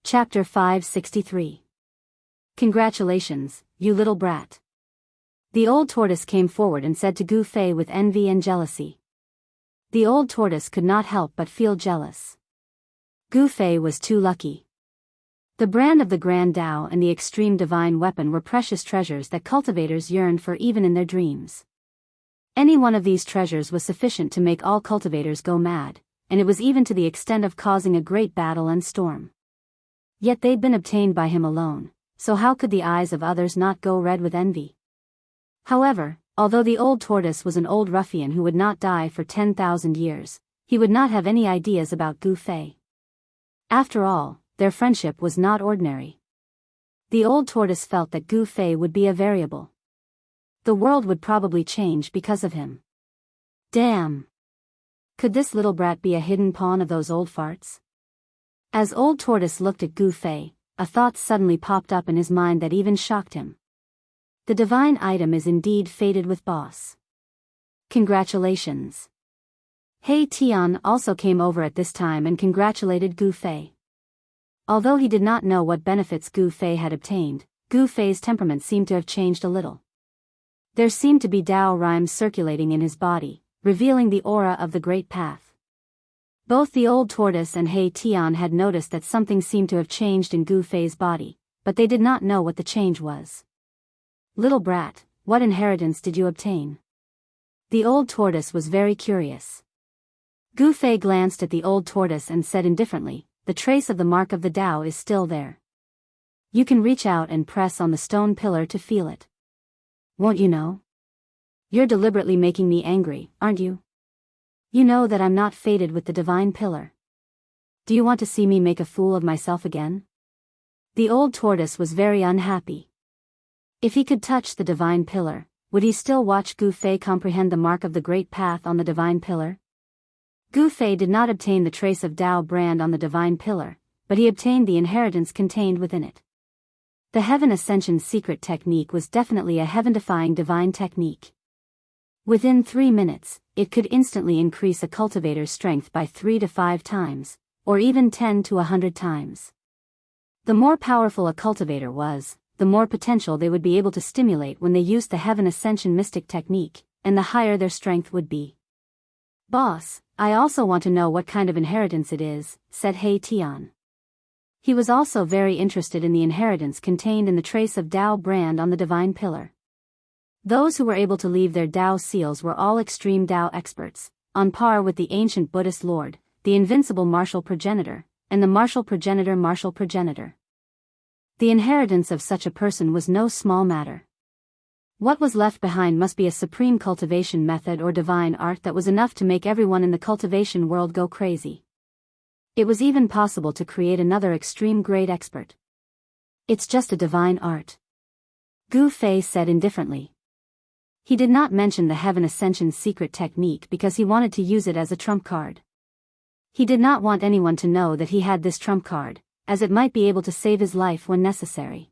Chapter 563. Congratulations, you little brat. The old tortoise came forward and said to Gu Fei with envy and jealousy. The old tortoise could not help but feel jealous. Gu Fei was too lucky. The brand of the Grand Tao and the extreme divine weapon were precious treasures that cultivators yearned for even in their dreams. Any one of these treasures was sufficient to make all cultivators go mad, and it was even to the extent of causing a great battle and storm. Yet they'd been obtained by him alone, so how could the eyes of others not go red with envy? However, although the old tortoise was an old ruffian who would not die for 10,000 years, he would not have any ideas about Gu Fei. After all, their friendship was not ordinary. The old tortoise felt that Gu Fei would be a variable. The world would probably change because of him. Damn! Could this little brat be a hidden pawn of those old farts? As old tortoise looked at Gu Fei, a thought suddenly popped up in his mind that even shocked him. The divine item is indeed fated with boss. Congratulations. He Tian also came over at this time and congratulated Gu Fei. Although he did not know what benefits Gu Fei had obtained, Gu Fei's temperament seemed to have changed a little. There seemed to be Tao rhymes circulating in his body, revealing the aura of the Great Path. Both the old tortoise and He Tian had noticed that something seemed to have changed in Gu Fei's body, but they did not know what the change was. Little brat, what inheritance did you obtain? The old tortoise was very curious. Gu Fei glanced at the old tortoise and said indifferently, the trace of the mark of the Tao is still there. You can reach out and press on the stone pillar to feel it. Won't you know? You're deliberately making me angry, aren't you? You know that I'm not fated with the divine pillar. Do you want to see me make a fool of myself again? The old tortoise was very unhappy. If he could touch the divine pillar, would he still watch Gu Fei comprehend the mark of the great path on the divine pillar? Gu Fei did not obtain the trace of Tao brand on the divine pillar, but he obtained the inheritance contained within it. The Heaven Ascension secret technique was definitely a heaven-defying divine technique. Within 3 minutes, it could instantly increase a cultivator's strength by 3 to 5 times, or even 10 to 100 times. The more powerful a cultivator was, the more potential they would be able to stimulate when they used the Heaven Ascension mystic technique, and the higher their strength would be. Boss, I also want to know what kind of inheritance it is, said He Tian. He was also very interested in the inheritance contained in the trace of Tao brand on the divine pillar. Those who were able to leave their Tao seals were all extreme Tao experts, on par with the ancient Buddhist Lord, the invincible martial progenitor, and the martial progenitor. The inheritance of such a person was no small matter. What was left behind must be a supreme cultivation method or divine art that was enough to make everyone in the cultivation world go crazy. It was even possible to create another extreme grade expert. It's just a divine art. Gu Fei said indifferently. He did not mention the Heaven Ascension secret technique because he wanted to use it as a trump card. He did not want anyone to know that he had this trump card, as it might be able to save his life when necessary.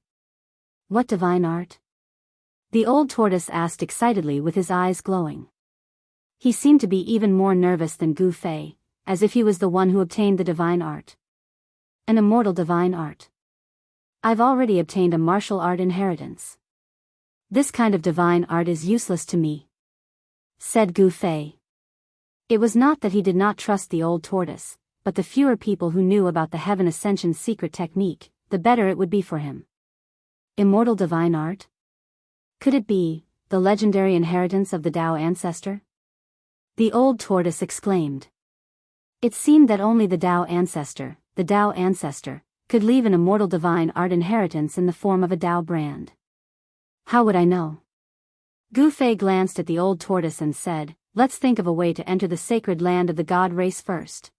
What divine art? The old tortoise asked excitedly with his eyes glowing. He seemed to be even more nervous than Gu Fei, as if he was the one who obtained the divine art. An immortal divine art. I've already obtained a martial art inheritance. This kind of divine art is useless to me, said Gu Fei. It was not that he did not trust the old tortoise, but the fewer people who knew about the Heaven Ascension secret technique, the better it would be for him. Immortal divine art? Could it be the legendary inheritance of the Tao ancestor? The old tortoise exclaimed. It seemed that only the Tao ancestor, could leave an immortal divine art inheritance in the form of a Tao brand. How would I know? Gu Fei glanced at the old tortoise and said, let's think of a way to enter the sacred land of the god race first.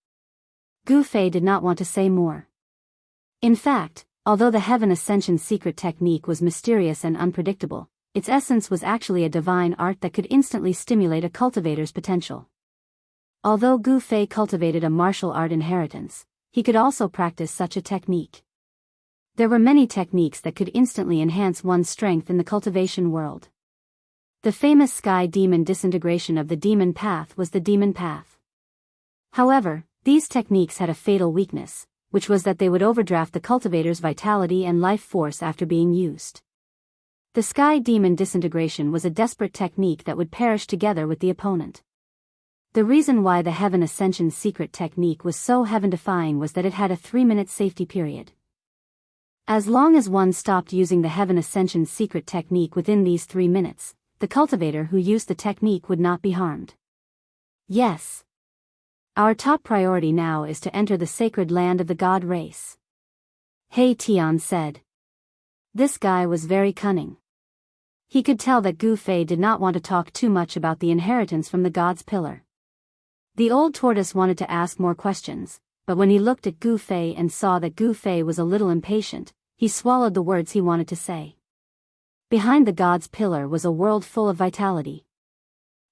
Gu Fei did not want to say more. In fact, although the Heaven Ascension secret technique was mysterious and unpredictable, its essence was actually a divine art that could instantly stimulate a cultivator's potential. Although Gu Fei cultivated a martial art inheritance, he could also practice such a technique. There were many techniques that could instantly enhance one's strength in the cultivation world. The famous sky demon disintegration of the demon path was the demon path. However, these techniques had a fatal weakness, which was that they would overdraft the cultivator's vitality and life force after being used. The Sky Demon disintegration was a desperate technique that would perish together with the opponent. The reason why the Heaven Ascension secret technique was so heaven-defying was that it had a 3-minute safety period. As long as one stopped using the Heaven Ascension secret technique within these 3 minutes, the cultivator who used the technique would not be harmed. Yes. Our top priority now is to enter the sacred land of the god race. He Tian said. This guy was very cunning. He could tell that Gu Fei did not want to talk too much about the inheritance from the god's pillar. The old tortoise wanted to ask more questions, but when he looked at Gu Fei and saw that Gu Fei was a little impatient, he swallowed the words he wanted to say. Behind the god's pillar was a world full of vitality.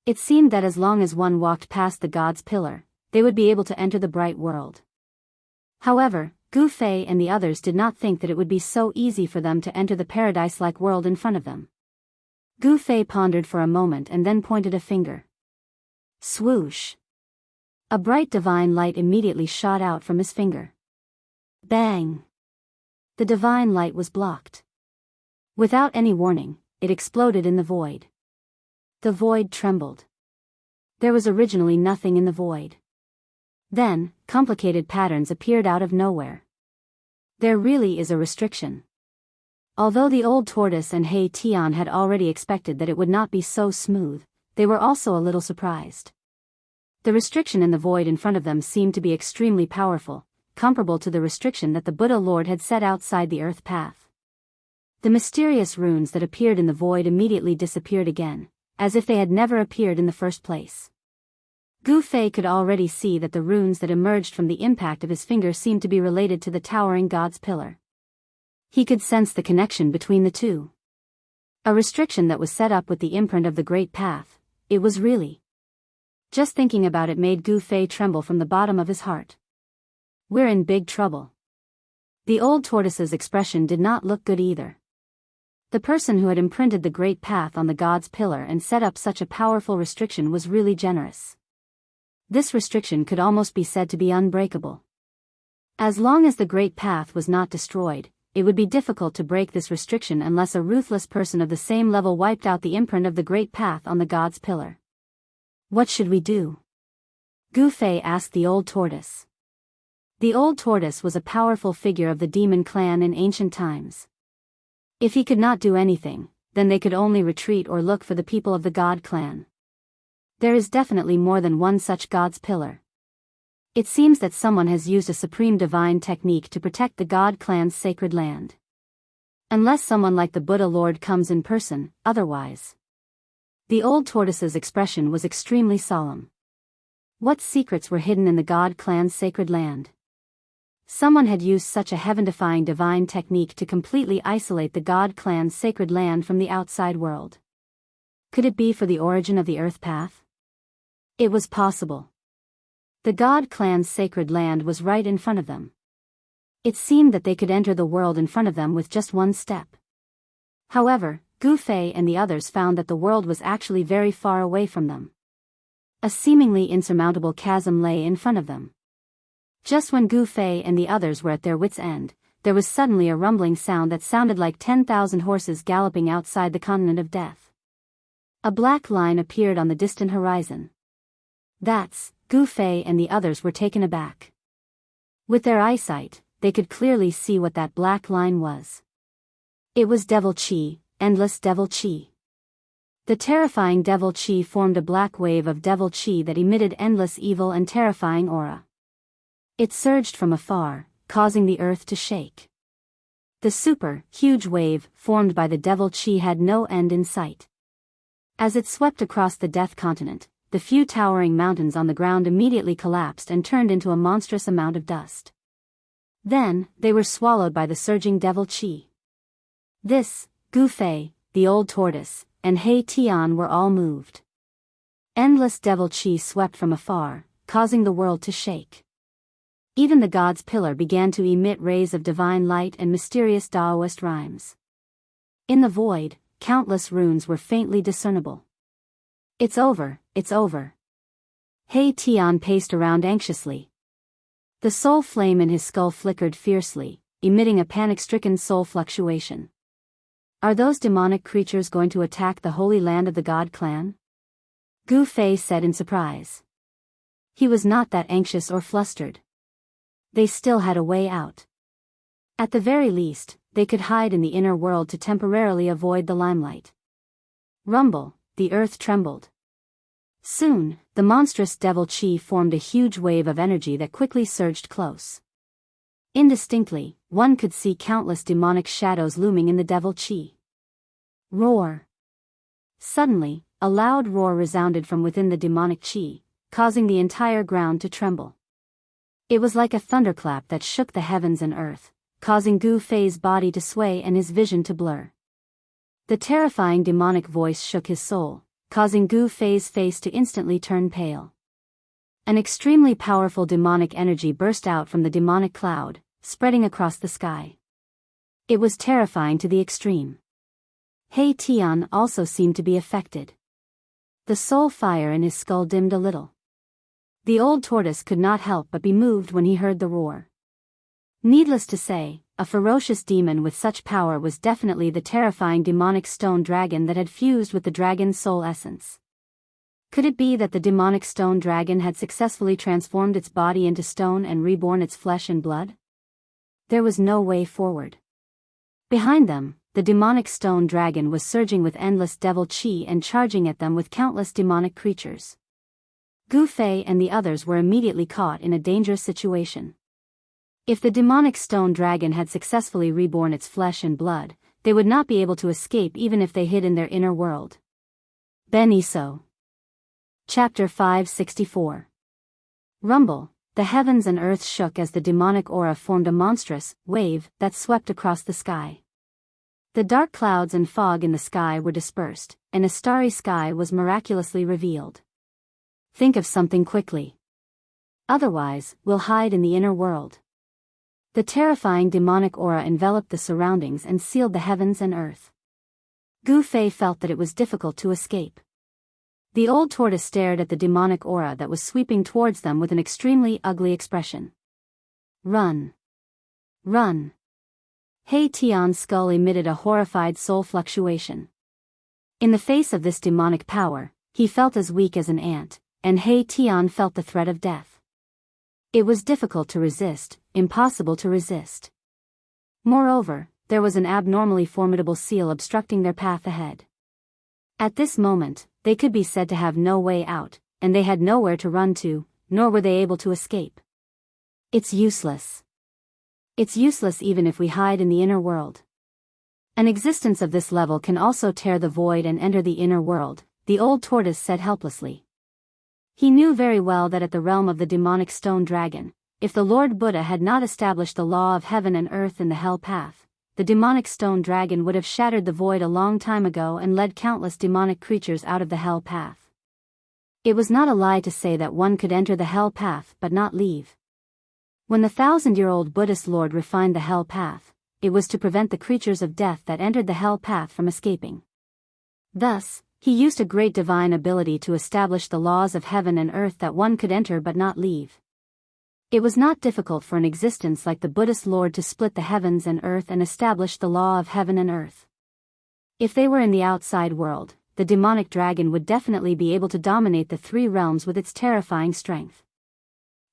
It seemed that as long as one walked past the god's pillar, they would be able to enter the bright world. However, Gu Fei and the others did not think that it would be so easy for them to enter the paradise-like world in front of them. Gu Fei pondered for a moment and then pointed a finger. Swoosh! A bright divine light immediately shot out from his finger. Bang! The divine light was blocked. Without any warning, it exploded in the void. The void trembled. There was originally nothing in the void. Then, complicated patterns appeared out of nowhere. There really is a restriction. Although the old tortoise and He Tian had already expected that it would not be so smooth, they were also a little surprised. The restriction in the void in front of them seemed to be extremely powerful, comparable to the restriction that the Buddha Lord had set outside the earth path. The mysterious runes that appeared in the void immediately disappeared again, as if they had never appeared in the first place. Gu Fei could already see that the runes that emerged from the impact of his finger seemed to be related to the towering god's pillar. He could sense the connection between the two. A restriction that was set up with the imprint of the great path, it was really. Just thinking about it made Gu Fei tremble from the bottom of his heart. We're in big trouble. The old tortoise's expression did not look good either. The person who had imprinted the great path on the god's pillar and set up such a powerful restriction was really generous. This restriction could almost be said to be unbreakable. As long as the great path was not destroyed, it would be difficult to break this restriction unless a ruthless person of the same level wiped out the imprint of the great path on the god's pillar. What should we do? Gu Fei asked the old tortoise. The old tortoise was a powerful figure of the demon clan in ancient times. If he could not do anything, then they could only retreat or look for the people of the god clan. There is definitely more than one such god's pillar. It seems that someone has used a supreme divine technique to protect the god clan's sacred land. Unless someone like the Buddha Lord comes in person, otherwise. The old tortoise's expression was extremely solemn. What secrets were hidden in the god clan's sacred land? Someone had used such a heaven-defying divine technique to completely isolate the god clan's sacred land from the outside world. Could it be for the origin of the earth path? It was possible. The god clan's sacred land was right in front of them. It seemed that they could enter the world in front of them with just one step. However, Gu Fei and the others found that the world was actually very far away from them. A seemingly insurmountable chasm lay in front of them. Just when Gu Fei and the others were at their wits' end, there was suddenly a rumbling sound that sounded like 10,000 horses galloping outside the continent of death. A black line appeared on the distant horizon. That's, Gu Fei and the others were taken aback. With their eyesight, they could clearly see what that black line was. It was devil chi, endless devil chi. The terrifying devil chi formed a black wave of devil chi that emitted endless evil and terrifying aura. It surged from afar, causing the earth to shake. The huge wave formed by the devil chi had no end in sight. As it swept across the death continent, the few towering mountains on the ground immediately collapsed and turned into a monstrous amount of dust. Then, they were swallowed by the surging devil chi. This, Gu Fei, the old tortoise, and He Tian were all moved. Endless devil chi swept from afar, causing the world to shake. Even the god's pillar began to emit rays of divine light and mysterious Taoist rhymes. In the void, countless runes were faintly discernible. It's over, it's over. He Tian paced around anxiously. The soul flame in his skull flickered fiercely, emitting a panic-stricken soul fluctuation. Are those demonic creatures going to attack the Holy Land of the God clan? Gu Fei said in surprise. He was not that anxious or flustered. They still had a way out. At the very least, they could hide in the inner world to temporarily avoid the limelight. Rumble, the earth trembled. Soon, the monstrous devil chi formed a huge wave of energy that quickly surged close. Indistinctly, one could see countless demonic shadows looming in the devil chi. Roar. Suddenly, a loud roar resounded from within the demonic chi, causing the entire ground to tremble. It was like a thunderclap that shook the heavens and earth, causing Gu Fei's body to sway and his vision to blur. The terrifying demonic voice shook his soul, causing Gu Fei's face to instantly turn pale. An extremely powerful demonic energy burst out from the demonic cloud, spreading across the sky. It was terrifying to the extreme. He Tian also seemed to be affected. The soul fire in his skull dimmed a little. The old tortoise could not help but be moved when he heard the roar. Needless to say, a ferocious demon with such power was definitely the terrifying demonic stone dragon that had fused with the dragon's soul essence. Could it be that the demonic stone dragon had successfully transformed its body into stone and reborn its flesh and blood? There was no way forward. Behind them, the demonic stone dragon was surging with endless devil chi and charging at them with countless demonic creatures. Gu Fei and the others were immediately caught in a dangerous situation. If the demonic stone dragon had successfully reborn its flesh and blood, they would not be able to escape even if they hid in their inner world. Ben Iso. Chapter 564. Rumble. The heavens and earth shook as the demonic aura formed a monstrous wave that swept across the sky. The dark clouds and fog in the sky were dispersed, and a starry sky was miraculously revealed. Think of something quickly. Otherwise, we'll hide in the inner world. The terrifying demonic aura enveloped the surroundings and sealed the heavens and earth. Gu Fei felt that it was difficult to escape. The old tortoise stared at the demonic aura that was sweeping towards them with an extremely ugly expression. Run. Run. He Tian's skull emitted a horrified soul fluctuation. In the face of this demonic power, he felt as weak as an ant, and He Tian felt the threat of death. It was difficult to resist, impossible to resist. Moreover, there was an abnormally formidable seal obstructing their path ahead. At this moment, they could be said to have no way out, and they had nowhere to run to, nor were they able to escape. It's useless. It's useless even if we hide in the inner world. An existence of this level can also tear the void and enter the inner world, the old tortoise said helplessly. He knew very well that at the realm of the demonic stone dragon, if the Lord Buddha had not established the law of heaven and earth in the hell path, the demonic stone dragon would have shattered the void a long time ago and led countless demonic creatures out of the hell path. It was not a lie to say that one could enter the hell path but not leave. When the 1,000-year-old Buddhist Lord refined the hell path, it was to prevent the creatures of death that entered the hell path from escaping. Thus, he used a great divine ability to establish the laws of heaven and earth that one could enter but not leave. It was not difficult for an existence like the Buddhist Lord to split the heavens and earth and establish the law of heaven and earth. If they were in the outside world, the demonic dragon would definitely be able to dominate the three realms with its terrifying strength.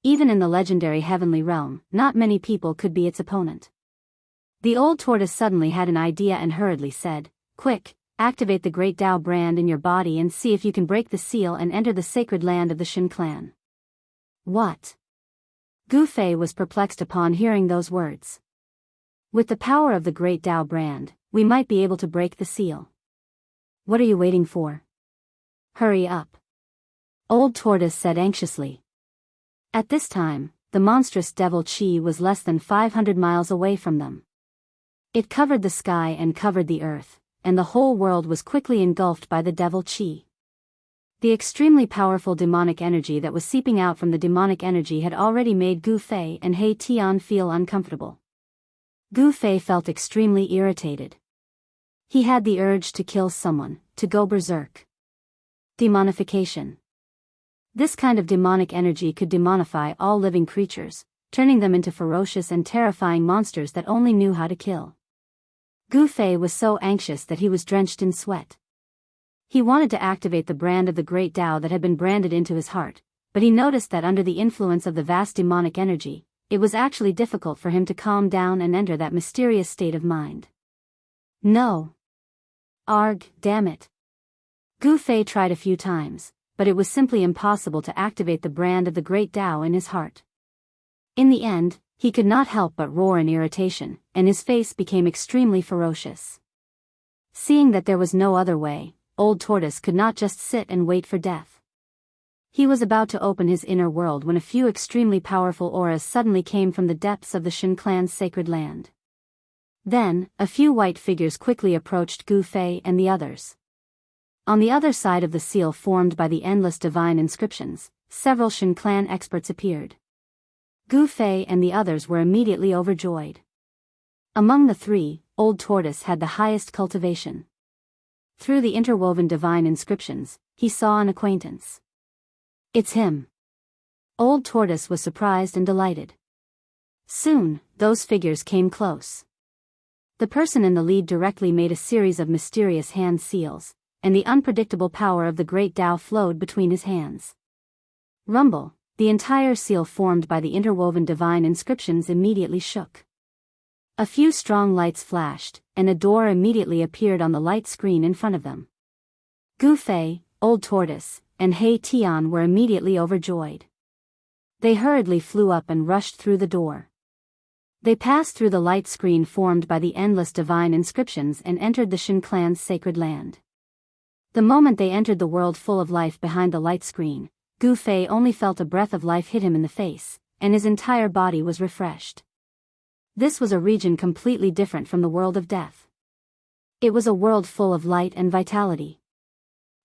Even in the legendary heavenly realm, not many people could be its opponent. The old tortoise suddenly had an idea and hurriedly said, "Quick, activate the great Tao brand in your body and see if you can break the seal and enter the sacred land of the Shin clan." What? Gu Fei was perplexed upon hearing those words. With the power of the great Tao brand, we might be able to break the seal. What are you waiting for? Hurry up. Old tortoise said anxiously. At this time, the monstrous devil chi was less than 500 miles away from them. It covered the sky and covered the earth, and the whole world was quickly engulfed by the devil chi. The extremely powerful demonic energy that was seeping out from the demonic energy had already made Gu Fei and He Tian feel uncomfortable. Gu Fei felt extremely irritated. He had the urge to kill someone, to go berserk. Demonification. This kind of demonic energy could demonify all living creatures, turning them into ferocious and terrifying monsters that only knew how to kill. Gu Fei was so anxious that he was drenched in sweat. He wanted to activate the brand of the great Tao that had been branded into his heart, but he noticed that under the influence of the vast demonic energy, it was actually difficult for him to calm down and enter that mysterious state of mind. No. Arg, damn it. Gu Fei tried a few times, but it was simply impossible to activate the brand of the great Tao in his heart. In the end, he could not help but roar in irritation, and his face became extremely ferocious. Seeing that there was no other way, Old Tortoise could not just sit and wait for death. He was about to open his inner world when a few extremely powerful auras suddenly came from the depths of the Shin clan's sacred land. Then, a few white figures quickly approached Gu Fei and the others. On the other side of the seal formed by the endless divine inscriptions, several Shin clan experts appeared. Gu Fei and the others were immediately overjoyed. Among the three, Old Tortoise had the highest cultivation. Through the interwoven divine inscriptions, he saw an acquaintance. It's him. Old Tortoise was surprised and delighted. Soon, those figures came close. The person in the lead directly made a series of mysterious hand seals, and the unpredictable power of the great Tao flowed between his hands. Rumble, the entire seal formed by the interwoven divine inscriptions immediately shook. A few strong lights flashed, and a door immediately appeared on the light screen in front of them. Gu Fei, Old Tortoise, and He Tian were immediately overjoyed. They hurriedly flew up and rushed through the door. They passed through the light screen formed by the endless divine inscriptions and entered the Shin clan's sacred land. The moment they entered the world full of life behind the light screen, Gu Fei only felt a breath of life hit him in the face, and his entire body was refreshed. This was a region completely different from the world of death. It was a world full of light and vitality.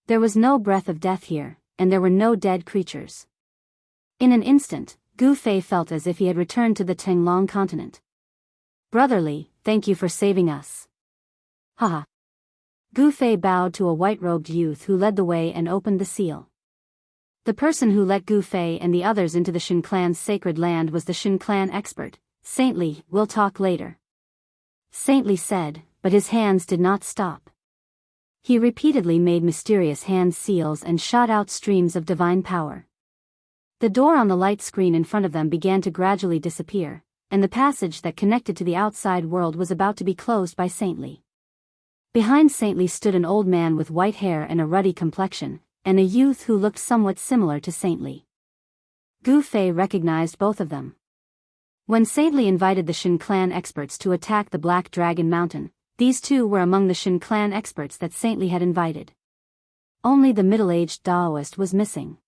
There was no breath of death here, and there were no dead creatures. In an instant, Gu Fei felt as if he had returned to the Tenglong continent. Brotherly, thank you for saving us. Haha. Gu Fei bowed to a white-robed youth who led the way and opened the seal. The person who let Gu Fei and the others into the Shin clan's sacred land was the Shin clan expert, Saintly. We'll talk later. Saintly said, but his hands did not stop. He repeatedly made mysterious hand seals and shot out streams of divine power. The door on the light screen in front of them began to gradually disappear, and the passage that connected to the outside world was about to be closed by Saintly. Behind Saintly stood an old man with white hair and a ruddy complexion, and a youth who looked somewhat similar to Saintly. Gu Fei recognized both of them. When Saintly invited the Shin clan experts to attack the Black Dragon Mountain, these two were among the Shin clan experts that Saintly had invited. Only the middle-aged Daoist was missing.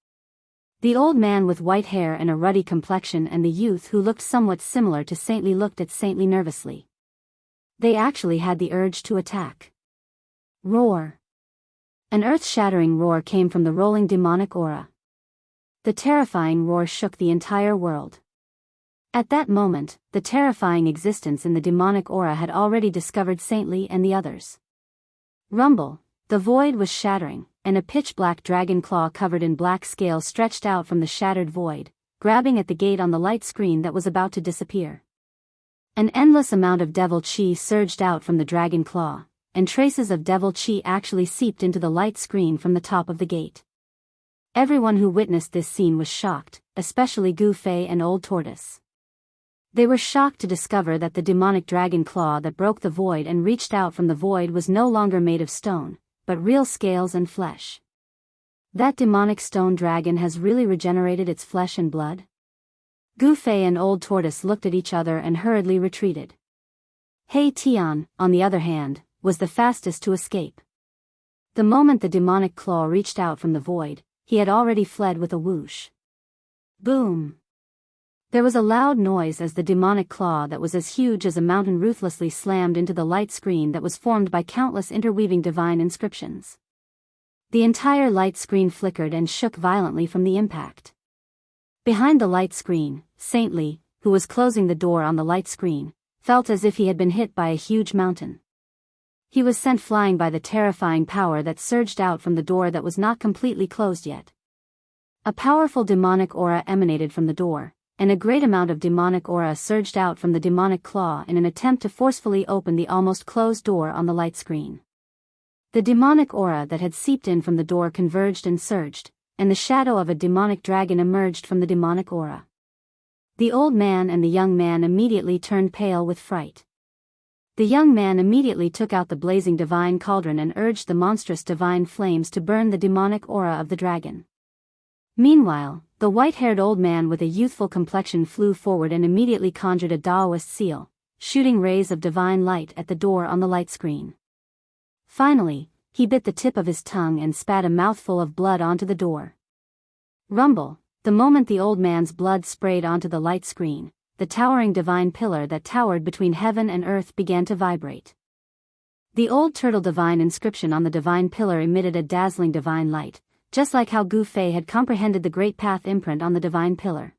The old man with white hair and a ruddy complexion and the youth who looked somewhat similar to Saintly looked at Saintly nervously. They actually had the urge to attack. Roar. An earth-shattering roar came from the rolling demonic aura. The terrifying roar shook the entire world. At that moment, the terrifying existence in the demonic aura had already discovered Saintly and the others. Rumble, the void was shattering, and a pitch-black dragon claw covered in black scales stretched out from the shattered void, grabbing at the gate on the light screen that was about to disappear. An endless amount of devil chi surged out from the dragon claw, and traces of devil chi actually seeped into the light screen from the top of the gate. Everyone who witnessed this scene was shocked, especially Gu Fei and Old Tortoise. They were shocked to discover that the demonic dragon claw that broke the void and reached out from the void was no longer made of stone, but real scales and flesh. That demonic stone dragon has really regenerated its flesh and blood? Gu Fei and Old Tortoise looked at each other and hurriedly retreated. He Tian, on the other hand, was the fastest to escape. The moment the demonic claw reached out from the void, he had already fled with a whoosh. Boom! There was a loud noise as the demonic claw that was as huge as a mountain ruthlessly slammed into the light screen that was formed by countless interweaving divine inscriptions. The entire light screen flickered and shook violently from the impact. Behind the light screen, Saintly, who was closing the door on the light screen, felt as if he had been hit by a huge mountain. He was sent flying by the terrifying power that surged out from the door that was not completely closed yet. A powerful demonic aura emanated from the door, and a great amount of demonic aura surged out from the demonic claw in an attempt to forcefully open the almost closed door on the light screen. The demonic aura that had seeped in from the door converged and surged, and the shadow of a demonic dragon emerged from the demonic aura. The old man and the young man immediately turned pale with fright. The young man immediately took out the blazing divine cauldron and urged the monstrous divine flames to burn the demonic aura of the dragon. Meanwhile, the white-haired old man with a youthful complexion flew forward and immediately conjured a Taoist seal, shooting rays of divine light at the door on the light screen. Finally, he bit the tip of his tongue and spat a mouthful of blood onto the door. Rumble, the moment the old man's blood sprayed onto the light screen, the towering divine pillar that towered between heaven and earth began to vibrate. The old turtle divine inscription on the divine pillar emitted a dazzling divine light, just like how Gu Fei had comprehended the great path imprint on the divine pillar.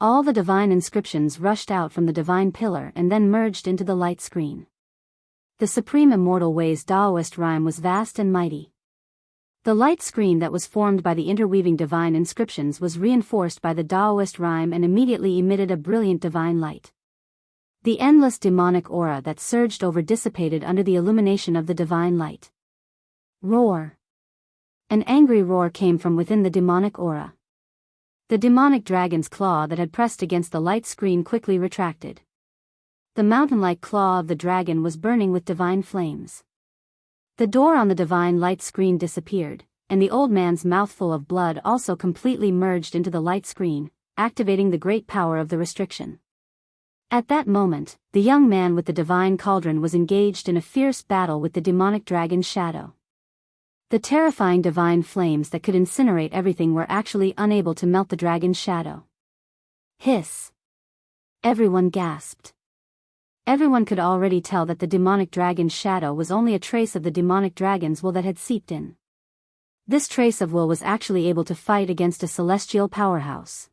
All the divine inscriptions rushed out from the divine pillar and then merged into the light screen. The Supreme Immortal Way's Taoist rhyme was vast and mighty. The light screen that was formed by the interweaving divine inscriptions was reinforced by the Taoist rhyme and immediately emitted a brilliant divine light. The endless demonic aura that surged over dissipated under the illumination of the divine light. Roar! An angry roar came from within the demonic aura. The demonic dragon's claw that had pressed against the light screen quickly retracted. The mountain-like claw of the dragon was burning with divine flames. The door on the divine light screen disappeared, and the old man's mouthful of blood also completely merged into the light screen, activating the great power of the restriction. At that moment, the young man with the divine cauldron was engaged in a fierce battle with the demonic dragon's shadow. The terrifying divine flames that could incinerate everything were actually unable to melt the dragon's shadow. Hiss! Everyone gasped. Everyone could already tell that the demonic dragon's shadow was only a trace of the demonic dragon's will that had seeped in. This trace of will was actually able to fight against a celestial powerhouse.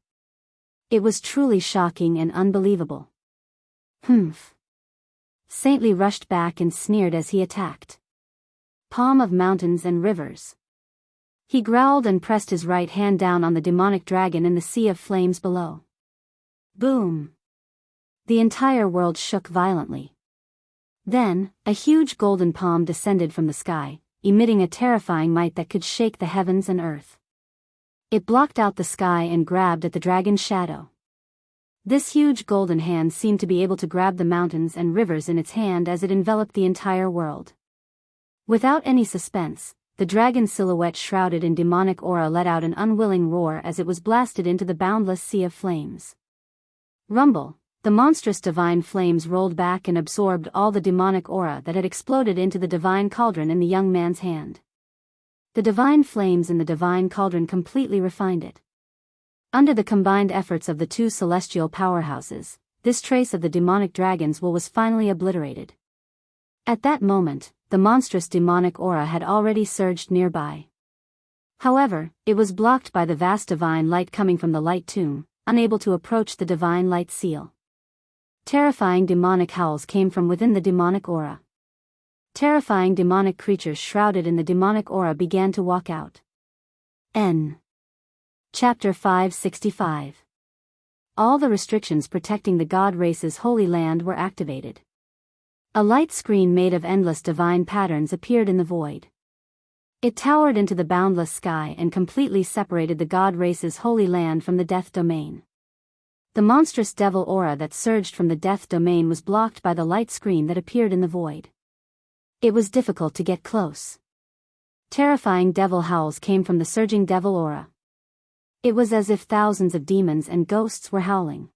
It was truly shocking and unbelievable. Humph! Saintly rushed back and sneered as he attacked. Palm of mountains and rivers. He growled and pressed his right hand down on the demonic dragon in the sea of flames below. Boom! The entire world shook violently. Then, a huge golden palm descended from the sky, emitting a terrifying might that could shake the heavens and earth. It blocked out the sky and grabbed at the dragon's shadow. This huge golden hand seemed to be able to grab the mountains and rivers in its hand as it enveloped the entire world. Without any suspense, the dragon's silhouette shrouded in demonic aura let out an unwilling roar as it was blasted into the boundless sea of flames. Rumble! The monstrous divine flames rolled back and absorbed all the demonic aura that had exploded into the divine cauldron in the young man's hand. The divine flames in the divine cauldron completely refined it. Under the combined efforts of the two celestial powerhouses, this trace of the demonic dragon's will was finally obliterated. At that moment, the monstrous demonic aura had already surged nearby. However, it was blocked by the vast divine light coming from the light tomb, unable to approach the divine light seal. Terrifying demonic howls came from within the demonic aura. Terrifying demonic creatures shrouded in the demonic aura began to walk out. N. Chapter 565. All the restrictions protecting the god race's holy land were activated. A light screen made of endless divine patterns appeared in the void. It towered into the boundless sky and completely separated the god race's holy land from the death domain. The monstrous devil aura that surged from the death domain was blocked by the light screen that appeared in the void. It was difficult to get close. Terrifying devil howls came from the surging devil aura. It was as if thousands of demons and ghosts were howling.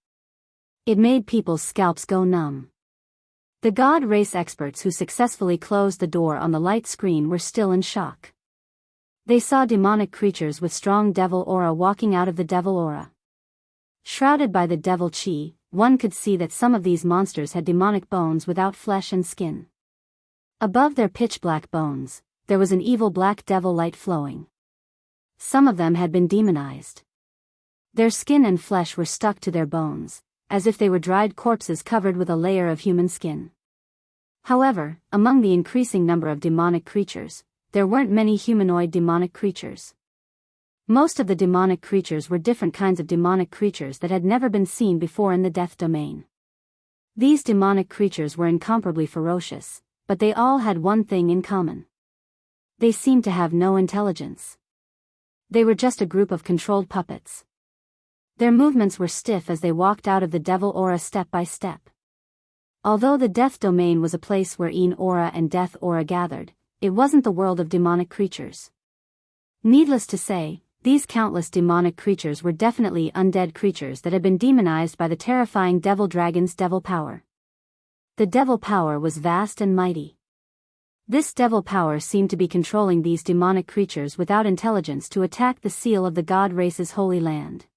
It made people's scalps go numb. The god race experts who successfully closed the door on the light screen were still in shock. They saw demonic creatures with strong devil aura walking out of the devil aura. Shrouded by the devil chi, one could see that some of these monsters had demonic bones without flesh and skin. Above their pitch-black bones, there was an evil black devil light flowing. Some of them had been demonized. Their skin and flesh were stuck to their bones, as if they were dried corpses covered with a layer of human skin. However, among the increasing number of demonic creatures, there weren't many humanoid demonic creatures. Most of the demonic creatures were different kinds of demonic creatures that had never been seen before in the death domain. These demonic creatures were incomparably ferocious, but they all had one thing in common. They seemed to have no intelligence. They were just a group of controlled puppets. Their movements were stiff as they walked out of the devil aura step by step. Although the death domain was a place where Een aura and death aura gathered, it wasn't the world of demonic creatures. Needless to say, these countless demonic creatures were definitely undead creatures that had been demonized by the terrifying devil dragon's devil power. The devil power was vast and mighty. This devil power seemed to be controlling these demonic creatures without intelligence to attack the seal of the god race's holy land.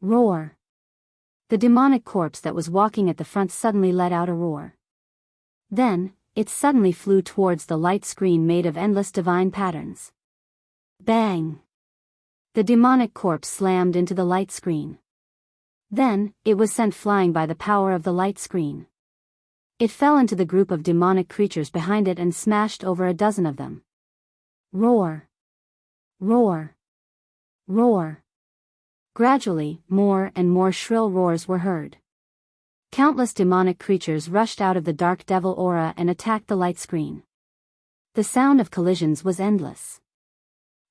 Roar! The demonic corpse that was walking at the front suddenly let out a roar. Then, it suddenly flew towards the light screen made of endless divine patterns. Bang! The demonic corpse slammed into the light screen. Then, it was sent flying by the power of the light screen. It fell into the group of demonic creatures behind it and smashed over a dozen of them. Roar! Roar! Roar! Gradually, more and more shrill roars were heard. Countless demonic creatures rushed out of the dark devil aura and attacked the light screen. The sound of collisions was endless.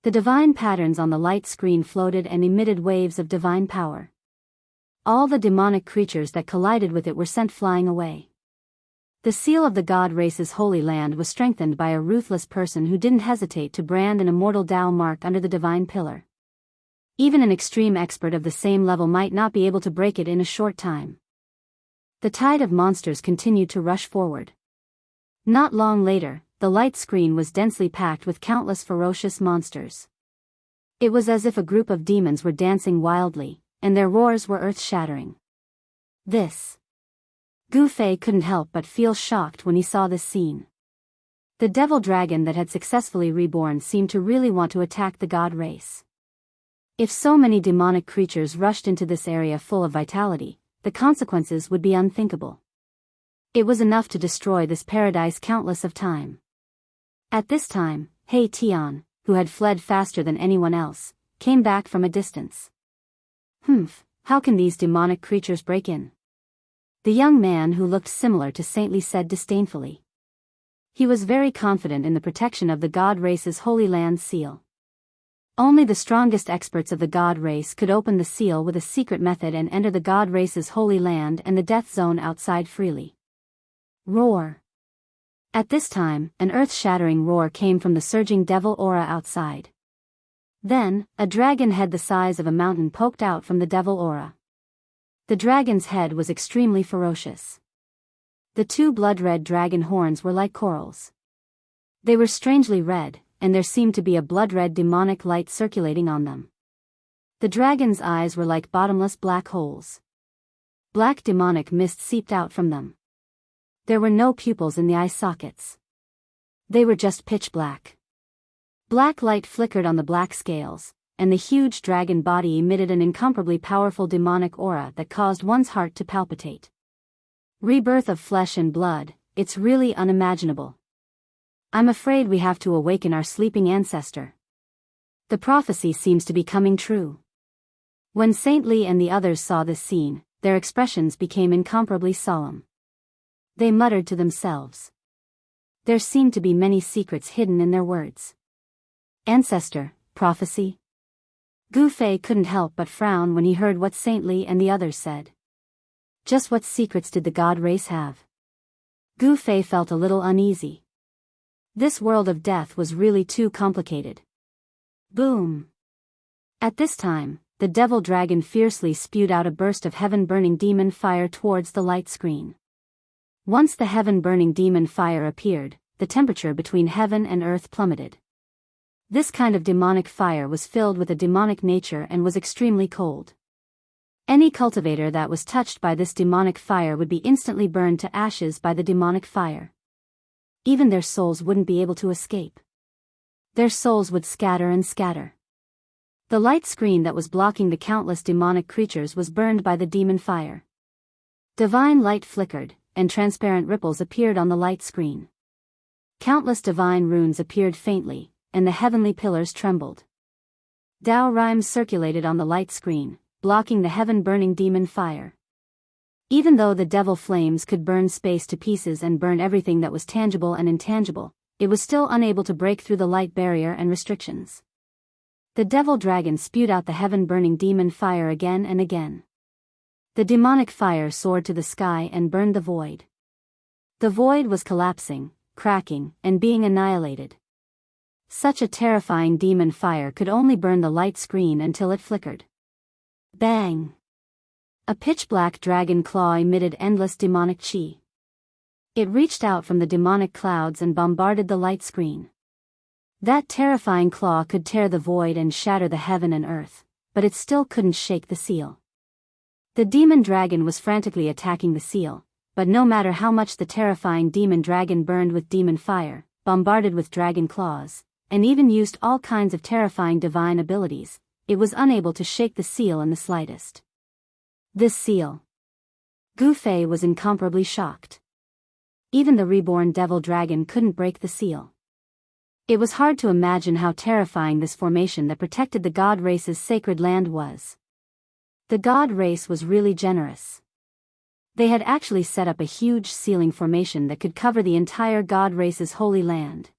The divine patterns on the light screen floated and emitted waves of divine power. All the demonic creatures that collided with it were sent flying away. The seal of the god race's holy land was strengthened by a ruthless person who didn't hesitate to brand an immortal Tao mark under the divine pillar. Even an extreme expert of the same level might not be able to break it in a short time. The tide of monsters continued to rush forward. Not long later, the light screen was densely packed with countless ferocious monsters. It was as if a group of demons were dancing wildly, and their roars were earth-shattering. Gu Fei couldn't help but feel shocked when he saw this scene. The devil dragon that had successfully reborn seemed to really want to attack the god race. If so many demonic creatures rushed into this area full of vitality, the consequences would be unthinkable. It was enough to destroy this paradise countless of time. At this time, He Tian, who had fled faster than anyone else, came back from a distance. How can these demonic creatures break in? The young man who looked similar to Saintly said disdainfully. He was very confident in the protection of the god race's holy land seal. Only the strongest experts of the god race could open the seal with a secret method and enter the god race's holy land and the death zone outside freely. Roar! At this time, an earth-shattering roar came from the surging devil aura outside. Then, a dragon head the size of a mountain poked out from the devil aura. The dragon's head was extremely ferocious. The two blood-red dragon horns were like corals. They were strangely red, and there seemed to be a blood-red demonic light circulating on them. The dragon's eyes were like bottomless black holes. Black demonic mist seeped out from them. There were no pupils in the eye sockets. They were just pitch black. Black light flickered on the black scales, and the huge dragon body emitted an incomparably powerful demonic aura that caused one's heart to palpitate. Rebirth of flesh and blood, it's really unimaginable. I'm afraid we have to awaken our sleeping ancestor. The prophecy seems to be coming true. When Saint Li and the others saw this scene, their expressions became incomparably solemn. They muttered to themselves. There seemed to be many secrets hidden in their words. Ancestor, prophecy. Gu Fei couldn't help but frown when he heard what Saint Li and the others said. Just what secrets did the god race have? Gu Fei felt a little uneasy. This world of death was really too complicated. Boom! At this time, the devil dragon fiercely spewed out a burst of heaven-burning demon fire towards the light screen. Once the heaven-burning demon fire appeared, the temperature between heaven and earth plummeted. This kind of demonic fire was filled with a demonic nature and was extremely cold. Any cultivator that was touched by this demonic fire would be instantly burned to ashes by the demonic fire. Even their souls wouldn't be able to escape. Their souls would scatter and scatter. The light screen that was blocking the countless demonic creatures was burned by the demon fire. Divine light flickered, and transparent ripples appeared on the light screen. Countless divine runes appeared faintly, and the heavenly pillars trembled. Dao rhymes circulated on the light screen, blocking the heaven-burning demon fire. Even though the devil flames could burn space to pieces and burn everything that was tangible and intangible, it was still unable to break through the light barrier and restrictions. The devil dragon spewed out the heaven-burning demon fire again and again. The demonic fire soared to the sky and burned the void. The void was collapsing, cracking, and being annihilated. Such a terrifying demon fire could only burn the light screen until it flickered. Bang! A pitch-black dragon claw emitted endless demonic chi. It reached out from the demonic clouds and bombarded the light screen. That terrifying claw could tear the void and shatter the heaven and earth, but it still couldn't shake the seal. The demon dragon was frantically attacking the seal, but no matter how much the terrifying demon dragon burned with demon fire, bombarded with dragon claws, and even used all kinds of terrifying divine abilities, it was unable to shake the seal in the slightest. This seal. Gu Fei was incomparably shocked. Even the reborn devil dragon couldn't break the seal. It was hard to imagine how terrifying this formation that protected the god race's sacred land was. The god race was really generous. They had actually set up a huge sealing formation that could cover the entire god race's holy land.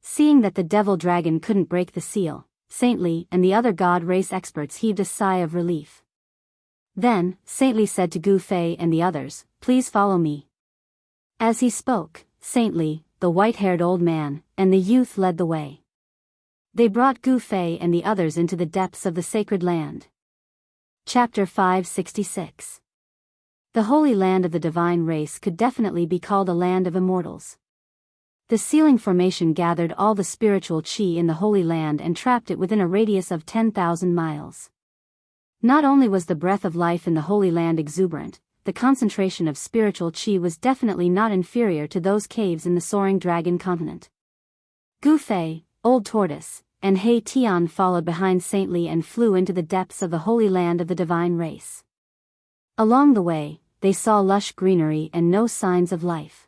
Seeing that the devil dragon couldn't break the seal, Saintly and the other god race experts heaved a sigh of relief. Then, Saintly said to Gu Fei and the others, "Please follow me." As he spoke, Saintly, the white-haired old man, and the youth led the way. They brought Gu Fei and the others into the depths of the sacred land. Chapter 566. The Holy Land of the Divine Race could definitely be called a land of immortals. The sealing formation gathered all the spiritual chi in the Holy Land and trapped it within a radius of 10,000 miles. Not only was the breath of life in the Holy Land exuberant, the concentration of spiritual chi was definitely not inferior to those caves in the soaring dragon continent. Gu Fei, Old Tortoise, and He Tian followed behind Saintly and flew into the depths of the Holy Land of the Divine Race. Along the way, they saw lush greenery and no signs of life.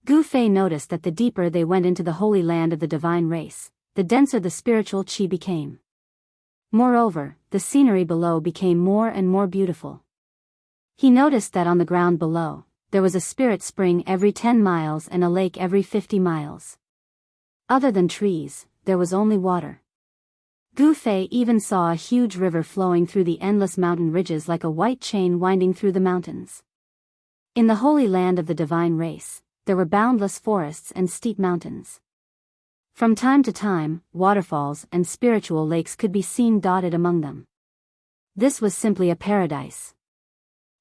Gu Fei noticed that the deeper they went into the Holy Land of the Divine Race, the denser the spiritual chi became. Moreover, the scenery below became more and more beautiful. He noticed that on the ground below, there was a spirit spring every 10 miles and a lake every 50 miles. Other than trees, there was only water. Gu Fei even saw a huge river flowing through the endless mountain ridges like a white chain winding through the mountains. In the Holy Land of the Divine Race, there were boundless forests and steep mountains. From time to time, waterfalls and spiritual lakes could be seen dotted among them. This was simply a paradise.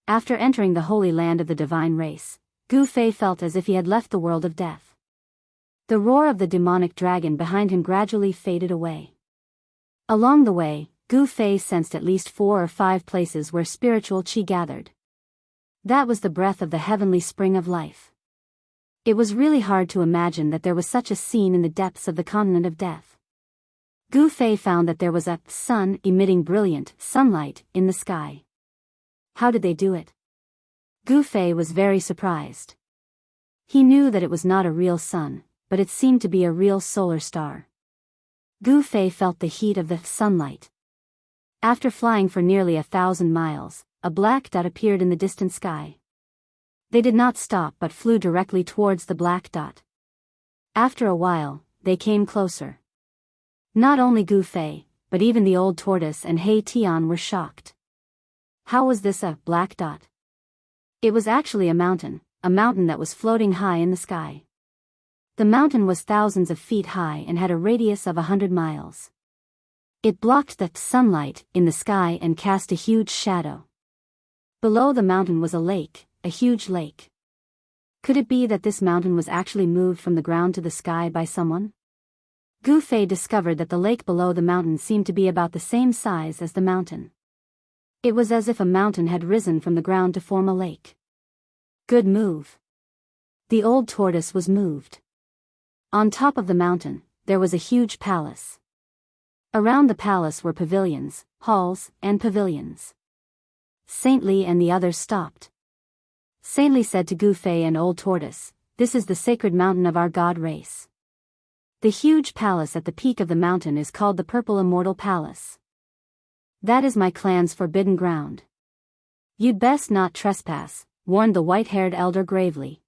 After entering the Holy Land of the Divine Race, Gu Fei felt as if he had left the world of death. The roar of the demonic dragon behind him gradually faded away. Along the way, Gu Fei sensed at least 4 or 5 places where spiritual chi gathered. That was the breath of the heavenly spring of life. It was really hard to imagine that there was such a scene in the depths of the continent of death. Gu Fei found that there was a sun emitting brilliant sunlight in the sky. How did they do it? Gu Fei was very surprised. He knew that it was not a real sun, but it seemed to be a real solar star. Gu Fei felt the heat of the sunlight. After flying for nearly 1,000 miles, a black dot appeared in the distant sky. They did not stop but flew directly towards the black dot. After a while, they came closer. Not only Gu Fei, but even the Old Tortoise and He Tian were shocked. How was this a black dot? It was actually a mountain that was floating high in the sky. The mountain was thousands of feet high and had a radius of 100 miles. It blocked the sunlight in the sky and cast a huge shadow. Below the mountain was a lake, a huge lake. Could it be that this mountain was actually moved from the ground to the sky by someone? Gu Fei discovered that the lake below the mountain seemed to be about the same size as the mountain. It was as if a mountain had risen from the ground to form a lake. Good move. The Old Tortoise was moved. On top of the mountain, there was a huge palace. Around the palace were pavilions, halls, and pavilions. Saintly and the others stopped. Saintly said to Gu Fei and Old Tortoise, "This is the sacred mountain of our god race." The huge palace at the peak of the mountain is called the Purple Immortal Palace. That is my clan's forbidden ground. You'd best not trespass, warned the white-haired elder gravely.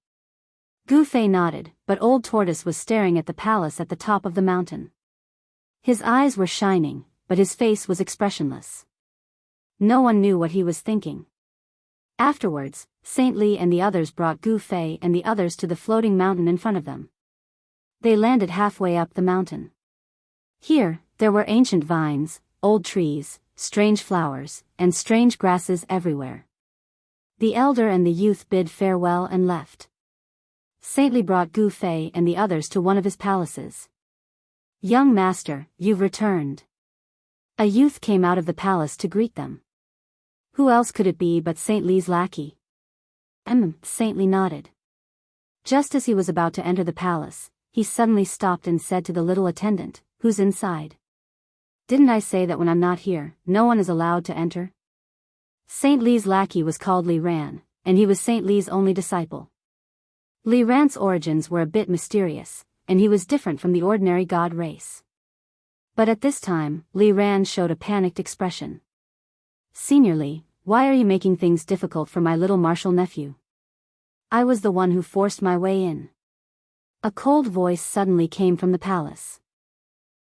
Gu Fei nodded, but Old Tortoise was staring at the palace at the top of the mountain. His eyes were shining, but his face was expressionless. No one knew what he was thinking. Afterwards, Saint Li and the others brought Gu Fei and the others to the floating mountain in front of them. They landed halfway up the mountain. Here, there were ancient vines, old trees, strange flowers, and strange grasses everywhere. The elder and the youth bid farewell and left. Saint Li brought Gu Fei and the others to one of his palaces. "Young master, you've returned." A youth came out of the palace to greet them. Who else could it be but Saint Li's lackey? Saint Li nodded. Just as he was about to enter the palace, he suddenly stopped and said to the little attendant, "Who's inside? Didn't I say that when I'm not here, no one is allowed to enter?" Saint Li's lackey was called Li Ran, and he was Saint Li's only disciple. Li Ran's origins were a bit mysterious, and he was different from the ordinary god race. But at this time, Li Ran showed a panicked expression. "Senior Li, why are you making things difficult for my little martial nephew? I was the one who forced my way in." A cold voice suddenly came from the palace.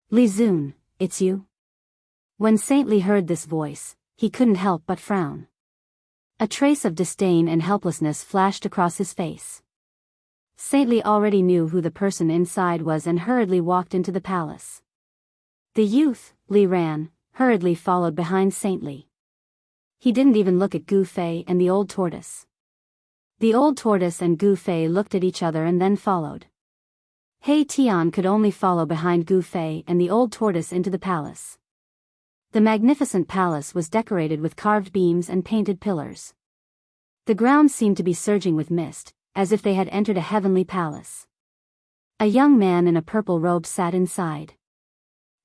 "Li Zun, it's you?" When Saint Li heard this voice, he couldn't help but frown. A trace of disdain and helplessness flashed across his face. Saint Li already knew who the person inside was and hurriedly walked into the palace. The youth, Li Ran, hurriedly followed behind Saint Li. He didn't even look at Gu Fei and the Old Tortoise. The Old Tortoise and Gu Fei looked at each other and then followed. He Tian could only follow behind Gu Fei and the Old Tortoise into the palace. The magnificent palace was decorated with carved beams and painted pillars. The ground seemed to be surging with mist, as if they had entered a heavenly palace. A young man in a purple robe sat inside.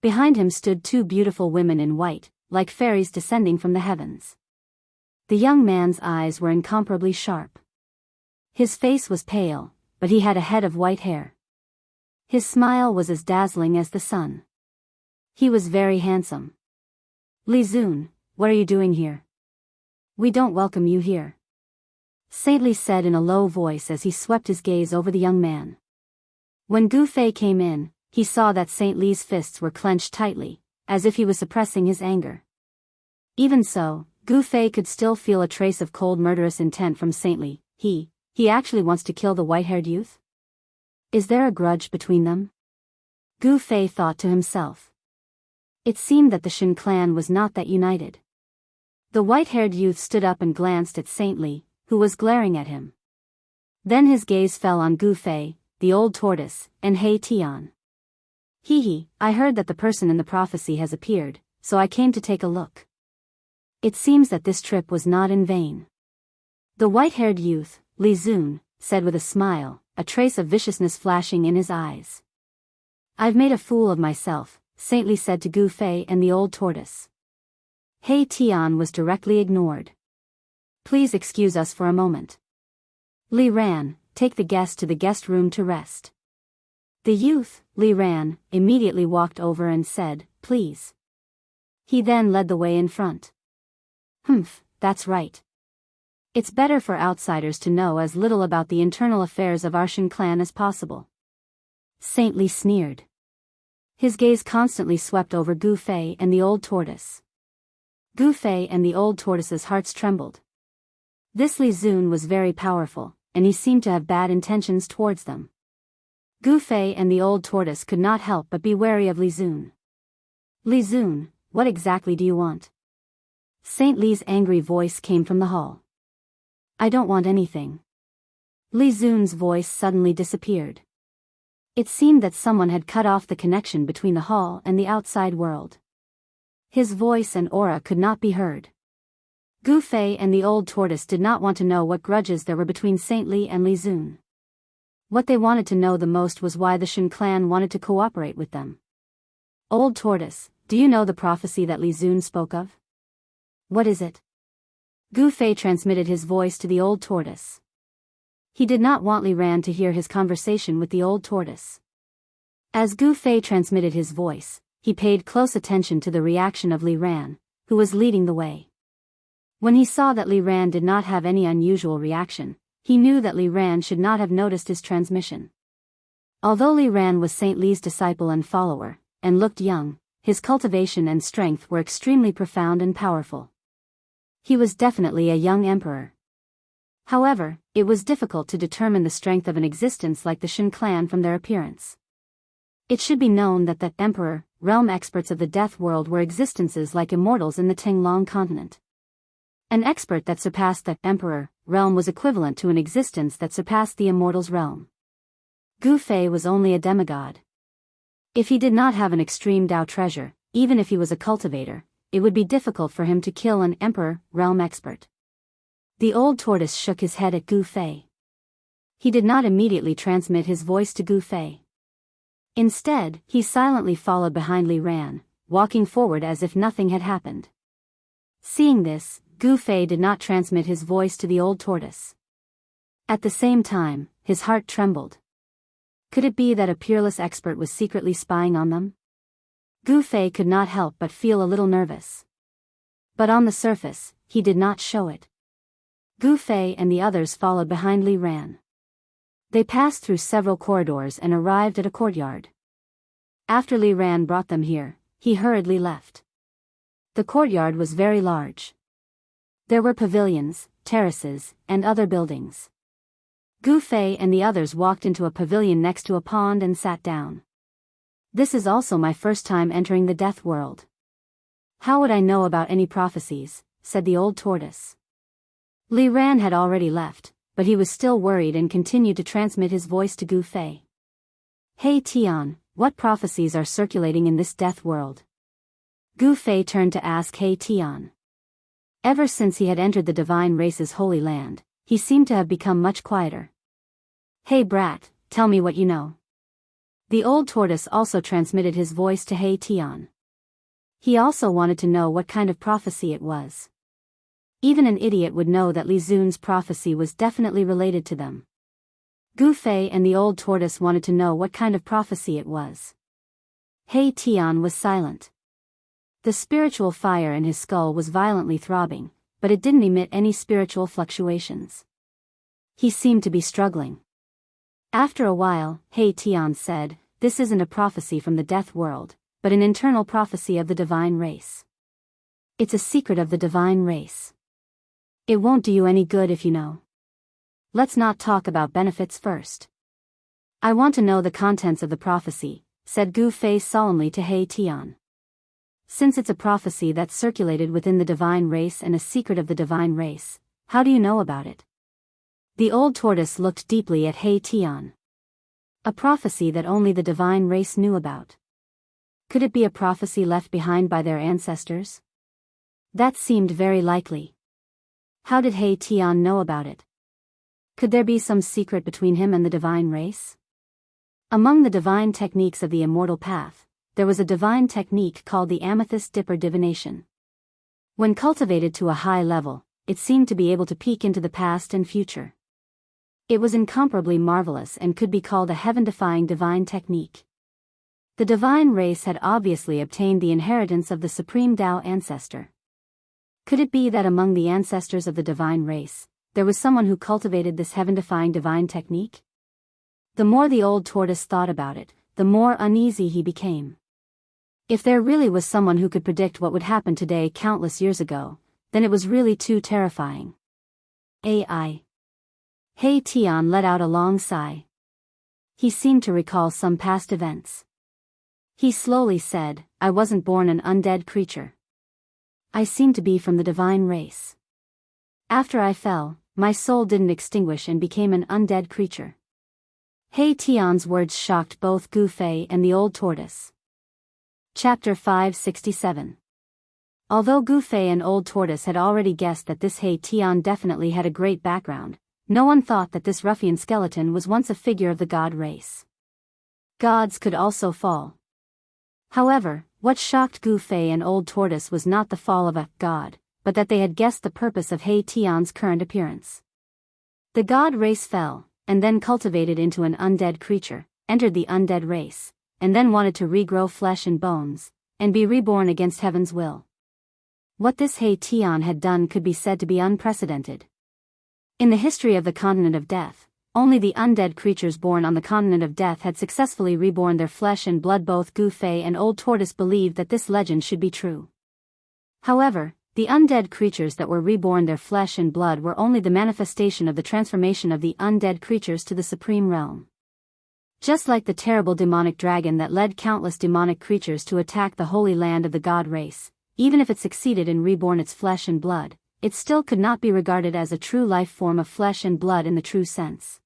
Behind him stood two beautiful women in white, like fairies descending from the heavens. The young man's eyes were incomparably sharp. His face was pale, but he had a head of white hair. His smile was as dazzling as the sun. He was very handsome. "Li Zun, what are you doing here? We don't welcome you here," Saint Li said in a low voice as he swept his gaze over the young man. When Gu Fei came in, he saw that Saint Li's fists were clenched tightly, as if he was suppressing his anger. Even so, Gu Fei could still feel a trace of cold murderous intent from Saint Li. He actually wants to kill the white-haired youth? Is there a grudge between them? Gu Fei thought to himself. It seemed that the Shin clan was not that united. The white-haired youth stood up and glanced at Saint Li, who was glaring at him. Then his gaze fell on Gu Fei, the Old Tortoise, and He Tian. I heard that the person in the prophecy has appeared, so I came to take a look. It seems that this trip was not in vain. The white-haired youth, Li Zun, said with a smile, a trace of viciousness flashing in his eyes. "I've made a fool of myself," Saint Li said to Gu Fei and the Old Tortoise. He Tian was directly ignored. "Please excuse us for a moment. Li Ran, take the guest to the guest room to rest." The youth, Li Ran, immediately walked over and said, "Please." He then led the way in front. That's right. It's better for outsiders to know as little about the internal affairs of our Shin clan as possible. Saint Li sneered. His gaze constantly swept over Gu Fei and the Old Tortoise. Gu Fei and the Old Tortoise's hearts trembled. This Li Zun was very powerful, and he seemed to have bad intentions towards them. Gu Fei and the Old Tortoise could not help but be wary of Li Zun. "Li Zun, what exactly do you want?" Saint Li's angry voice came from the hall. "I don't want anything." Li Zun's voice suddenly disappeared. It seemed that someone had cut off the connection between the hall and the outside world. His voice and aura could not be heard. Gu Fei and the Old Tortoise did not want to know what grudges there were between Saint Li and Li Zun. What they wanted to know the most was why the Shin clan wanted to cooperate with them. "Old Tortoise, do you know the prophecy that Li Zun spoke of?" "What is it?" Gu Fei transmitted his voice to the Old Tortoise. He did not want Li Ran to hear his conversation with the Old Tortoise. As Gu Fei transmitted his voice, he paid close attention to the reaction of Li Ran, who was leading the way. When he saw that Li Ran did not have any unusual reaction, he knew that Li Ran should not have noticed his transmission. Although Li Ran was Saint Li's disciple and follower, and looked young, his cultivation and strength were extremely profound and powerful. He was definitely a young emperor. However, it was difficult to determine the strength of an existence like the Shen clan from their appearance. It should be known that the emperor, realm experts of the death world were existences like immortals in the Tinglong continent. An expert that surpassed the emperor realm was equivalent to an existence that surpassed the immortals realm. Gu Fei was only a demigod. If he did not have an extreme Dao treasure, even if he was a cultivator, it would be difficult for him to kill an emperor realm expert. The old tortoise shook his head at Gu Fei. He did not immediately transmit his voice to Gu Fei. Instead, he silently followed behind Li Ran, walking forward as if nothing had happened. Seeing this, Gu Fei did not transmit his voice to the old tortoise. At the same time, his heart trembled. Could it be that a peerless expert was secretly spying on them? Gu Fei could not help but feel a little nervous. But on the surface, he did not show it. Gu Fei and the others followed behind Li Ran. They passed through several corridors and arrived at a courtyard. After Li Ran brought them here, he hurriedly left. The courtyard was very large. There were pavilions, terraces, and other buildings. Gu Fei and the others walked into a pavilion next to a pond and sat down. This is also my first time entering the death world. How would I know about any prophecies, said the old tortoise. Li Ran had already left, but he was still worried and continued to transmit his voice to Gu Fei. Hey Tian, what prophecies are circulating in this death world? Gu Fei turned to ask Hey Tian. Ever since he had entered the divine race's holy land, he seemed to have become much quieter. Hey brat, tell me what you know. The old tortoise also transmitted his voice to Hey Tian. He also wanted to know what kind of prophecy it was. Even an idiot would know that Li Zun's prophecy was definitely related to them. Gu Fei and the old tortoise wanted to know what kind of prophecy it was. Hey Tian was silent. The spiritual fire in his skull was violently throbbing, but it didn't emit any spiritual fluctuations. He seemed to be struggling. After a while, Hey Tian said, "This isn't a prophecy from the death world, but an internal prophecy of the divine race. It's a secret of the divine race. It won't do you any good if you know. Let's not talk about benefits first. I want to know the contents of the prophecy," said Gu Fei solemnly to Hey Tian. "Since it's a prophecy that's circulated within the divine race and a secret of the divine race, how do you know about it?" The old tortoise looked deeply at Hey Tian. A prophecy that only the divine race knew about. Could it be a prophecy left behind by their ancestors? That seemed very likely. How did Hey Tian know about it? Could there be some secret between him and the divine race? Among the divine techniques of the immortal path, there was a divine technique called the amethyst dipper divination. When cultivated to a high level, it seemed to be able to peek into the past and future. It was incomparably marvelous and could be called a heaven-defying divine technique. The divine race had obviously obtained the inheritance of the supreme Tao ancestor. Could it be that among the ancestors of the divine race, there was someone who cultivated this heaven-defying divine technique? The more the old tortoise thought about it, the more uneasy he became. If there really was someone who could predict what would happen today countless years ago, then it was really too terrifying. AI. Hey Tian let out a long sigh. He seemed to recall some past events. He slowly said, "I wasn't born an undead creature. I seem to be from the divine race. After I fell, my soul didn't extinguish and became an undead creature." Hey Tian's words shocked both Gu Fei and the old tortoise. Chapter 567. Although Gu Fei and Old Tortoise had already guessed that this Hey Tian definitely had a great background, no one thought that this ruffian skeleton was once a figure of the god race. Gods could also fall. However, what shocked Gu Fei and Old Tortoise was not the fall of a god, but that they had guessed the purpose of Hey Tian's current appearance. The god race fell, and then cultivated into an undead creature, entered the undead race, and then wanted to regrow flesh and bones, and be reborn against heaven's will. What this He Tian had done could be said to be unprecedented. In the history of the continent of death, only the undead creatures born on the continent of death had successfully reborn their flesh and blood. Both Gu Fei and Old Tortoise believed that this legend should be true. However, the undead creatures that were reborn their flesh and blood were only the manifestation of the transformation of the undead creatures to the supreme realm. Just like the terrible demonic dragon that led countless demonic creatures to attack the holy land of the god race, even if it succeeded in reborn its flesh and blood, it still could not be regarded as a true life form of flesh and blood in the true sense.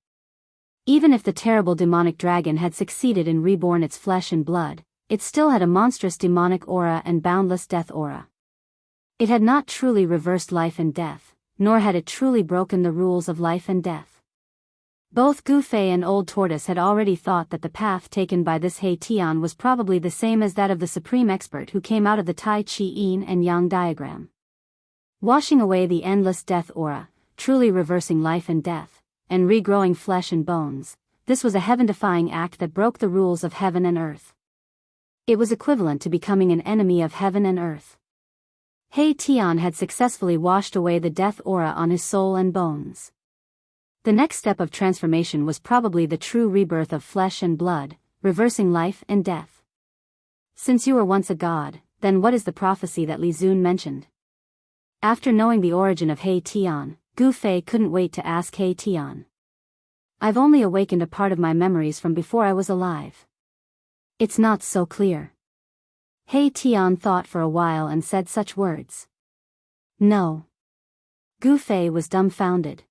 Even if the terrible demonic dragon had succeeded in reborn its flesh and blood, it still had a monstrous demonic aura and boundless death aura. It had not truly reversed life and death, nor had it truly broken the rules of life and death. Both Gu Fei and Old Tortoise had already thought that the path taken by this He Tian was probably the same as that of the supreme expert who came out of the Tai Chi Yin and Yang diagram. Washing away the endless death aura, truly reversing life and death, and regrowing flesh and bones, this was a heaven-defying act that broke the rules of heaven and earth. It was equivalent to becoming an enemy of heaven and earth. He Tian had successfully washed away the death aura on his soul and bones. The next step of transformation was probably the true rebirth of flesh and blood, reversing life and death. Since you were once a god, then what is the prophecy that Li Zun mentioned? After knowing the origin of He Tian, Gu Fei couldn't wait to ask He Tian. I've only awakened a part of my memories from before I was alive. It's not so clear. He Tian thought for a while and said such words. No. Gu Fei was dumbfounded.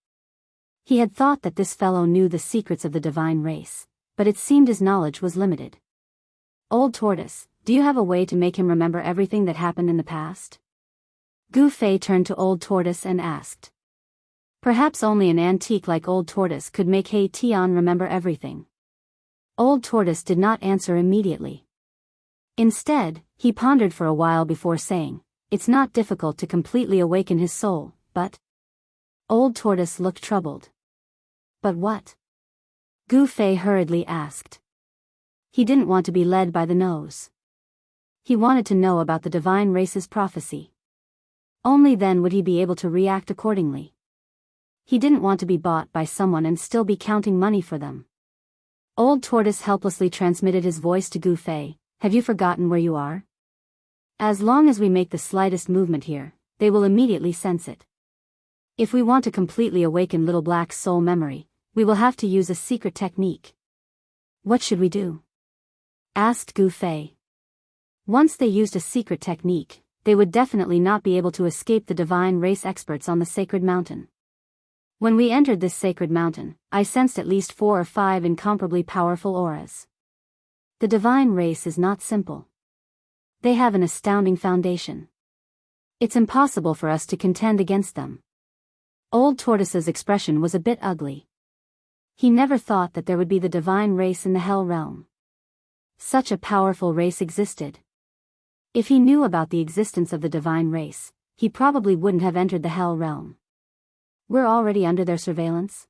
He had thought that this fellow knew the secrets of the divine race, but it seemed his knowledge was limited. Old Tortoise, do you have a way to make him remember everything that happened in the past? Gu Fei turned to Old Tortoise and asked. Perhaps only an antique like Old Tortoise could make He Tian remember everything. Old Tortoise did not answer immediately. Instead, he pondered for a while before saying, it's not difficult to completely awaken his soul, but... Old Tortoise looked troubled. But what? Gu Fei hurriedly asked. He didn't want to be led by the nose. He wanted to know about the divine race's prophecy. Only then would he be able to react accordingly. He didn't want to be bought by someone and still be counting money for them. Old Tortoise helplessly transmitted his voice to Gu Fei. Have you forgotten where you are? As long as we make the slightest movement here, they will immediately sense it. If we want to completely awaken Little Black's soul memory, we will have to use a secret technique. What should we do? Asked Gu Fei. Once they used a secret technique, they would definitely not be able to escape the divine race experts on the sacred mountain. When we entered this sacred mountain, I sensed at least 4 or 5 incomparably powerful auras. The divine race is not simple. They have an astounding foundation. It's impossible for us to contend against them. Old Tortoise's expression was a bit ugly. He never thought that there would be the divine race in the hell realm. Such a powerful race existed. If he knew about the existence of the divine race, he probably wouldn't have entered the hell realm. We're already under their surveillance?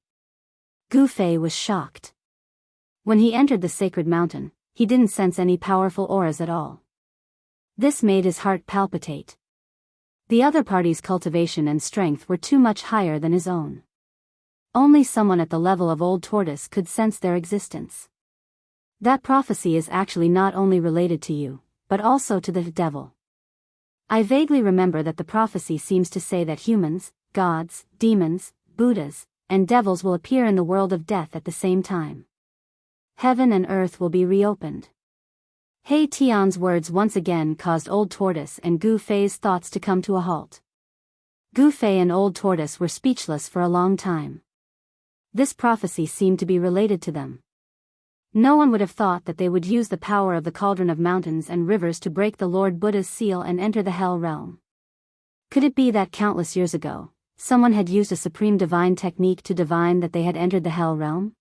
Gu Fei was shocked. When he entered the sacred mountain, he didn't sense any powerful auras at all. This made his heart palpitate. The other party's cultivation and strength were too much higher than his own. Only someone at the level of Old Tortoise could sense their existence. That prophecy is actually not only related to you, but also to the devil. I vaguely remember that the prophecy seems to say that humans, gods, demons, Buddhas, and devils will appear in the world of death at the same time. Heaven and earth will be reopened. He Tian's words once again caused Old Tortoise and Gu Fei's thoughts to come to a halt. Gu Fei and Old Tortoise were speechless for a long time. This prophecy seemed to be related to them. No one would have thought that they would use the power of the cauldron of mountains and rivers to break the Lord Buddha's seal and enter the hell realm. Could it be that countless years ago, someone had used a supreme divine technique to divine that they had entered the hell realm?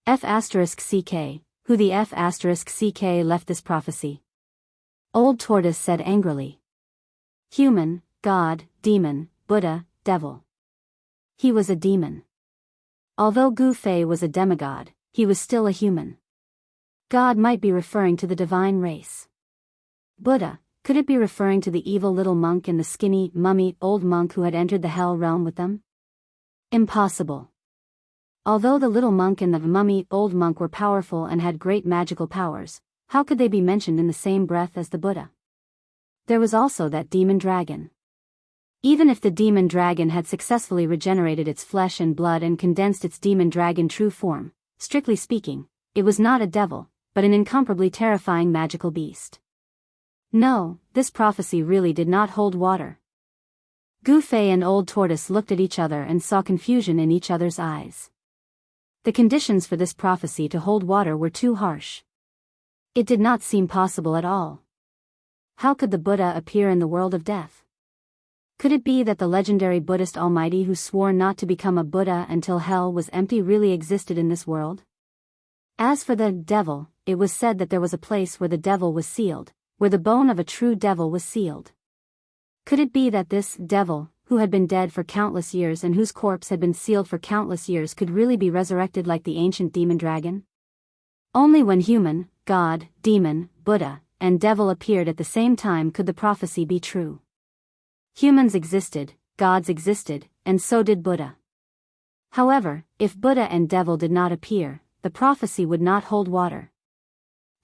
F***CK, who the F***CK left this prophecy? Old Tortoise said angrily. Human, God, demon, Buddha, devil. He was a demon. Although Gu Fei was a demigod, he was still a human. God might be referring to the divine race. Buddha, could it be referring to the evil little monk and the skinny, mummy, old monk who had entered the hell realm with them? Impossible. Although the little monk and the mummy, old monk were powerful and had great magical powers, how could they be mentioned in the same breath as the Buddha? There was also that demon dragon. Even if the demon dragon had successfully regenerated its flesh and blood and condensed its demon dragon true form, strictly speaking, it was not a devil, but an incomparably terrifying magical beast. No, this prophecy really did not hold water. Gu Fei and Old Tortoise looked at each other and saw confusion in each other's eyes. The conditions for this prophecy to hold water were too harsh. It did not seem possible at all. How could the Buddha appear in the world of death? Could it be that the legendary Buddhist Almighty who swore not to become a Buddha until hell was empty really existed in this world? As for the devil, it was said that there was a place where the devil was sealed, where the bone of a true devil was sealed. Could it be that this devil, who had been dead for countless years and whose corpse had been sealed for countless years, could really be resurrected like the ancient demon dragon? Only when human, God, demon, Buddha, and devil appeared at the same time could the prophecy be true. Humans existed, gods existed, and so did Buddha. However, if Buddha and devil did not appear, the prophecy would not hold water.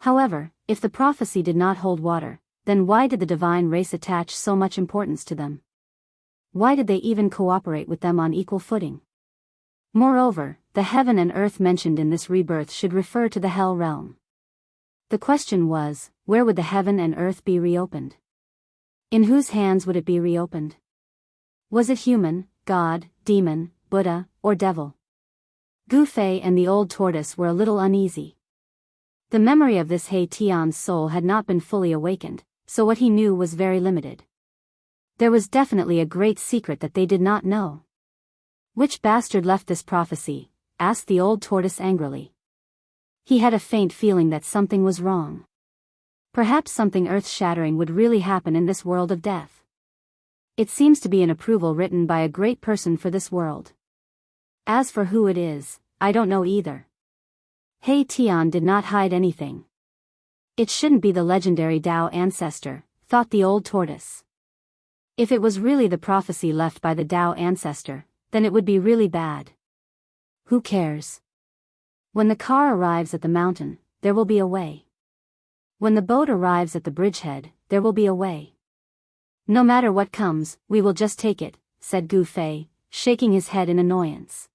However, if the prophecy did not hold water, then why did the divine race attach so much importance to them? Why did they even cooperate with them on equal footing? Moreover, the heaven and earth mentioned in this rebirth should refer to the hell realm. The question was, where would the heaven and earth be reopened? In whose hands would it be reopened? Was it human, God, demon, Buddha, or devil? Gu Fei and the Old Tortoise were a little uneasy. The memory of this He Tian's soul had not been fully awakened, so what he knew was very limited. There was definitely a great secret that they did not know. Which bastard left this prophecy? Asked the Old Tortoise angrily. He had a faint feeling that something was wrong. Perhaps something earth-shattering would really happen in this world of death. It seems to be an approval written by a great person for this world. As for who it is, I don't know either. He Tian did not hide anything. It shouldn't be the legendary Tao ancestor, thought the Old Tortoise. If it was really the prophecy left by the Tao ancestor, then it would be really bad. Who cares? When the car arrives at the mountain, there will be a way. When the boat arrives at the bridgehead, there will be a way. No matter what comes, we will just take it, said Gu Fei, shaking his head in annoyance.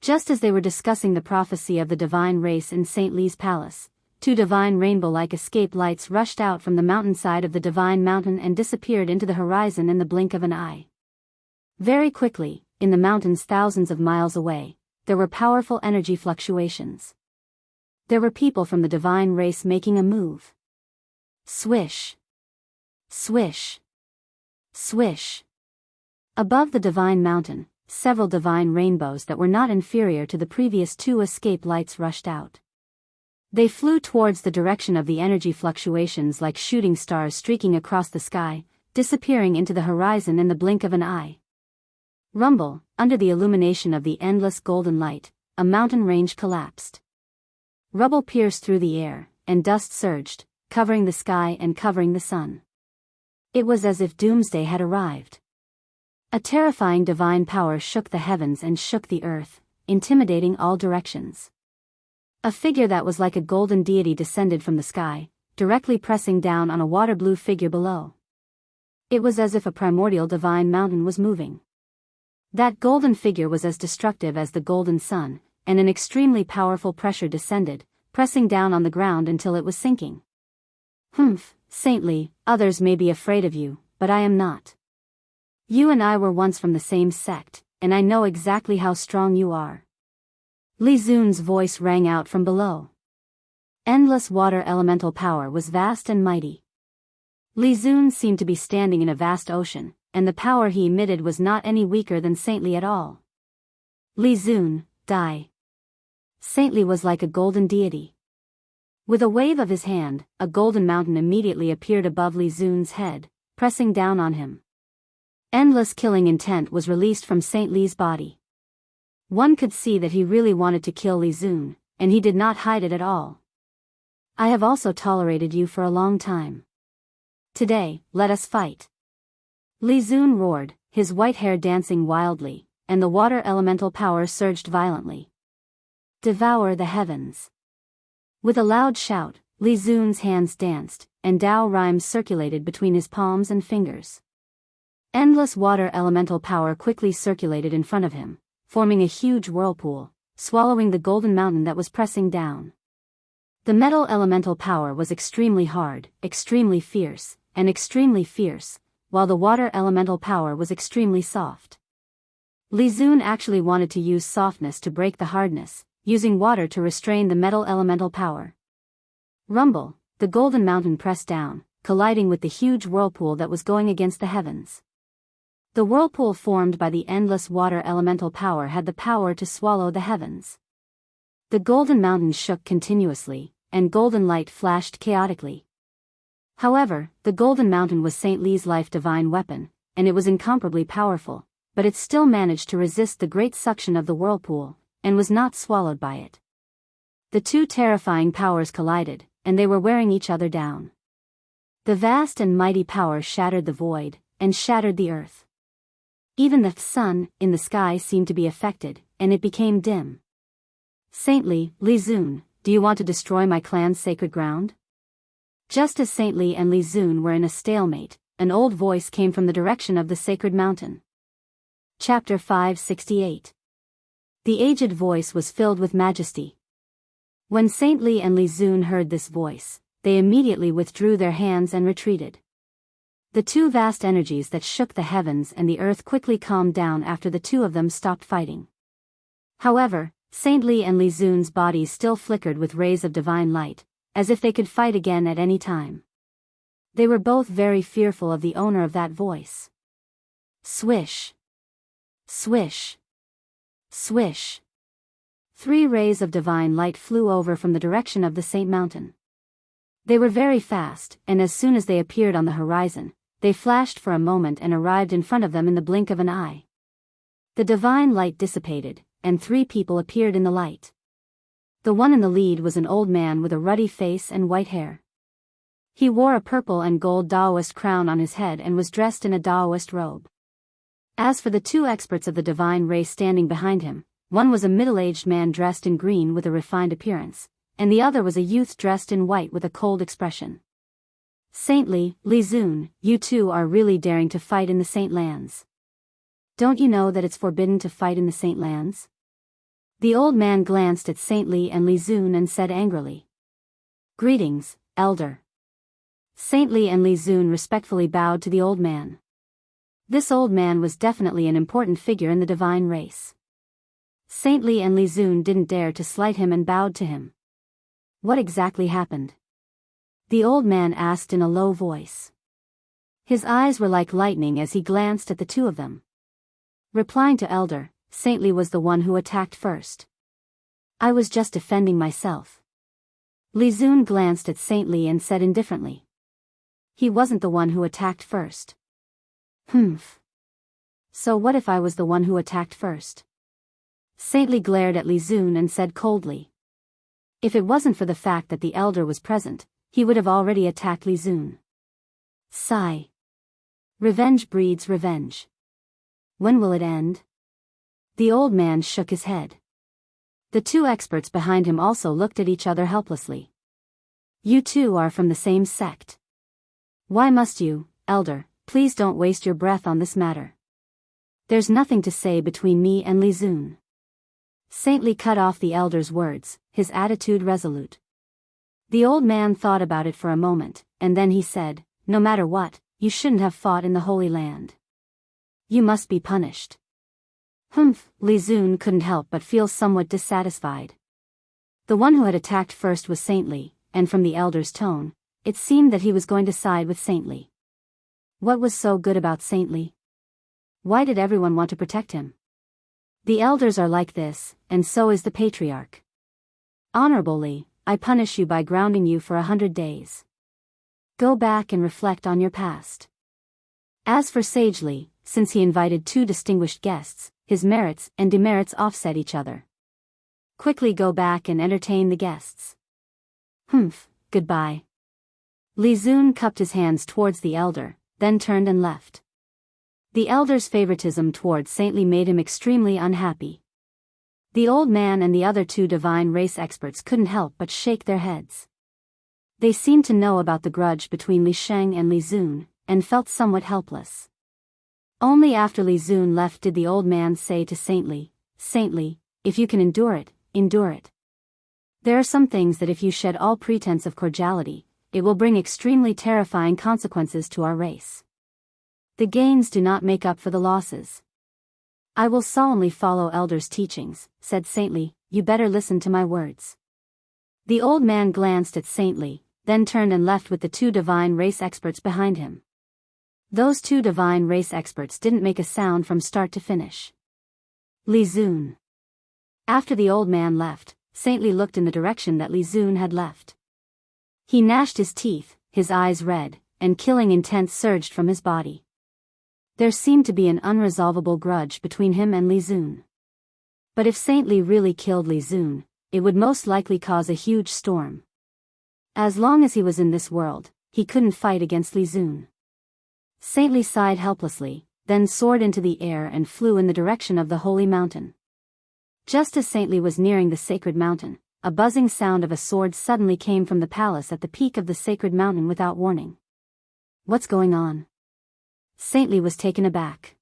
Just as they were discussing the prophecy of the divine race in St. Li's palace, two divine rainbow-like escape lights rushed out from the mountainside of the divine mountain and disappeared into the horizon in the blink of an eye. Very quickly, in the mountains thousands of miles away, there were powerful energy fluctuations. There were people from the divine race making a move. Swish. Swish. Swish. Above the divine mountain, several divine rainbows that were not inferior to the previous two escape lights rushed out. They flew towards the direction of the energy fluctuations like shooting stars streaking across the sky, disappearing into the horizon in the blink of an eye. Rumble, under the illumination of the endless golden light, a mountain range collapsed. Rubble pierced through the air, and dust surged, covering the sky and covering the sun. It was as if doomsday had arrived. A terrifying divine power shook the heavens and shook the earth, intimidating all directions. A figure that was like a golden deity descended from the sky, directly pressing down on a water-blue figure below. It was as if a primordial divine mountain was moving. That golden figure was as destructive as the golden sun, and an extremely powerful pressure descended, pressing down on the ground until it was sinking. Humph, saintly, others may be afraid of you, but I am not. You and I were once from the same sect, and I know exactly how strong you are. Li Zun's voice rang out from below. Endless water elemental power was vast and mighty. Li Zun seemed to be standing in a vast ocean, and the power he emitted was not any weaker than saintly at all. Li Zun, die. Saintly was like a golden deity. With a wave of his hand, a golden mountain immediately appeared above Li Zun's head, pressing down on him. Endless killing intent was released from Saint Li's body. One could see that he really wanted to kill Li Zun, and he did not hide it at all. I have also tolerated you for a long time. Today, let us fight. Li Zun roared, his white hair dancing wildly, and the water elemental power surged violently. Devour the heavens. With a loud shout, Li Zun's hands danced, and Dao rhymes circulated between his palms and fingers. Endless water elemental power quickly circulated in front of him, forming a huge whirlpool, swallowing the golden mountain that was pressing down. The metal elemental power was extremely hard, extremely fierce, while the water elemental power was extremely soft. Li Zun actually wanted to use softness to break the hardness, using water to restrain the metal elemental power. Rumble, the golden mountain pressed down, colliding with the huge whirlpool that was going against the heavens. The whirlpool formed by the endless water elemental power had the power to swallow the heavens. The golden mountain shook continuously, and golden light flashed chaotically. However, the golden mountain was Saint Li's life divine weapon, and it was incomparably powerful, but it still managed to resist the great suction of the whirlpool, and was not swallowed by it. The two terrifying powers collided, and they were wearing each other down. The vast and mighty power shattered the void, and shattered the earth. Even the sun in the sky seemed to be affected, and it became dim. Saintly, Li Zun, do you want to destroy my clan's sacred ground? Just as Saint Li and Li Zun were in a stalemate, an old voice came from the direction of the sacred mountain. Chapter 568. The aged voice was filled with majesty. When Saint Li and Li Zun heard this voice, they immediately withdrew their hands and retreated. The two vast energies that shook the heavens and the earth quickly calmed down after the two of them stopped fighting. However, Saint Li and Li Zun's bodies still flickered with rays of divine light, as if they could fight again at any time. They were both very fearful of the owner of that voice. Swish. Swish. Swish. 3 rays of divine light flew over from the direction of the Saint Mountain. They were very fast, and as soon as they appeared on the horizon, they flashed for a moment and arrived in front of them in the blink of an eye. The divine light dissipated, and 3 people appeared in the light. The one in the lead was an old man with a ruddy face and white hair. He wore a purple and gold Taoist crown on his head and was dressed in a Taoist robe. As for the 2 experts of the divine race standing behind him, one was a middle-aged man dressed in green with a refined appearance, and the other was a youth dressed in white with a cold expression. Saintly, Li Zun, you two are really daring to fight in the Saint Lands. Don't you know that it's forbidden to fight in the Saint Lands? The old man glanced at Saint Li and Li Zun and said angrily. Greetings, elder. Saint Li and Li Zun respectfully bowed to the old man. This old man was definitely an important figure in the divine race. Saint Li and Li Zun didn't dare to slight him and bowed to him. What exactly happened? The old man asked in a low voice. His eyes were like lightning as he glanced at the two of them. Replying to elder, Saint Li was the one who attacked first. I was just defending myself. Li Zun glanced at Saint Li and said indifferently. He wasn't the one who attacked first. Humph. So what if I was the one who attacked first? Saint Li glared at Li Zun and said coldly. If it wasn't for the fact that the elder was present, he would have already attacked Li Zun. Sigh. Revenge breeds revenge. When will it end? The old man shook his head. The 2 experts behind him also looked at each other helplessly. You two are from the same sect. Why must you, elder, please don't waste your breath on this matter. There's nothing to say between me and Li Zun. Saint Li cut off the elder's words, his attitude resolute. The old man thought about it for a moment, and then he said, no matter what, you shouldn't have fought in the Holy Land. You must be punished. Humph, Li Zun couldn't help but feel somewhat dissatisfied. The one who had attacked first was Saint Li, and from the elder's tone, it seemed that he was going to side with Saint Li. What was so good about Saint Li? Why did everyone want to protect him? The elders are like this, and so is the patriarch. Honorably, I punish you by grounding you for 100 days. Go back and reflect on your past. As for sagely, since he invited 2 distinguished guests, his merits and demerits offset each other. Quickly go back and entertain the guests. Humph, goodbye." Li Zun cupped his hands towards the elder, then turned and left. The elder's favoritism towards Saintly made him extremely unhappy. The old man and the other two divine race experts couldn't help but shake their heads. They seemed to know about the grudge between Li Sheng and Li Zun, and felt somewhat helpless. Only after Li Zun left did the old man say to Saintly, "Saintly, if you can endure it, endure it. There are some things that if you shed all pretense of cordiality, it will bring extremely terrifying consequences to our race. The gains do not make up for the losses." "I will solemnly follow elders' teachings," said Saintly. "You better listen to my words." The old man glanced at Saintly, then turned and left with the two divine race experts behind him. Those two divine race experts didn't make a sound from start to finish. Li Zun. After the old man left, Saintly looked in the direction that Li Zun had left. He gnashed his teeth, his eyes red, and killing intent surged from his body. There seemed to be an unresolvable grudge between him and Li Zun. But if Saintly really killed Li Zun, it would most likely cause a huge storm. As long as he was in this world, he couldn't fight against Li Zun. Saintly sighed helplessly, then soared into the air and flew in the direction of the holy mountain. Just as Saintly was nearing the sacred mountain, a buzzing sound of a sword suddenly came from the palace at the peak of the sacred mountain without warning. What's going on? Saintly was taken aback.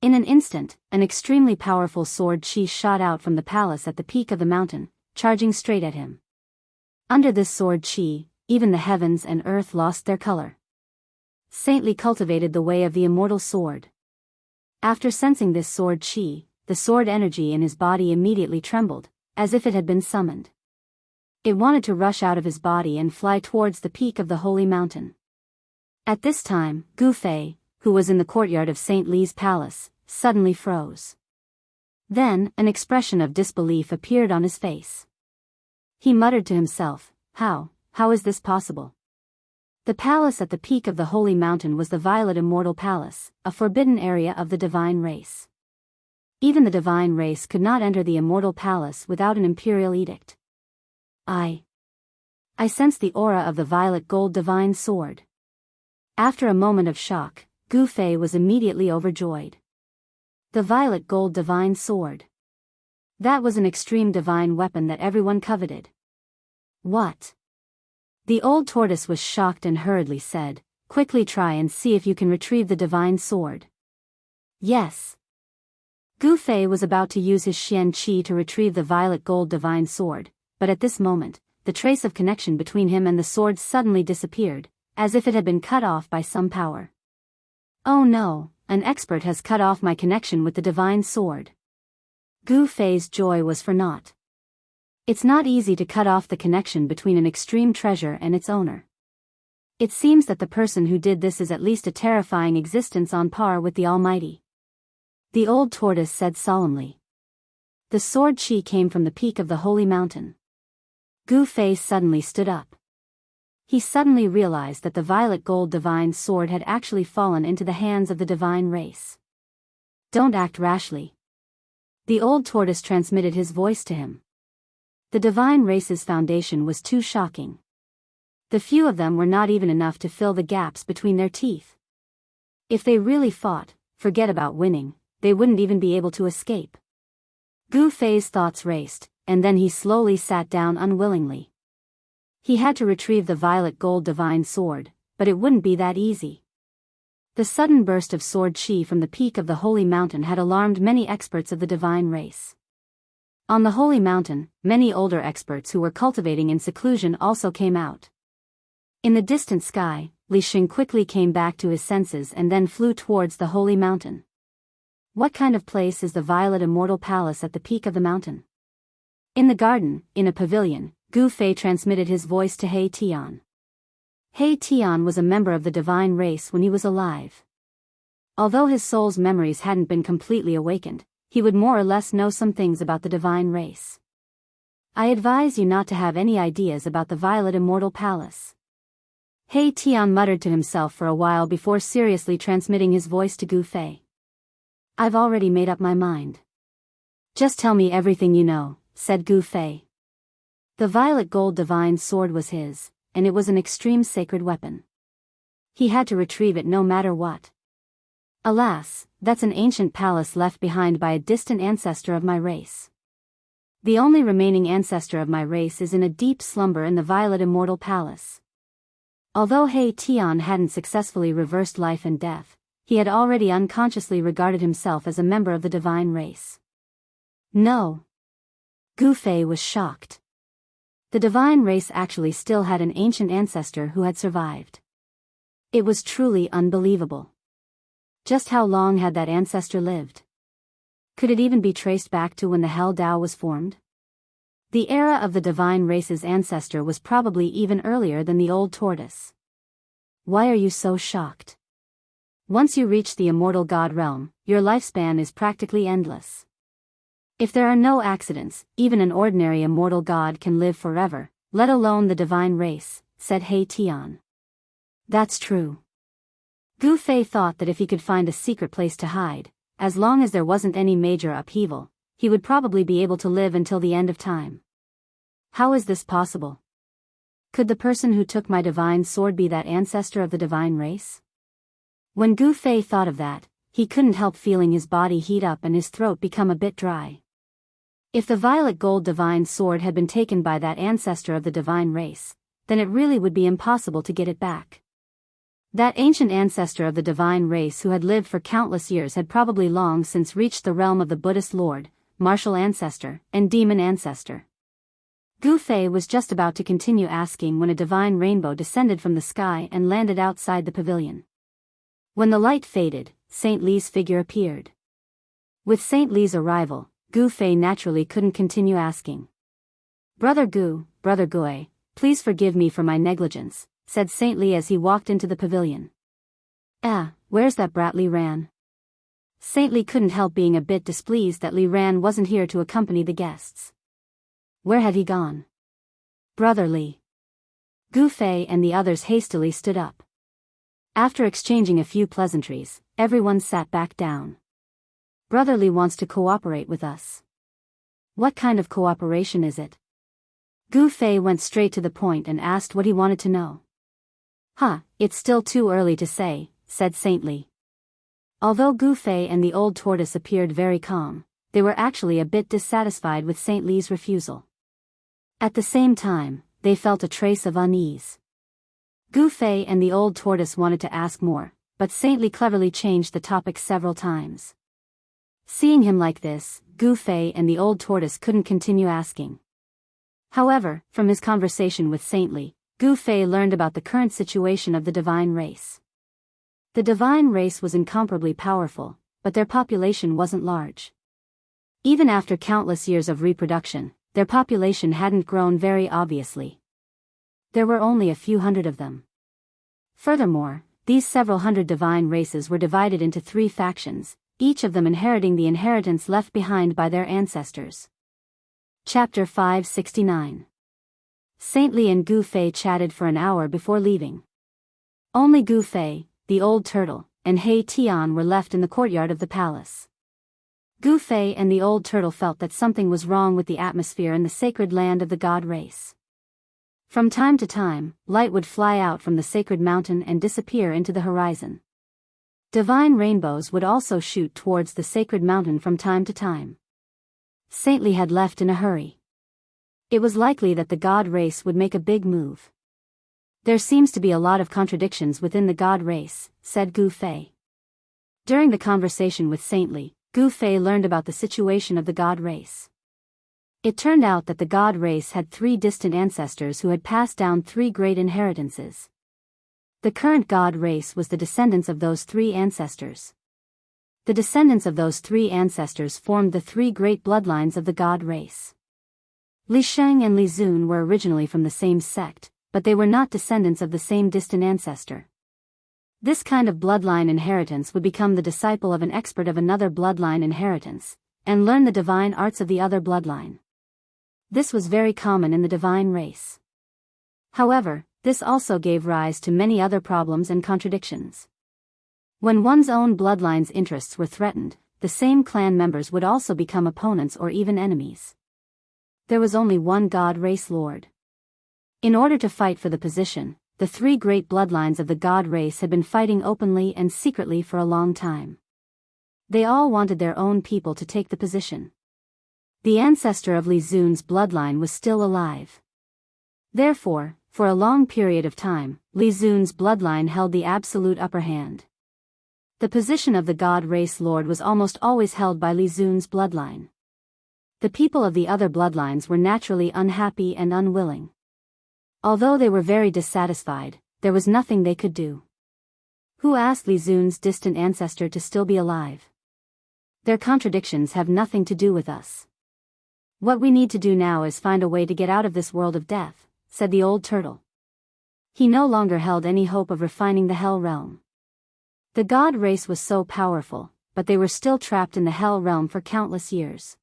In an instant, an extremely powerful sword chi shot out from the palace at the peak of the mountain, charging straight at him. Under this sword chi, even the heavens and earth lost their color. Saintly cultivated the way of the immortal sword. After sensing this sword chi, the sword energy in his body immediately trembled, as if it had been summoned. It wanted to rush out of his body and fly towards the peak of the holy mountain. At this time, Gu Fei, who was in the courtyard of Saint Li's palace, suddenly froze. Then, an expression of disbelief appeared on his face. He muttered to himself, How is this possible? The palace at the peak of the holy mountain was the Violet Immortal Palace, a forbidden area of the divine race. Even the divine race could not enter the immortal palace without an imperial edict. I sensed the aura of the violet gold divine sword. After a moment of shock, Gu Fei was immediately overjoyed. The violet gold divine sword. That was an extreme divine weapon that everyone coveted. What? The old tortoise was shocked and hurriedly said, "Quickly try and see if you can retrieve the divine sword." Yes. Gu Fei was about to use his Xian Qi to retrieve the violet gold divine sword, but at this moment, the trace of connection between him and the sword suddenly disappeared, as if it had been cut off by some power. Oh no, an expert has cut off my connection with the divine sword. Gu Fei's joy was for naught. It's not easy to cut off the connection between an extreme treasure and its owner. It seems that the person who did this is at least a terrifying existence on par with the Almighty. The old tortoise said solemnly. The sword chi came from the peak of the holy mountain. Gu Fei suddenly stood up. He suddenly realized that the violet gold divine sword had actually fallen into the hands of the divine race. Don't act rashly. The old tortoise transmitted his voice to him. The divine race's foundation was too shocking. The few of them were not even enough to fill the gaps between their teeth. If they really fought, forget about winning, they wouldn't even be able to escape. Gu Fei's thoughts raced, and then he slowly sat down unwillingly. He had to retrieve the violet gold divine sword, but it wouldn't be that easy. The sudden burst of sword chi from the peak of the holy mountain had alarmed many experts of the divine race. On the holy mountain, many older experts who were cultivating in seclusion also came out. In the distant sky, Li Sheng quickly came back to his senses and then flew towards the holy mountain. What kind of place is the Violet Immortal Palace at the peak of the mountain? In the garden, in a pavilion, Gu Fei transmitted his voice to He Tian. He Tian was a member of the divine race when he was alive. Although his soul's memories hadn't been completely awakened, he would more or less know some things about the divine race. I advise you not to have any ideas about the Violet Immortal Palace. He Tian muttered to himself for a while before seriously transmitting his voice to Gu Fei. I've already made up my mind. Just tell me everything you know, said Gu Fei. The violet gold divine sword was his, and it was an extreme sacred weapon. He had to retrieve it no matter what. Alas, that's an ancient palace left behind by a distant ancestor of my race. The only remaining ancestor of my race is in a deep slumber in the violet immortal palace. Although He Tian hadn't successfully reversed life and death, he had already unconsciously regarded himself as a member of the divine race. No. Gu Fei was shocked. The divine race actually still had an ancient ancestor who had survived. It was truly unbelievable. Just how long had that ancestor lived? Could it even be traced back to when the Hell Dao was formed? The era of the divine race's ancestor was probably even earlier than the old tortoise. Why are you so shocked? Once you reach the immortal god realm, your lifespan is practically endless. If there are no accidents, even an ordinary immortal god can live forever, let alone the divine race, said He Tian. That's true. Gu Fei thought that if he could find a secret place to hide, as long as there wasn't any major upheaval, he would probably be able to live until the end of time. How is this possible? Could the person who took my divine sword be that ancestor of the divine race? When Gu Fei thought of that, he couldn't help feeling his body heat up and his throat become a bit dry. If the violet gold divine sword had been taken by that ancestor of the divine race, then it really would be impossible to get it back. That ancient ancestor of the divine race who had lived for countless years had probably long since reached the realm of the Buddhist Lord, martial ancestor, and demon ancestor. Gu Fei was just about to continue asking when a divine rainbow descended from the sky and landed outside the pavilion. When the light faded, Saint Li's figure appeared. With Saint Li's arrival, Gu Fei naturally couldn't continue asking. Brother Gu, Brother Gui, please forgive me for my negligence, said Saint Li as he walked into the pavilion. Where's that brat Li Ran? Saint Li couldn't help being a bit displeased that Li Ran wasn't here to accompany the guests. Where had he gone? Brother Li. Gu Fei and the others hastily stood up. After exchanging a few pleasantries, everyone sat back down. Brother Li wants to cooperate with us. What kind of cooperation is it? Gu Fei went straight to the point and asked what he wanted to know. It's still too early to say, said Saint Li. Although Gu Fei and the old tortoise appeared very calm, they were actually a bit dissatisfied with Saint Li's refusal. At the same time, they felt a trace of unease. Gu Fei and the old tortoise wanted to ask more, but Saint Li cleverly changed the topic several times. Seeing him like this, Gu Fei and the old tortoise couldn't continue asking. However, from his conversation with Saint Li, Gu Fei learned about the current situation of the divine race. The divine race was incomparably powerful, but their population wasn't large. Even after countless years of reproduction, their population hadn't grown very obviously. There were only a few hundred of them. Furthermore, these several hundred divine races were divided into 3 factions, each of them inheriting the inheritance left behind by their ancestors. Chapter 569. Saint Li and Gu Fei chatted for an hour before leaving. Only Gu Fei, the old turtle, and He Tian were left in the courtyard of the palace. Gu Fei and the old turtle felt that something was wrong with the atmosphere in the sacred land of the god race. From time to time, light would fly out from the sacred mountain and disappear into the horizon. Divine rainbows would also shoot towards the sacred mountain from time to time. Saint Li had left in a hurry. It was likely that the god race would make a big move. There seems to be a lot of contradictions within the god race, said Gu Fei. During the conversation with Saint Li, Gu Fei learned about the situation of the god race. It turned out that the god race had 3 distant ancestors who had passed down 3 great inheritances. The current god race was the descendants of those 3 ancestors. The descendants of those 3 ancestors formed the 3 great bloodlines of the god race. Li Sheng and Li Zun were originally from the same sect, but they were not descendants of the same distant ancestor. This kind of bloodline inheritance would become the disciple of an expert of another bloodline inheritance, and learn the divine arts of the other bloodline. This was very common in the divine race. However, this also gave rise to many other problems and contradictions. When one's own bloodline's interests were threatened, the same clan members would also become opponents or even enemies. there was only one god race lord. In order to fight for the position, the three great bloodlines of the god race had been fighting openly and secretly for a long time. They all wanted their own people to take the position. The ancestor of Li Zun's bloodline was still alive. Therefore, for a long period of time, Li Zun's bloodline held the absolute upper hand. The position of the god race lord was almost always held by Li Zun's bloodline. The people of the other bloodlines were naturally unhappy and unwilling. Although they were very dissatisfied, there was nothing they could do. Who asked Li Zun's distant ancestor to still be alive? Their contradictions have nothing to do with us. What we need to do now is find a way to get out of this world of death, said the old turtle. He no longer held any hope of refining the hell realm. The god race was so powerful, but they were still trapped in the hell realm for countless years.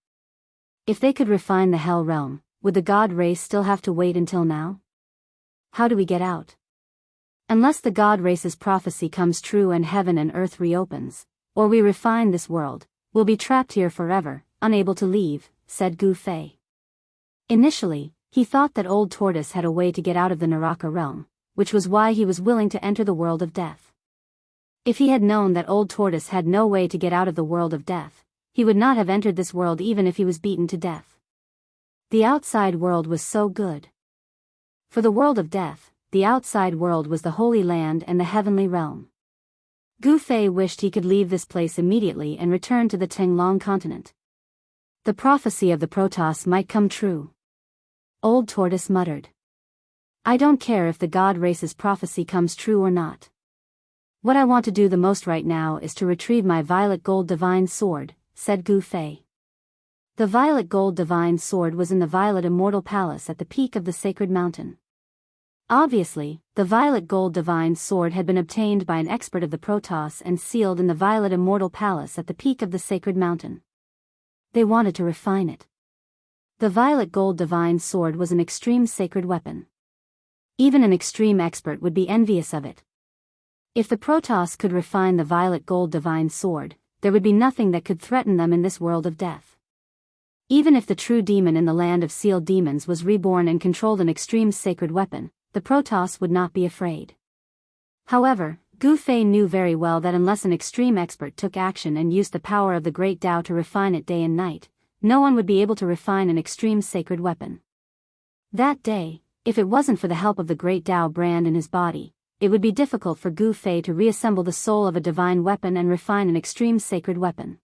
If they could refine the hell realm, would the god race still have to wait until now? How do we get out? Unless the god race's prophecy comes true and heaven and earth reopens, or we refine this world, we'll be trapped here forever, unable to leave, said Gu Fei. Initially, he thought that Old Tortoise had a way to get out of the Naraka realm, which was why he was willing to enter the world of death. If he had known that Old Tortoise had no way to get out of the world of death, he would not have entered this world even if he was beaten to death. The outside world was so good. For the world of death, the outside world was the Holy Land and the heavenly realm. Gu Fei wished he could leave this place immediately and return to the Tenglong continent. The prophecy of the Protoss might come true. Old Tortoise muttered. I don't care if the god race's prophecy comes true or not. What I want to do the most right now is to retrieve my violet gold divine sword, said Gu Fei. The violet gold divine sword was in the violet immortal palace at the peak of the sacred mountain. Obviously, the violet gold divine sword had been obtained by an expert of the Protoss and sealed in the violet immortal palace at the peak of the sacred mountain. They wanted to refine it. The violet gold divine sword was an extreme sacred weapon. Even an extreme expert would be envious of it. If the Protoss could refine the violet gold divine sword, there would be nothing that could threaten them in this world of death. Even if the true demon in the land of sealed demons was reborn and controlled an extreme sacred weapon, the Protoss would not be afraid. However, Gu Fei knew very well that unless an extreme expert took action and used the power of the great Tao to refine it day and night, no one would be able to refine an extreme sacred weapon. That day, if it wasn't for the help of the great Tao brand in his body, it would be difficult for Gu Fei to reassemble the soul of a divine weapon and refine an extreme sacred weapon.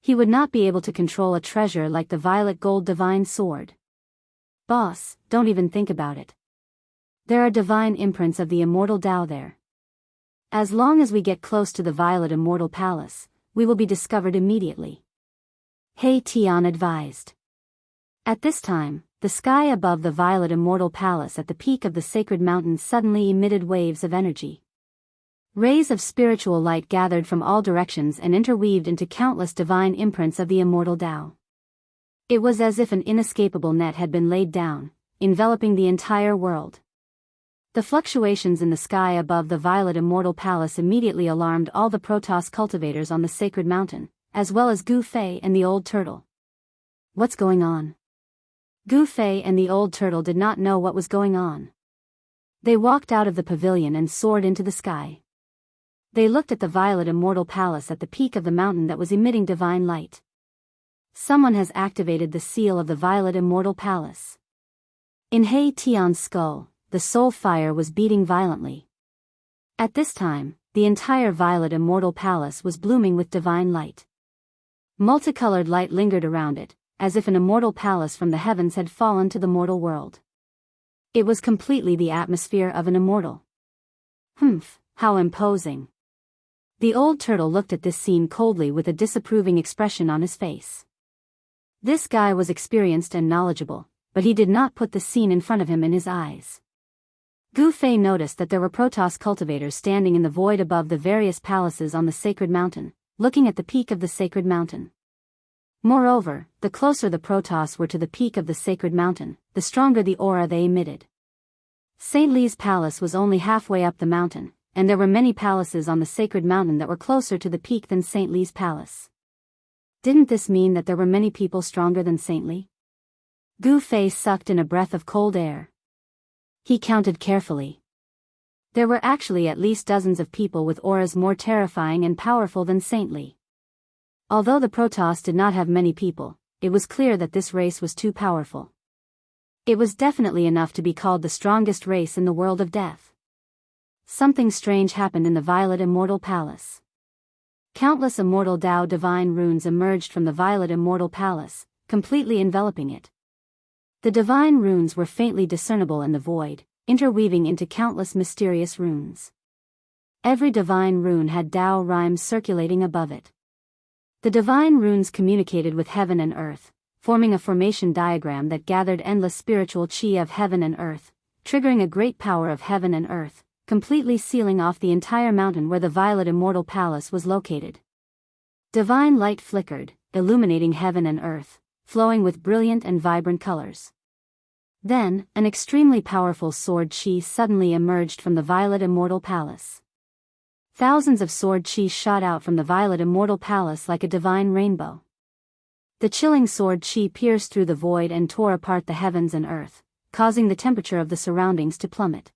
He would not be able to control a treasure like the violet gold divine sword. Boss, don't even think about it. There are divine imprints of the immortal Tao there. As long as we get close to the violet immortal palace, we will be discovered immediately. He Tian advised. At this time, the sky above the violet immortal palace at the peak of the sacred mountain suddenly emitted waves of energy. Rays of spiritual light gathered from all directions and interweaved into countless divine imprints of the immortal Tao. It was as if an inescapable net had been laid down, enveloping the entire world. The fluctuations in the sky above the violet immortal palace immediately alarmed all the Protoss cultivators on the sacred mountain, as well as Gu Fei and the old turtle. What's going on? Gu Fei and the old turtle did not know what was going on. They walked out of the pavilion and soared into the sky. They looked at the violet immortal palace at the peak of the mountain that was emitting divine light. Someone has activated the seal of the violet immortal palace. In He Tian's skull, the soul fire was beating violently. At this time, the entire violet immortal palace was blooming with divine light. Multicolored light lingered around it, as if an immortal palace from the heavens had fallen to the mortal world. It was completely the atmosphere of an immortal. Humph, how imposing. The old turtle looked at this scene coldly with a disapproving expression on his face. This guy was experienced and knowledgeable, but he did not put the scene in front of him in his eyes. Gu Fei noticed that there were Protoss cultivators standing in the void above the various palaces on the sacred mountain, looking at the peak of the sacred mountain. Moreover, the closer the Protoss were to the peak of the sacred mountain, the stronger the aura they emitted. St. Li's palace was only halfway up the mountain, and there were many palaces on the sacred mountain that were closer to the peak than St. Li's palace. Didn't this mean that there were many people stronger than St. Li? Gu Fei sucked in a breath of cold air. He counted carefully. There were actually at least dozens of people with auras more terrifying and powerful than Saintly. Although the Protoss did not have many people, it was clear that this race was too powerful. It was definitely enough to be called the strongest race in the world of death. Something strange happened in the Violet Immortal Palace. Countless immortal Dao divine runes emerged from the Violet Immortal Palace, completely enveloping it. The divine runes were faintly discernible in the void, interweaving into countless mysterious runes. Every divine rune had Dao rhymes circulating above it. The divine runes communicated with heaven and earth, forming a formation diagram that gathered endless spiritual chi of heaven and earth, triggering a great power of heaven and earth, completely sealing off the entire mountain where the Violet Immortal Palace was located. Divine light flickered, illuminating heaven and earth, flowing with brilliant and vibrant colors. Then, an extremely powerful sword chi suddenly emerged from the Violet Immortal Palace. Thousands of sword chi shot out from the Violet Immortal Palace like a divine rainbow. The chilling sword chi pierced through the void and tore apart the heavens and earth, causing the temperature of the surroundings to plummet.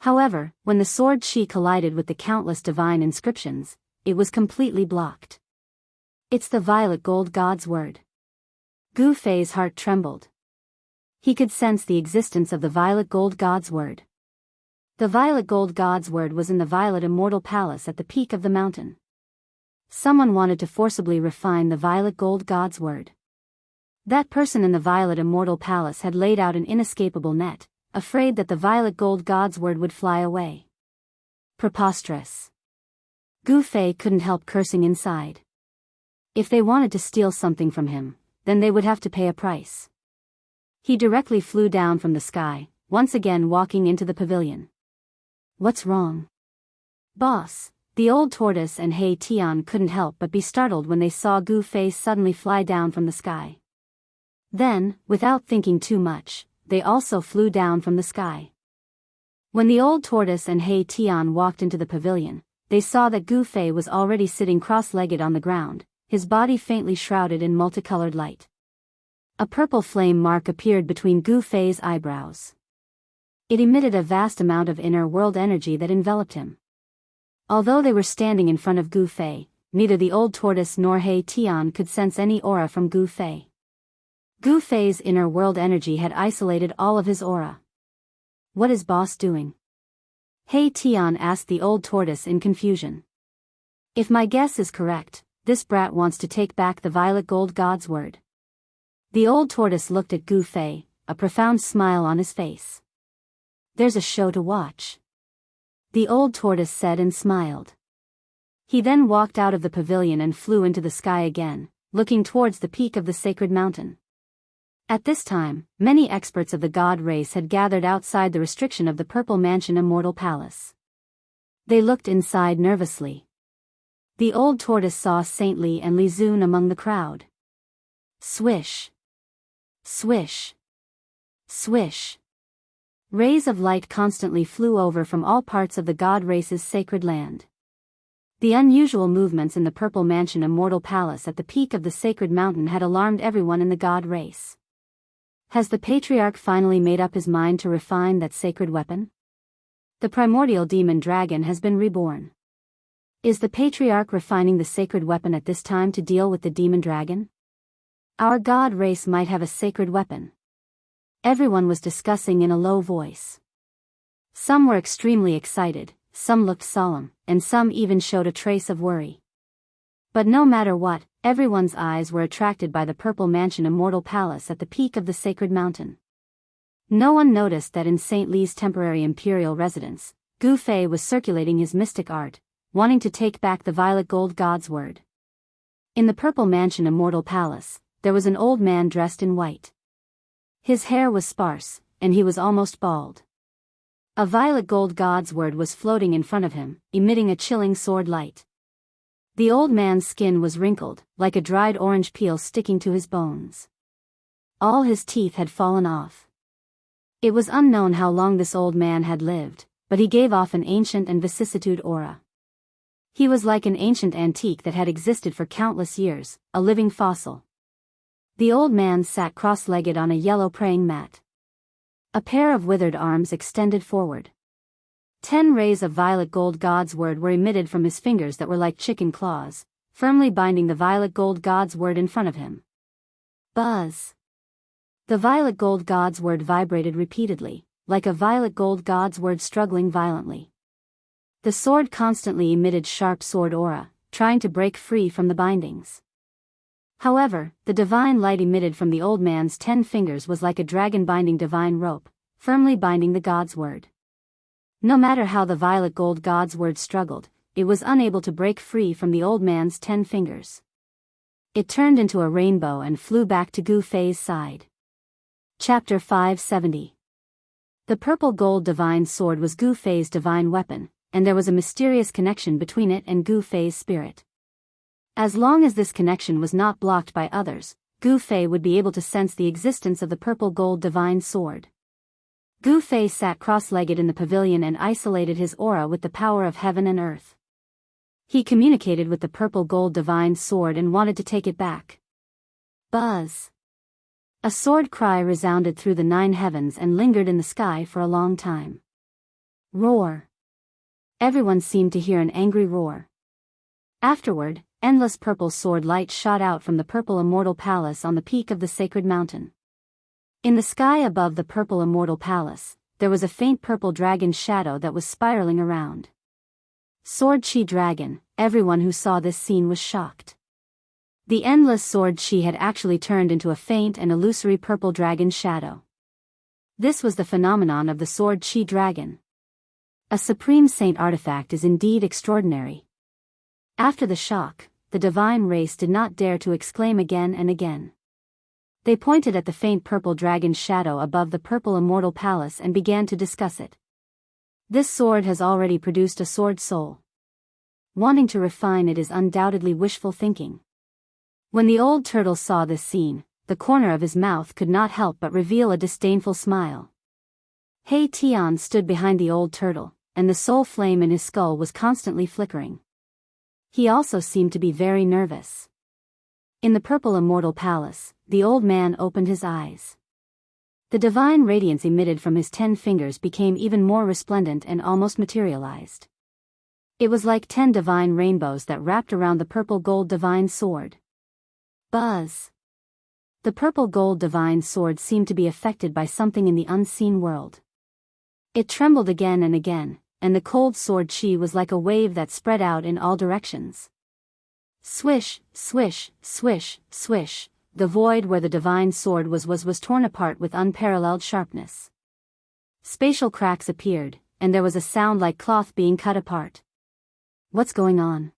However, when the sword chi collided with the countless divine inscriptions, it was completely blocked. It's the Violet Gold God's word. Gu Fei's heart trembled. He could sense the existence of the Violet Gold God's word. The Violet Gold God's word was in the Violet Immortal Palace at the peak of the mountain. Someone wanted to forcibly refine the Violet Gold God's word. That person in the Violet Immortal Palace had laid out an inescapable net, afraid that the Violet Gold God's word would fly away. Preposterous. Gu Fei couldn't help cursing inside. If they wanted to steal something from him, then they would have to pay a price. He directly flew down from the sky, once again walking into the pavilion. What's wrong? Boss, the old tortoise and He Tian couldn't help but be startled when they saw Gu Fei suddenly fly down from the sky. Then, without thinking too much, they also flew down from the sky. When the old tortoise and He Tian walked into the pavilion, they saw that Gu Fei was already sitting cross-legged on the ground, his body faintly shrouded in multicolored light. A purple flame mark appeared between Gu Fei's eyebrows. It emitted a vast amount of inner world energy that enveloped him. Although they were standing in front of Gu Fei, neither the old tortoise nor He Tian could sense any aura from Gu Fei. Gu Fei's inner world energy had isolated all of his aura. What is boss doing? He Tian asked the old tortoise in confusion. If my guess is correct, this brat wants to take back the Violet Gold God's word. The old tortoise looked at Gu Fei, a profound smile on his face. There's a show to watch. The old tortoise said and smiled. He then walked out of the pavilion and flew into the sky again, looking towards the peak of the sacred mountain. At this time, many experts of the god race had gathered outside the restriction of the Purple Mansion Immortal Palace. They looked inside nervously. The old tortoise saw Saintly and Li Zun among the crowd. Swish. Swish. Swish. Rays of light constantly flew over from all parts of the god race's sacred land. The unusual movements in the Purple Mansion Immortal Palace at the peak of the sacred mountain had alarmed everyone in the god race. Has the Patriarch finally made up his mind to refine that sacred weapon? The primordial demon dragon has been reborn. Is the Patriarch refining the sacred weapon at this time to deal with the demon dragon? Our god race might have a sacred weapon. Everyone was discussing in a low voice. Some were extremely excited, some looked solemn, and some even showed a trace of worry. But no matter what, everyone's eyes were attracted by the Purple Mansion Immortal Palace at the peak of the sacred mountain. No one noticed that in Saint Li's temporary imperial residence, Gu Fei was circulating his mystic art, wanting to take back the Violet Gold God's word. In the Purple Mansion Immortal Palace, there was an old man dressed in white. His hair was sparse, and he was almost bald. A Violet Gold God's word was floating in front of him, emitting a chilling sword light. The old man's skin was wrinkled, like a dried orange peel sticking to his bones. All his teeth had fallen off. It was unknown how long this old man had lived, but he gave off an ancient and vicissitude aura. He was like an ancient antique that had existed for countless years, a living fossil. The old man sat cross-legged on a yellow praying mat. A pair of withered arms extended forward. 10 rays of violet gold God's word were emitted from his fingers that were like chicken claws, firmly binding the violet gold God's word in front of him. Buzz! The violet gold God's word vibrated repeatedly, like a violet gold God's word struggling violently. The sword constantly emitted sharp sword aura, trying to break free from the bindings. However, the divine light emitted from the old man's 10 fingers was like a dragon binding divine rope, firmly binding the God's word. No matter how the violet gold God's word struggled, it was unable to break free from the old man's 10 fingers. It turned into a rainbow and flew back to Gu Fei's side. Chapter 570. The purple gold divine sword was Gu Fei's divine weapon, and there was a mysterious connection between it and Gu Fei's spirit. As long as this connection was not blocked by others, Gu Fei would be able to sense the existence of the purple gold divine sword. Gu Fei sat cross-legged in the pavilion and isolated his aura with the power of heaven and earth. He communicated with the purple gold divine sword and wanted to take it back. Buzz! A sword cry resounded through the 9 heavens and lingered in the sky for a long time. Roar! Everyone seemed to hear an angry roar. Afterward, endless purple sword light shot out from the purple immortal palace on the peak of the sacred mountain. In the sky above the purple immortal palace, there was a faint purple dragon shadow that was spiraling around. Sword Chi Dragon, everyone who saw this scene was shocked. The endless sword Chi had actually turned into a faint and illusory purple dragon shadow. This was the phenomenon of the sword Chi Dragon. A supreme saint artifact is indeed extraordinary. After the shock, the divine race did not dare to exclaim again and again. They pointed at the faint purple dragon shadow above the purple immortal palace and began to discuss it. This sword has already produced a sword soul. Wanting to refine it is undoubtedly wishful thinking. When the old turtle saw this scene, the corner of his mouth could not help but reveal a disdainful smile. He Tian stood behind the old turtle, and the soul flame in his skull was constantly flickering. He also seemed to be very nervous. In the purple immortal palace, the old man opened his eyes. The divine radiance emitted from his 10 fingers became even more resplendent and almost materialized. It was like 10 divine rainbows that wrapped around the purple gold divine sword. Buzz! The purple gold divine sword seemed to be affected by something in the unseen world. It trembled again and again, and the cold sword chi was like a wave that spread out in all directions. Swish, swish, swish, swish, the void where the divine sword was torn apart with unparalleled sharpness. Spatial cracks appeared, and there was a sound like cloth being cut apart. What's going on?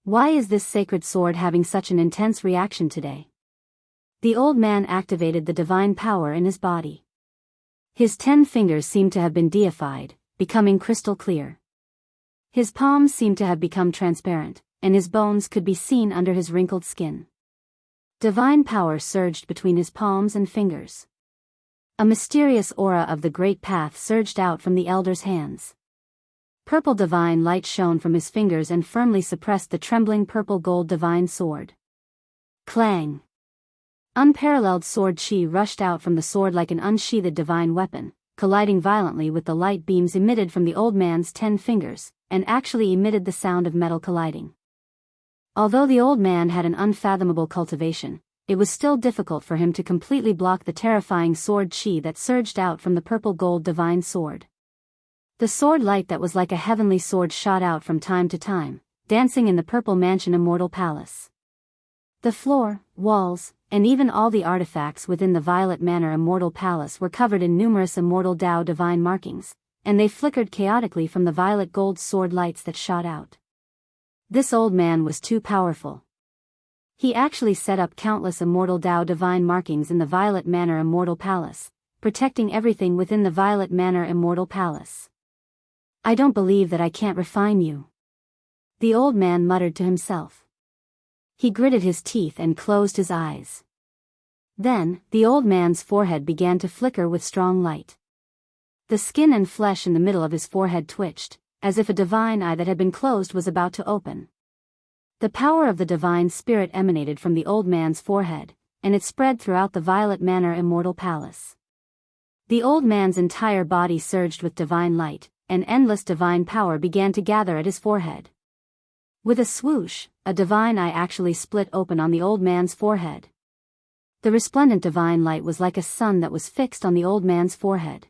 Why is this sacred sword having such an intense reaction today? The old man activated the divine power in his body. His 10 fingers seemed to have been deified, becoming crystal clear. His palms seemed to have become transparent, and his bones could be seen under his wrinkled skin. Divine power surged between his palms and fingers. A mysterious aura of the great path surged out from the elder's hands. Purple divine light shone from his fingers and firmly suppressed the trembling purple gold divine sword. Clang! Unparalleled sword chi rushed out from the sword like an unsheathed divine weapon, colliding violently with the light beams emitted from the old man's 10 fingers, and actually emitted the sound of metal colliding. Although the old man had an unfathomable cultivation, it was still difficult for him to completely block the terrifying sword chi that surged out from the purple gold divine sword. The sword light that was like a heavenly sword shot out from time to time, dancing in the purple mansion immortal palace. The floor, walls, and even all the artifacts within the Violet Manor immortal palace were covered in numerous immortal Tao divine markings, and they flickered chaotically from the violet gold sword lights that shot out. This old man was too powerful. He actually set up countless immortal Tao divine markings in the Violet Manor immortal palace, protecting everything within the Violet Manor immortal palace. I don't believe that I can't refine you. The old man muttered to himself. He gritted his teeth and closed his eyes. Then, the old man's forehead began to flicker with strong light. The skin and flesh in the middle of his forehead twitched, as if a divine eye that had been closed was about to open. The power of the divine spirit emanated from the old man's forehead, and it spread throughout the Violet Manor Immortal Palace. The old man's entire body surged with divine light, and endless divine power began to gather at his forehead. With a swoosh, a divine eye actually split open on the old man's forehead. The resplendent divine light was like a sun that was fixed on the old man's forehead.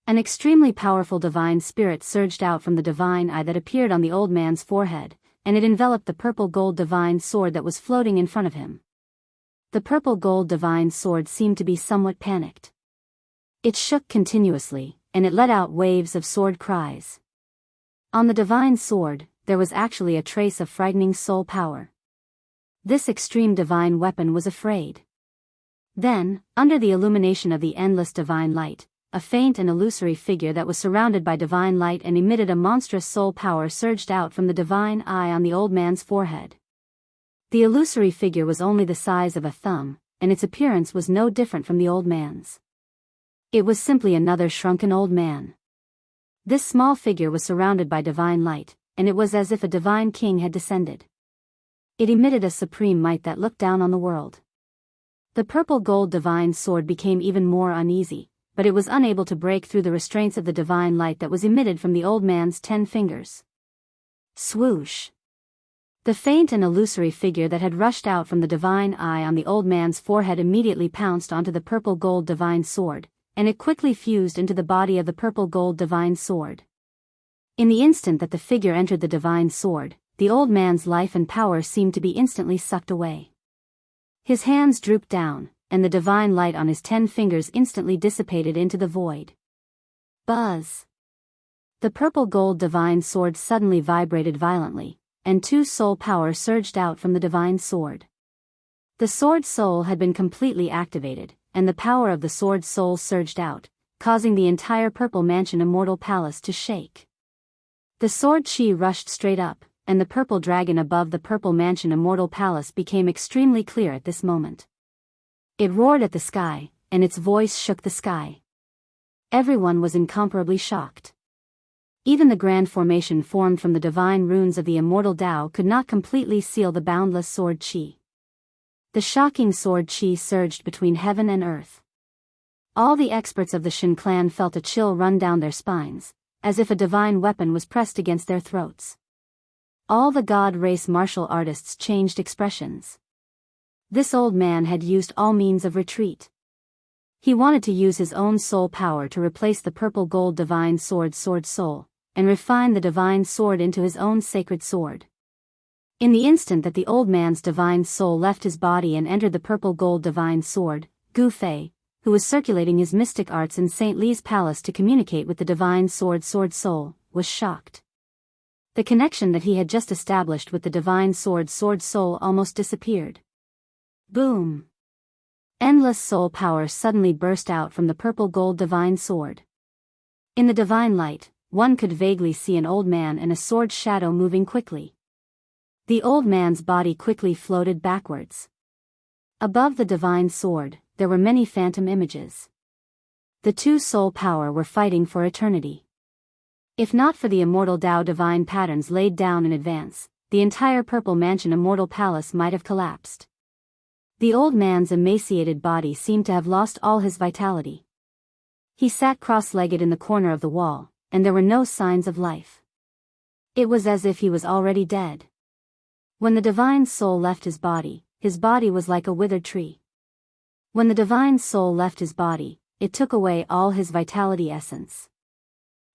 An extremely powerful divine spirit surged out from the divine eye that appeared on the old man's forehead, and it enveloped the purple gold divine sword that was floating in front of him. The purple gold divine sword seemed to be somewhat panicked. It shook continuously, and it let out waves of sword cries. On the divine sword, there was actually a trace of frightening soul power. This extreme divine weapon was afraid. Then, under the illumination of the endless divine light, a faint and illusory figure that was surrounded by divine light and emitted a monstrous soul power surged out from the divine eye on the old man's forehead. The illusory figure was only the size of a thumb, and its appearance was no different from the old man's. It was simply another shrunken old man. This small figure was surrounded by divine light, and it was as if a divine king had descended. It emitted a supreme might that looked down on the world. The purple gold divine sword became even more uneasy, but it was unable to break through the restraints of the divine light that was emitted from the old man's 10 fingers. Swoosh! The faint and illusory figure that had rushed out from the divine eye on the old man's forehead immediately pounced onto the purple gold divine sword, and it quickly fused into the body of the purple gold divine sword. In the instant that the figure entered the divine sword, the old man's life and power seemed to be instantly sucked away. His hands drooped down, and the divine light on his 10 fingers instantly dissipated into the void. Buzz! The purple gold divine sword suddenly vibrated violently, and 2 soul power surged out from the divine sword. The sword soul had been completely activated, and the power of the sword soul surged out, causing the entire Purple Mansion Immortal Palace to shake. The sword chi rushed straight up, and the purple dragon above the Purple Mansion Immortal Palace became extremely clear at this moment. It roared at the sky, and its voice shook the sky. Everyone was incomparably shocked. Even the grand formation formed from the divine runes of the immortal Tao could not completely seal the boundless sword chi. The shocking sword chi surged between heaven and earth. All the experts of the Shin clan felt a chill run down their spines, as if a divine weapon was pressed against their throats. All the god race martial artists changed expressions. This old man had used all means of retreat. He wanted to use his own soul power to replace the purple gold divine sword soul, and refine the divine sword into his own sacred sword. In the instant that the old man's divine soul left his body and entered the purple gold divine sword, Gu Fei, who was circulating his mystic arts in St. Li's palace to communicate with the divine sword soul, was shocked. The connection that he had just established with the divine sword soul almost disappeared. Boom! Endless soul power suddenly burst out from the purple gold divine sword. In the divine light, one could vaguely see an old man and a sword shadow moving quickly. The old man's body quickly floated backwards. Above the divine sword, there were many phantom images. The 2 soul power were fighting for eternity. If not for the immortal Tao divine patterns laid down in advance, the entire Purple Mansion Immortal Palace might have collapsed. The old man's emaciated body seemed to have lost all his vitality. He sat cross-legged in the corner of the wall, and there were no signs of life. It was as if he was already dead. When the divine soul left his body was like a withered tree. When the divine soul left his body, it took away all his vitality essence.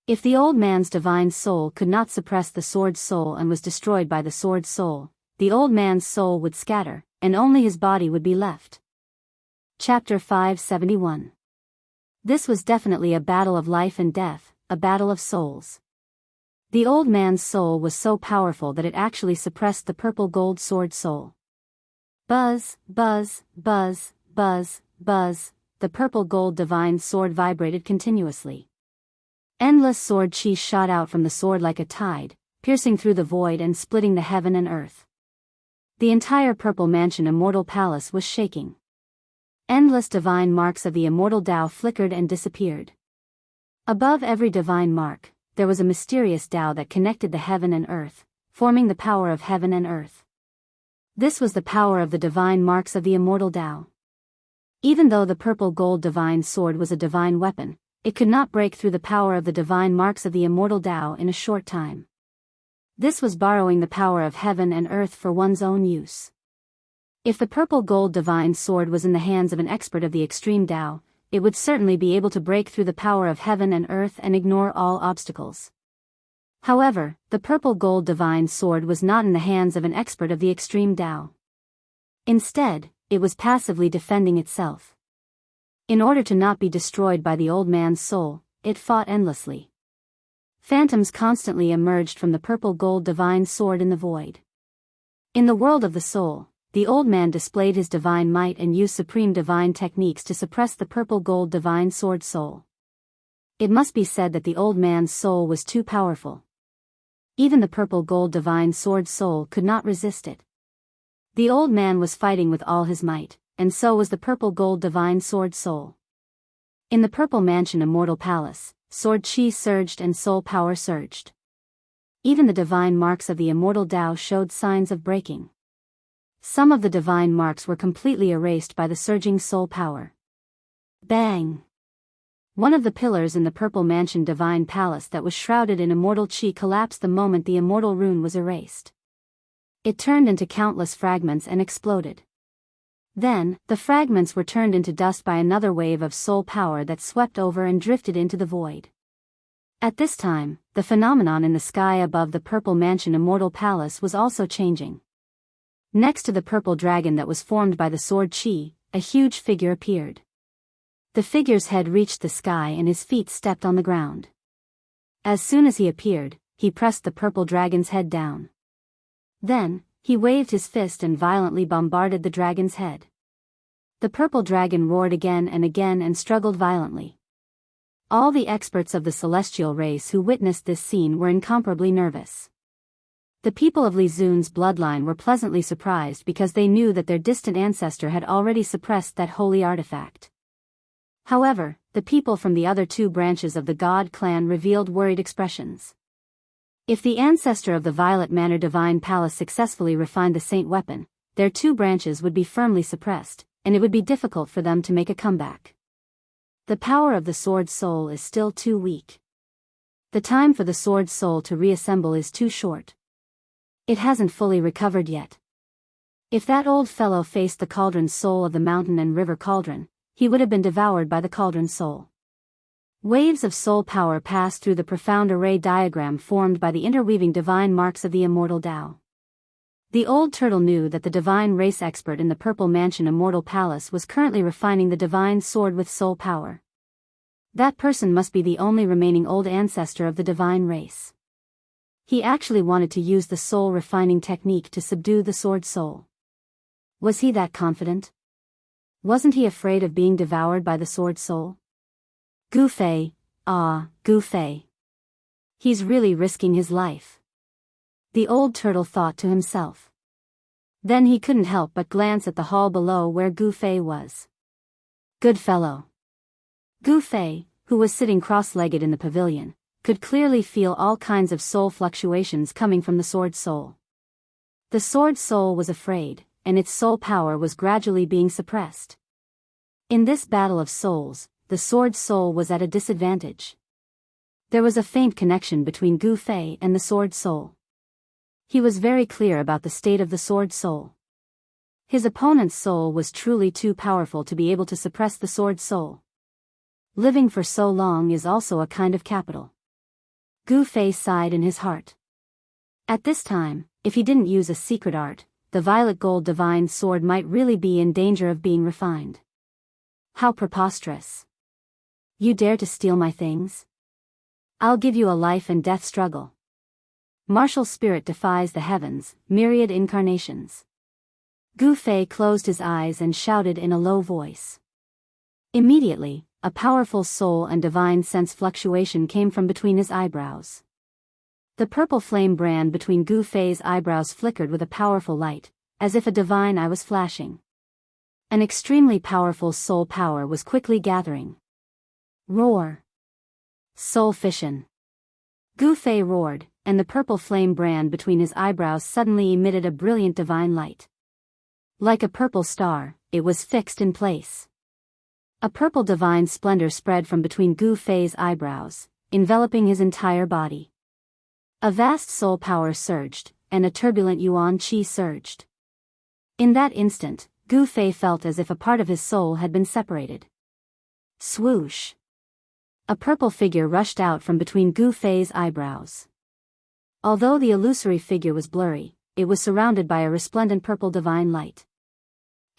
If the old man's divine soul could not suppress the sword soul and was destroyed by the sword soul, the old man's soul would scatter, and only his body would be left. Chapter 571. This was definitely a battle of life and death, a battle of souls. The old man's soul was so powerful that it actually suppressed the purple gold sword soul. Buzz, buzz, buzz, buzz, buzz, the purple gold divine sword vibrated continuously. Endless sword chi shot out from the sword like a tide, piercing through the void and splitting the heaven and earth. The entire Purple Mansion Immortal Palace was shaking. Endless divine marks of the immortal Tao flickered and disappeared. Above every divine mark, there was a mysterious Tao that connected the heaven and earth, forming the power of heaven and earth. This was the power of the divine marks of the immortal Tao. Even though the purple gold divine sword was a divine weapon, it could not break through the power of the divine marks of the immortal Tao in a short time. This was borrowing the power of heaven and earth for one's own use. If the purple gold divine sword was in the hands of an expert of the extreme Tao, it would certainly be able to break through the power of heaven and earth and ignore all obstacles. However, the purple gold divine sword was not in the hands of an expert of the extreme Tao. Instead, it was passively defending itself. In order to not be destroyed by the old man's soul, it fought endlessly. Phantoms constantly emerged from the purple gold divine sword in the void. In the world of the soul, the old man displayed his divine might and used supreme divine techniques to suppress the purple gold divine sword soul. It must be said that the old man's soul was too powerful. Even the purple gold divine sword soul could not resist it. The old man was fighting with all his might, and so was the purple gold divine sword soul. In the purple mansion Immortal Palace, sword chi surged and soul power surged. Even the divine marks of the immortal Tao showed signs of breaking. Some of the divine marks were completely erased by the surging soul power. Bang! One of the pillars in the purple mansion divine palace that was shrouded in immortal chi collapsed the moment the immortal rune was erased. It turned into countless fragments and exploded. Then, the fragments were turned into dust by another wave of soul power that swept over and drifted into the void. At this time, the phenomenon in the sky above the purple mansion Immortal Palace was also changing. Next to the purple dragon that was formed by the sword chi, a huge figure appeared. The figure's head reached the sky and his feet stepped on the ground. As soon as he appeared, he pressed the purple dragon's head down. Then, he waved his fist and violently bombarded the dragon's head. The purple dragon roared again and struggled violently. All the experts of the celestial race who witnessed this scene were incomparably nervous. The people of Li Zun's bloodline were pleasantly surprised because they knew that their distant ancestor had already suppressed that holy artifact. However, the people from the other two branches of the God clan revealed worried expressions. If the ancestor of the Violet Manor Divine Palace successfully refined the Saint weapon, their two branches would be firmly suppressed, and it would be difficult for them to make a comeback. The power of the Sword Soul is still too weak. The time for the Sword Soul to reassemble is too short. It hasn't fully recovered yet. If that old fellow faced the Cauldron Soul of the Mountain and River Cauldron, he would have been devoured by the Cauldron Soul. Waves of soul power passed through the profound array diagram formed by the interweaving divine marks of the immortal Tao. The old turtle knew that the divine race expert in the purple mansion Immortal Palace was currently refining the divine sword with soul power. That person must be the only remaining old ancestor of the divine race. He actually wanted to use the soul refining technique to subdue the sword soul. Was he that confident? Wasn't he afraid of being devoured by the sword soul? Gu Fei, Gu Fei. He's really risking his life. The old turtle thought to himself. Then he couldn't help but glance at the hall below where Gu Fei was. Good fellow. Gu Fei, who was sitting cross-legged in the pavilion, could clearly feel all kinds of soul fluctuations coming from the sword soul. The sword soul was afraid, and its soul power was gradually being suppressed. In this battle of souls, the sword soul was at a disadvantage. There was a faint connection between Gu Fei and the sword soul. He was very clear about the state of the sword soul. His opponent's soul was truly too powerful to be able to suppress the sword soul. Living for so long is also a kind of capital. Gu Fei sighed in his heart. At this time, if he didn't use a secret art, the violet gold divine sword might really be in danger of being refined. How preposterous. You dare to steal my things? I'll give you a life and death struggle. Martial spirit defies the heavens, myriad incarnations. Gu Fei closed his eyes and shouted in a low voice. Immediately, a powerful soul and divine sense fluctuation came from between his eyebrows. The purple flame brand between Gu Fei's eyebrows flickered with a powerful light, as if a divine eye was flashing. An extremely powerful soul power was quickly gathering. Roar. Soul fission. Gu Fei roared, and the purple flame brand between his eyebrows suddenly emitted a brilliant divine light. Like a purple star, it was fixed in place. A purple divine splendor spread from between Gu Fei's eyebrows, enveloping his entire body. A vast soul power surged, and a turbulent yuan qi surged. In that instant, Gu Fei felt as if a part of his soul had been separated. Swoosh! A purple figure rushed out from between Gu Fei's eyebrows. Although the illusory figure was blurry, it was surrounded by a resplendent purple divine light.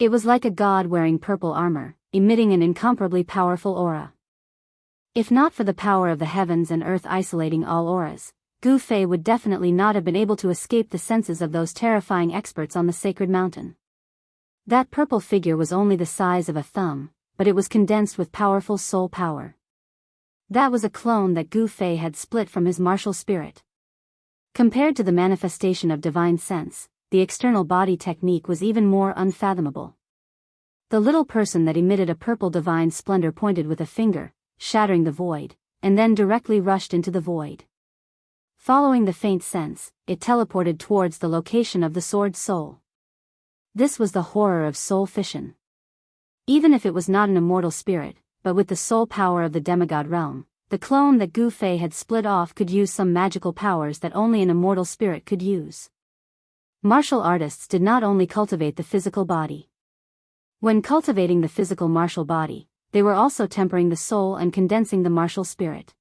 It was like a god wearing purple armor, emitting an incomparably powerful aura. If not for the power of the heavens and earth isolating all auras, Gu Fei would definitely not have been able to escape the senses of those terrifying experts on the sacred mountain. That purple figure was only the size of a thumb, but it was condensed with powerful soul power. That was a clone that Gu Fei had split from his martial spirit. Compared to the manifestation of divine sense, the external body technique was even more unfathomable. The little person that emitted a purple divine splendor pointed with a finger, shattering the void, and then directly rushed into the void. Following the faint sense, it teleported towards the location of the sword soul. This was the horror of soul fission. Even if it was not an immortal spirit, but with the soul power of the demigod realm, the clone that Gu Fei had split off could use some magical powers that only an immortal spirit could use. Martial artists did not only cultivate the physical body. When cultivating the physical martial body, they were also tempering the soul and condensing the martial spirit.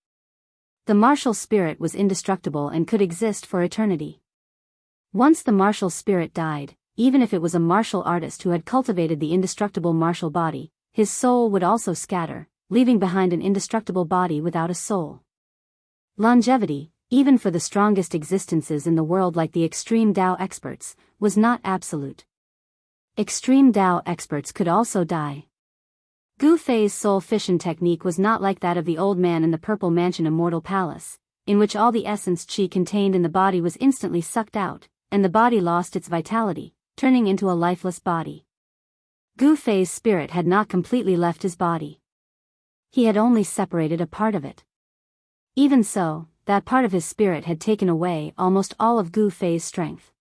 The martial spirit was indestructible and could exist for eternity. Once the martial spirit died, even if it was a martial artist who had cultivated the indestructible martial body, his soul would also scatter, leaving behind an indestructible body without a soul. Longevity, even for the strongest existences in the world like the extreme Tao experts, was not absolute. Extreme Tao experts could also die. Gu Fei's soul fission technique was not like that of the old man in the Purple Mansion Immortal Palace, in which all the essence qi contained in the body was instantly sucked out, and the body lost its vitality, turning into a lifeless body. Gu Fei's spirit had not completely left his body. He had only separated a part of it. Even so, that part of his spirit had taken away almost all of Gu Fei's strength.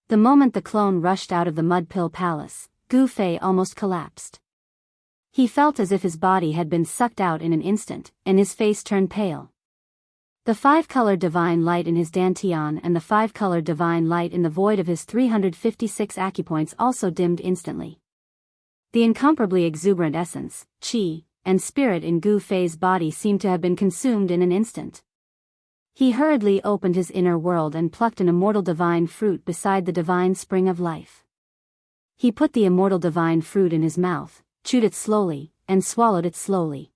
The moment the clone rushed out of the Mud Pill Palace, Gu Fei almost collapsed. He felt as if his body had been sucked out in an instant, and his face turned pale. The 5-colored divine light in his dantian and the 5-colored divine light in the void of his 356 acupoints also dimmed instantly. The incomparably exuberant essence, qi, and spirit in Gu Fei's body seemed to have been consumed in an instant. He hurriedly opened his inner world and plucked an immortal divine fruit beside the divine spring of life. He put the immortal divine fruit in his mouth, chewed it slowly, and swallowed it slowly.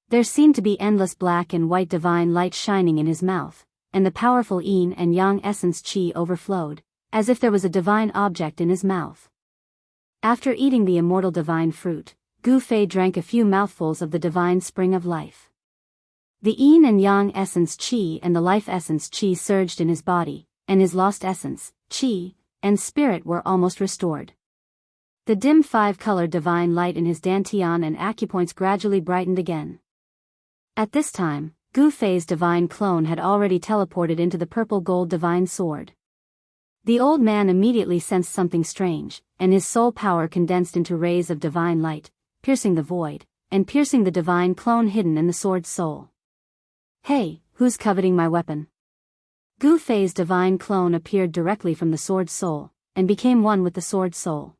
There seemed to be endless black and white divine light shining in his mouth, and the powerful yin and yang essence qi overflowed, as if there was a divine object in his mouth. After eating the immortal divine fruit, Gu Fei drank a few mouthfuls of the divine spring of life. The yin and yang essence qi and the life essence qi surged in his body, and his lost essence, qi, and spirit were almost restored. The dim 5-colored divine light in his dantian and acupoints gradually brightened again. At this time, Gu Fei's divine clone had already teleported into the purple gold divine sword. The old man immediately sensed something strange, and his soul power condensed into rays of divine light, piercing the void, and piercing the divine clone hidden in the sword's soul. Hey, who's coveting my weapon? Gu Fei's divine clone appeared directly from the sword's soul, and became one with the sword's soul.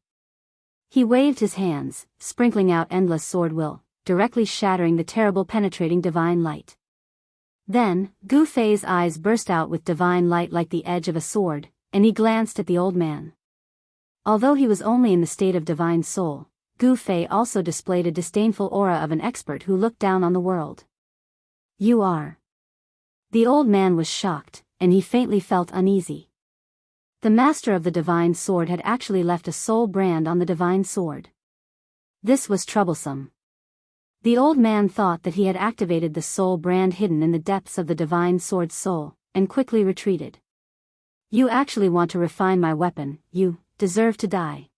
He waved his hands, sprinkling out endless sword will, directly shattering the terrible penetrating divine light. Then, Gu Fei's eyes burst out with divine light like the edge of a sword, and he glanced at the old man. Although he was only in the state of divine soul, Gu Fei also displayed a disdainful aura of an expert who looked down on the world. You are. The old man was shocked, and he faintly felt uneasy. The master of the divine sword had actually left a soul brand on the divine sword. This was troublesome. The old man thought that he had activated the soul brand hidden in the depths of the divine sword's soul, and quickly retreated. You actually want to refine my weapon, you deserve to die.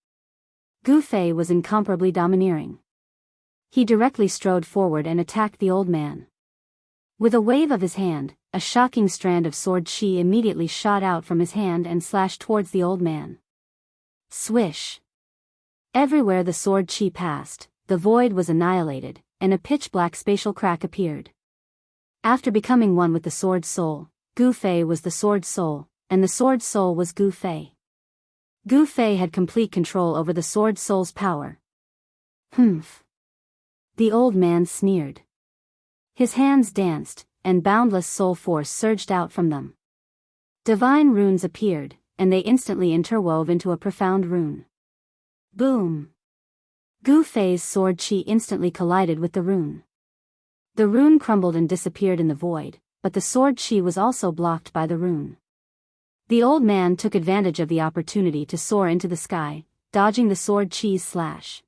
Gu Fei was incomparably domineering. He directly strode forward and attacked the old man. With a wave of his hand, a shocking strand of sword qi immediately shot out from his hand and slashed towards the old man. Swish! Everywhere the sword chi passed, the void was annihilated, and a pitch-black spatial crack appeared. After becoming one with the sword soul, Gu Fei was the sword soul, and the sword soul was Gu Fei. Gu Fei had complete control over the sword soul's power. Humph. The old man sneered. His hands danced, and boundless soul force surged out from them. Divine runes appeared, and they instantly interwove into a profound rune. Boom! Gu Fei's sword chi instantly collided with the rune. The rune crumbled and disappeared in the void, but the sword chi was also blocked by the rune. The old man took advantage of the opportunity to soar into the sky, dodging the sword chi's slash.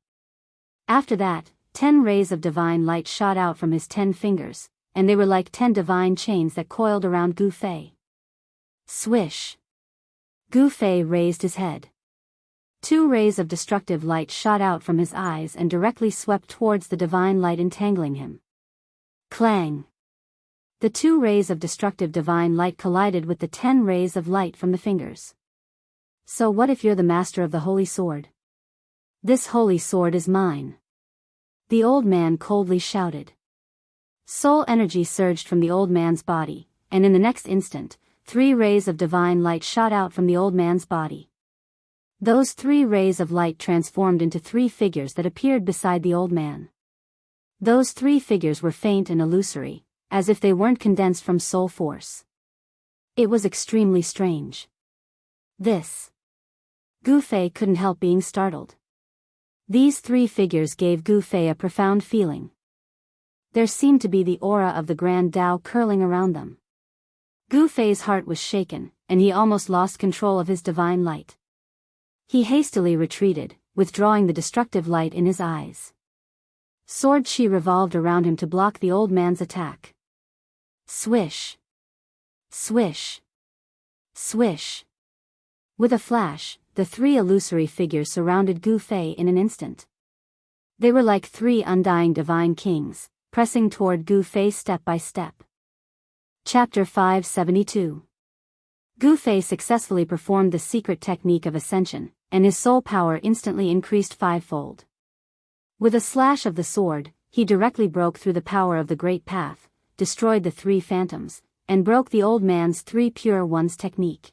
After that, 10 rays of divine light shot out from his 10 fingers, and they were like 10 divine chains that coiled around Gu Fei. Swish! Gu Fei raised his head. 2 rays of destructive light shot out from his eyes and directly swept towards the divine light, entangling him. Clang! The 2 rays of destructive divine light collided with the 10 rays of light from the fingers. So what if you're the master of the holy sword? This holy sword is mine. The old man coldly shouted. Soul energy surged from the old man's body, and in the next instant, 3 rays of divine light shot out from the old man's body. Those 3 rays of light transformed into 3 figures that appeared beside the old man. Those 3 figures were faint and illusory, as if they weren't condensed from soul force. It was extremely strange. This. Gu Fei couldn't help being startled. These 3 figures gave Gu Fei a profound feeling. There seemed to be the aura of the Grand Tao curling around them. Gu Fei's heart was shaken, and he almost lost control of his divine light. He hastily retreated, withdrawing the destructive light in his eyes. Sword chi revolved around him to block the old man's attack. Swish! Swish! Swish! With a flash, the 3 illusory figures surrounded Gu Fei in an instant. They were like 3 undying divine kings, pressing toward Gu Fei step by step. Chapter 572. Gu Fei successfully performed the secret technique of ascension, and his soul power instantly increased 5-fold. With a slash of the sword, he directly broke through the power of the Great Path, destroyed the 3 phantoms, and broke the old man's 3 pure ones technique.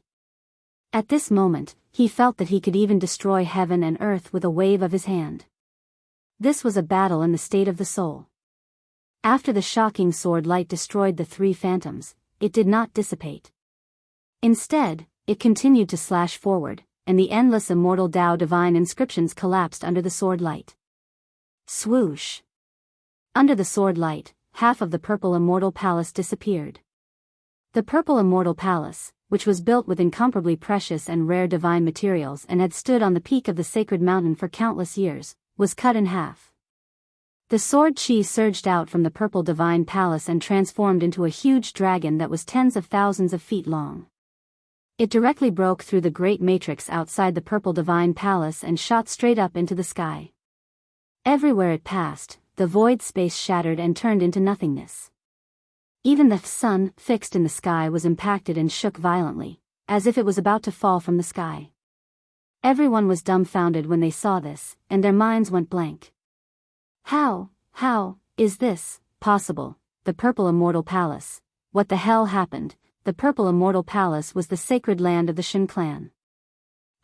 At this moment, he felt that he could even destroy heaven and earth with a wave of his hand. This was a battle in the state of the soul. After the shocking sword light destroyed the 3 phantoms, it did not dissipate. Instead, it continued to slash forward, and the endless immortal Tao divine inscriptions collapsed under the sword light. Swoosh! Under the sword light, half of the purple immortal palace disappeared. The purple immortal palace, which was built with incomparably precious and rare divine materials and had stood on the peak of the sacred mountain for countless years, was cut in half. The sword chi surged out from the purple divine palace and transformed into a huge dragon that was tens of thousands of feet long. It directly broke through the great matrix outside the purple divine palace and shot straight up into the sky. Everywhere it passed, the void space shattered and turned into nothingness. Even the sun, fixed in the sky, was impacted and shook violently, as if it was about to fall from the sky. Everyone was dumbfounded when they saw this, and their minds went blank. How is this possible? The purple immortal palace. What the hell happened? The purple immortal palace was the sacred land of the Shin clan.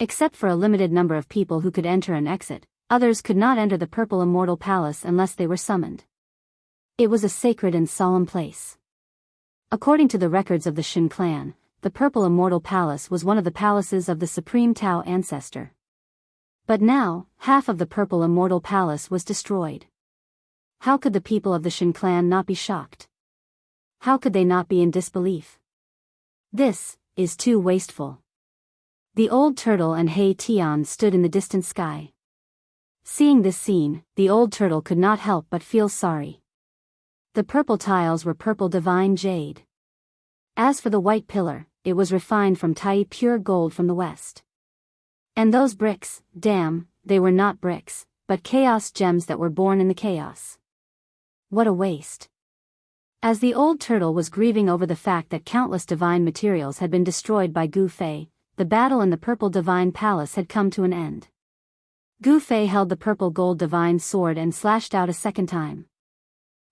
Except for a limited number of people who could enter and exit, others could not enter the purple immortal palace unless they were summoned. It was a sacred and solemn place. According to the records of the Shin clan, the purple immortal palace was one of the palaces of the supreme Tao ancestor. But now, half of the purple immortal palace was destroyed. How could the people of the Shin clan not be shocked? How could they not be in disbelief? This is too wasteful. The old turtle and Hei Tian stood in the distant sky. Seeing this scene, the old turtle could not help but feel sorry. The purple tiles were purple divine jade. As for the white pillar, it was refined from Tai pure gold from the west. And those bricks, damn, they were not bricks, but chaos gems that were born in the chaos. What a waste. As the old turtle was grieving over the fact that countless divine materials had been destroyed by Gu Fei, the battle in the purple divine palace had come to an end. Gu Fei held the purple gold divine sword and slashed out a second time.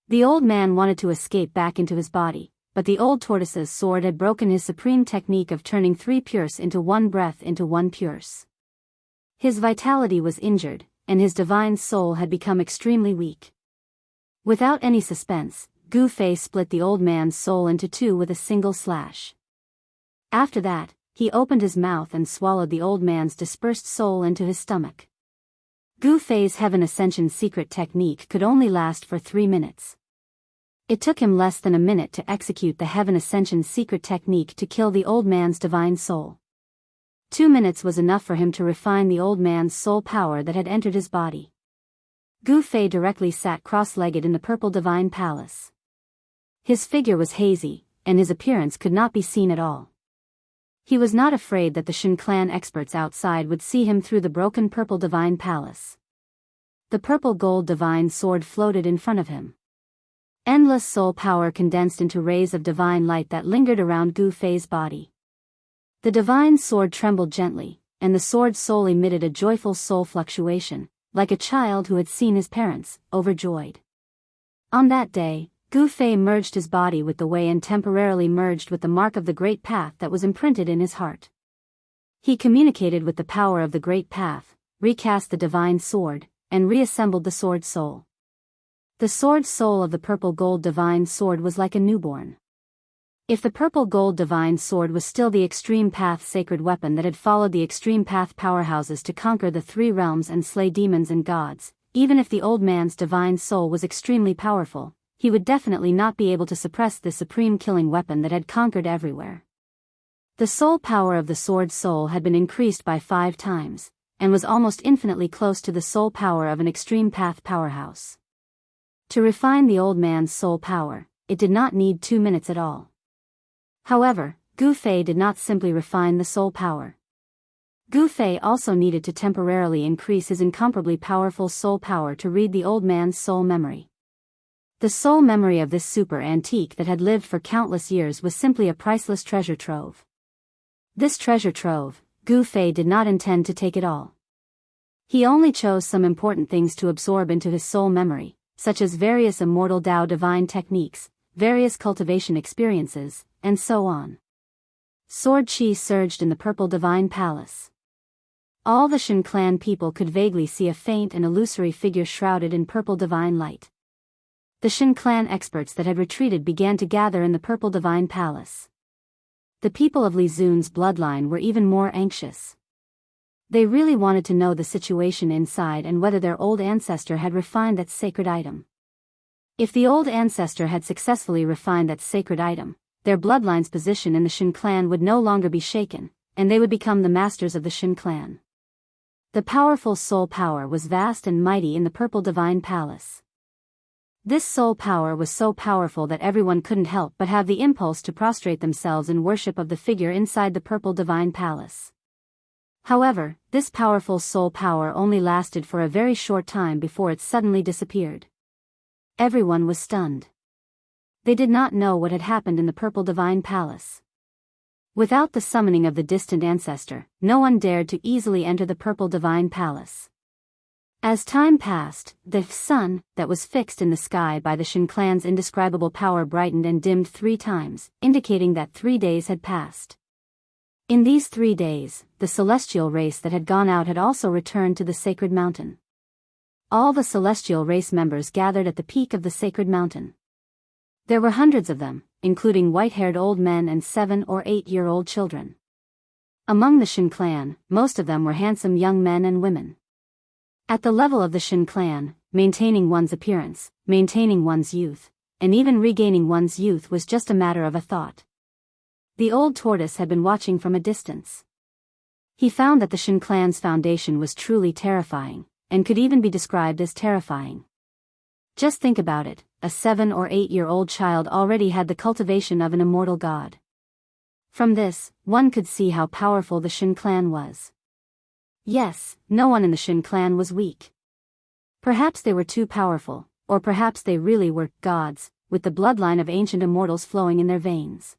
The old man wanted to escape back into his body, but the old tortoise's sword had broken his supreme technique of turning 3 pures into 1 breath into 1 pures. His vitality was injured, and his divine soul had become extremely weak. Without any suspense, Gu Fei split the old man's soul into 2 with a single slash. After that, he opened his mouth and swallowed the old man's dispersed soul into his stomach. Gu Fei's Heaven Ascension secret technique could only last for 3 minutes. It took him less than a minute to execute the Heaven Ascension secret technique to kill the old man's divine soul. 2 minutes was enough for him to refine the old man's soul power that had entered his body. Gu Fei directly sat cross-legged in the purple divine palace. His figure was hazy, and his appearance could not be seen at all. He was not afraid that the Shen clan experts outside would see him through the broken purple divine palace. The purple gold divine sword floated in front of him. Endless soul power condensed into rays of divine light that lingered around Gu Fei's body. The divine sword trembled gently, and the sword's soul emitted a joyful soul fluctuation, like a child who had seen his parents, overjoyed. On that day, Gu Fei merged his body with the way and temporarily merged with the mark of the Great Path that was imprinted in his heart. He communicated with the power of the Great Path, recast the divine sword, and reassembled the sword soul. The sword soul of the purple gold divine sword was like a newborn. If the purple gold divine sword was still the extreme path sacred weapon that had followed the extreme path powerhouses to conquer the 3 realms and slay demons and gods, even if the old man's divine soul was extremely powerful, he would definitely not be able to suppress the supreme killing weapon that had conquered everywhere. The soul power of the sword soul had been increased by 5 times, and was almost infinitely close to the soul power of an extreme path powerhouse. To refine the old man's soul power, it did not need 2 minutes at all. However, Gu Fei did not simply refine the soul power. Gu Fei also needed to temporarily increase his incomparably powerful soul power to read the old man's soul memory. The soul memory of this super antique that had lived for countless years was simply a priceless treasure trove. This treasure trove, Gu Fei did not intend to take it all. He only chose some important things to absorb into his soul memory, such as various immortal Tao divine techniques, various cultivation experiences, and so on. Sword chi surged in the purple divine palace. All the Shen clan people could vaguely see a faint and illusory figure shrouded in purple divine light. The Shen clan experts that had retreated began to gather in the purple divine palace. The people of Li Zun's bloodline were even more anxious. They really wanted to know the situation inside and whether their old ancestor had refined that sacred item. If the old ancestor had successfully refined that sacred item, their bloodline's position in the Shen clan would no longer be shaken, and they would become the masters of the Shen clan. The powerful soul power was vast and mighty in the purple divine palace. This soul power was so powerful that everyone couldn't help but have the impulse to prostrate themselves in worship of the figure inside the purple divine palace. However, this powerful soul power only lasted for a very short time before it suddenly disappeared. Everyone was stunned. They did not know what had happened in the purple divine palace. Without the summoning of the distant ancestor, no one dared to easily enter the purple divine palace. As time passed, the sun, that was fixed in the sky by the Shen clan's indescribable power brightened and dimmed 3 times, indicating that 3 days had passed. In these 3 days, the celestial race that had gone out had also returned to the sacred mountain. All the celestial race members gathered at the peak of the sacred mountain. There were hundreds of them, including white-haired old men and 7- or 8-year-old children. Among the Shen clan, most of them were handsome young men and women. At the level of the Shen clan, maintaining one's appearance, maintaining one's youth, and even regaining one's youth was just a matter of a thought. The old tortoise had been watching from a distance. He found that the Shen clan's foundation was truly terrifying, and could even be described as terrifying. Just think about it, a 7- or 8-year-old child already had the cultivation of an immortal god. From this, one could see how powerful the Shen clan was. Yes, no one in the Shen clan was weak. Perhaps they were too powerful, or perhaps they really were gods, with the bloodline of ancient immortals flowing in their veins.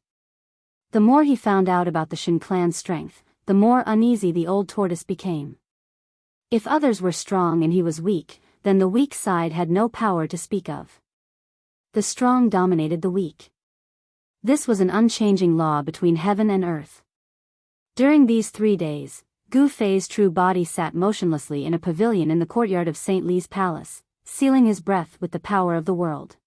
The more he found out about the Shen clan's strength, the more uneasy the old tortoise became. If others were strong and he was weak, then the weak side had no power to speak of. The strong dominated the weak. This was an unchanging law between heaven and earth. During these 3 days, Gu Fei's true body sat motionlessly in a pavilion in the courtyard of St. Li's palace, sealing his breath with the power of the world.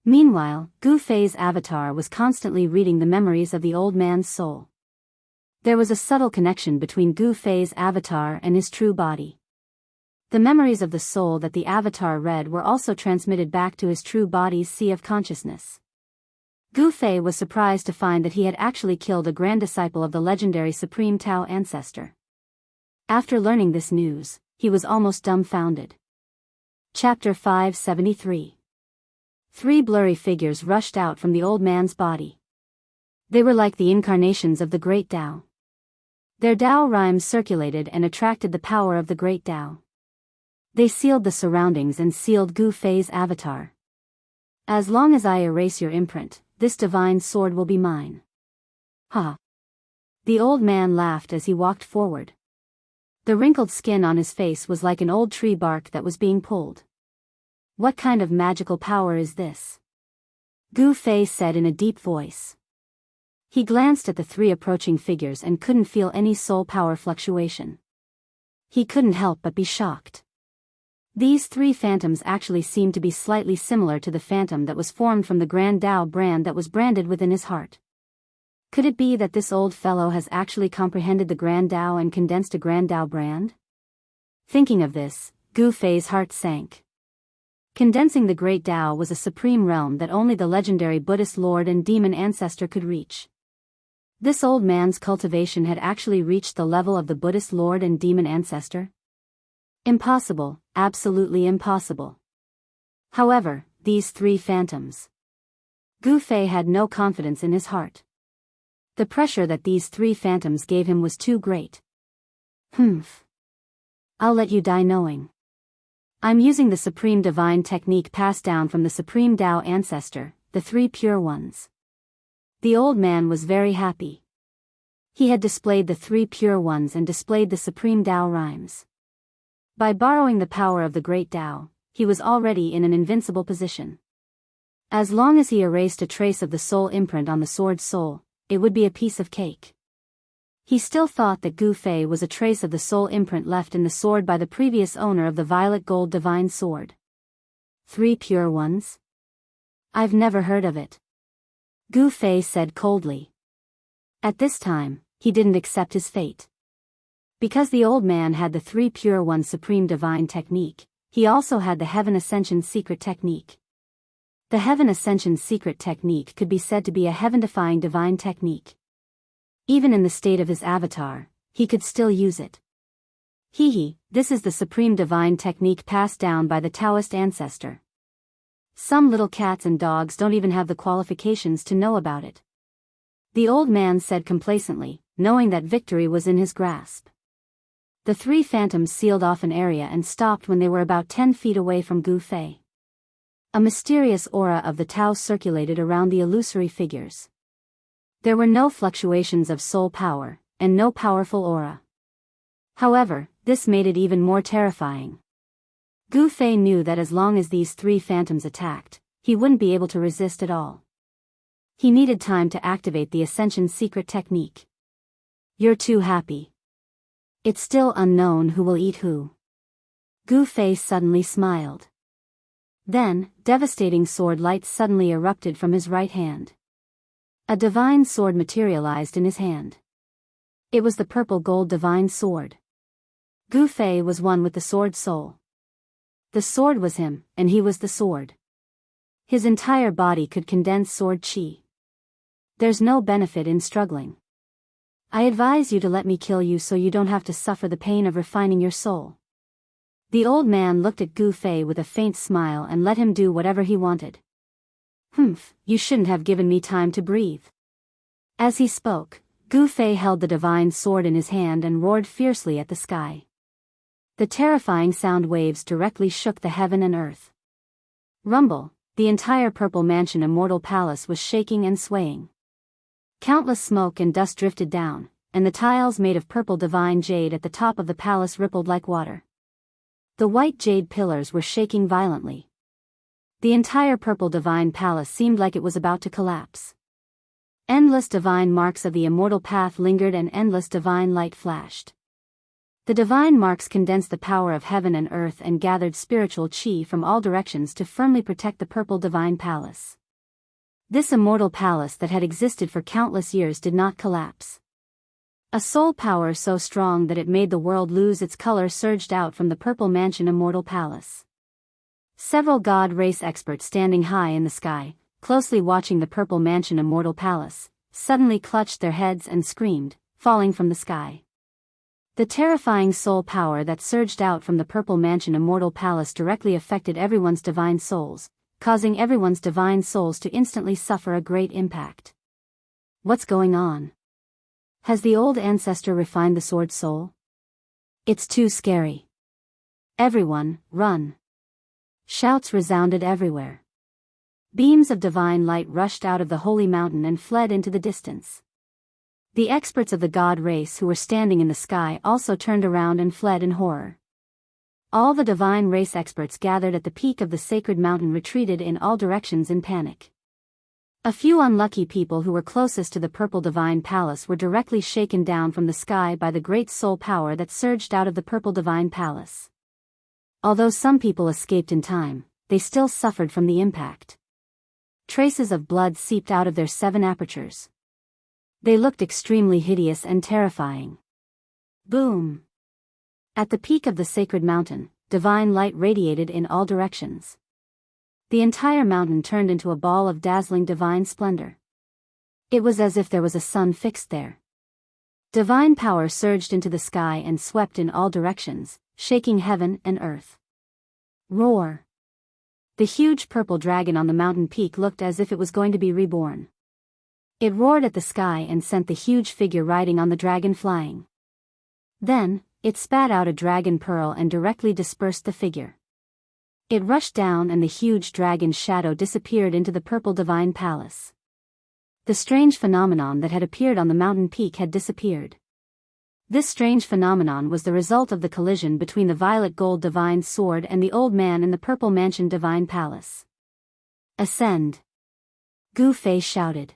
Meanwhile, Gu Fei's avatar was constantly reading the memories of the old man's soul. There was a subtle connection between Gu Fei's avatar and his true body. The memories of the soul that the avatar read were also transmitted back to his true body's sea of consciousness. Gu Fei was surprised to find that he had actually killed a grand disciple of the legendary Supreme Tao ancestor. After learning this news, he was almost dumbfounded. Chapter 573. 3 blurry figures rushed out from the old man's body. They were like the incarnations of the great Tao. Their Tao rhymes circulated and attracted the power of the great Tao. They sealed the surroundings and sealed Gu Fei's avatar. As long as I erase your imprint, this divine sword will be mine. Ha! The old man laughed as he walked forward. The wrinkled skin on his face was like an old tree bark that was being pulled. What kind of magical power is this? Gu Fei said in a deep voice. He glanced at the 3 approaching figures and couldn't feel any soul power fluctuation. He couldn't help but be shocked. These 3 phantoms actually seemed to be slightly similar to the phantom that was formed from the Grand Tao brand that was branded within his heart. Could it be that this old fellow has actually comprehended the Grand Tao and condensed a Grand Tao brand? Thinking of this, Gu Fei's heart sank. Condensing the Great Tao was a supreme realm that only the legendary Buddhist lord and demon ancestor could reach. This old man's cultivation had actually reached the level of the Buddhist lord and demon ancestor? Impossible, absolutely impossible. However, these 3 phantoms. Gu Fei had no confidence in his heart. The pressure that these 3 phantoms gave him was too great. I'll let you die knowing. I'm using the supreme divine technique passed down from the supreme Tao ancestor, the 3 pure ones. The old man was very happy. He had displayed the 3 pure ones and displayed the supreme Tao rhymes. By borrowing the power of the great Tao, he was already in an invincible position. As long as he erased a trace of the soul imprint on the sword's soul, it would be a piece of cake. He still thought that Gu Fei was a trace of the soul imprint left in the sword by the previous owner of the violet gold divine sword. 3 pure ones? I've never heard of it. Gu Fei said coldly. At this time, he didn't accept his fate. Because the old man had the 3 pure ones supreme divine technique, he also had the Heaven Ascension secret technique. The Heaven Ascension secret technique could be said to be a heaven-defying divine technique. Even in the state of his avatar, he could still use it. This is the supreme divine technique passed down by the Taoist ancestor. Some little cats and dogs don't even have the qualifications to know about it. The old man said complacently, knowing that victory was in his grasp. The 3 phantoms sealed off an area and stopped when they were about 10 feet away from Gu Fei. A mysterious aura of the Tao circulated around the illusory figures. There were no fluctuations of soul power, and no powerful aura. However, this made it even more terrifying. Gu Fei knew that as long as these 3 phantoms attacked, he wouldn't be able to resist at all. He needed time to activate the Ascension secret technique. You're too happy. It's still unknown who will eat who. Gu Fei suddenly smiled. Then, devastating sword light suddenly erupted from his right hand. A divine sword materialized in his hand. It was the purple gold divine sword. Gu Fei was one with the sword soul. The sword was him, and he was the sword. His entire body could condense sword chi. There's no benefit in struggling. I advise you to let me kill you so you don't have to suffer the pain of refining your soul. The old man looked at Gu Fei with a faint smile and let him do whatever he wanted. You shouldn't have given me time to breathe. As he spoke, Gu Fei held the divine sword in his hand and roared fiercely at the sky. The terrifying sound waves directly shook the heaven and earth. Rumble, the entire purple mansion Immortal palace was shaking and swaying. Countless smoke and dust drifted down, and the tiles made of purple divine jade at the top of the palace rippled like water. The white jade pillars were shaking violently. The entire purple divine palace seemed like it was about to collapse. Endless divine marks of the immortal path lingered and endless divine light flashed. The divine marks condensed the power of heaven and earth and gathered spiritual chi from all directions to firmly protect the purple divine palace. This immortal palace that had existed for countless years did not collapse. A soul power so strong that it made the world lose its color surged out from the purple mansion immortal palace. Several god race experts standing high in the sky, closely watching the purple mansion immortal palace, suddenly clutched their heads and screamed, falling from the sky. The terrifying soul power that surged out from the purple mansion immortal palace directly affected everyone's divine souls, causing everyone's divine souls to instantly suffer a great impact. What's going on? Has the old ancestor refined the sword soul? It's too scary. Everyone, run! Shouts resounded everywhere. Beams of divine light rushed out of the holy mountain and fled into the distance. The experts of the god race who were standing in the sky also turned around and fled in horror. All the divine race experts gathered at the peak of the sacred mountain retreated in all directions in panic. A few unlucky people who were closest to the purple divine palace were directly shaken down from the sky by the great soul power that surged out of the purple divine palace. Although some people escaped in time, they still suffered from the impact. Traces of blood seeped out of their 7 apertures. They looked extremely hideous and terrifying. Boom! At the peak of the sacred mountain, divine light radiated in all directions. The entire mountain turned into a ball of dazzling divine splendor. It was as if there was a sun fixed there. Divine power surged into the sky and swept in all directions, shaking heaven and earth. Roar! The huge purple dragon on the mountain peak looked as if it was going to be reborn. It roared at the sky and sent the huge figure riding on the dragon flying. Then, it spat out a dragon pearl and directly dispersed the figure. It rushed down and the huge dragon's shadow disappeared into the purple divine palace. The strange phenomenon that had appeared on the mountain peak had disappeared. This strange phenomenon was the result of the collision between the violet gold divine sword and the old man in the purple mansion divine palace. Ascend! Gu Fei shouted.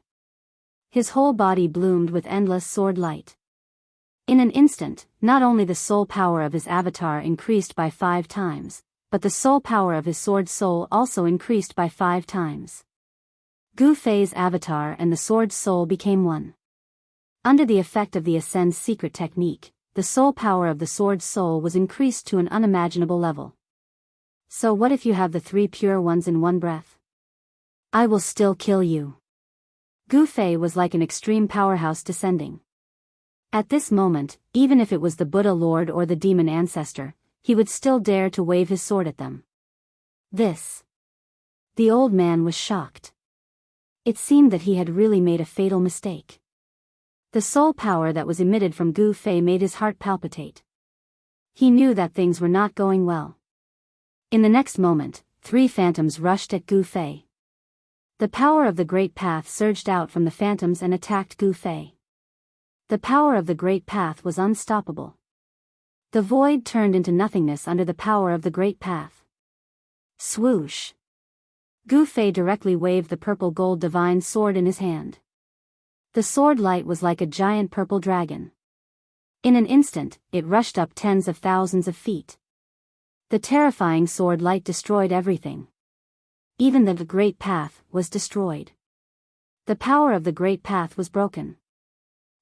His whole body bloomed with endless sword light. In an instant, not only the soul power of his avatar increased by 5 times, but the soul power of his sword soul also increased by 5 times. Gu Fei's avatar and the sword soul became one. Under the effect of the Ascend's secret technique, the soul power of the sword soul was increased to an unimaginable level. So what if you have the 3 pure ones in one breath? I will still kill you. Gu Fei was like an extreme powerhouse descending. At this moment, even if it was the Buddha Lord or the demon ancestor, he would still dare to wave his sword at them. This. The old man was shocked. It seemed that he had really made a fatal mistake. The soul power that was emitted from Gu Fei made his heart palpitate. He knew that things were not going well. In the next moment, 3 phantoms rushed at Gu Fei. The power of the Great Path surged out from the phantoms and attacked Gu Fei. The power of the Great Path was unstoppable. The void turned into nothingness under the power of the Great Path. Swoosh! Gu Fei directly waved the purple gold divine sword in his hand. The sword light was like a giant purple dragon. In an instant, it rushed up tens of thousands of feet. The terrifying sword light destroyed everything. Even the Great Path was destroyed. The power of the Great Path was broken.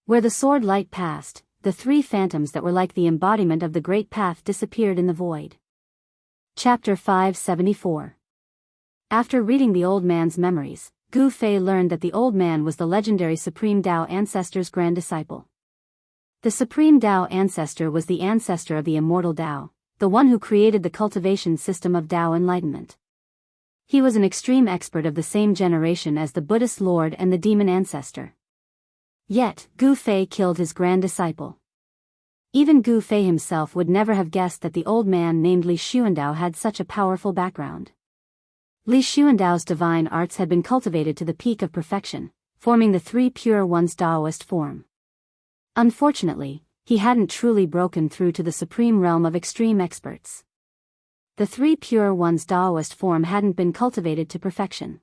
Where the sword light passed, the 3 phantoms that were like the embodiment of the Great Path disappeared in the void. Chapter 574. After reading the old man's memories, Gu Fei learned that the old man was the legendary Supreme Tao Ancestor's grand disciple. The Supreme Tao Ancestor was the ancestor of the Immortal Tao, the one who created the cultivation system of Tao enlightenment. He was an extreme expert of the same generation as the Buddhist Lord and the demon ancestor. Yet, Gu Fei killed his grand disciple. Even Gu Fei himself would never have guessed that the old man named Li Xuandao had such a powerful background. Li Xuandao's divine arts had been cultivated to the peak of perfection, forming the 3 pure ones Taoist form. Unfortunately, he hadn't truly broken through to the supreme realm of extreme experts. The three pure ones' Taoist form hadn't been cultivated to perfection.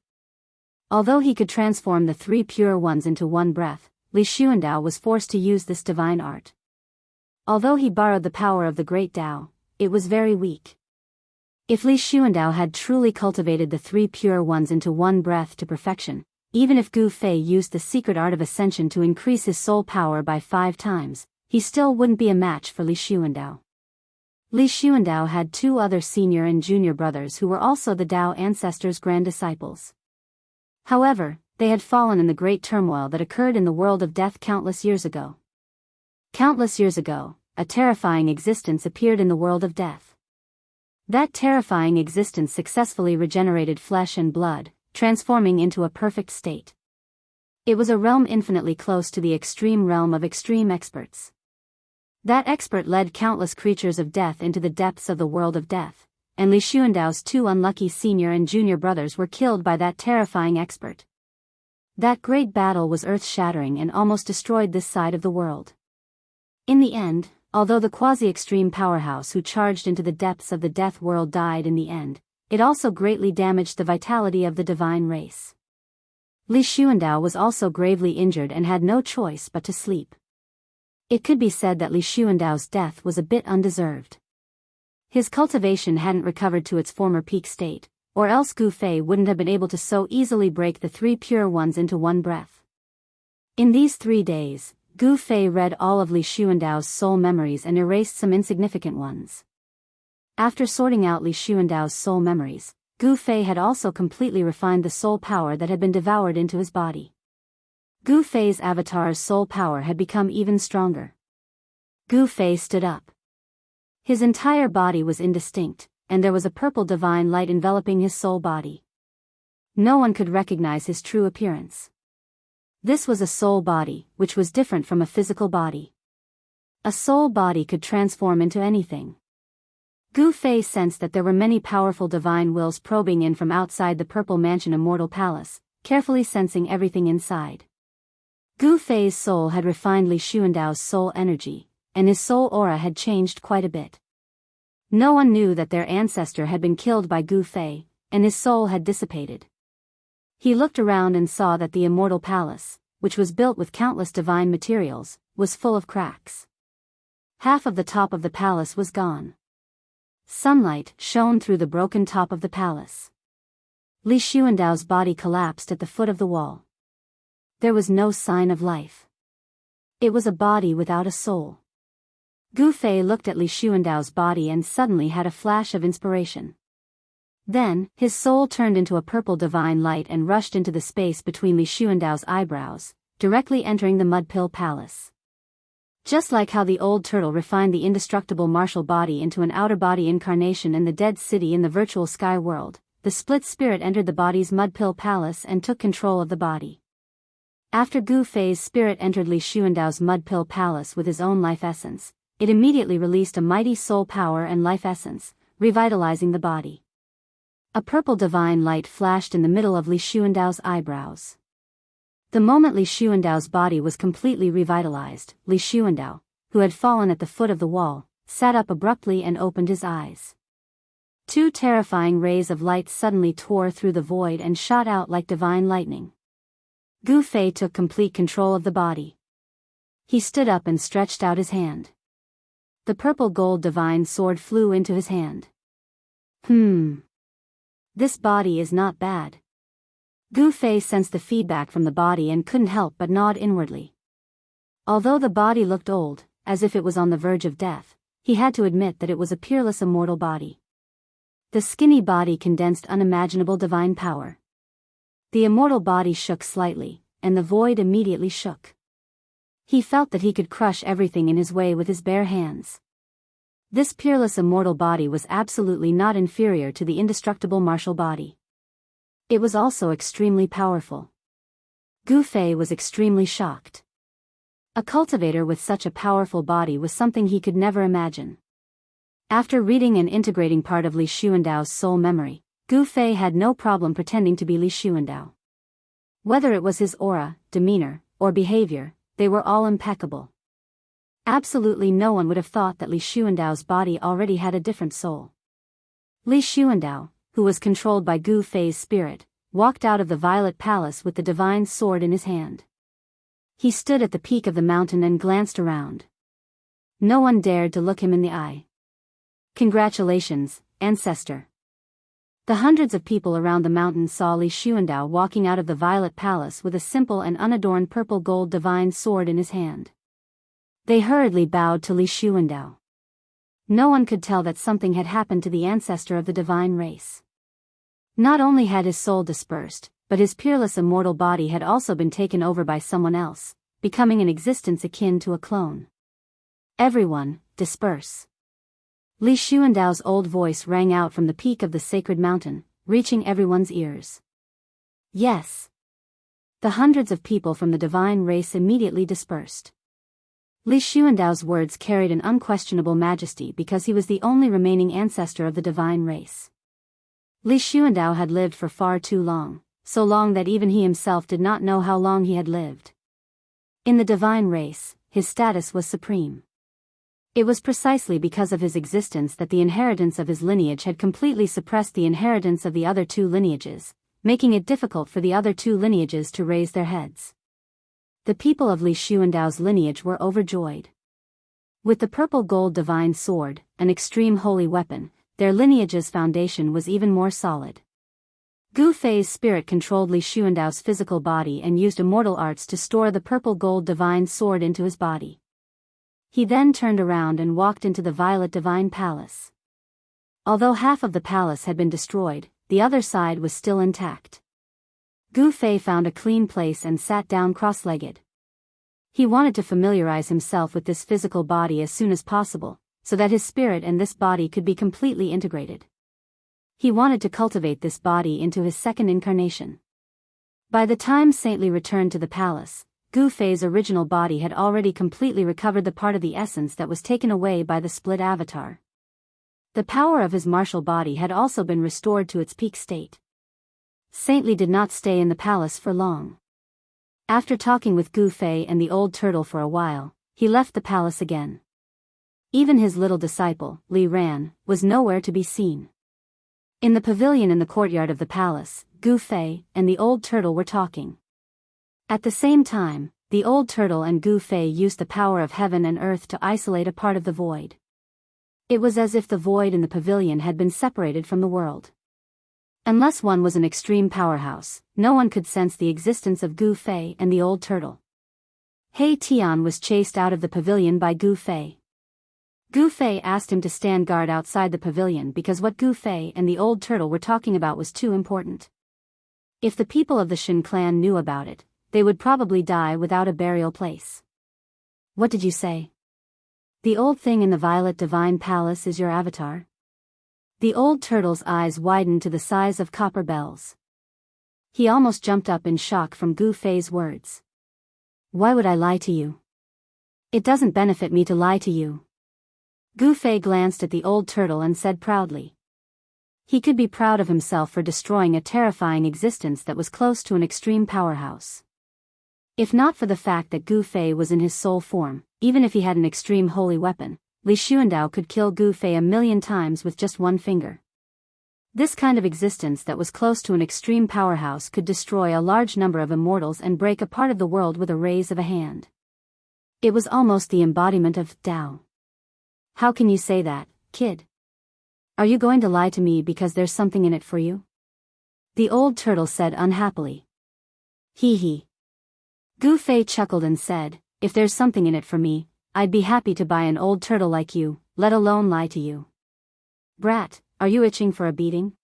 Although he could transform the three pure ones into one breath, Li Xuandao was forced to use this divine art. Although he borrowed the power of the great Tao, it was very weak. If Li Xuandao had truly cultivated the three pure ones into one breath to perfection, even if Gu Fei used the secret art of ascension to increase his soul power by 5 times, he still wouldn't be a match for Li Xuandao. Li Xuandao had 2 other senior and junior brothers who were also the Tao ancestors' grand disciples. However, they had fallen in the great turmoil that occurred in the world of death countless years ago. Countless years ago, a terrifying existence appeared in the world of death. That terrifying existence successfully regenerated flesh and blood, transforming into a perfect state. It was a realm infinitely close to the extreme realm of extreme experts. That expert led countless creatures of death into the depths of the world of death, and Li Xuandao's 2 unlucky senior and junior brothers were killed by that terrifying expert. That great battle was earth-shattering and almost destroyed this side of the world. In the end, although the quasi-extreme powerhouse who charged into the depths of the death world died in the end, it also greatly damaged the vitality of the divine race. Li Xuandao was also gravely injured and had no choice but to sleep. It could be said that Li Xuandao's death was a bit undeserved. His cultivation hadn't recovered to its former peak state, or else Gu Fei wouldn't have been able to so easily break the 3 pure ones into one breath. In these 3 days, Gu Fei read all of Li Xuandao's soul memories and erased some insignificant ones. After sorting out Li Xuandao's soul memories, Gu Fei had also completely refined the soul power that had been devoured into his body. Gu Fei's avatar's soul power had become even stronger. Gu Fei stood up. His entire body was indistinct, and there was a purple divine light enveloping his soul body. No one could recognize his true appearance. This was a soul body, which was different from a physical body. A soul body could transform into anything. Gu Fei sensed that there were many powerful divine wills probing in from outside the Purple Mansion Immortal Palace, carefully sensing everything inside. Gu Fei's soul had refined Li Xuandao's soul energy, and his soul aura had changed quite a bit. No one knew that their ancestor had been killed by Gu Fei, and his soul had dissipated. He looked around and saw that the Immortal Palace, which was built with countless divine materials, was full of cracks. Half of the top of the palace was gone. Sunlight shone through the broken top of the palace. Li Xuandao's body collapsed at the foot of the wall. There was no sign of life. It was a body without a soul. Gu Fei looked at Li Xuandao's body and suddenly had a flash of inspiration. Then, his soul turned into a purple divine light and rushed into the space between Li Xuandao's eyebrows, directly entering the Mudpill Palace. Just like how the old turtle refined the indestructible martial body into an outer body incarnation in the dead city in the virtual sky world, the split spirit entered the body's Mudpill Palace and took control of the body. After Gu Fei's spirit entered Li Xuandao's Mudpill Palace with his own life essence, it immediately released a mighty soul power and life essence, revitalizing the body. A purple divine light flashed in the middle of Li Xuandao's eyebrows. The moment Li Xuandao's body was completely revitalized, Li Xuandao, who had fallen at the foot of the wall, sat up abruptly and opened his eyes. 2 terrifying rays of light suddenly tore through the void and shot out like divine lightning. Gu Fei took complete control of the body. He stood up and stretched out his hand. The purple gold divine sword flew into his hand. This body is not bad. Gu Fei sensed the feedback from the body and couldn't help but nod inwardly. Although the body looked old, as if it was on the verge of death, he had to admit that it was a peerless immortal body. The skinny body condensed unimaginable divine power. The immortal body shook slightly, and the void immediately shook. He felt that he could crush everything in his way with his bare hands. This peerless immortal body was absolutely not inferior to the indestructible martial body. It was also extremely powerful. Gu Fei was extremely shocked. A cultivator with such a powerful body was something he could never imagine. After reading and integrating part of Li Xuandao's soul memory, Gu Fei had no problem pretending to be Li Xuandao. Whether it was his aura, demeanor, or behavior, they were all impeccable. Absolutely no one would have thought that Li Xuandao's body already had a different soul. Li Xuandao, who was controlled by Gu Fei's spirit, walked out of the Violet Palace with the divine sword in his hand. He stood at the peak of the mountain and glanced around. No one dared to look him in the eye. Congratulations, ancestor. The hundreds of people around the mountain saw Li Xuandao walking out of the Violet Palace with a simple and unadorned purple gold divine sword in his hand. They hurriedly bowed to Li Xuandao. No one could tell that something had happened to the ancestor of the divine race. Not only had his soul dispersed, but his peerless immortal body had also been taken over by someone else, becoming an existence akin to a clone. Everyone, disperse. Li Xuandao's old voice rang out from the peak of the sacred mountain, reaching everyone's ears. Yes. The hundreds of people from the divine race immediately dispersed. Li Xuandao's words carried an unquestionable majesty because he was the only remaining ancestor of the divine race. Li Xuandao had lived for far too long, so long that even he himself did not know how long he had lived. In the divine race, his status was supreme. It was precisely because of his existence that the inheritance of his lineage had completely suppressed the inheritance of the other two lineages, making it difficult for the other two lineages to raise their heads. The people of Li Xuandao's lineage were overjoyed. With the purple gold divine sword, an extreme holy weapon, their lineage's foundation was even more solid. Gu Fei's spirit controlled Li Xuandao's physical body and used immortal arts to store the purple gold divine sword into his body. He then turned around and walked into the Violet Divine Palace. Although half of the palace had been destroyed, the other side was still intact. Gu Fei found a clean place and sat down cross-legged. He wanted to familiarize himself with this physical body as soon as possible, so that his spirit and this body could be completely integrated. He wanted to cultivate this body into his second incarnation. By the time Saintly returned to the palace, Gu Fei's original body had already completely recovered the part of the essence that was taken away by the split avatar. The power of his martial body had also been restored to its peak state. Saintly did not stay in the palace for long. After talking with Gu Fei and the old turtle for a while, he left the palace again. Even his little disciple, Li Ran, was nowhere to be seen. In the pavilion in the courtyard of the palace, Gu Fei and the old turtle were talking. At the same time, the old turtle and Gu Fei used the power of heaven and earth to isolate a part of the void. It was as if the void in the pavilion had been separated from the world. Unless one was an extreme powerhouse, no one could sense the existence of Gu Fei and the old turtle. He Tian was chased out of the pavilion by Gu Fei. Gu Fei asked him to stand guard outside the pavilion because what Gu Fei and the old turtle were talking about was too important. If the people of the Shen clan knew about it, they would probably die without a burial place. What did you say? The old thing in the Violet Divine Palace is your avatar? The old turtle's eyes widened to the size of copper bells. He almost jumped up in shock from Gu Fei's words. Why would I lie to you? It doesn't benefit me to lie to you. Gu Fei glanced at the old turtle and said proudly. He could be proud of himself for destroying a terrifying existence that was close to an extreme powerhouse. If not for the fact that Gu Fei was in his soul form, even if he had an extreme holy weapon, Li Xuandao could kill Gu Fei 1,000,000 times with just one finger. This kind of existence that was close to an extreme powerhouse could destroy a large number of immortals and break a part of the world with a raise of a hand. It was almost the embodiment of Tao. How can you say that, kid? Are you going to lie to me because there's something in it for you? The old turtle said unhappily. Hee hee. Gu Fei chuckled and said, if there's something in it for me, I'd be happy to buy an old turtle like you, let alone lie to you. Brat, are you itching for a beating?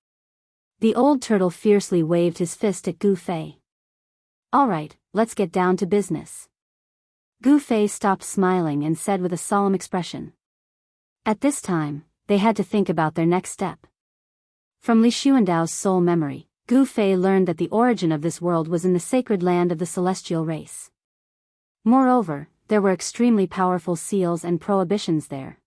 The old turtle fiercely waved his fist at Gu Fei. Alright, let's get down to business. Gu Fei stopped smiling and said with a solemn expression. At this time, they had to think about their next step. From Li Xuandao's soul memory, Gu Fei learned that the origin of this world was in the sacred land of the celestial race. Moreover, there were extremely powerful seals and prohibitions there.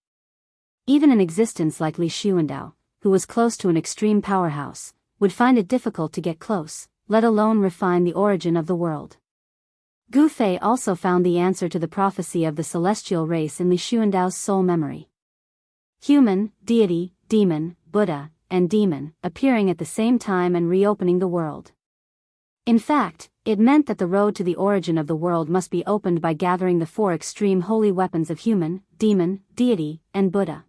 Even an existence like Li Xuandao, who was close to an extreme powerhouse, would find it difficult to get close, let alone refine the origin of the world. Gu Fei also found the answer to the prophecy of the celestial race in Li Xuandao's soul memory. Human, deity, demon, Buddha, and demon, appearing at the same time and reopening the world. In fact, it meant that the road to the origin of the world must be opened by gathering the four extreme holy weapons of human, demon, deity, and Buddha.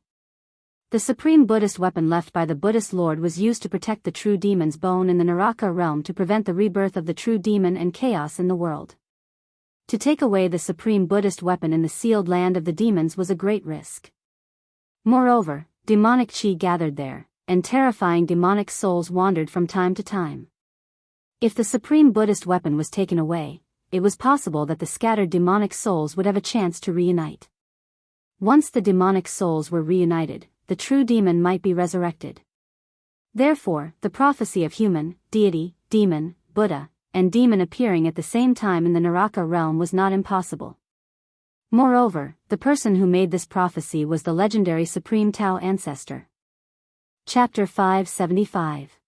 The supreme Buddhist weapon left by the Buddhist Lord was used to protect the true demon's bone in the Naraka realm to prevent the rebirth of the true demon and chaos in the world. To take away the supreme Buddhist weapon in the sealed land of the demons was a great risk. Moreover, demonic chi gathered there, and terrifying demonic souls wandered from time to time. If the supreme Buddhist weapon was taken away, it was possible that the scattered demonic souls would have a chance to reunite. Once the demonic souls were reunited, the true demon might be resurrected. Therefore, the prophecy of human, deity, demon, Buddha, and demon appearing at the same time in the Naraka realm was not impossible. Moreover, the person who made this prophecy was the legendary Supreme Tao ancestor. Chapter 575.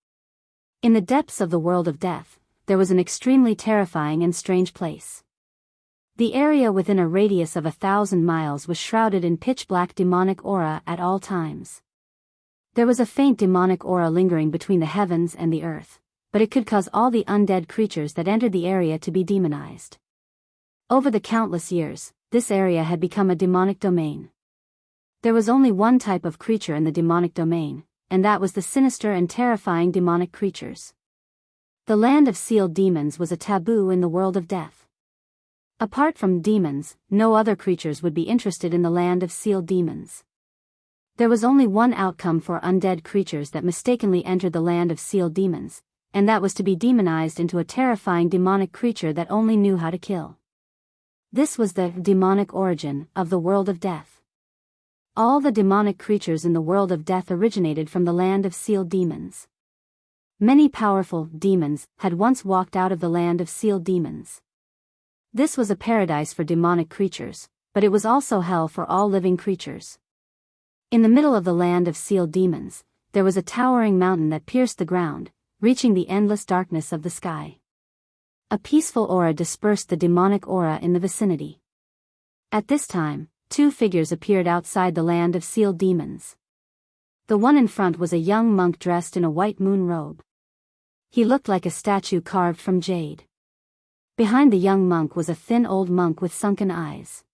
In the depths of the world of death, there was an extremely terrifying and strange place. The area within a radius of 1,000 miles was shrouded in pitch-black demonic aura at all times. There was a faint demonic aura lingering between the heavens and the earth, but it could cause all the undead creatures that entered the area to be demonized. Over the countless years, this area had become a demonic domain. There was only one type of creature in the demonic domain, and that was the sinister and terrifying demonic creatures. The land of sealed demons was a taboo in the world of death. Apart from demons, no other creatures would be interested in the land of sealed demons. There was only one outcome for undead creatures that mistakenly entered the land of sealed demons, and that was to be demonized into a terrifying demonic creature that only knew how to kill. This was the demonic origin of the world of death. All the demonic creatures in the world of death originated from the land of sealed demons. Many powerful demons had once walked out of the land of sealed demons. This was a paradise for demonic creatures, but it was also hell for all living creatures. In the middle of the land of sealed demons, there was a towering mountain that pierced the ground, reaching the endless darkness of the sky. A peaceful aura dispersed the demonic aura in the vicinity. At this time, two figures appeared outside the land of sealed demons. The one in front was a young monk dressed in a white moon robe. He looked like a statue carved from jade. Behind the young monk was a thin old monk with sunken eyes.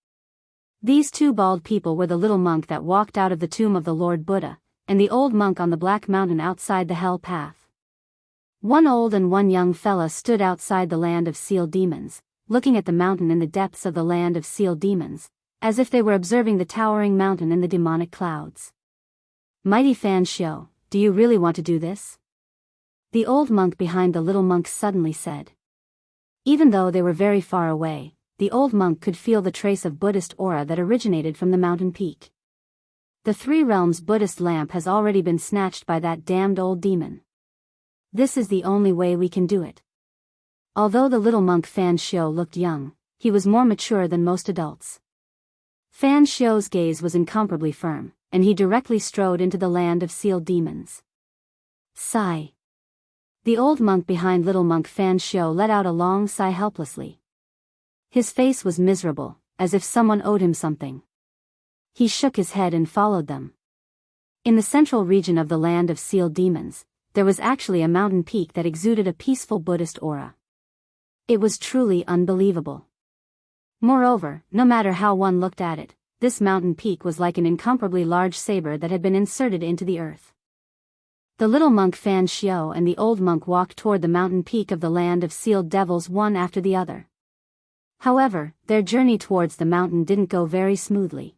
These two bald people were the little monk that walked out of the tomb of the Lord Buddha, and the old monk on the black mountain outside the hell path. One old and one young fella stood outside the land of sealed demons, looking at the mountain in the depths of the land of sealed demons, as if they were observing the towering mountain in the demonic clouds. Mighty Fan Xiu, do you really want to do this? The old monk behind the little monk suddenly said. Even though they were very far away, the old monk could feel the trace of Buddhist aura that originated from the mountain peak. The Three Realms Buddhist lamp has already been snatched by that damned old demon. This is the only way we can do it. Although the little monk Fan Xiu looked young, he was more mature than most adults. Fan Xiu's gaze was incomparably firm, and he directly strode into the land of sealed demons. Sigh. The old monk behind little monk Fan Xiu let out a long sigh helplessly. His face was miserable, as if someone owed him something. He shook his head and followed them. In the central region of the land of sealed demons, there was actually a mountain peak that exuded a peaceful Buddhist aura. It was truly unbelievable. Moreover, no matter how one looked at it, this mountain peak was like an incomparably large saber that had been inserted into the earth. The little monk Fan Xiu and the old monk walked toward the mountain peak of the land of sealed devils one after the other. However, their journey towards the mountain didn't go very smoothly.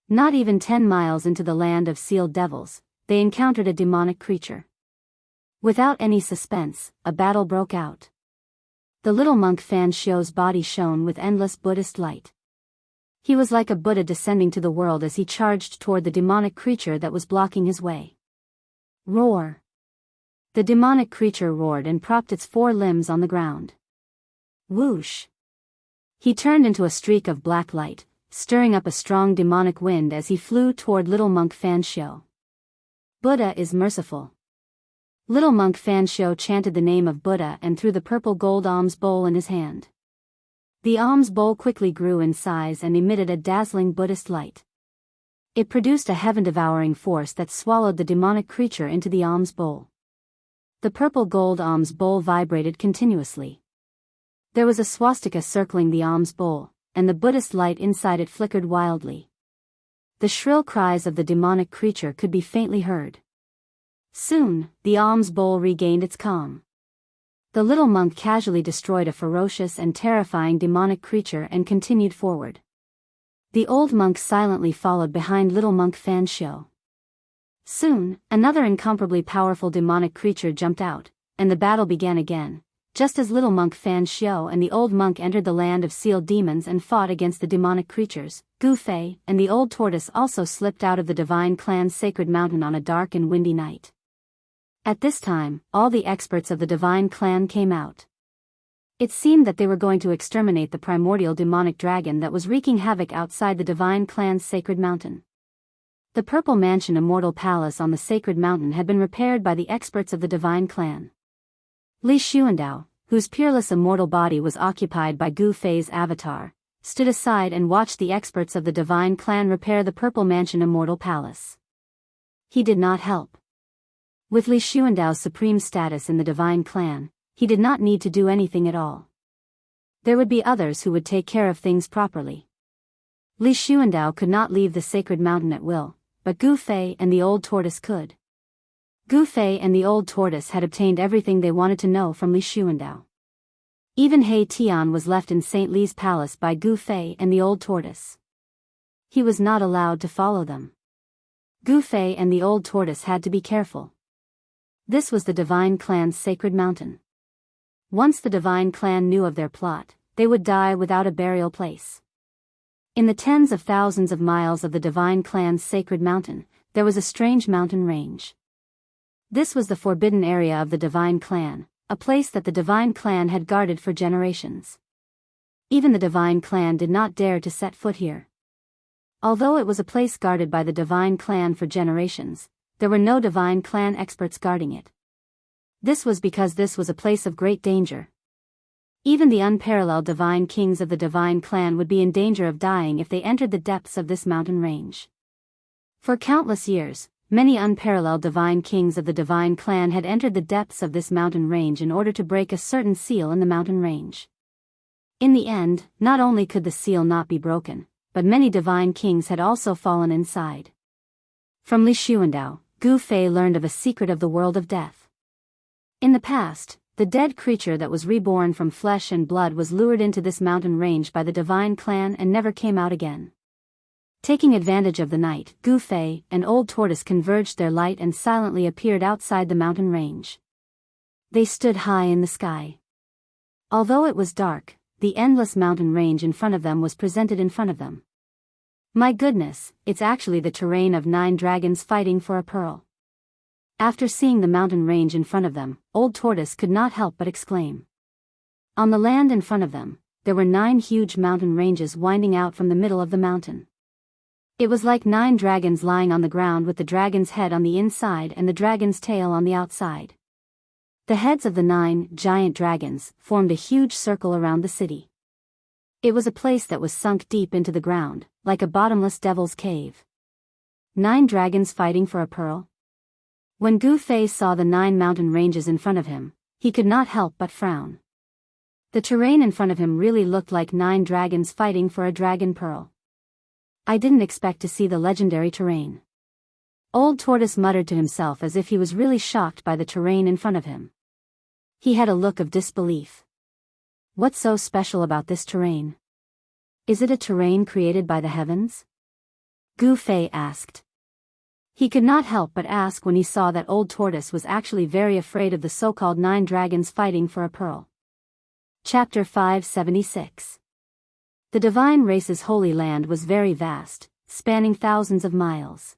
Not even 10 miles into the land of sealed devils, they encountered a demonic creature. Without any suspense, a battle broke out. The little monk Fan Xiu's body shone with endless Buddhist light. He was like a Buddha descending to the world as he charged toward the demonic creature that was blocking his way. Roar! The demonic creature roared and propped its 4 limbs on the ground. Whoosh! He turned into a streak of black light, stirring up a strong demonic wind as he flew toward little monk Fan Xiu. Buddha is merciful. Little monk Fan Xiu chanted the name of Buddha and threw the purple gold alms bowl in his hand. The alms bowl quickly grew in size and emitted a dazzling Buddhist light. It produced a heaven-devouring force that swallowed the demonic creature into the alms bowl. The purple gold alms bowl vibrated continuously. There was a swastika circling the alms bowl, and the Buddhist light inside it flickered wildly. The shrill cries of the demonic creature could be faintly heard. Soon, the alms bowl regained its calm. The little monk casually destroyed a ferocious and terrifying demonic creature and continued forward. The old monk silently followed behind little monk Fan Xiu. Soon, another incomparably powerful demonic creature jumped out, and the battle began again, just as little monk Fan Xiu and the old monk entered the land of sealed demons and fought against the demonic creatures. Gu Fei and the old tortoise also slipped out of the divine clan's sacred mountain on a dark and windy night. At this time, all the experts of the divine clan came out. It seemed that they were going to exterminate the primordial demonic dragon that was wreaking havoc outside the divine clan's sacred mountain. The purple mansion Immortal Palace on the sacred mountain had been repaired by the experts of the divine clan. Li Xuandao, whose peerless immortal body was occupied by Gu Fei's avatar, stood aside and watched the experts of the divine clan repair the purple mansion Immortal Palace. He did not help. With Li Xuandao's supreme status in the divine clan, he did not need to do anything at all. There would be others who would take care of things properly. Li Xuandao could not leave the sacred mountain at will, but Gu Fei and the old tortoise could. Gu Fei and the old tortoise had obtained everything they wanted to know from Li Xuandao. Even He Tian was left in St. Li's palace by Gu Fei and the old tortoise. He was not allowed to follow them. Gu Fei and the old tortoise had to be careful. This was the divine clan's sacred mountain. Once the divine clan knew of their plot, they would die without a burial place. In the tens of thousands of miles of the divine clan's sacred mountain, there was a strange mountain range. This was the forbidden area of the divine clan, a place that the divine clan had guarded for generations. Even the divine clan did not dare to set foot here. Although it was a place guarded by the divine clan for generations, there were no divine clan experts guarding it. This was because this was a place of great danger. Even the unparalleled divine kings of the divine clan would be in danger of dying if they entered the depths of this mountain range. For countless years, many unparalleled divine kings of the divine clan had entered the depths of this mountain range in order to break a certain seal in the mountain range. In the end, not only could the seal not be broken, but many divine kings had also fallen inside. From Li Xuandao, Gu Fei learned of a secret of the world of death. In the past, the dead creature that was reborn from flesh and blood was lured into this mountain range by the divine clan and never came out again. Taking advantage of the night, Gu Fei and Old Tortoise converged their light and silently appeared outside the mountain range. They stood high in the sky. Although it was dark, the endless mountain range in front of them was presented in front of them. My goodness, it's actually the terrain of 9 dragons fighting for a pearl. After seeing the mountain range in front of them, Old Tortoise could not help but exclaim. On the land in front of them, there were 9 huge mountain ranges winding out from the middle of the mountain. It was like 9 dragons lying on the ground with the dragon's head on the inside and the dragon's tail on the outside. The heads of the 9 giant dragons formed a huge circle around the city. It was a place that was sunk deep into the ground, like a bottomless devil's cave. 9 dragons fighting for a pearl? When Gu Fei saw the 9 mountain ranges in front of him, he could not help but frown. The terrain in front of him really looked like 9 dragons fighting for a dragon pearl. I didn't expect to see the legendary terrain. Old Tortoise muttered to himself as if he was really shocked by the terrain in front of him. He had a look of disbelief. What's so special about this terrain? Is it a terrain created by the heavens? Gu Fei asked. He could not help but ask when he saw that Old Tortoise was actually very afraid of the so-called 9 dragons fighting for a pearl. Chapter 576. The divine race's holy land was very vast, spanning thousands of miles.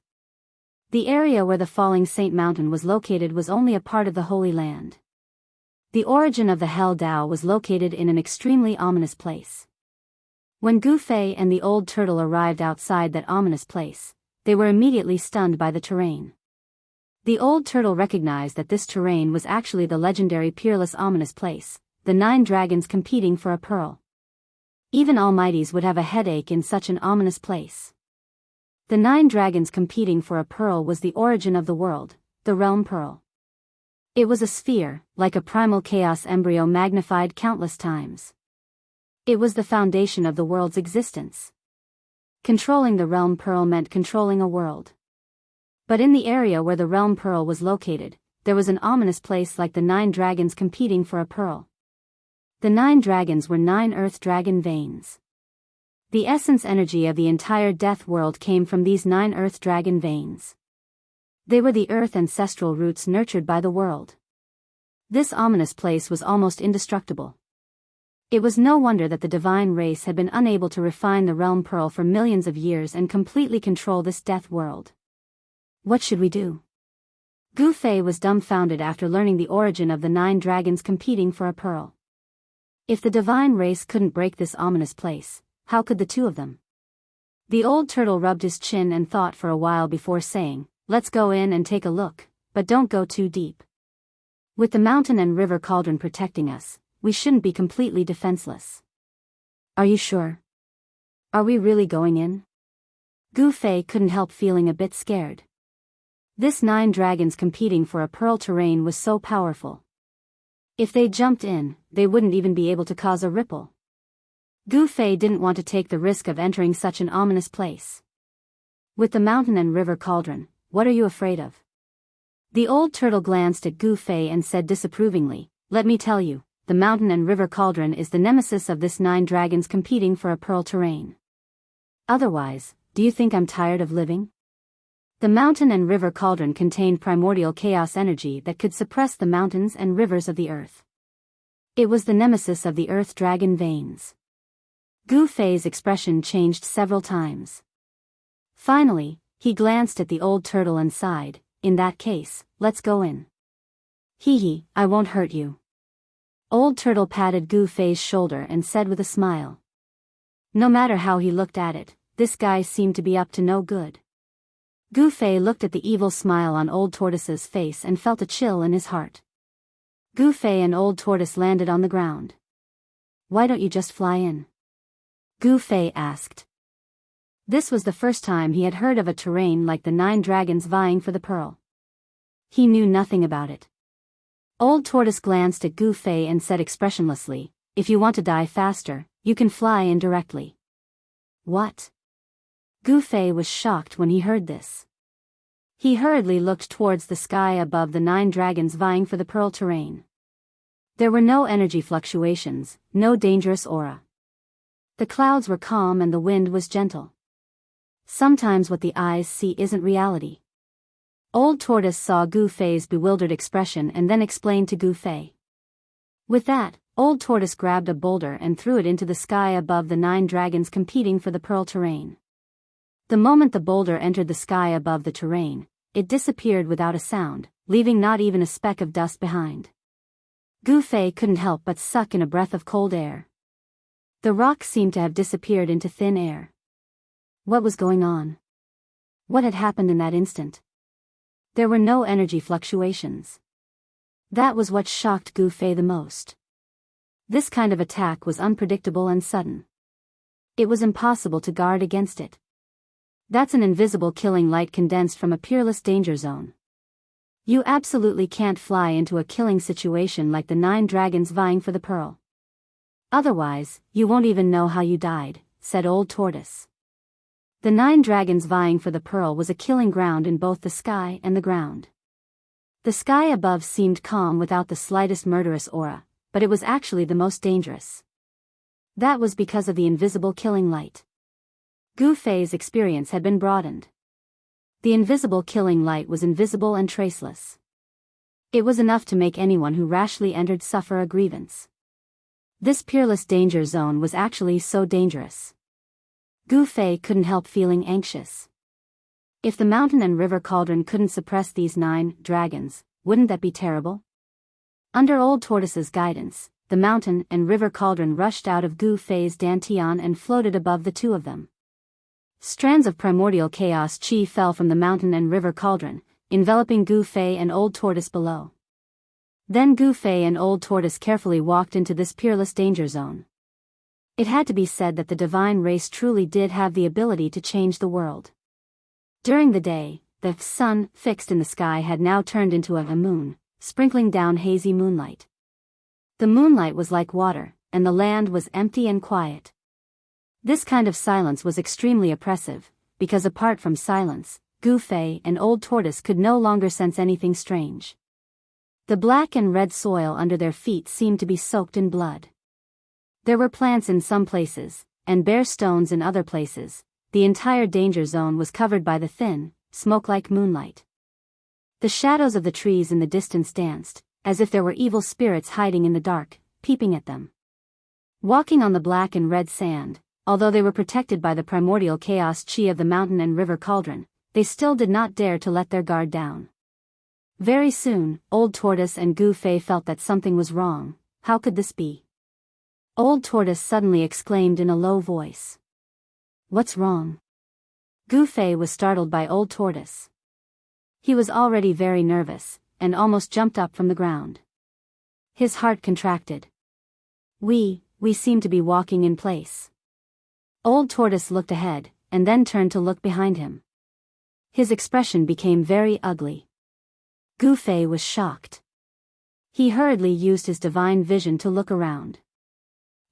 The area where the falling Saint Mountain was located was only a part of the Holy Land. The origin of the Hell Dao was located in an extremely ominous place. When Gu Fei and the old turtle arrived outside that ominous place, they were immediately stunned by the terrain. The old turtle recognized that this terrain was actually the legendary peerless ominous place, the 9 dragons competing for a pearl. Even almighties would have a headache in such an ominous place. The 9 dragons competing for a pearl was the origin of the world, the realm pearl. It was a sphere, like a primal chaos embryo magnified countless times. It was the foundation of the world's existence. Controlling the realm pearl meant controlling a world. But in the area where the realm pearl was located, there was an ominous place like the 9 dragons competing for a pearl. The 9 dragons were 9 earth dragon veins. The essence energy of the entire death world came from these 9 earth dragon veins. They were the earth ancestral roots nurtured by the world. This ominous place was almost indestructible. It was no wonder that the divine race had been unable to refine the realm pearl for millions of years and completely control this death world. What should we do? Gu Fei was dumbfounded after learning the origin of the 9 dragons competing for a pearl. If the divine race couldn't break this ominous place, how could the two of them? The old turtle rubbed his chin and thought for a while before saying, "Let's go in and take a look, but don't go too deep. With the mountain and river cauldron protecting us, we shouldn't be completely defenseless." "Are you sure? Are we really going in?" Gu Fei couldn't help feeling a bit scared. This 9 dragons competing for a pearl terrain was so powerful. If they jumped in, they wouldn't even be able to cause a ripple. Gu Fei didn't want to take the risk of entering such an ominous place. "With the mountain and river cauldron, what are you afraid of?" The old turtle glanced at Gu Fei and said disapprovingly, "Let me tell you, the mountain and river cauldron is the nemesis of this 9 dragons competing for a pearl terrain. Otherwise, do you think I'm tired of living?" The mountain and river cauldron contained primordial chaos energy that could suppress the mountains and rivers of the earth. It was the nemesis of the earth dragon veins. Gu Fei's expression changed several times. Finally, he glanced at the old turtle and sighed, "In that case, let's go in." "Hee hee, I won't hurt you." Old turtle patted Gu Fei's shoulder and said with a smile. No matter how he looked at it, this guy seemed to be up to no good. Gu Fei looked at the evil smile on old tortoise's face and felt a chill in his heart. Gu Fei and old tortoise landed on the ground. "Why don't you just fly in?" Gu Fei asked. This was the first time he had heard of a terrain like the 9 dragons vying for the pearl. He knew nothing about it. Old tortoise glanced at Gu Fei and said expressionlessly, "If you want to die faster, you can fly in directly." "What?" Gu Fei was shocked when he heard this. He hurriedly looked towards the sky above the 9 dragons vying for the pearl terrain. There were no energy fluctuations, no dangerous aura. The clouds were calm and the wind was gentle. Sometimes what the eyes see isn't reality. Old tortoise saw Gu Fei's bewildered expression and then explained to Gu Fei. With that, old tortoise grabbed a boulder and threw it into the sky above the 9 dragons competing for the pearl terrain. The moment the boulder entered the sky above the terrain, it disappeared without a sound, leaving not even a speck of dust behind. Gu Fei couldn't help but suck in a breath of cold air. The rock seemed to have disappeared into thin air. What was going on? What had happened in that instant? There were no energy fluctuations. That was what shocked Gu Fei the most. This kind of attack was unpredictable and sudden. It was impossible to guard against it. That's an invisible killing light condensed from a peerless danger zone. You absolutely can't fly into a killing situation like the 9 dragons vying for the pearl. Otherwise, you won't even know how you died, said Old Tortoise. The 9 dragons vying for the pearl was a killing ground in both the sky and the ground. The sky above seemed calm without the slightest murderous aura, but it was actually the most dangerous. That was because of the invisible killing light. Gu Fei's experience had been broadened. The invisible killing light was invisible and traceless. It was enough to make anyone who rashly entered suffer a grievance. This peerless danger zone was actually so dangerous. Gu Fei couldn't help feeling anxious. If the mountain and river cauldron couldn't suppress these 9 dragons, wouldn't that be terrible? Under Old Tortoise's guidance, the mountain and river cauldron rushed out of Gu Fei's dantian and floated above the two of them. Strands of primordial chaos chi fell from the mountain and river cauldron, enveloping Gu Fei and Old Tortoise below. Then Gu Fei and Old Tortoise carefully walked into this peerless danger zone. It had to be said that the divine race truly did have the ability to change the world. During the day, the sun, fixed in the sky, had now turned into a moon, sprinkling down hazy moonlight. The moonlight was like water, and the land was empty and quiet. This kind of silence was extremely oppressive, because apart from silence, Gu Fei and Old Tortoise could no longer sense anything strange. The black and red soil under their feet seemed to be soaked in blood. There were plants in some places, and bare stones in other places. The entire danger zone was covered by the thin, smoke-like moonlight. The shadows of the trees in the distance danced, as if there were evil spirits hiding in the dark, peeping at them. Walking on the black and red sand, although they were protected by the primordial chaos chi of the mountain and river cauldron, they still did not dare to let their guard down. Very soon, Old Tortoise and Gu Fei felt that something was wrong. How could this be? Old Tortoise suddenly exclaimed in a low voice. "What's wrong?" Gu Fei was startled by Old Tortoise. He was already very nervous, and almost jumped up from the ground. His heart contracted. We seem to be walking in place." Old Tortoise looked ahead, and then turned to look behind him. His expression became very ugly. Gu Fei was shocked. He hurriedly used his divine vision to look around.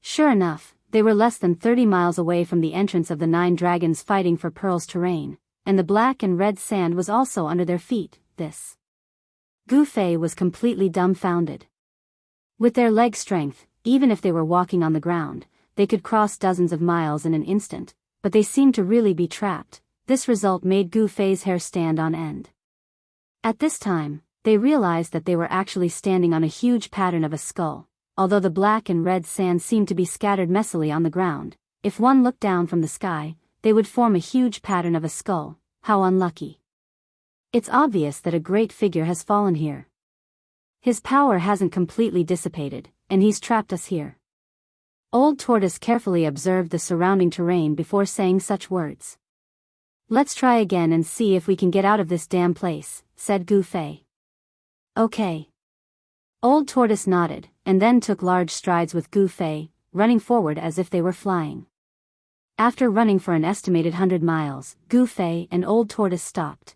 Sure enough, they were less than 30 miles away from the entrance of the 9 dragons fighting for Pearl's terrain, and the black and red sand was also under their feet. Gu Fei was completely dumbfounded. With their leg strength, even if they were walking on the ground, they could cross dozens of miles in an instant, but they seemed to really be trapped. This result made Gu Fei's hair stand on end. At this time, they realized that they were actually standing on a huge pattern of a skull. Although the black and red sand seemed to be scattered messily on the ground, if one looked down from the sky, they would form a huge pattern of a skull. How unlucky. It's obvious that a great figure has fallen here. His power hasn't completely dissipated, and he's trapped us here. Old Tortoise carefully observed the surrounding terrain before saying such words. "Let's try again and see if we can get out of this damn place," said Gu Fei. "Okay." Old Tortoise nodded, and then took large strides with Gu Fei, running forward as if they were flying. After running for an estimated 100 miles, Gu Fei and Old Tortoise stopped.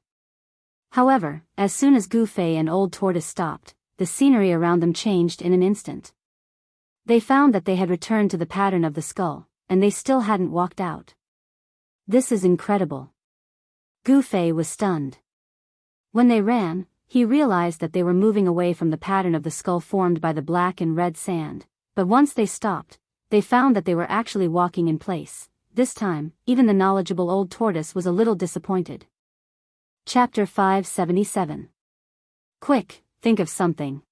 However, as soon as Gu Fei and Old Tortoise stopped, the scenery around them changed in an instant. They found that they had returned to the pattern of the skull, and they still hadn't walked out. This is incredible. Gu Fei was stunned. When they ran, he realized that they were moving away from the pattern of the skull formed by the black and red sand, but once they stopped, they found that they were actually walking in place. This time, even the knowledgeable Old Tortoise was a little disappointed. Chapter 577. Quick, think of something.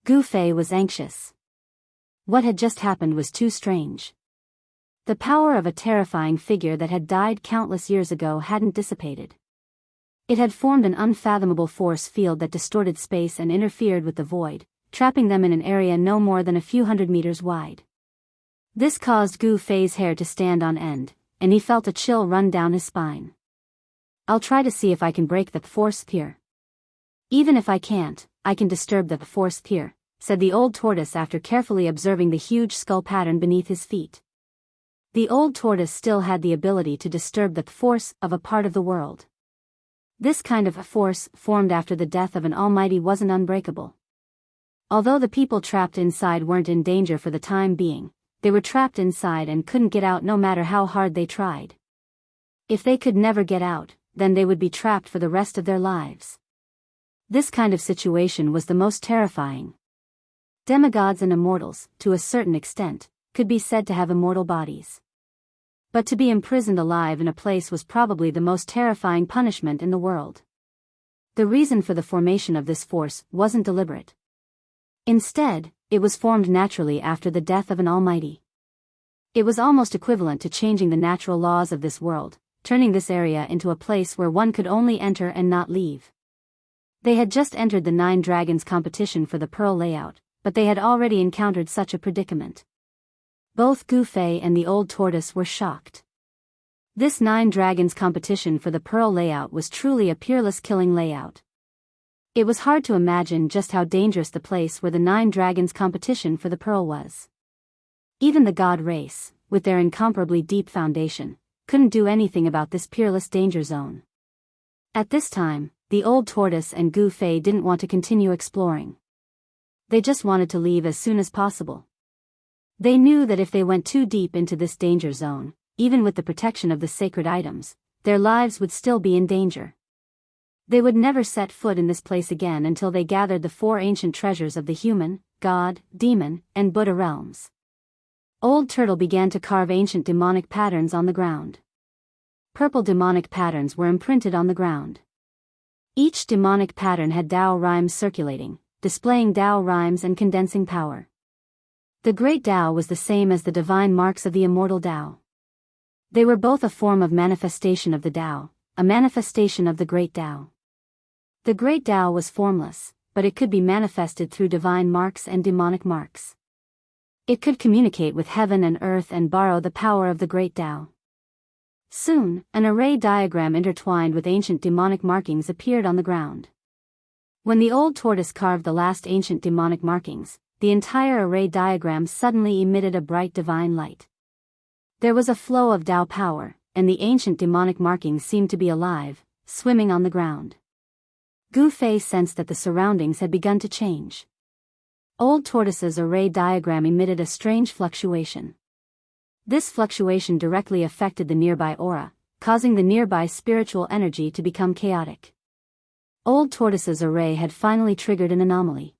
Gu Fei was anxious. What had just happened was too strange. The power of a terrifying figure that had died countless years ago hadn't dissipated. It had formed an unfathomable force field that distorted space and interfered with the void, trapping them in an area no more than a few hundred meters wide. This caused Gu Fei's hair to stand on end, and he felt a chill run down his spine. "I'll try to see if I can break the force here. Even if I can't, I can disturb the force here," said the Old Tortoise after carefully observing the huge skull pattern beneath his feet. The Old Tortoise still had the ability to disturb the force of a part of the world. This kind of a force, formed after the death of an almighty, wasn't unbreakable. Although the people trapped inside weren't in danger for the time being, they were trapped inside and couldn't get out no matter how hard they tried. If they could never get out, then they would be trapped for the rest of their lives. This kind of situation was the most terrifying. Demigods and immortals, to a certain extent, could be said to have immortal bodies. But to be imprisoned alive in a place was probably the most terrifying punishment in the world. The reason for the formation of this force wasn't deliberate. Instead, it was formed naturally after the death of an almighty. It was almost equivalent to changing the natural laws of this world, turning this area into a place where one could only enter and not leave. They had just entered the 9 Dragons competition for the Pearl layout, but they had already encountered such a predicament. Both Gu Fei and the Old Tortoise were shocked. This 9 Dragons competition for the Pearl layout was truly a peerless killing layout. It was hard to imagine just how dangerous the place where the 9 Dragons competition for the Pearl was. Even the god race, with their incomparably deep foundation, couldn't do anything about this peerless danger zone. At this time, the old tortoise and Gu Fei didn't want to continue exploring. They just wanted to leave as soon as possible. They knew that if they went too deep into this danger zone, even with the protection of the sacred items, their lives would still be in danger. They would never set foot in this place again until they gathered the 4 ancient treasures of the human, god, demon, and Buddha realms. Old Turtle began to carve ancient demonic patterns on the ground. Purple demonic patterns were imprinted on the ground. Each demonic pattern had Tao rhymes circulating, displaying Tao rhymes and condensing power. The great Tao was the same as the divine marks of the immortal Tao. They were both a form of manifestation of the Tao, a manifestation of the great Tao. The great Tao was formless, but it could be manifested through divine marks and demonic marks. It could communicate with heaven and earth and borrow the power of the great Tao. Soon, an array diagram intertwined with ancient demonic markings appeared on the ground. When the old tortoise carved the last ancient demonic markings, the entire array diagram suddenly emitted a bright divine light. There was a flow of Tao power, and the ancient demonic markings seemed to be alive, swimming on the ground. Gu Fei sensed that the surroundings had begun to change. Old Tortoise's array diagram emitted a strange fluctuation. This fluctuation directly affected the nearby aura, causing the nearby spiritual energy to become chaotic. Old Tortoise's array had finally triggered an anomaly.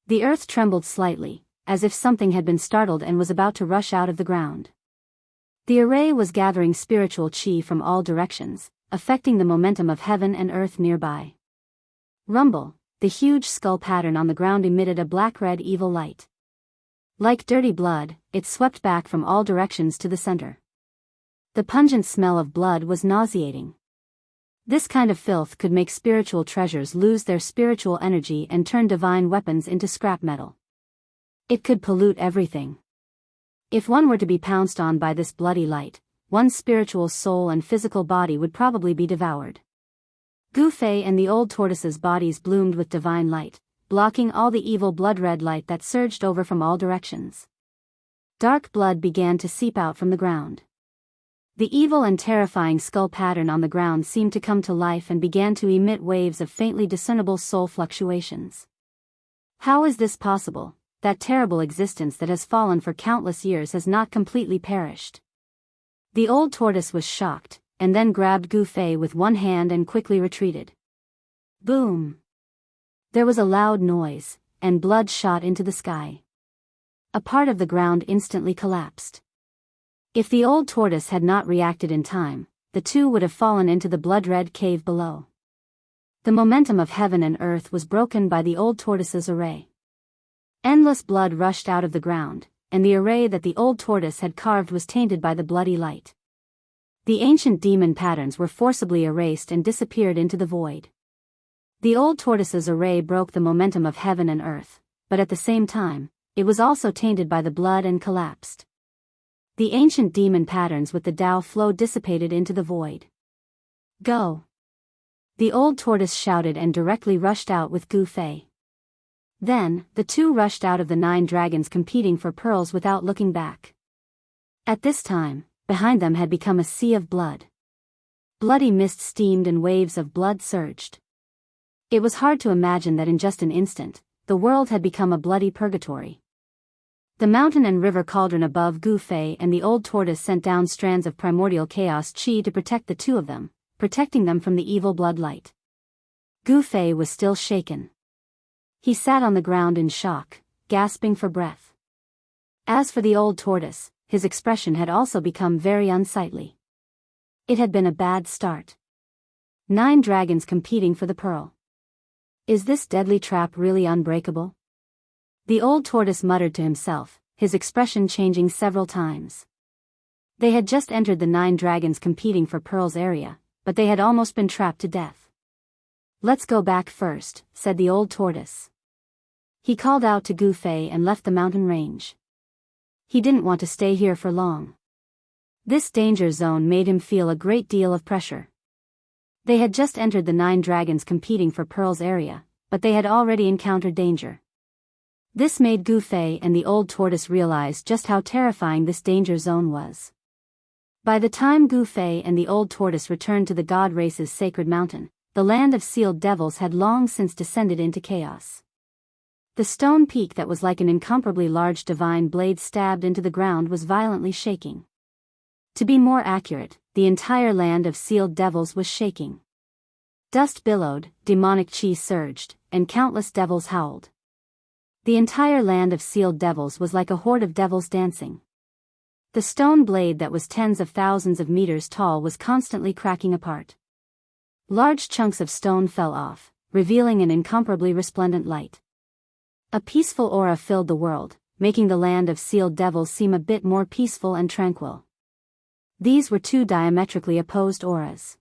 The earth trembled slightly, as if something had been startled and was about to rush out of the ground. The array was gathering spiritual chi from all directions, affecting the momentum of heaven and earth nearby. Rumble, the huge skull pattern on the ground emitted a black-red evil light. Like dirty blood, it swept back from all directions to the center. The pungent smell of blood was nauseating. This kind of filth could make spiritual treasures lose their spiritual energy and turn divine weapons into scrap metal. It could pollute everything. If one were to be pounced on by this bloody light, one's spiritual soul and physical body would probably be devoured. Gu Fei and the old tortoise's bodies bloomed with divine light, blocking all the evil blood-red light that surged over from all directions. Dark blood began to seep out from the ground. The evil and terrifying skull pattern on the ground seemed to come to life and began to emit waves of faintly discernible soul fluctuations. How is this possible? That terrible existence that has fallen for countless years has not completely perished. The old tortoise was shocked, and then grabbed Gu Fei with one hand and quickly retreated. Boom! There was a loud noise, and blood shot into the sky. A part of the ground instantly collapsed. If the old tortoise had not reacted in time, the two would have fallen into the blood-red cave below. The momentum of heaven and earth was broken by the old tortoise's array. Endless blood rushed out of the ground, and the array that the old tortoise had carved was tainted by the bloody light. The ancient demon patterns were forcibly erased and disappeared into the void. The old tortoise's array broke the momentum of heaven and earth, but at the same time, it was also tainted by the blood and collapsed. The ancient demon patterns with the Tao flow dissipated into the void. Go! The old tortoise shouted and directly rushed out with Gu Fei. Then, the two rushed out of the 9 dragons competing for pearls without looking back. At this time, behind them had become a sea of blood. Bloody mist steamed and waves of blood surged. It was hard to imagine that in just an instant, the world had become a bloody purgatory. The mountain and river cauldron above Gu Fei and the old tortoise sent down strands of primordial chaos chi to protect the two of them, protecting them from the evil blood light. Gu Fei was still shaken. He sat on the ground in shock, gasping for breath. As for the old tortoise, his expression had also become very unsightly. It had been a bad start. 9 dragons competing for the pearl. Is this deadly trap really unbreakable? The old tortoise muttered to himself, his expression changing several times. They had just entered the 9 dragons competing for pearls area, but they had almost been trapped to death. Let's go back first, said the old tortoise. He called out to Gu Fei and left the mountain range. He didn't want to stay here for long. This danger zone made him feel a great deal of pressure. They had just entered the 9 dragons competing for pearls area, but they had already encountered danger. This made Gu Fei and the old tortoise realize just how terrifying this danger zone was. By the time Gu Fei and the old tortoise returned to the god race's sacred mountain, the land of sealed devils had long since descended into chaos. The stone peak that was like an incomparably large divine blade stabbed into the ground was violently shaking. To be more accurate, the entire land of sealed devils was shaking. Dust billowed, demonic chi surged, and countless devils howled. The entire land of sealed devils was like a horde of devils dancing. The stone blade that was tens of thousands of meters tall was constantly cracking apart. Large chunks of stone fell off, revealing an incomparably resplendent light. A peaceful aura filled the world, making the land of sealed devils seem a bit more peaceful and tranquil. These were two diametrically opposed auras.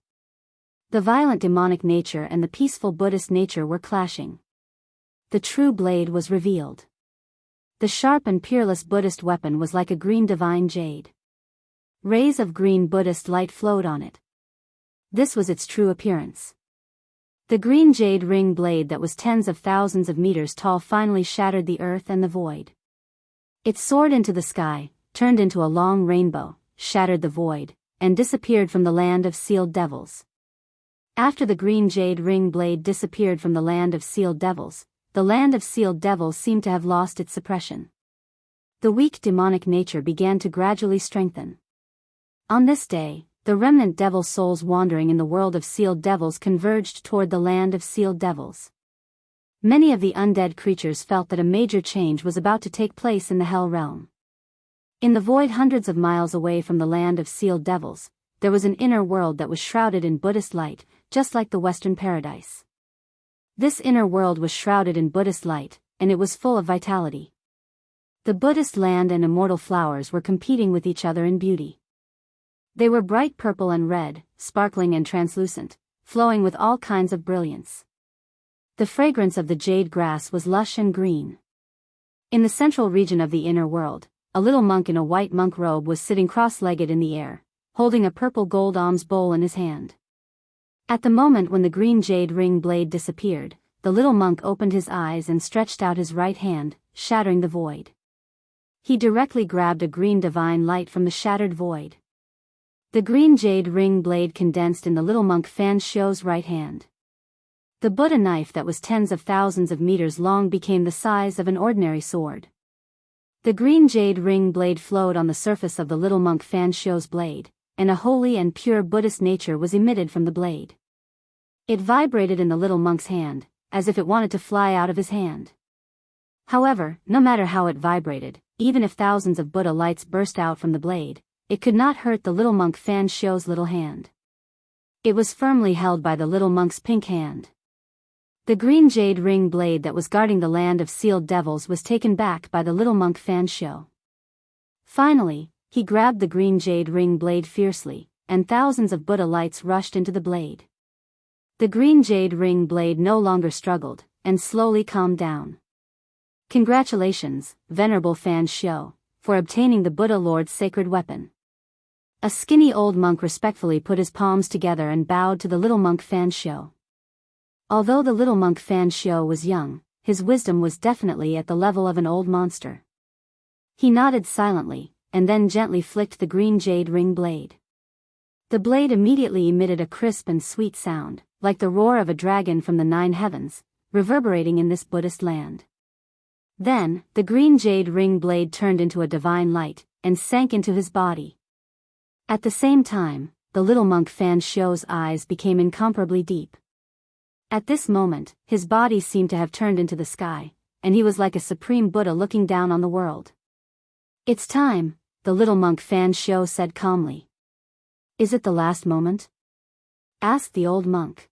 The violent demonic nature and the peaceful Buddhist nature were clashing. The true blade was revealed. The sharp and peerless Buddhist weapon was like a green divine jade. Rays of green Buddhist light flowed on it. This was its true appearance. The green jade ring blade that was tens of thousands of meters tall finally shattered the earth and the void. It soared into the sky, turned into a long rainbow, shattered the void, and disappeared from the land of sealed devils. After the green jade ring blade disappeared from the land of sealed devils, the land of sealed devils seemed to have lost its suppression. The weak demonic nature began to gradually strengthen. On this day, the remnant devil souls wandering in the world of sealed devils converged toward the land of sealed devils. Many of the undead creatures felt that a major change was about to take place in the hell realm. In the void hundreds of miles away from the land of sealed devils, there was an inner world that was shrouded in Buddhist light, just like the Western paradise. This inner world was shrouded in Buddhist light, and it was full of vitality. The Buddhist land and immortal flowers were competing with each other in beauty. They were bright purple and red, sparkling and translucent, flowing with all kinds of brilliance. The fragrance of the jade grass was lush and green. In the central region of the inner world, a little monk in a white monk robe was sitting cross-legged in the air, holding a purple gold alms bowl in his hand. At the moment when the green jade ring blade disappeared, the little monk opened his eyes and stretched out his right hand, shattering the void. He directly grabbed a green divine light from the shattered void. The green jade ring blade condensed in the little monk Fan Shio's right hand. The Buddha knife that was tens of thousands of meters long became the size of an ordinary sword. The green jade ring blade flowed on the surface of the little monk Fan Shio's blade, and a holy and pure Buddhist nature was emitted from the blade. It vibrated in the little monk's hand, as if it wanted to fly out of his hand. However, no matter how it vibrated, even if thousands of Buddha lights burst out from the blade, it could not hurt the little monk Fan Shio's little hand. It was firmly held by the little monk's pink hand. The green jade ring blade that was guarding the land of sealed devils was taken back by the little monk Fan Shio. Finally, he grabbed the green jade ring blade fiercely, and thousands of Buddha lights rushed into the blade. The green jade ring blade no longer struggled, and slowly calmed down. Congratulations, Venerable Fan Shio, for obtaining the Buddha Lord's sacred weapon. A skinny old monk respectfully put his palms together and bowed to the little monk Fan Shio. Although the little monk Fan Shio was young, his wisdom was definitely at the level of an old monster. He nodded silently, and then gently flicked the green jade ring blade. The blade immediately emitted a crisp and sweet sound, like the roar of a dragon from the 9 heavens, reverberating in this Buddhist land. Then, the green jade ring blade turned into a divine light, and sank into his body. At the same time, the little monk Fan Shio's eyes became incomparably deep. At this moment, his body seemed to have turned into the sky, and he was like a supreme Buddha looking down on the world. "It's time," the little monk Fan Shio said calmly. "Is it the last moment?" asked the old monk.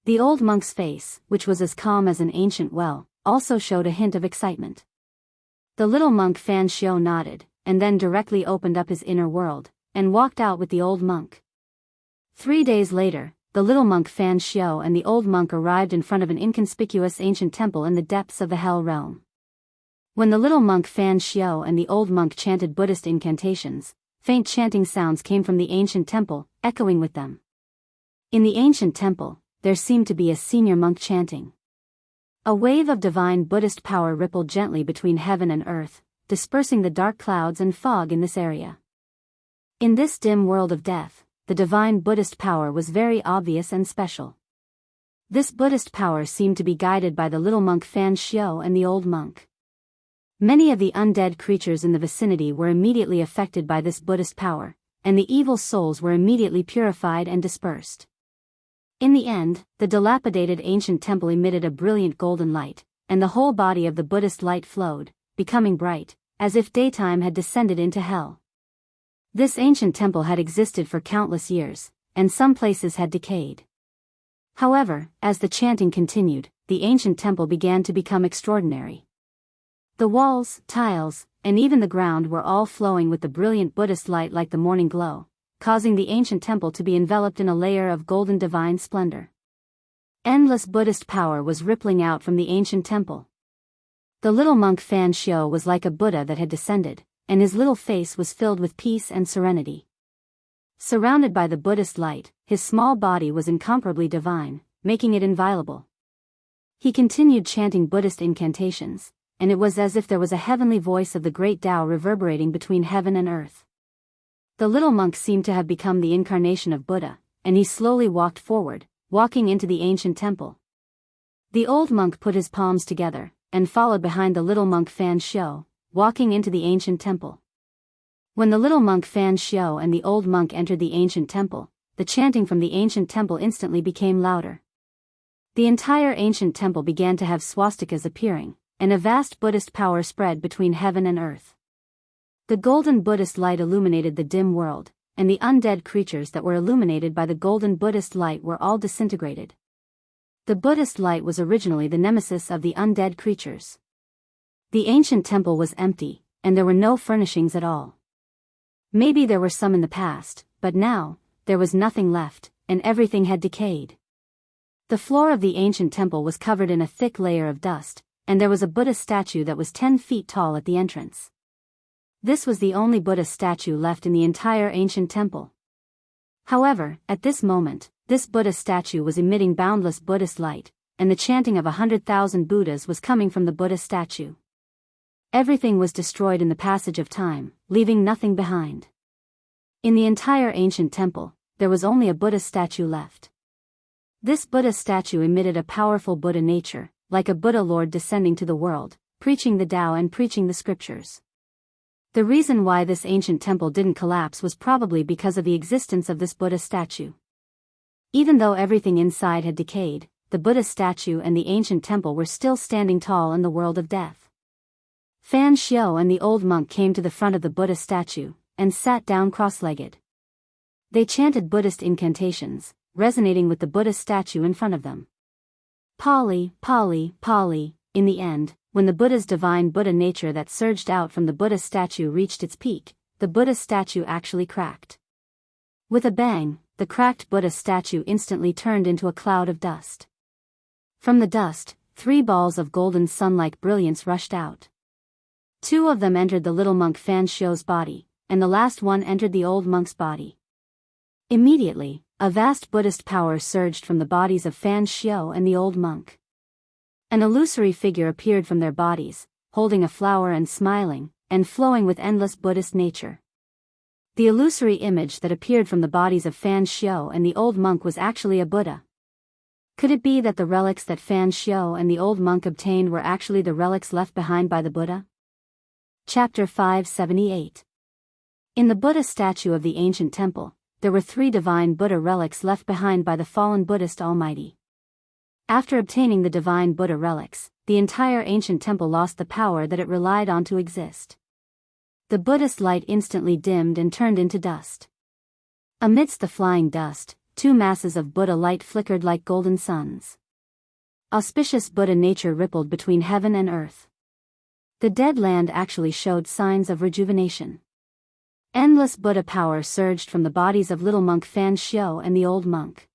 The old monk's face, which was as calm as an ancient well, also showed a hint of excitement. The little monk Fan Shio nodded, and then directly opened up his inner world, and walked out with the old monk. 3 days later, the little monk Fan Shio and the old monk arrived in front of an inconspicuous ancient temple in the depths of the hell realm. When the little monk Fan Shio and the old monk chanted Buddhist incantations, faint chanting sounds came from the ancient temple, echoing with them. In the ancient temple, there seemed to be a senior monk chanting. A wave of divine Buddhist power rippled gently between heaven and earth, dispersing the dark clouds and fog in this area. In this dim world of death, the divine Buddhist power was very obvious and special. This Buddhist power seemed to be guided by the little monk Fan Xiao and the old monk. Many of the undead creatures in the vicinity were immediately affected by this Buddhist power, and the evil souls were immediately purified and dispersed. In the end, the dilapidated ancient temple emitted a brilliant golden light, and the whole body of the Buddhist light flowed, becoming bright, as if daytime had descended into hell. This ancient temple had existed for countless years, and some places had decayed. However, as the chanting continued, the ancient temple began to become extraordinary. The walls, tiles, and even the ground were all flowing with the brilliant Buddhist light like the morning glow, causing the ancient temple to be enveloped in a layer of golden divine splendor. Endless Buddhist power was rippling out from the ancient temple. The little monk Fan Xiao was like a Buddha that had descended, and his little face was filled with peace and serenity. Surrounded by the Buddhist light, his small body was incomparably divine, making it inviolable. He continued chanting Buddhist incantations, and it was as if there was a heavenly voice of the great Tao reverberating between heaven and earth. The little monk seemed to have become the incarnation of Buddha, and he slowly walked forward, walking into the ancient temple. The old monk put his palms together, and followed behind the little monk Fan Xiao, walking into the ancient temple. When the little monk Fan Xiao and the old monk entered the ancient temple, the chanting from the ancient temple instantly became louder. The entire ancient temple began to have swastikas appearing, and a vast Buddhist power spread between heaven and earth. The golden Buddhist light illuminated the dim world, and the undead creatures that were illuminated by the golden Buddhist light were all disintegrated. The Buddhist light was originally the nemesis of the undead creatures. The ancient temple was empty, and there were no furnishings at all. Maybe there were some in the past, but now, there was nothing left, and everything had decayed. The floor of the ancient temple was covered in a thick layer of dust, and there was a Buddha statue that was 10 feet tall at the entrance. This was the only Buddha statue left in the entire ancient temple. However, at this moment, this Buddha statue was emitting boundless Buddhist light, and the chanting of 100,000 Buddhas was coming from the Buddha statue. Everything was destroyed in the passage of time, leaving nothing behind. In the entire ancient temple, there was only a Buddha statue left. This Buddha statue emitted a powerful Buddha nature, like a Buddha Lord descending to the world, preaching the Tao and preaching the scriptures. The reason why this ancient temple didn't collapse was probably because of the existence of this Buddha statue. Even though everything inside had decayed, the Buddha statue and the ancient temple were still standing tall in the world of death. Fan Xiao and the old monk came to the front of the Buddha statue, and sat down cross-legged. They chanted Buddhist incantations, resonating with the Buddha statue in front of them. Pali, Pali, Pali. In the end, when the Buddha's divine Buddha nature that surged out from the Buddha statue reached its peak, the Buddha statue actually cracked. With a bang, the cracked Buddha statue instantly turned into a cloud of dust. From the dust, 3 balls of golden sun-like brilliance rushed out. 2 of them entered the little monk Fan Xiao's body, and the last one entered the old monk's body. Immediately, a vast Buddhist power surged from the bodies of Fan Xiao and the old monk. An illusory figure appeared from their bodies, holding a flower and smiling, and flowing with endless Buddhist nature. The illusory image that appeared from the bodies of Fan Xiao and the old monk was actually a Buddha. Could it be that the relics that Fan Xiao and the old monk obtained were actually the relics left behind by the Buddha? Chapter 578. In the Buddha statue of the ancient temple, there were 3 divine Buddha relics left behind by the fallen Buddhist Almighty. After obtaining the divine Buddha relics, the entire ancient temple lost the power that it relied on to exist. The Buddhist light instantly dimmed and turned into dust. Amidst the flying dust, 2 masses of Buddha light flickered like golden suns. Auspicious Buddha nature rippled between heaven and earth. The dead land actually showed signs of rejuvenation. Endless Buddha power surged from the bodies of little monk Fan Xiao and the old monk.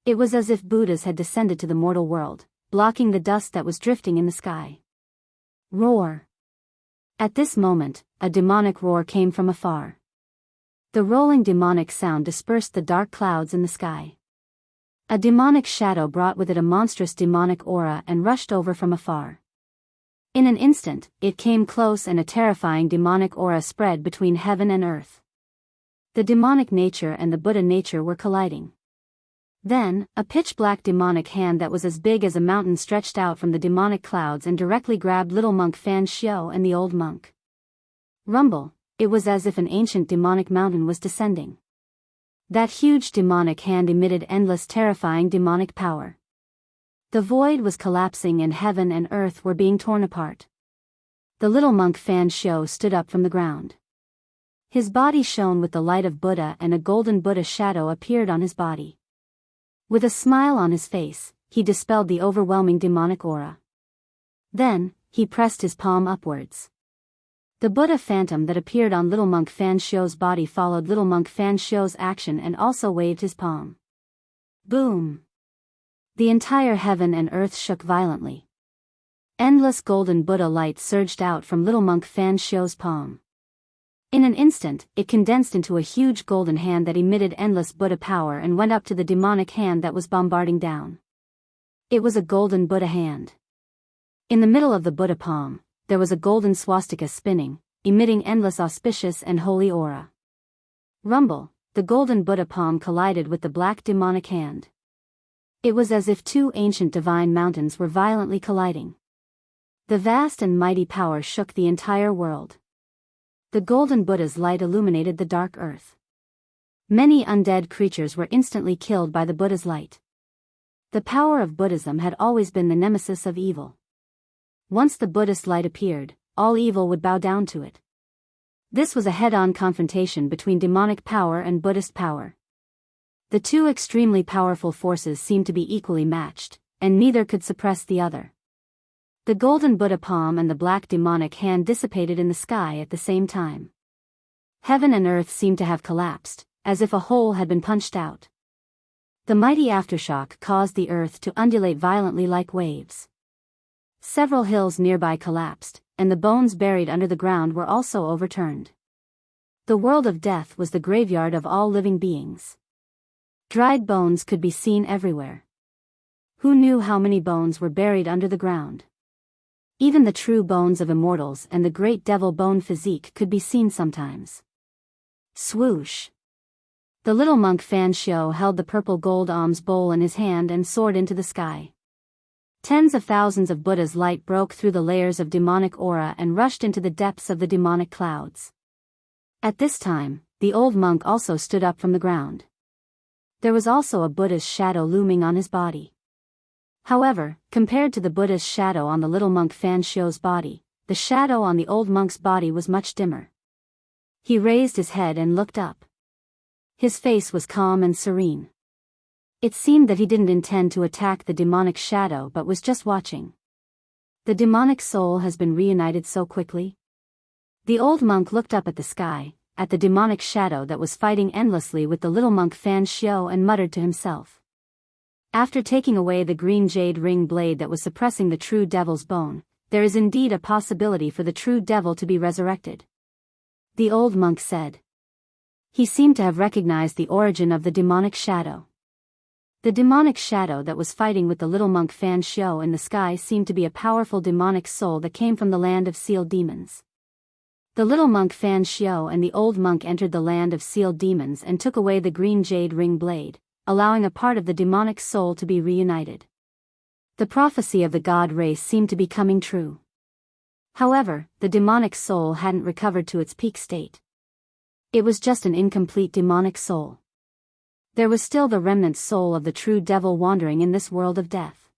It was as if Buddhas had descended to the mortal world, blocking the dust that was drifting in the sky. Roar! At this moment, a demonic roar came from afar. The rolling demonic sound dispersed the dark clouds in the sky. A demonic shadow brought with it a monstrous demonic aura and rushed over from afar. In an instant, it came close and a terrifying demonic aura spread between heaven and earth. The demonic nature and the Buddha nature were colliding. Then, a pitch-black demonic hand that was as big as a mountain stretched out from the demonic clouds and directly grabbed little monk Fan Xiao and the old monk. Rumble, it was as if an ancient demonic mountain was descending. That huge demonic hand emitted endless terrifying demonic power. The void was collapsing and heaven and earth were being torn apart. The little monk Fan Xiao stood up from the ground. His body shone with the light of Buddha and a golden Buddha shadow appeared on his body. With a smile on his face, he dispelled the overwhelming demonic aura. Then, he pressed his palm upwards. The Buddha phantom that appeared on little monk Fan Xiao's body followed little monk Fan Xiao's action and also waved his palm. Boom! The entire heaven and earth shook violently. Endless golden Buddha light surged out from little monk Fan Xiao's palm. In an instant, it condensed into a huge golden hand that emitted endless Buddha power and went up to the demonic hand that was bombarding down. It was a golden Buddha hand. In the middle of the Buddha palm, there was a golden swastika spinning, emitting endless auspicious and holy aura. Rumble, the golden Buddha palm collided with the black demonic hand. It was as if two ancient divine mountains were violently colliding. The vast and mighty power shook the entire world. The golden Buddha's light illuminated the dark earth. Many undead creatures were instantly killed by the Buddha's light. The power of Buddhism had always been the nemesis of evil. Once the Buddhist light appeared, all evil would bow down to it. This was a head-on confrontation between demonic power and Buddhist power. The two extremely powerful forces seemed to be equally matched, and neither could suppress the other. The golden Buddha palm and the black demonic hand dissipated in the sky at the same time. Heaven and earth seemed to have collapsed, as if a hole had been punched out. The mighty aftershock caused the earth to undulate violently like waves. Several hills nearby collapsed, and the bones buried under the ground were also overturned. The world of death was the graveyard of all living beings. Dried bones could be seen everywhere. Who knew how many bones were buried under the ground? Even the true bones of immortals and the great devil bone physique could be seen sometimes. Swoosh! The little monk Fan Xiao held the purple gold alms bowl in his hand and soared into the sky. Tens of thousands of Buddha's light broke through the layers of demonic aura and rushed into the depths of the demonic clouds. At this time, the old monk also stood up from the ground. There was also a Buddha's shadow looming on his body. However, compared to the Buddha's shadow on the little monk Fan Xiao's body, the shadow on the old monk's body was much dimmer. He raised his head and looked up. His face was calm and serene. It seemed that he didn't intend to attack the demonic shadow but was just watching. The demonic soul has been reunited so quickly? The old monk looked up at the sky, at the demonic shadow that was fighting endlessly with the little monk Fan Xiao and muttered to himself. After taking away the green jade ring blade that was suppressing the true devil's bone, there is indeed a possibility for the true devil to be resurrected. The old monk said. He seemed to have recognized the origin of the demonic shadow. The demonic shadow that was fighting with the little monk Fan Xiao in the sky seemed to be a powerful demonic soul that came from the land of sealed demons. The little monk Fan Xiao and the old monk entered the land of sealed demons and took away the green jade ring blade, allowing a part of the demonic soul to be reunited. The prophecy of the god race seemed to be coming true. However, the demonic soul hadn't recovered to its peak state. It was just an incomplete demonic soul. There was still the remnant soul of the true devil wandering in this world of death.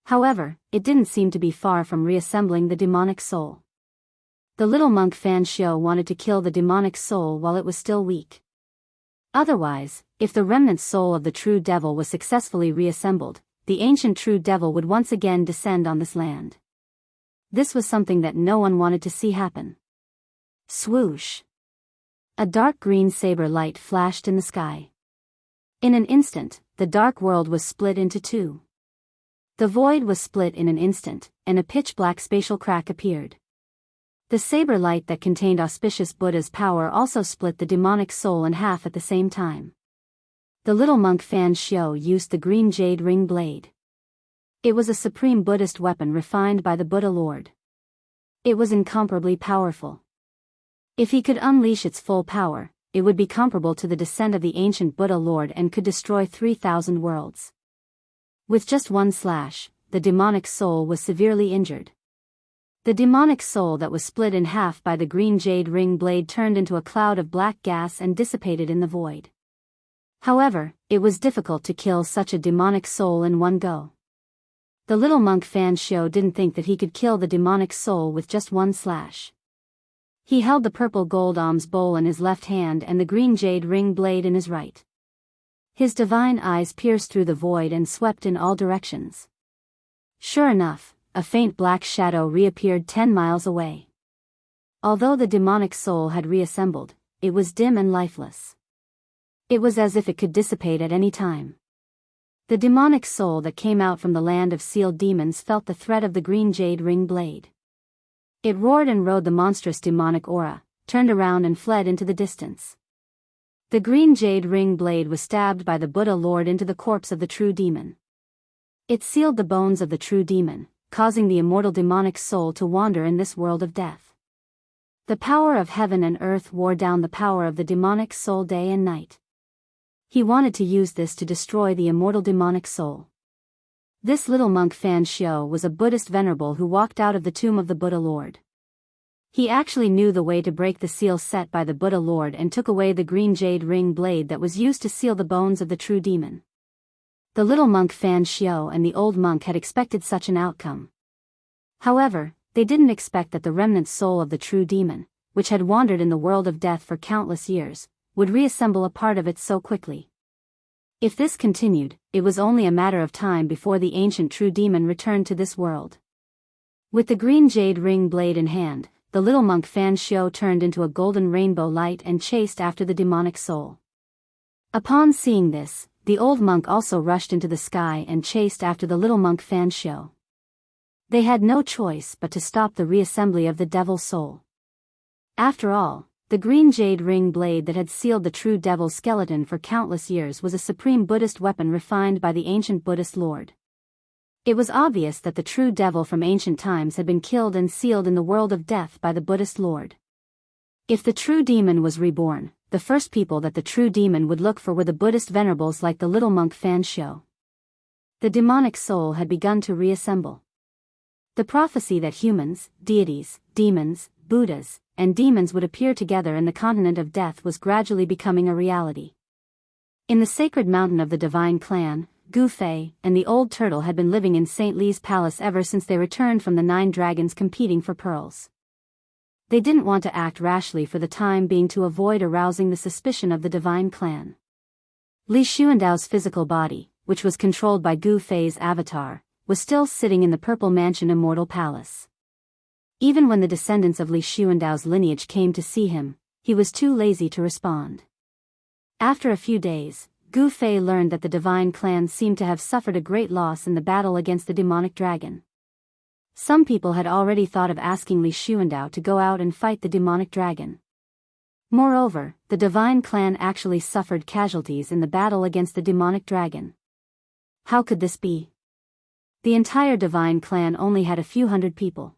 However, it didn't seem to be far from reassembling the demonic soul. The little monk Fan Xiao wanted to kill the demonic soul while it was still weak. Otherwise, if the remnant soul of the true devil was successfully reassembled, the ancient true devil would once again descend on this land. This was something that no one wanted to see happen. Swoosh! A dark green saber light flashed in the sky. In an instant, the dark world was split into two. The void was split in an instant, and a pitch-black spatial crack appeared. The saber light that contained auspicious Buddha's power also split the demonic soul in half at the same time. The little monk Fan Xiu used the green jade ring blade. It was a supreme Buddhist weapon refined by the Buddha Lord. It was incomparably powerful. If he could unleash its full power, it would be comparable to the descent of the ancient Buddha Lord and could destroy 3,000 worlds. With just one slash, the demonic soul was severely injured. The demonic soul that was split in half by the green jade ring blade turned into a cloud of black gas and dissipated in the void. However, it was difficult to kill such a demonic soul in one go. The little monk Fan Xiu didn't think that he could kill the demonic soul with just one slash. He held the purple gold alms bowl in his left hand and the green jade ring blade in his right. His divine eyes pierced through the void and swept in all directions. Sure enough, a faint black shadow reappeared 10 miles away. Although the demonic soul had reassembled, it was dim and lifeless. It was as if it could dissipate at any time. The demonic soul that came out from the land of sealed demons felt the threat of the green jade ring blade. It roared and rode the monstrous demonic aura, turned around and fled into the distance. The green jade ring blade was stabbed by the Buddha Lord into the corpse of the true demon. It sealed the bones of the true demon, causing the immortal demonic soul to wander in this world of death. The power of heaven and earth wore down the power of the demonic soul day and night. He wanted to use this to destroy the immortal demonic soul. This little monk Fan Xiu was a Buddhist venerable who walked out of the tomb of the Buddha Lord. He actually knew the way to break the seal set by the Buddha Lord and took away the green jade ring blade that was used to seal the bones of the true demon. The little monk Fan Xiu and the old monk had expected such an outcome. However, they didn't expect that the remnant soul of the true demon, which had wandered in the world of death for countless years, would reassemble a part of it so quickly. If this continued, it was only a matter of time before the ancient true demon returned to this world. With the green jade ring blade in hand, the little monk Fan Xiu turned into a golden rainbow light and chased after the demonic soul. Upon seeing this, the old monk also rushed into the sky and chased after the little monk Fan Xiu. They had no choice but to stop the reassembly of the devil's soul. After all, the green jade ring blade that had sealed the true devil's skeleton for countless years was a supreme Buddhist weapon refined by the ancient Buddhist Lord. It was obvious that the true devil from ancient times had been killed and sealed in the world of death by the Buddhist Lord. If the true demon was reborn, the first people that the true demon would look for were the Buddhist venerables like the little monk Fan Xiu. The demonic soul had begun to reassemble. The prophecy that humans, deities, demons, Buddhas, and demons would appear together in the continent of death was gradually becoming a reality. In the sacred mountain of the divine clan, Gu Fei and the old turtle had been living in St. Li's palace ever since they returned from the 9 dragons competing for pearls. They didn't want to act rashly for the time being to avoid arousing the suspicion of the divine clan. Li Xuandao's physical body, which was controlled by Gu Fei's avatar, was still sitting in the purple mansion Immortal Palace. Even when the descendants of Li Xuandao's lineage came to see him, he was too lazy to respond. After a few days, Gu Fei learned that the divine clan seemed to have suffered a great loss in the battle against the demonic dragon. Some people had already thought of asking Li Xuandao to go out and fight the demonic dragon. Moreover, the divine clan actually suffered casualties in the battle against the demonic dragon. How could this be? The entire divine clan only had a few hundred people.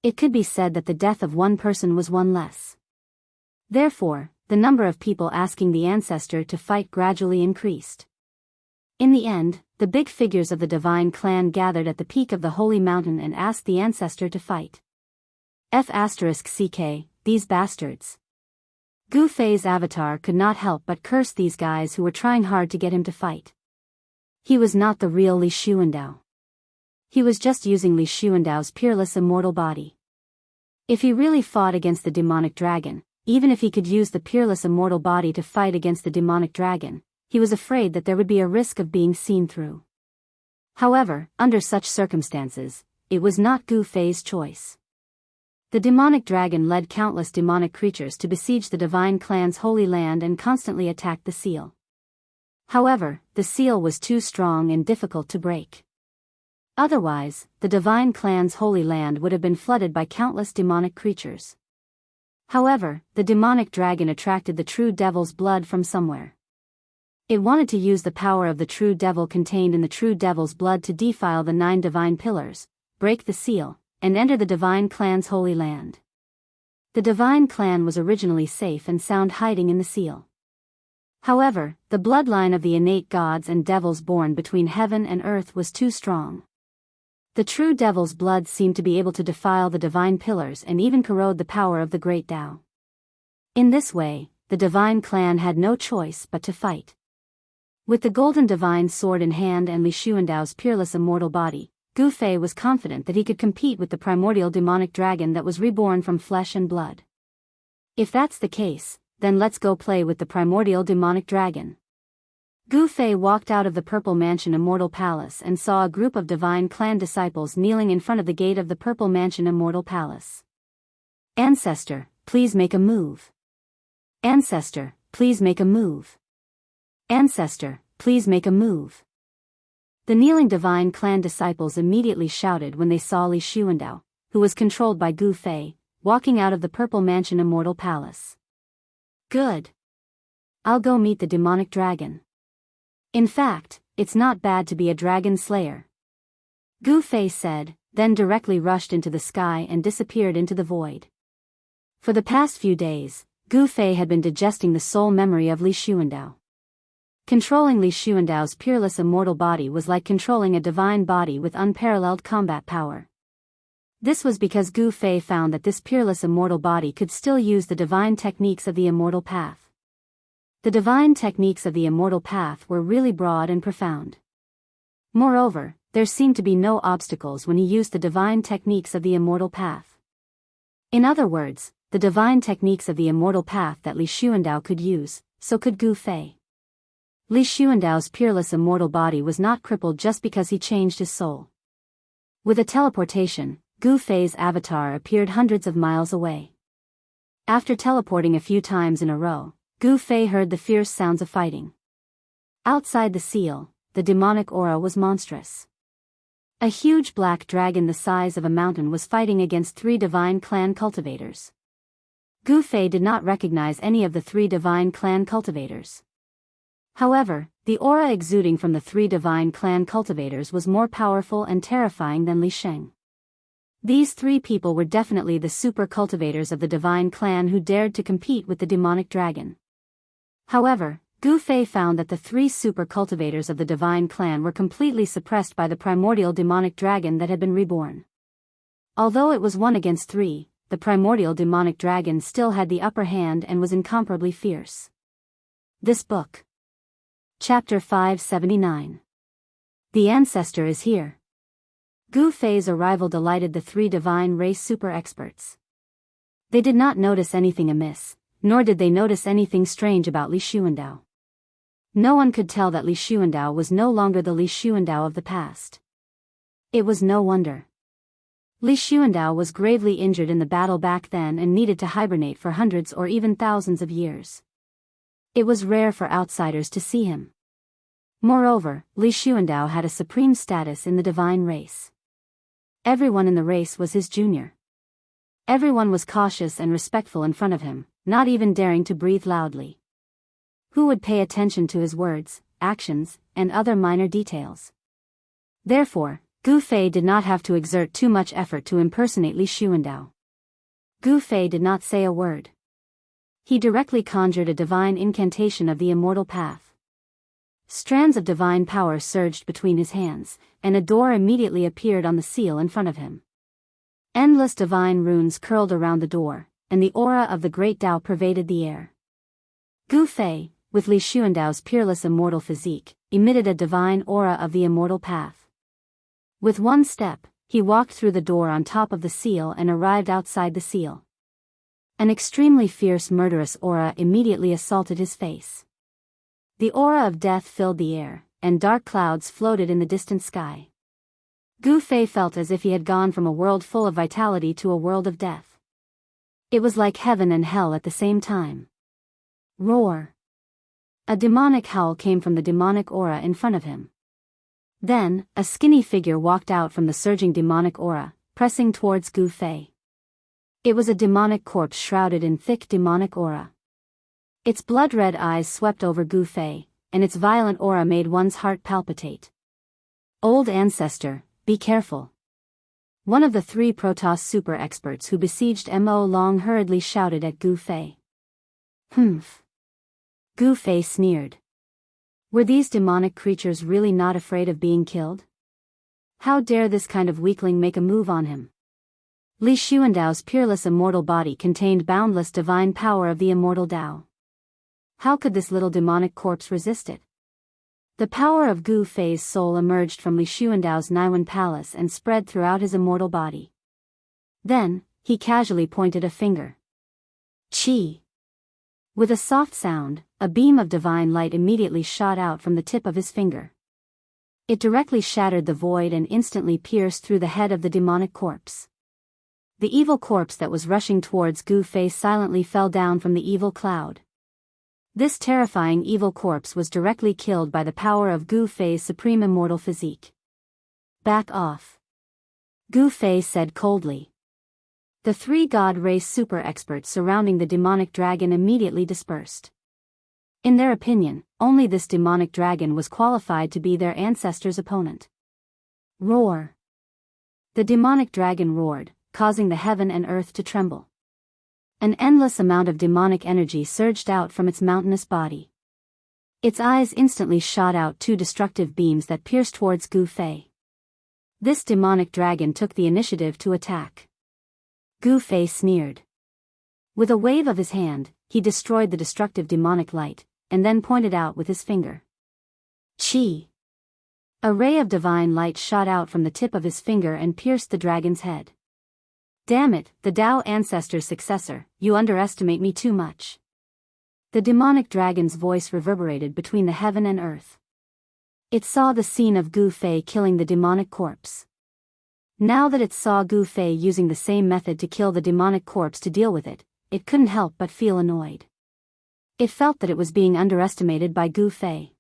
It could be said that the death of one person was one less. Therefore, the number of people asking the ancestor to fight gradually increased. In the end, the big figures of the divine clan gathered at the peak of the holy mountain and asked the ancestor to fight. *CK, these bastards. Gu Fei's avatar could not help but curse these guys who were trying hard to get him to fight. He was not the real Li Xuandao. He was just using Li Xuandao's peerless immortal body. If he really fought against the demonic dragon, even if he could use the peerless immortal body to fight against the demonic dragon, he was afraid that there would be a risk of being seen through. However, under such circumstances, it was not Gu Fei's choice. The demonic dragon led countless demonic creatures to besiege the divine clan's holy land and constantly attacked the seal. However, the seal was too strong and difficult to break. Otherwise, the divine clan's holy land would have been flooded by countless demonic creatures. However, the demonic dragon attracted the true devil's blood from somewhere. It wanted to use the power of the true devil contained in the true devil's blood to defile the 9 divine pillars, break the seal, and enter the divine clan's holy land. The divine clan was originally safe and sound hiding in the seal. However, the bloodline of the innate gods and devils born between heaven and earth was too strong. The true devil's blood seemed to be able to defile the divine pillars and even corrode the power of the great Tao. In this way, the divine clan had no choice but to fight. With the golden divine sword in hand and Li Xuandao's peerless immortal body, Gu Fei was confident that he could compete with the primordial demonic dragon that was reborn from flesh and blood. If that's the case, then let's go play with the primordial demonic dragon. Gu Fei walked out of the Purple Mansion Immortal Palace and saw a group of divine clan disciples kneeling in front of the gate of the Purple Mansion Immortal Palace. Ancestor, please make a move. Ancestor, please make a move. Ancestor, please make a move. The kneeling divine clan disciples immediately shouted when they saw Li Xuandao, who was controlled by Gu Fei, walking out of the Purple Mansion Immortal Palace. Good. I'll go meet the demonic dragon. In fact, it's not bad to be a dragon slayer. Gu Fei said, then directly rushed into the sky and disappeared into the void. For the past few days, Gu Fei had been digesting the soul memory of Li Xuandao. Controlling Li Xuandao's peerless immortal body was like controlling a divine body with unparalleled combat power. This was because Gu Fei found that this peerless immortal body could still use the divine techniques of the immortal path. The divine techniques of the immortal path were really broad and profound. Moreover, there seemed to be no obstacles when he used the divine techniques of the immortal path. In other words, the divine techniques of the immortal path that Li Xuandao could use, so could Gu Fei. Li Xuandao's peerless immortal body was not crippled just because he changed his soul. With a teleportation, Gu Fei's avatar appeared hundreds of miles away. After teleporting a few times in a row, Gu Fei heard the fierce sounds of fighting. Outside the seal, the demonic aura was monstrous. A huge black dragon the size of a mountain was fighting against 3 divine clan cultivators. Gu Fei did not recognize any of the 3 divine clan cultivators. However, the aura exuding from the 3 divine clan cultivators was more powerful and terrifying than Li Sheng. These 3 people were definitely the super cultivators of the divine clan who dared to compete with the demonic dragon. However, Gu Fei found that the 3 super cultivators of the divine clan were completely suppressed by the primordial demonic dragon that had been reborn. Although it was 1 against 3, the primordial demonic dragon still had the upper hand and was incomparably fierce. This book. Chapter 579. The Ancestor is here. Gu Fei's arrival delighted the 3 divine race super experts. They did not notice anything amiss, nor did they notice anything strange about Li Xuandao. No one could tell that Li Xuandao was no longer the Li Xuandao of the past. It was no wonder. Li Xuandao was gravely injured in the battle back then and needed to hibernate for hundreds or even thousands of years. It was rare for outsiders to see him. Moreover, Li Xuandao had a supreme status in the divine race. Everyone in the race was his junior. Everyone was cautious and respectful in front of him, not even daring to breathe loudly. Who would pay attention to his words, actions, and other minor details? Therefore, Gu Fei did not have to exert too much effort to impersonate Li Xuandao. Gu Fei did not say a word. He directly conjured a divine incantation of the immortal path. Strands of divine power surged between his hands, and a door immediately appeared on the seal in front of him. Endless divine runes curled around the door, and the aura of the great Tao pervaded the air. Gu Fei, with Li Xuandao's peerless immortal physique, emitted a divine aura of the immortal path. With 1 step, he walked through the door on top of the seal and arrived outside the seal. An extremely fierce murderous aura immediately assaulted his face. The aura of death filled the air, and dark clouds floated in the distant sky. Gu Fei felt as if he had gone from a world full of vitality to a world of death. It was like heaven and hell at the same time. Roar! A demonic howl came from the demonic aura in front of him. Then, a skinny figure walked out from the surging demonic aura, pressing towards Gu Fei. It was a demonic corpse shrouded in thick demonic aura. Its blood-red eyes swept over Gu Fei, and its violent aura made one's heart palpitate. Old ancestor, be careful. One of the 3 Protoss super experts who besieged Mo Long hurriedly shouted at Gu Fei. Humph. Gu Fei sneered. Were these demonic creatures really not afraid of being killed? How dare this kind of weakling make a move on him? Li Xuandao's peerless immortal body contained boundless divine power of the immortal Dao. How could this little demonic corpse resist it? The power of Gu Fei's soul emerged from Li Xuandao's Naiwan palace and spread throughout his immortal body. Then, he casually pointed a finger. Qi. With a soft sound, a beam of divine light immediately shot out from the tip of his finger. It directly shattered the void and instantly pierced through the head of the demonic corpse. The evil corpse that was rushing towards Gu Fei silently fell down from the evil cloud. This terrifying evil corpse was directly killed by the power of Gu Fei's supreme immortal physique. Back off. Gu Fei said coldly. The 3 god race super experts surrounding the demonic dragon immediately dispersed. In their opinion, only this demonic dragon was qualified to be their ancestor's opponent. Roar. The demonic dragon roared, causing the heaven and earth to tremble. An endless amount of demonic energy surged out from its mountainous body. Its eyes instantly shot out 2 destructive beams that pierced towards Gu Fei. This demonic dragon took the initiative to attack. Gu Fei sneered. With a wave of his hand, he destroyed the destructive demonic light, and then pointed out with his finger. Qi. A ray of divine light shot out from the tip of his finger and pierced the dragon's head. Damn it, the Dao ancestor's successor, you underestimate me too much. The demonic dragon's voice reverberated between the heaven and earth. It saw the scene of Gu Fei killing the demonic corpse. Now that it saw Gu Fei using the same method to kill the demonic corpse to deal with it, it couldn't help but feel annoyed. It felt that it was being underestimated by Gu Fei.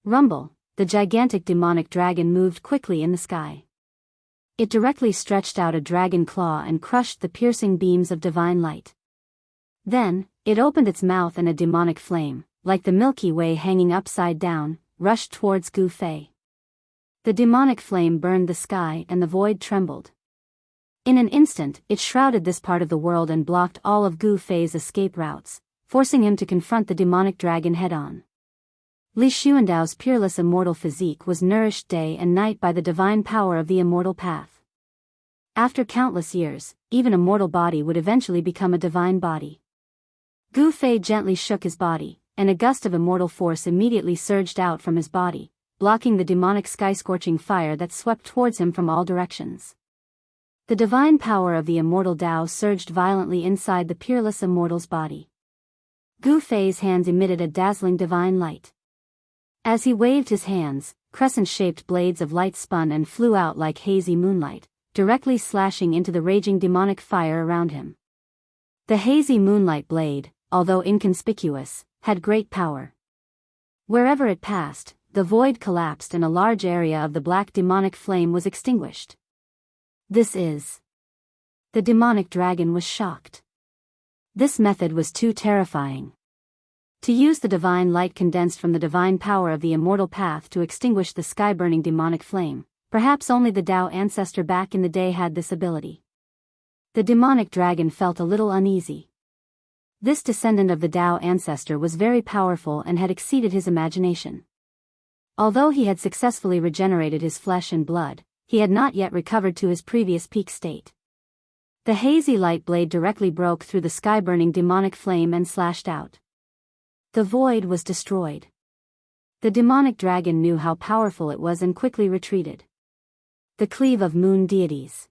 Rumble, the gigantic demonic dragon moved quickly in the sky. It directly stretched out a dragon claw and crushed the piercing beams of divine light. Then, it opened its mouth and a demonic flame, like the Milky Way hanging upside down, rushed towards Gu Fei. The demonic flame burned the sky and the void trembled. In an instant, it shrouded this part of the world and blocked all of Gu Fei's escape routes, forcing him to confront the demonic dragon head-on. Li Xuandao's peerless immortal physique was nourished day and night by the divine power of the immortal path. After countless years, even a mortal body would eventually become a divine body. Gu Fei gently shook his body, and a gust of immortal force immediately surged out from his body, blocking the demonic sky-scorching fire that swept towards him from all directions. The divine power of the immortal Dao surged violently inside the peerless immortal's body. Gu Fei's hands emitted a dazzling divine light. As he waved his hands, crescent-shaped blades of light spun and flew out like hazy moonlight, directly slashing into the raging demonic fire around him. The hazy moonlight blade, although inconspicuous, had great power. Wherever it passed, the void collapsed and a large area of the black demonic flame was extinguished. This is... The demonic dragon was shocked. This method was too terrifying. To use the divine light condensed from the divine power of the immortal path to extinguish the sky-burning demonic flame, perhaps only the Dao ancestor back in the day had this ability. The demonic dragon felt a little uneasy. This descendant of the Dao ancestor was very powerful and had exceeded his imagination. Although he had successfully regenerated his flesh and blood, he had not yet recovered to his previous peak state. The hazy light blade directly broke through the sky-burning demonic flame and slashed out. The void was destroyed. The demonic dragon knew how powerful it was and quickly retreated. The cleave of moon deities.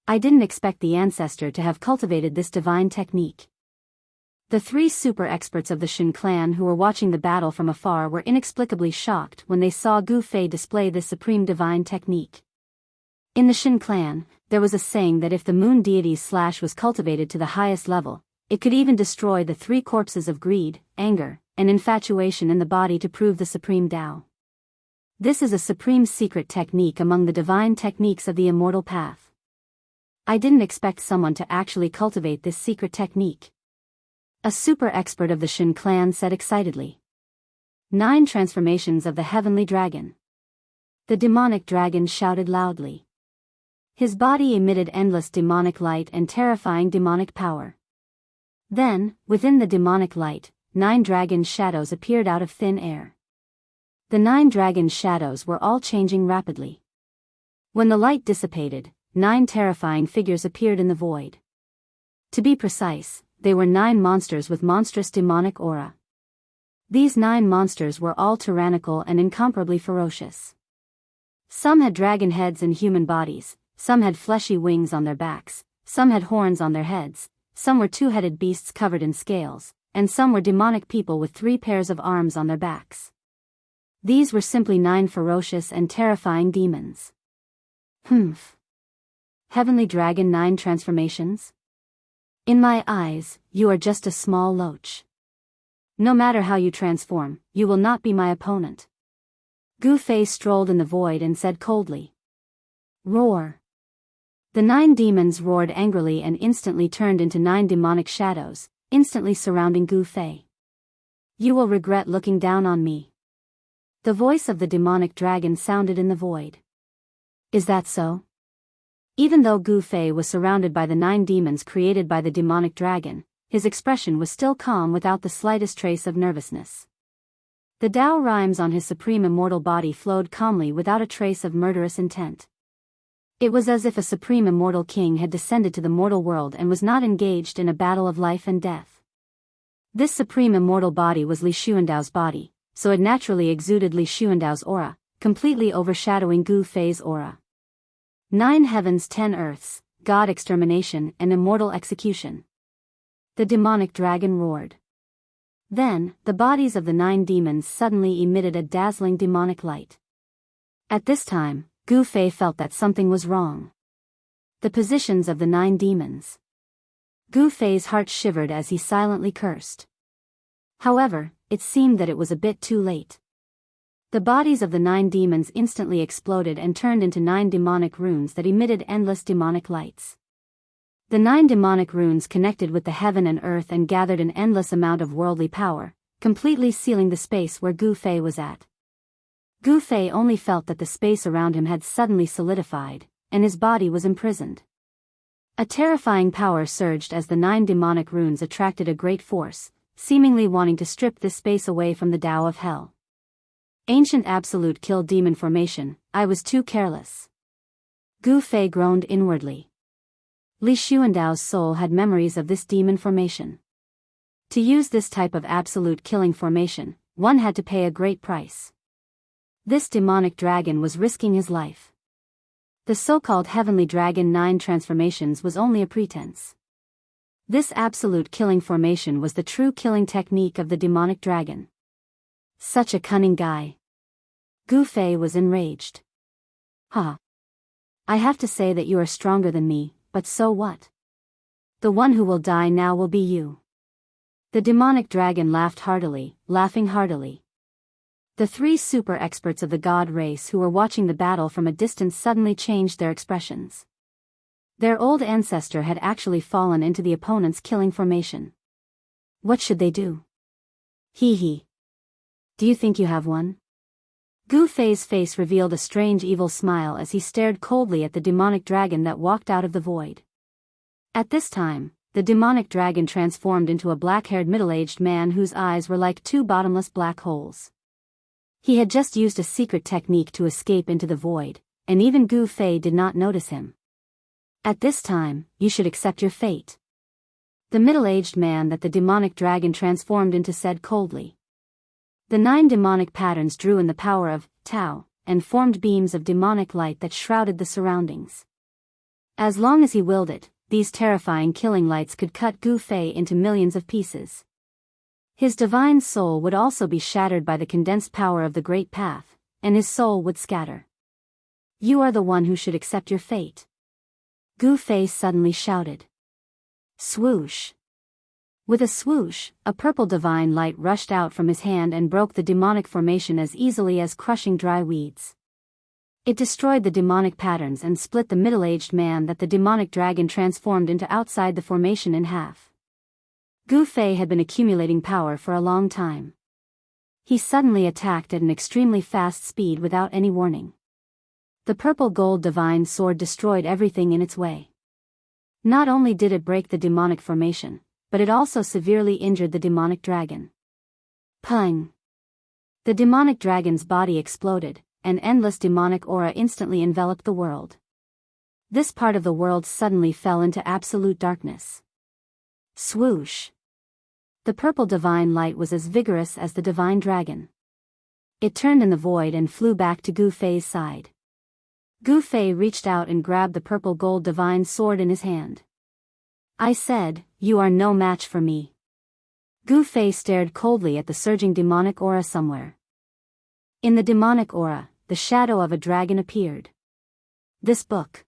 I didn't expect the ancestor to have cultivated this divine technique. The 3 super experts of the Shen clan who were watching the battle from afar were inexplicably shocked when they saw Gu Fei display this supreme divine technique. In the Shen clan, there was a saying that if the moon deity's slash was cultivated to the highest level, it could even destroy the 3 corpses of greed, anger, and infatuation in the body to prove the supreme Tao. This is a supreme secret technique among the divine techniques of the immortal path. I didn't expect someone to actually cultivate this secret technique. A super expert of the Shen clan said excitedly. 9 transformations of the heavenly dragon. The demonic dragon shouted loudly. His body emitted endless demonic light and terrifying demonic power. Then, within the demonic light, 9 dragon shadows appeared out of thin air. The 9 dragon shadows were all changing rapidly. When the light dissipated, 9 terrifying figures appeared in the void. To be precise, they were 9 monsters with monstrous demonic aura. These 9 monsters were all tyrannical and incomparably ferocious. Some had dragon heads and human bodies, some had fleshy wings on their backs, some had horns on their heads, some were 2-headed beasts covered in scales, and some were demonic people with 3 pairs of arms on their backs. These were simply 9 ferocious and terrifying demons. Humph. Heavenly Dragon 9 transformations? In my eyes, you are just a small loach. No matter how you transform, you will not be my opponent. Gu Fei strolled in the void and said coldly. Roar. The 9 demons roared angrily and instantly turned into 9 demonic shadows, instantly surrounding Gu Fei. You will regret looking down on me. The voice of the demonic dragon sounded in the void. Is that so? Even though Gu Fei was surrounded by the 9 demons created by the demonic dragon, his expression was still calm without the slightest trace of nervousness. The Tao rhymes on his supreme immortal body flowed calmly without a trace of murderous intent. It was as if a supreme immortal king had descended to the mortal world and was not engaged in a battle of life and death. This supreme immortal body was Li Xuandao's body, so it naturally exuded Li Xuandao's aura, completely overshadowing Gu Fei's aura. 9 heavens 10 earths, God extermination and immortal execution. The demonic dragon roared. Then, the bodies of the 9 demons suddenly emitted a dazzling demonic light. At this time, Gu Fei felt that something was wrong. The positions of the 9 demons. Gu Fei's heart shivered as he silently cursed. However, it seemed that it was a bit too late. The bodies of the 9 demons instantly exploded and turned into 9 demonic runes that emitted endless demonic lights. The 9 demonic runes connected with the heaven and earth and gathered an endless amount of worldly power, completely sealing the space where Gu Fei was at. Gu Fei only felt that the space around him had suddenly solidified, and his body was imprisoned. A terrifying power surged as the 9 demonic runes attracted a great force, seemingly wanting to strip this space away from the Tao of Hell. Ancient absolute kill demon formation, I was too careless. Gu Fei groaned inwardly. Li Xuandao's soul had memories of this demon formation. To use this type of absolute killing formation, one had to pay a great price. This demonic dragon was risking his life. The so-called Heavenly Dragon 9 transformations was only a pretense. This absolute killing formation was the true killing technique of the demonic dragon. Such a cunning guy. Gu Fei was enraged. Ha! I have to say that you are stronger than me, but so what? The one who will die now will be you. The demonic dragon laughed heartily, laughing heartily. The 3 super experts of the god race who were watching the battle from a distance suddenly changed their expressions. Their old ancestor had actually fallen into the opponent's killing formation. What should they do? Hee hee. Do you think you have one? Gu Fei's face revealed a strange evil smile as he stared coldly at the demonic dragon that walked out of the void. At this time, the demonic dragon transformed into a black-haired middle-aged man whose eyes were like 2 bottomless black holes. He had just used a secret technique to escape into the void, and even Gu Fei did not notice him. At this time, you should accept your fate. The middle-aged man that the demonic dragon transformed into said coldly. The 9 demonic patterns drew in the power of Tao, and formed beams of demonic light that shrouded the surroundings. As long as he willed it, these terrifying killing lights could cut Gu Fei into millions of pieces. His divine soul would also be shattered by the condensed power of the Great Path, and his soul would scatter. You are the one who should accept your fate. Gu Fei suddenly shouted. Swoosh. With a swoosh, a purple divine light rushed out from his hand and broke the demonic formation as easily as crushing dry weeds. It destroyed the demonic patterns and split the middle-aged man that the demonic dragon transformed into outside the formation in half. Gu Fei had been accumulating power for a long time. He suddenly attacked at an extremely fast speed without any warning. The purple gold divine sword destroyed everything in its way. Not only did it break the demonic formation, but it also severely injured the demonic dragon. Pung! The demonic dragon's body exploded, and endless demonic aura instantly enveloped the world. This part of the world suddenly fell into absolute darkness. Swoosh! The purple divine light was as vigorous as the divine dragon. It turned in the void and flew back to Gu Fei's side. Gu Fei reached out and grabbed the purple gold divine sword in his hand. I said, "You are no match for me." Gu Fei stared coldly at the surging demonic aura somewhere. In the demonic aura, the shadow of a dragon appeared. This book.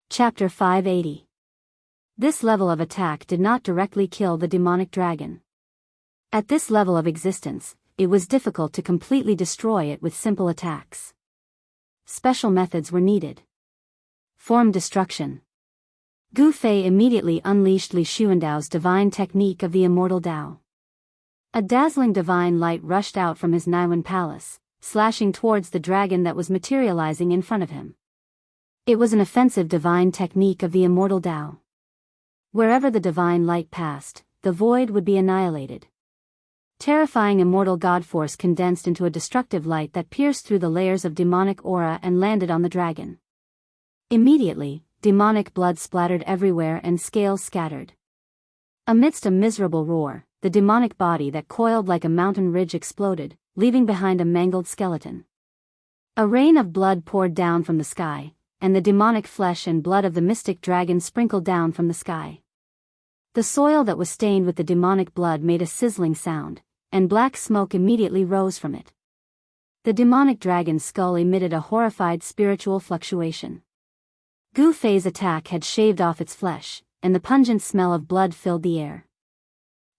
Chapter 580. This level of attack did not directly kill the demonic dragon. At this level of existence, it was difficult to completely destroy it with simple attacks. Special methods were needed. Form destruction. Gu Fei immediately unleashed Li Xuandao's divine technique of the Immortal Dao. A dazzling divine light rushed out from his Naiwan palace, slashing towards the dragon that was materializing in front of him. It was an offensive divine technique of the Immortal Dao. Wherever the divine light passed, the void would be annihilated. Terrifying immortal god force condensed into a destructive light that pierced through the layers of demonic aura and landed on the dragon. Immediately, demonic blood splattered everywhere and scales scattered. Amidst a miserable roar, the demonic body that coiled like a mountain ridge exploded, leaving behind a mangled skeleton. A rain of blood poured down from the sky, and the demonic flesh and blood of the mystic dragon sprinkled down from the sky. The soil that was stained with the demonic blood made a sizzling sound, and black smoke immediately rose from it. The demonic dragon's skull emitted a horrified spiritual fluctuation. Gu Fei's attack had shaved off its flesh, and the pungent smell of blood filled the air.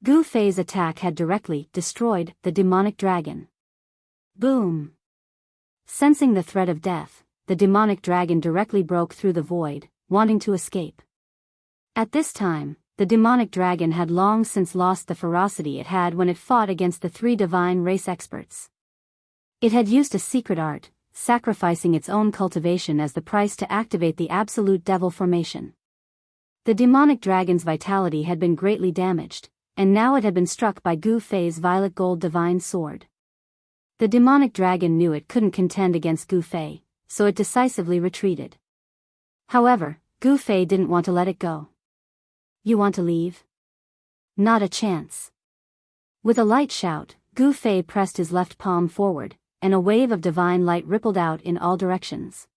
Gu Fei's attack had directly destroyed the demonic dragon. Boom! Sensing the threat of death, the demonic dragon directly broke through the void, wanting to escape. At this time, the demonic dragon had long since lost the ferocity it had when it fought against the three divine race experts. It had used a secret art, sacrificing its own cultivation as the price to activate the absolute devil formation. The demonic dragon's vitality had been greatly damaged, and now it had been struck by Gu Fei's violet gold divine sword. The demonic dragon knew it couldn't contend against Gu Fei, so it decisively retreated. However, Gu Fei didn't want to let it go. You want to leave? Not a chance. With a light shout, Gu Fei pressed his left palm forward, and a wave of divine light rippled out in all directions.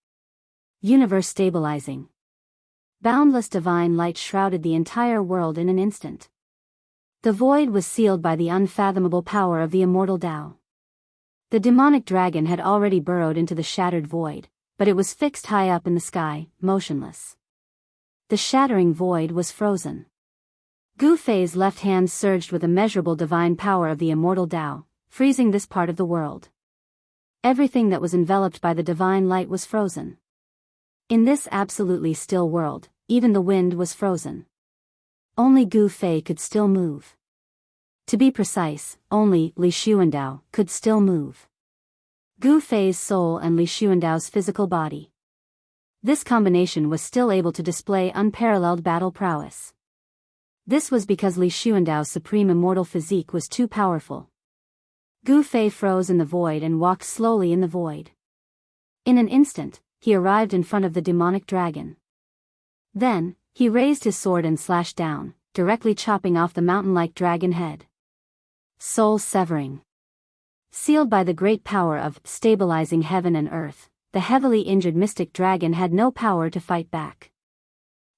Universe stabilizing. Boundless divine light shrouded the entire world in an instant. The void was sealed by the unfathomable power of the Immortal Dao. The demonic dragon had already burrowed into the shattered void, but it was fixed high up in the sky, motionless. The shattering void was frozen. Gu Fei's left hand surged with immeasurable divine power of the Immortal Dao, freezing this part of the world. Everything that was enveloped by the divine light was frozen. In this absolutely still world, even the wind was frozen. Only Gu Fei could still move. To be precise, only Li Xuandao could still move. Gu Fei's soul and Li Xuandao's physical body. This combination was still able to display unparalleled battle prowess. This was because Li Xuandao's supreme immortal physique was too powerful. Gu Fei froze in the void and walked slowly in the void. In an instant, he arrived in front of the demonic dragon. Then, he raised his sword and slashed down, directly chopping off the mountain-like dragon head. Soul severing. Sealed by the great power of stabilizing heaven and earth, the heavily injured mystic dragon had no power to fight back.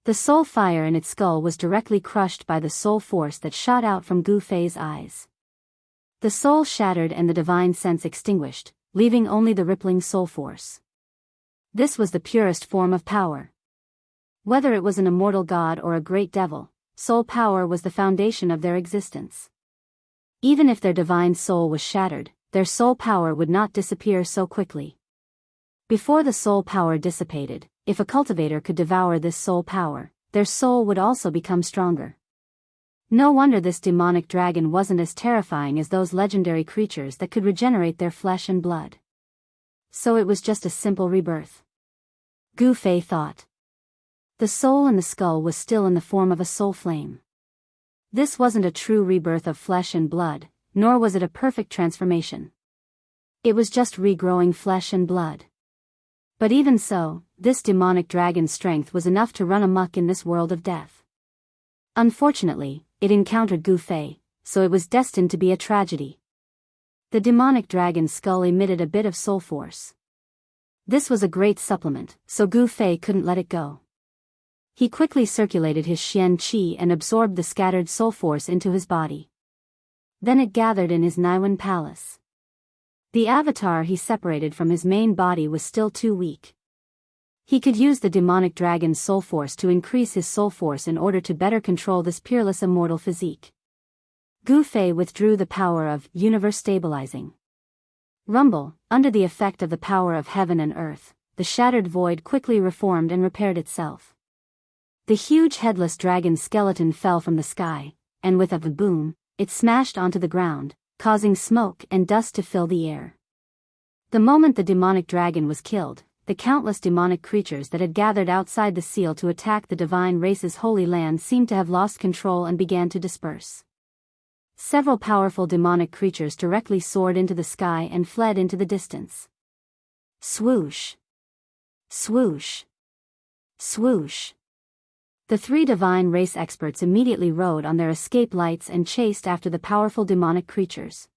The soul fire in its skull was directly crushed by the soul force that shot out from Gu Fei's eyes. The soul shattered and the divine sense extinguished, leaving only the rippling soul force. This was the purest form of power. Whether it was an immortal god or a great devil, soul power was the foundation of their existence. Even if their divine soul was shattered, their soul power would not disappear so quickly. Before the soul power dissipated, if a cultivator could devour this soul power, their soul would also become stronger. No wonder this demonic dragon wasn't as terrifying as those legendary creatures that could regenerate their flesh and blood. So it was just a simple rebirth. Gu Fei thought. The soul in the skull was still in the form of a soul flame. This wasn't a true rebirth of flesh and blood, nor was it a perfect transformation. It was just regrowing flesh and blood. But even so, this demonic dragon's strength was enough to run amok in this world of death. Unfortunately, it encountered Gu Fei, so it was destined to be a tragedy. The demonic dragon's skull emitted a bit of soul force. This was a great supplement, so Gu Fei couldn't let it go. He quickly circulated his Xian Qi and absorbed the scattered soul force into his body. Then it gathered in his Niwen palace. The avatar he separated from his main body was still too weak. He could use the demonic dragon's soul force to increase his soul force in order to better control this peerless immortal physique. Gu Fei withdrew the power of universe stabilizing. Rumble, under the effect of the power of heaven and earth, the shattered void quickly reformed and repaired itself. The huge headless dragon skeleton fell from the sky, and with a boom, it smashed onto the ground, causing smoke and dust to fill the air. The moment the demonic dragon was killed, the countless demonic creatures that had gathered outside the seal to attack the divine race's holy land seemed to have lost control and began to disperse. Several powerful demonic creatures directly soared into the sky and fled into the distance. Swoosh! Swoosh! Swoosh! The three divine race experts immediately rode on their escape lights and chased after the powerful demonic creatures.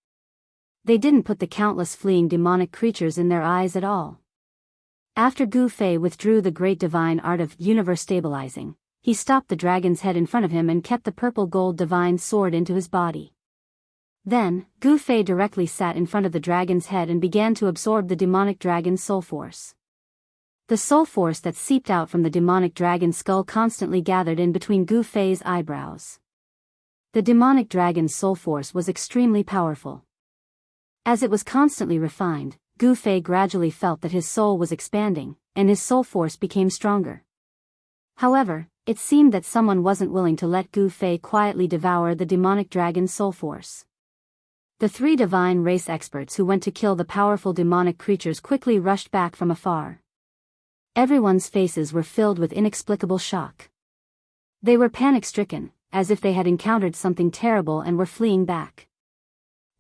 They didn't put the countless fleeing demonic creatures in their eyes at all. After Gu Fei withdrew the great divine art of universe stabilizing, he stopped the dragon's head in front of him and kept the purple gold divine sword into his body. Then, Gu Fei directly sat in front of the dragon's head and began to absorb the demonic dragon's soul force. The soul force that seeped out from the demonic dragon's skull constantly gathered in between Gu Fei's eyebrows. The demonic dragon's soul force was extremely powerful. As it was constantly refined, Gu Fei gradually felt that his soul was expanding, and his soul force became stronger. However, it seemed that someone wasn't willing to let Gu Fei quietly devour the demonic dragon's soul force. The three divine race experts who went to kill the powerful demonic creatures quickly rushed back from afar. Everyone's faces were filled with inexplicable shock. They were panic-stricken, as if they had encountered something terrible and were fleeing back.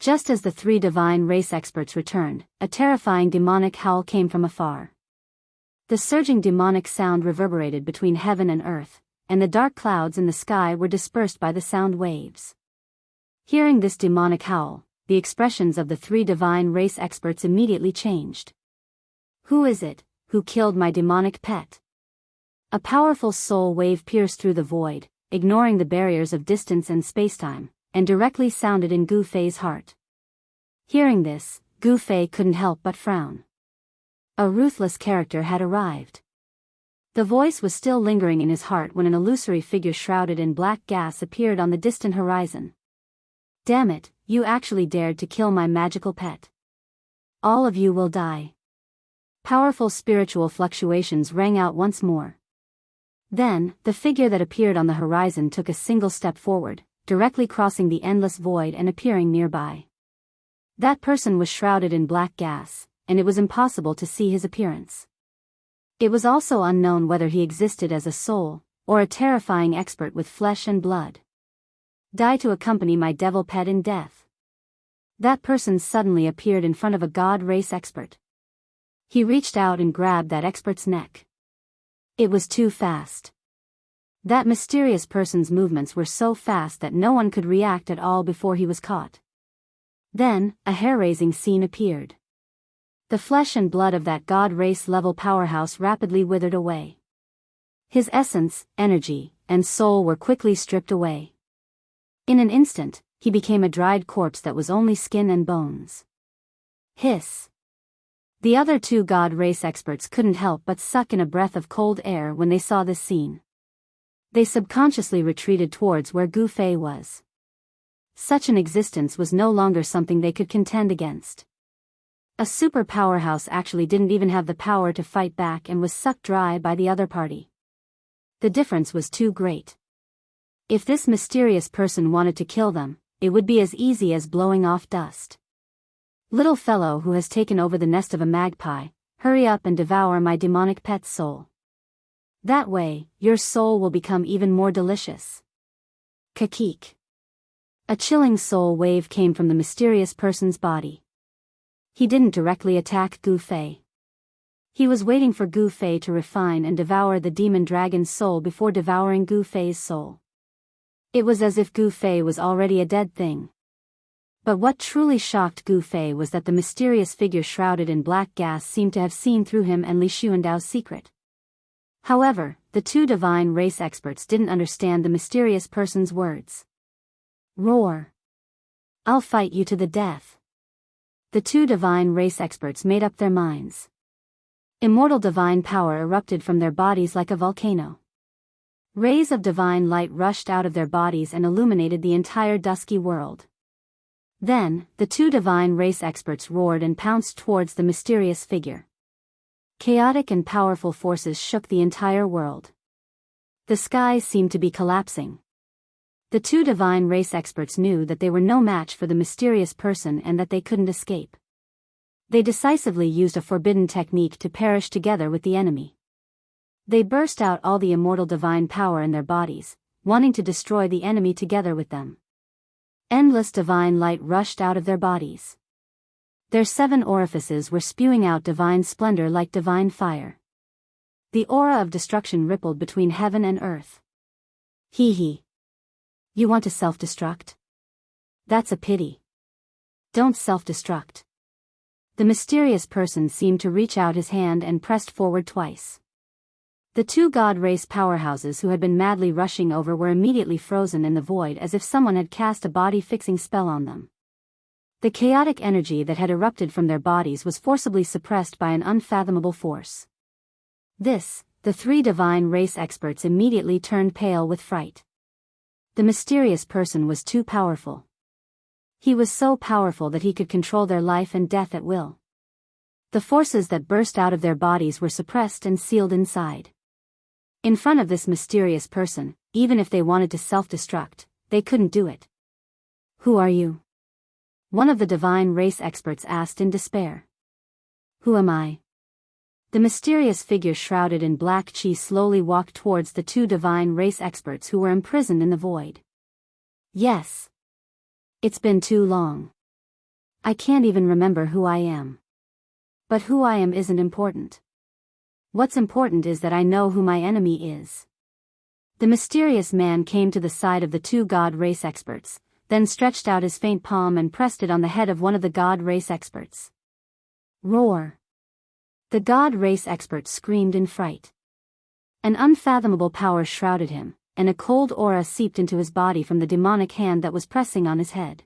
Just as the three divine race experts returned, a terrifying demonic howl came from afar. The surging demonic sound reverberated between heaven and earth, and the dark clouds in the sky were dispersed by the sound waves. Hearing this demonic howl, the expressions of the three divine race experts immediately changed. Who is it who killed my demonic pet? A powerful soul wave pierced through the void, ignoring the barriers of distance and spacetime, and directly sounded in Gu Fei's heart. Hearing this, Gu Fei couldn't help but frown. A ruthless character had arrived. The voice was still lingering in his heart when an illusory figure shrouded in black gas appeared on the distant horizon. Damn it, you actually dared to kill my magical pet. All of you will die. Powerful spiritual fluctuations rang out once more. Then, the figure that appeared on the horizon took a single step forward, directly crossing the endless void and appearing nearby. That person was shrouded in black gas, and it was impossible to see his appearance. It was also unknown whether he existed as a soul, or a terrifying expert with flesh and blood. Die to accompany my devil pet in death. That person suddenly appeared in front of a god race expert. He reached out and grabbed that expert's neck. It was too fast. That mysterious person's movements were so fast that no one could react at all before he was caught. Then, a hair-raising scene appeared. The flesh and blood of that god race-level powerhouse rapidly withered away. His essence, energy, and soul were quickly stripped away. In an instant, he became a dried corpse that was only skin and bones. Hiss. The other two god race experts couldn't help but suck in a breath of cold air when they saw this scene. They subconsciously retreated towards where Gu Fei was. Such an existence was no longer something they could contend against. A super powerhouse actually didn't even have the power to fight back and was sucked dry by the other party. The difference was too great. If this mysterious person wanted to kill them, it would be as easy as blowing off dust. Little fellow who has taken over the nest of a magpie, hurry up and devour my demonic pet's soul. That way, your soul will become even more delicious. Kakik. A chilling soul wave came from the mysterious person's body. He didn't directly attack Gu Fei. He was waiting for Gu Fei to refine and devour the demon dragon's soul before devouring Gu Fei's soul. It was as if Gu Fei was already a dead thing. But what truly shocked Gu Fei was that the mysterious figure shrouded in black gas seemed to have seen through him and Li Xuandao's secret. However, the two divine race experts didn't understand the mysterious person's words. Roar. I'll fight you to the death. The two divine race experts made up their minds. Immortal divine power erupted from their bodies like a volcano. Rays of divine light rushed out of their bodies and illuminated the entire dusky world. Then, the two divine race experts roared and pounced towards the mysterious figure. Chaotic and powerful forces shook the entire world. The skies seemed to be collapsing. The two divine race experts knew that they were no match for the mysterious person and that they couldn't escape. They decisively used a forbidden technique to perish together with the enemy. They burst out all the immortal divine power in their bodies, wanting to destroy the enemy together with them. Endless divine light rushed out of their bodies. Their 7 orifices were spewing out divine splendor like divine fire. The aura of destruction rippled between heaven and earth. Hee hee. You want to self-destruct? That's a pity. Don't self-destruct. The mysterious person seemed to reach out his hand and pressed forward twice. The two god race powerhouses who had been madly rushing over were immediately frozen in the void as if someone had cast a body-fixing spell on them. The chaotic energy that had erupted from their bodies was forcibly suppressed by an unfathomable force. The 3 divine race experts immediately turned pale with fright. The mysterious person was too powerful. He was so powerful that he could control their life and death at will. The forces that burst out of their bodies were suppressed and sealed inside. In front of this mysterious person, even if they wanted to self-destruct, they couldn't do it. Who are you? One of the divine race experts asked in despair. Who am I? The mysterious figure shrouded in black chi slowly walked towards the 2 divine race experts who were imprisoned in the void. Yes. It's been too long. I can't even remember who I am. But who I am isn't important. What's important is that I know who my enemy is. The mysterious man came to the side of the 2 god race experts, then stretched out his faint palm and pressed it on the head of one of the god race experts. Roar. The god race expert screamed in fright. An unfathomable power shrouded him, and a cold aura seeped into his body from the demonic hand that was pressing on his head.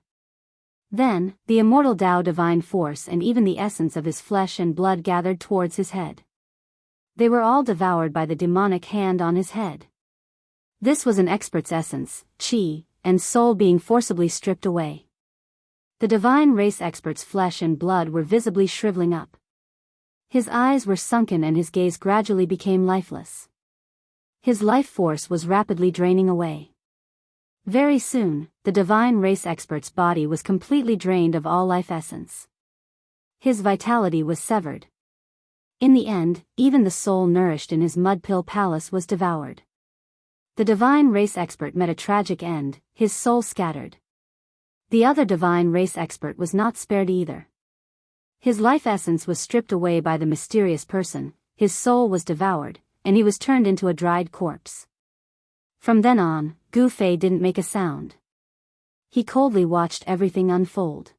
Then, the immortal Tao divine force and even the essence of his flesh and blood gathered towards his head. They were all devoured by the demonic hand on his head. This was an expert's essence, chi, and soul being forcibly stripped away. The divine race expert's flesh and blood were visibly shriveling up. His eyes were sunken and his gaze gradually became lifeless. His life force was rapidly draining away. Very soon, the divine race expert's body was completely drained of all life essence. His vitality was severed. In the end, even the soul nourished in his mud-pill palace was devoured. The divine race expert met a tragic end, his soul scattered. The other divine race expert was not spared either. His life essence was stripped away by the mysterious person, his soul was devoured, and he was turned into a dried corpse. From then on, Gu Fei didn't make a sound. He coldly watched everything unfold.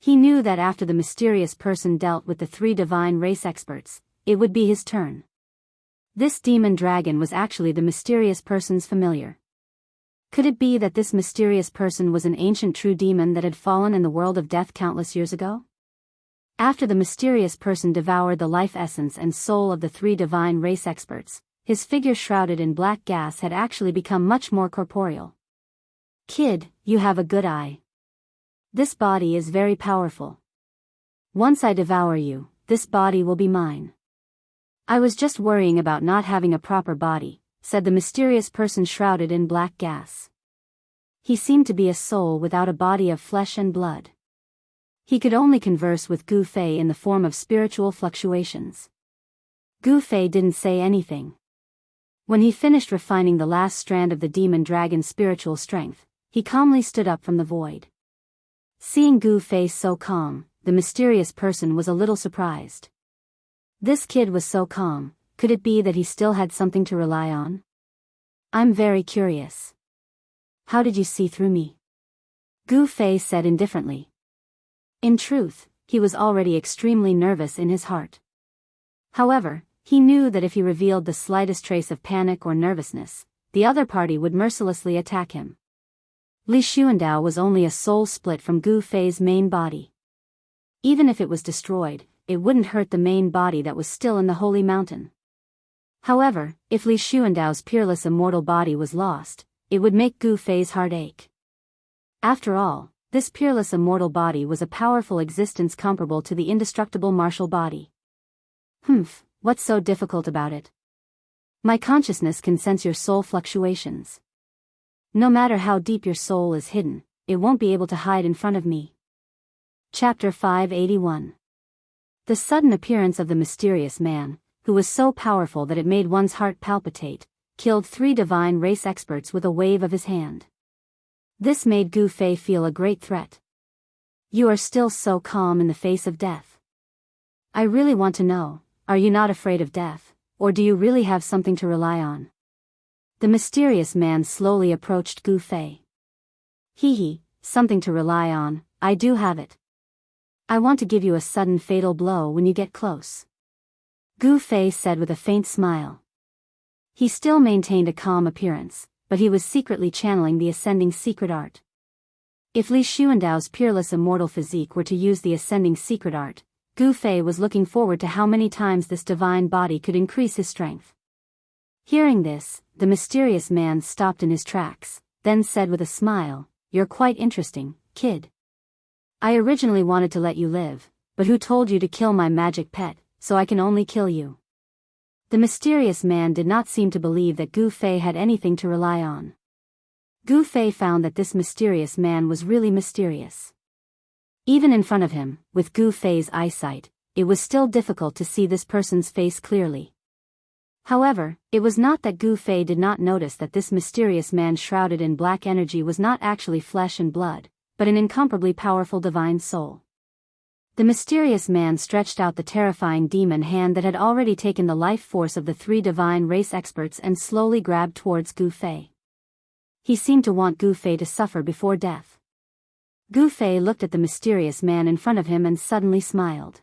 He knew that after the mysterious person dealt with the 3 divine race experts, it would be his turn. This demon dragon was actually the mysterious person's familiar. Could it be that this mysterious person was an ancient true demon that had fallen in the world of death countless years ago? After the mysterious person devoured the life essence and soul of the 3 divine race experts, his figure shrouded in black gas had actually become much more corporeal. Kid, you have a good eye. This body is very powerful. Once I devour you, this body will be mine. I was just worrying about not having a proper body, said the mysterious person shrouded in black gas. He seemed to be a soul without a body of flesh and blood. He could only converse with Gu Fei in the form of spiritual fluctuations. Gu Fei didn't say anything. When he finished refining the last strand of the demon dragon's spiritual strength, he calmly stood up from the void. Seeing Gu Fei so calm, the mysterious person was a little surprised. This kid was so calm, could it be that he still had something to rely on? I'm very curious. How did you see through me? Gu Fei said indifferently. In truth, he was already extremely nervous in his heart. However, he knew that if he revealed the slightest trace of panic or nervousness, the other party would mercilessly attack him. Li Xuandao was only a soul split from Gu Fei's main body. Even if it was destroyed, it wouldn't hurt the main body that was still in the holy mountain. However, if Li Xuandao's peerless immortal body was lost, it would make Gu Fei's heart ache. After all, this peerless immortal body was a powerful existence comparable to the indestructible martial body. Humph, what's so difficult about it? My consciousness can sense your soul fluctuations. No matter how deep your soul is hidden, it won't be able to hide in front of me. Chapter 581. The sudden appearance of the mysterious man, who was so powerful that it made one's heart palpitate, killed 3 divine race experts with a wave of his hand. This made Gu Fei feel a great threat. You are still so calm in the face of death. I really want to know, are you not afraid of death, or do you really have something to rely on? The mysterious man slowly approached Gu Fei. Hee, something to rely on, I do have it. I want to give you a sudden fatal blow when you get close. Gu Fei said with a faint smile. He still maintained a calm appearance, but he was secretly channeling the ascending secret art. If Li Xuandao's peerless immortal physique were to use the ascending secret art, Gu Fei was looking forward to how many times this divine body could increase his strength. Hearing this, the mysterious man stopped in his tracks, then said with a smile, You're quite interesting, kid. I originally wanted to let you live, but who told you to kill my magic pet, so I can only kill you? The mysterious man did not seem to believe that Gu Fei had anything to rely on. Gu Fei found that this mysterious man was really mysterious. Even in front of him, with Gu Fei's eyesight, it was still difficult to see this person's face clearly. However, it was not that Gu Fei did not notice that this mysterious man shrouded in black energy was not actually flesh and blood, but an incomparably powerful divine soul. The mysterious man stretched out the terrifying demon hand that had already taken the life force of the 3 divine race experts and slowly grabbed towards Gu Fei. He seemed to want Gu Fei to suffer before death. Gu Fei looked at the mysterious man in front of him and suddenly smiled.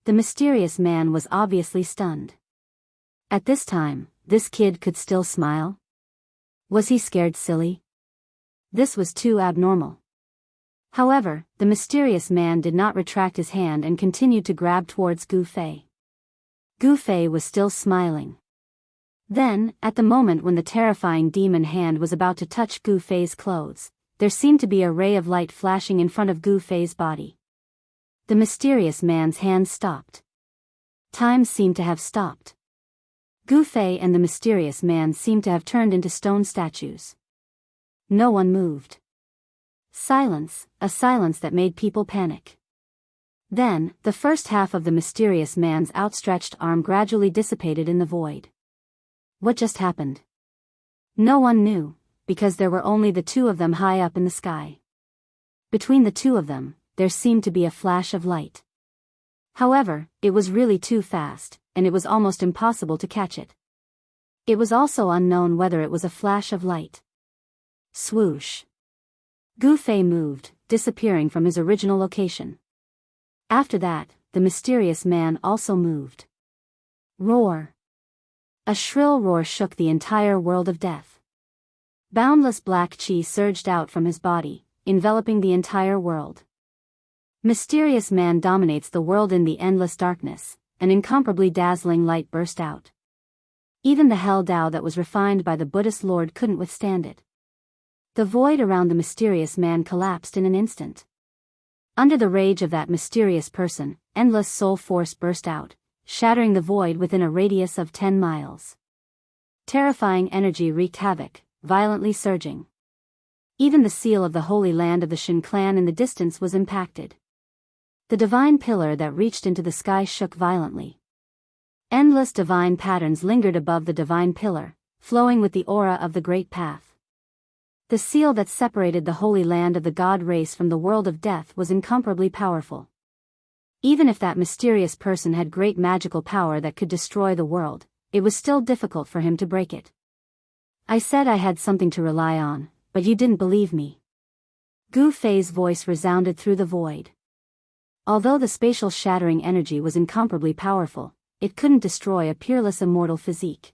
The mysterious man was obviously stunned. At this time, this kid could still smile? Was he scared silly? This was too abnormal. However, the mysterious man did not retract his hand and continued to grab towards Gu Fei. Gu Fei was still smiling. Then, at the moment when the terrifying demon hand was about to touch Gu Fei's clothes, there seemed to be a ray of light flashing in front of Gu Fei's body. The mysterious man's hand stopped. Time seemed to have stopped. Gu Fei and the mysterious man seemed to have turned into stone statues. No one moved. Silence, a silence that made people panic. Then, the first half of the mysterious man's outstretched arm gradually dissipated in the void. What just happened? No one knew, because there were only the 2 of them high up in the sky. Between the 2 of them, there seemed to be a flash of light. However, it was really too fast, and it was almost impossible to catch it. It was also unknown whether it was a flash of light. Swoosh. Gu Fei moved, disappearing from his original location. After that, the mysterious man also moved. Roar. A shrill roar shook the entire world of death. Boundless black chi surged out from his body, enveloping the entire world. Mysterious man dominates the world in the endless darkness, an incomparably dazzling light burst out. Even the hell Tao that was refined by the Buddhist Lord couldn't withstand it. The void around the mysterious man collapsed in an instant. Under the rage of that mysterious person, endless soul force burst out, shattering the void within a radius of 10 miles. Terrifying energy wreaked havoc, violently surging. Even the seal of the holy land of the Shin clan in the distance was impacted. The divine pillar that reached into the sky shook violently. Endless divine patterns lingered above the divine pillar, flowing with the aura of the great path. The seal that separated the holy land of the god race from the world of death was incomparably powerful. Even if that mysterious person had great magical power that could destroy the world, it was still difficult for him to break it. I said I had something to rely on, but you didn't believe me. Gu Fei's voice resounded through the void. Although the spatial shattering energy was incomparably powerful, it couldn't destroy a peerless immortal physique.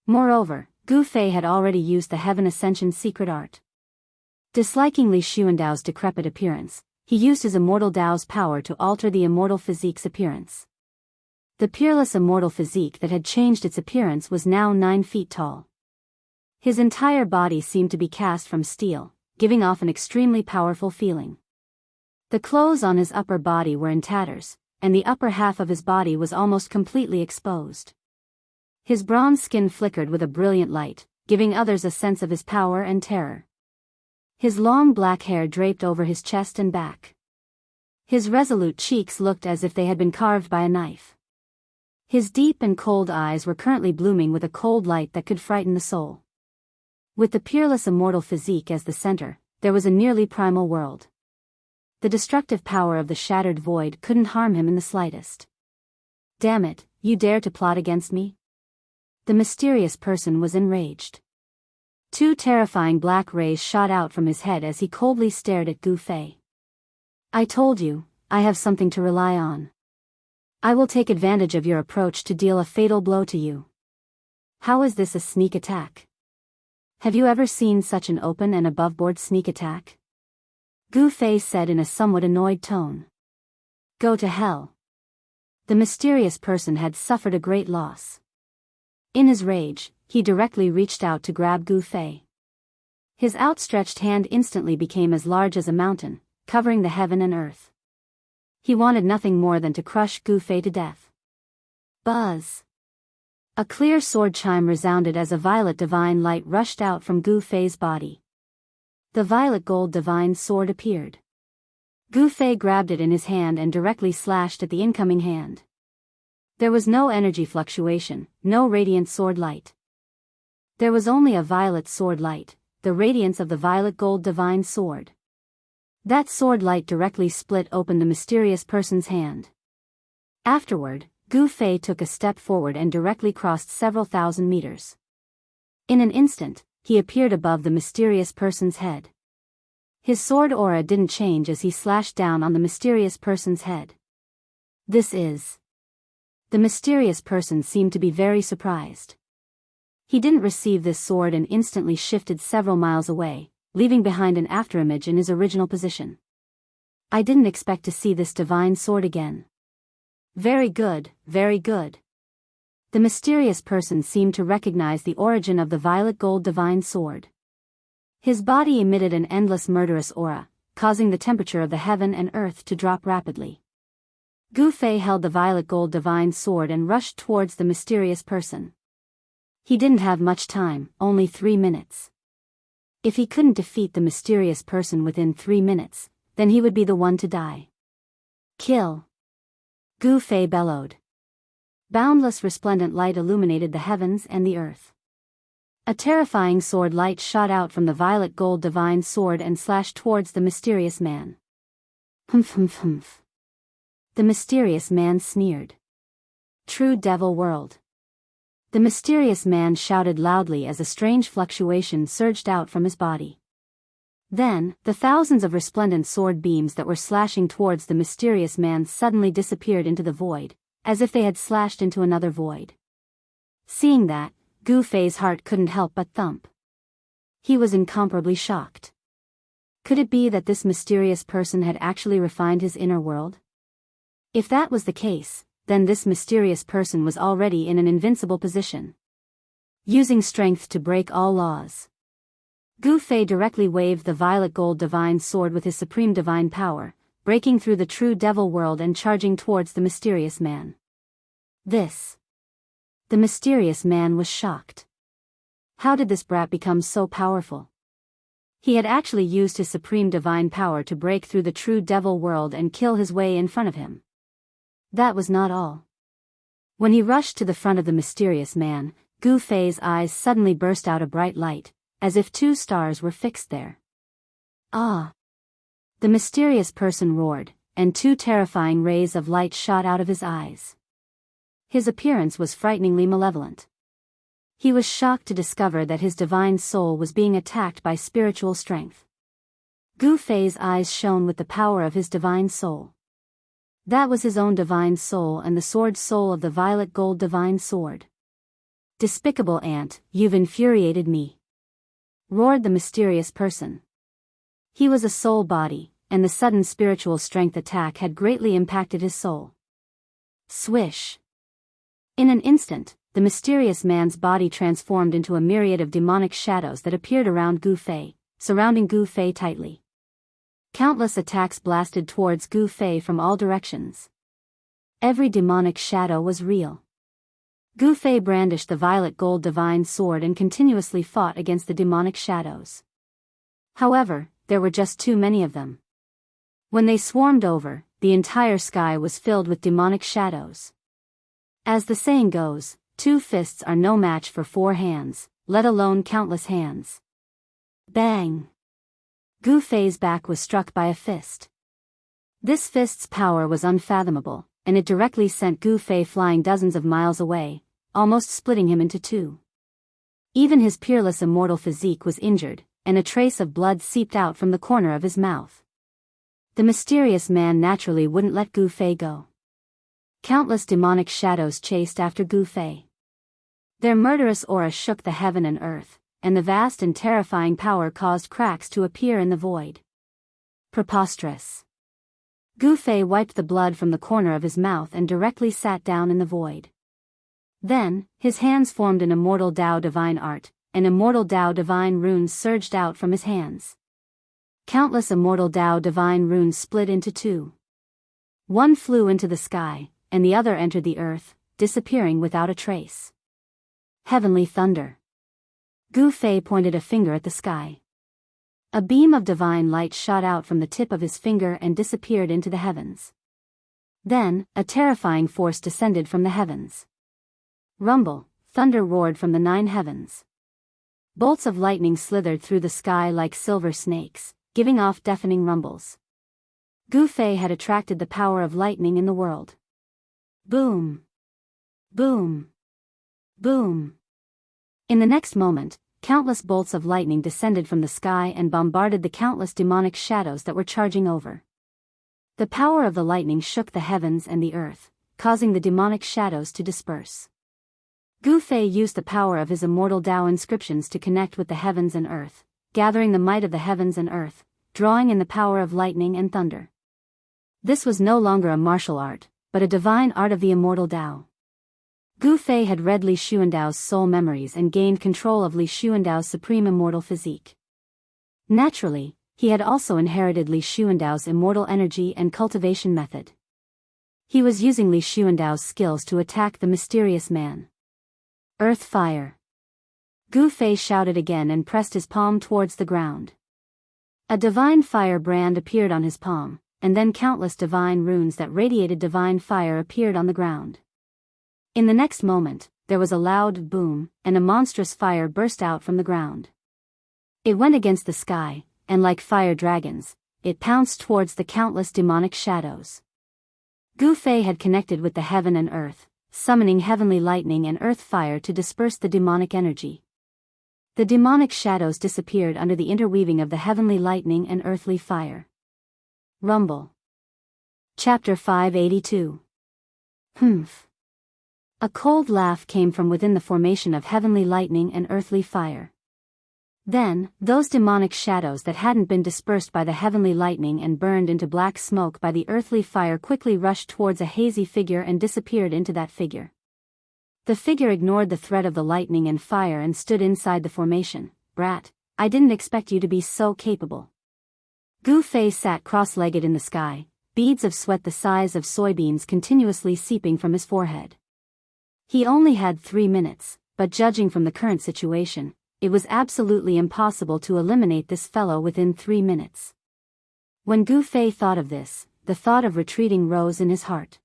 Moreover, Gu Fei had already used the Heaven Ascension secret art. Disliking Li Xuandao's decrepit appearance, he used his immortal Dao's power to alter the immortal physique's appearance. The peerless immortal physique that had changed its appearance was now 9 feet tall. His entire body seemed to be cast from steel, giving off an extremely powerful feeling. The clothes on his upper body were in tatters, and the upper half of his body was almost completely exposed. His bronze skin flickered with a brilliant light, giving others a sense of his power and terror. His long black hair draped over his chest and back. His resolute cheeks looked as if they had been carved by a knife. His deep and cold eyes were currently blooming with a cold light that could frighten the soul. With the peerless immortal physique as the center, there was a nearly primal world. The destructive power of the shattered void couldn't harm him in the slightest. Damn it, you dare to plot against me? The mysterious person was enraged. 2 terrifying black rays shot out from his head as he coldly stared at Gu Fei. I told you, I have something to rely on. I will take advantage of your approach to deal a fatal blow to you. How is this a sneak attack? Have you ever seen such an open and aboveboard sneak attack? Gu Fei said in a somewhat annoyed tone. Go to hell. The mysterious person had suffered a great loss. In his rage, he directly reached out to grab Gu Fei. His outstretched hand instantly became as large as a mountain, covering the heaven and earth. He wanted nothing more than to crush Gu Fei to death. Buzz! A clear sword chime resounded as a violet divine light rushed out from Gu Fei's body. The violet gold divine sword appeared. Gu Fei grabbed it in his hand and directly slashed at the incoming hand. There was no energy fluctuation, no radiant sword light. There was only a violet sword light, the radiance of the violet gold divine sword. That sword light directly split open the mysterious person's hand. Afterward, Gu Fei took a step forward and directly crossed several thousand meters. In an instant, he appeared above the mysterious person's head. His sword aura didn't change as he slashed down on the mysterious person's head. This is... The mysterious person seemed to be very surprised. He didn't receive this sword and instantly shifted several miles away, leaving behind an afterimage in his original position. I didn't expect to see this divine sword again. Very good, very good. The mysterious person seemed to recognize the origin of the violet gold divine sword. His body emitted an endless murderous aura, causing the temperature of the heaven and earth to drop rapidly. Gu Fei held the violet gold divine sword and rushed towards the mysterious person. He didn't have much time, only 3 minutes. If he couldn't defeat the mysterious person within 3 minutes, then he would be the one to die. Kill! Gu Fei bellowed. Boundless resplendent light illuminated the heavens and the earth. A terrifying sword light shot out from the violet gold divine sword and slashed towards the mysterious man. Humph humph humph. The mysterious man sneered. True devil world. The mysterious man shouted loudly as a strange fluctuation surged out from his body. Then, the thousands of resplendent sword beams that were slashing towards the mysterious man suddenly disappeared into the void, as if they had slashed into another void. Seeing that, Gu Fei's heart couldn't help but thump. He was incomparably shocked. Could it be that this mysterious person had actually refined his inner world? If that was the case, then this mysterious person was already in an invincible position. Using strength to break all laws. Gu Fei directly waved the violet gold divine sword with his supreme divine power, breaking through the true devil world and charging towards the mysterious man. This. The mysterious man was shocked. How did this brat become so powerful? He had actually used his supreme divine power to break through the true devil world and kill his way in front of him. That was not all. When he rushed to the front of the mysterious man, Gu Fei's eyes suddenly burst out a bright light, as if 2 stars were fixed there. Ah! The mysterious person roared, and 2 terrifying rays of light shot out of his eyes. His appearance was frighteningly malevolent. He was shocked to discover that his divine soul was being attacked by spiritual strength. Gu Fei's eyes shone with the power of his divine soul. That was his own divine soul and the sword soul of the violet gold divine sword. "Despicable ant, you've infuriated me," roared the mysterious person. He was a soul body, and the sudden spiritual strength attack had greatly impacted his soul. Swish! In an instant, the mysterious man's body transformed into a myriad of demonic shadows that appeared around Gu Fei, surrounding Gu Fei tightly. Countless attacks blasted towards Gu Fei from all directions. Every demonic shadow was real. Gu Fei brandished the violet gold divine sword and continuously fought against the demonic shadows. However, there were just too many of them. When they swarmed over, the entire sky was filled with demonic shadows. As the saying goes, 2 fists are no match for 4 hands, let alone countless hands. Bang! Gu Fei's back was struck by a fist. This fist's power was unfathomable, and it directly sent Gu Fei flying dozens of miles away, almost splitting him into 2. Even his peerless immortal physique was injured, and a trace of blood seeped out from the corner of his mouth. The mysterious man naturally wouldn't let Gu Fei go. Countless demonic shadows chased after Gu Fei. Their murderous aura shook the heaven and earth, and the vast and terrifying power caused cracks to appear in the void. Preposterous. Gu Fei wiped the blood from the corner of his mouth and directly sat down in the void. Then, his hands formed an immortal Tao divine art, and immortal Tao divine runes surged out from his hands. Countless immortal Tao divine runes split into 2. One flew into the sky, and the other entered the earth, disappearing without a trace. Heavenly thunder. Gu Fei pointed a finger at the sky. A beam of divine light shot out from the tip of his finger and disappeared into the heavens. Then, a terrifying force descended from the heavens. Rumble, thunder roared from the 9 heavens. Bolts of lightning slithered through the sky like silver snakes, giving off deafening rumbles. Gu Fei had attracted the power of lightning in the world. Boom! Boom! Boom! In the next moment, countless bolts of lightning descended from the sky and bombarded the countless demonic shadows that were charging over. The power of the lightning shook the heavens and the earth, causing the demonic shadows to disperse. Gu Fei used the power of his immortal Tao inscriptions to connect with the heavens and earth, gathering the might of the heavens and earth, drawing in the power of lightning and thunder. This was no longer a martial art, but a divine art of the immortal Tao. Gu Fei had read Li Xuandao's soul memories and gained control of Li Xuandao's supreme immortal physique. Naturally, he had also inherited Li Xuandao's immortal energy and cultivation method. He was using Li Xuandao's skills to attack the mysterious man. Earth fire. Gu Fei shouted again and pressed his palm towards the ground. A divine fire brand appeared on his palm, and then countless divine runes that radiated divine fire appeared on the ground. In the next moment, there was a loud boom, and a monstrous fire burst out from the ground. It went against the sky, and like fire dragons, it pounced towards the countless demonic shadows. Gu Fei had connected with the heaven and earth, summoning heavenly lightning and earth fire to disperse the demonic energy. The demonic shadows disappeared under the interweaving of the heavenly lightning and earthly fire. Rumble. Chapter 582. Humph. A cold laugh came from within the formation of heavenly lightning and earthly fire. Then, those demonic shadows that hadn't been dispersed by the heavenly lightning and burned into black smoke by the earthly fire quickly rushed towards a hazy figure and disappeared into that figure. The figure ignored the threat of the lightning and fire and stood inside the formation. Brat, I didn't expect you to be so capable. Gu Fei sat cross-legged in the sky, beads of sweat the size of soybeans continuously seeping from his forehead. He only had 3 minutes, but judging from the current situation, it was absolutely impossible to eliminate this fellow within 3 minutes. When Gu Fei thought of this, the thought of retreating rose in his heart.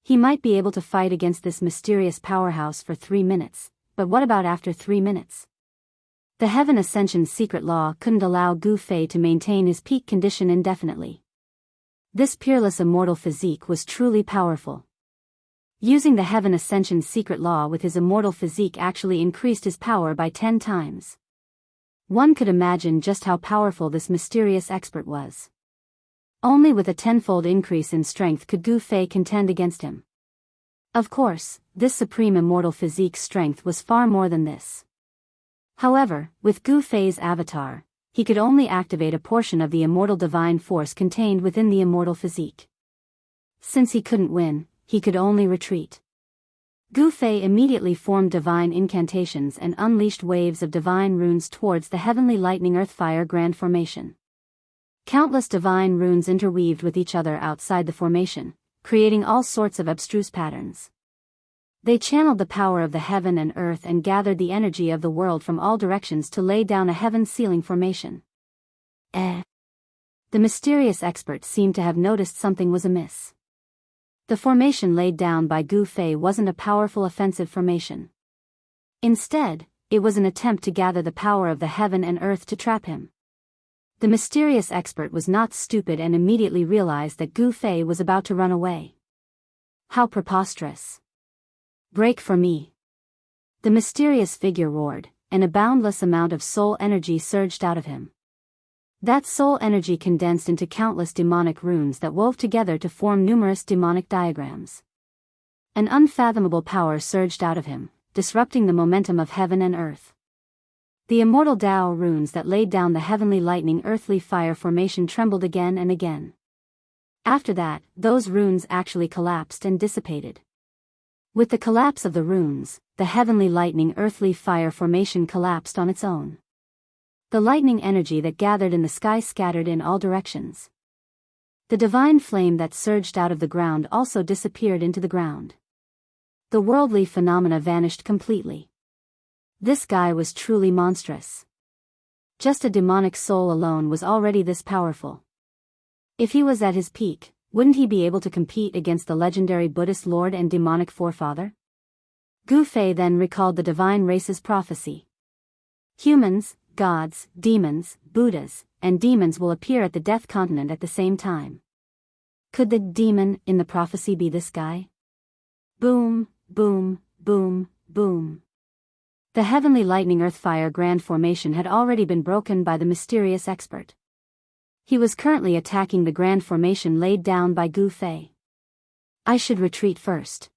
He might be able to fight against this mysterious powerhouse for 3 minutes, but what about after 3 minutes? The Heaven Ascension's secret law couldn't allow Gu Fei to maintain his peak condition indefinitely. This peerless immortal physique was truly powerful. Using the Heaven Ascension's secret law with his immortal physique actually increased his power by 10 times. One could imagine just how powerful this mysterious expert was. Only with a tenfold increase in strength could Gu Fei contend against him. Of course, this supreme immortal physique's strength was far more than this. However, with Gu Fei's avatar, he could only activate a portion of the immortal divine force contained within the immortal physique. Since he couldn't win, he could only retreat. Gu Fei immediately formed divine incantations and unleashed waves of divine runes towards the heavenly lightning earth fire grand formation. Countless divine runes interweaved with each other outside the formation, creating all sorts of abstruse patterns. They channeled the power of the heaven and earth and gathered the energy of the world from all directions to lay down a heaven-sealing formation. The mysterious expert seemed to have noticed something was amiss. The formation laid down by Gu Fei wasn't a powerful offensive formation. Instead, it was an attempt to gather the power of the heaven and earth to trap him. The mysterious expert was not stupid and immediately realized that Gu Fei was about to run away. How preposterous! Break for me! The mysterious figure roared, and a boundless amount of soul energy surged out of him. That soul energy condensed into countless demonic runes that wove together to form numerous demonic diagrams. An unfathomable power surged out of him, disrupting the momentum of heaven and earth. The immortal Tao runes that laid down the heavenly lightning earthly fire formation trembled again and again. After that, those runes actually collapsed and dissipated. With the collapse of the runes, the heavenly lightning earthly fire formation collapsed on its own. The lightning energy that gathered in the sky scattered in all directions. The divine flame that surged out of the ground also disappeared into the ground. The worldly phenomena vanished completely. This guy was truly monstrous. Just a demonic soul alone was already this powerful. If he was at his peak, wouldn't he be able to compete against the legendary Buddhist lord and demonic forefather? Gu Fei then recalled the divine race's prophecy. Humans, gods, demons, Buddhas, and demons will appear at the Death Continent at the same time. Could the demon in the prophecy be this guy? Boom, boom, boom, boom. The heavenly lightning earth fire grand formation had already been broken by the mysterious expert. He was currently attacking the grand formation laid down by Gu Fei. I should retreat first.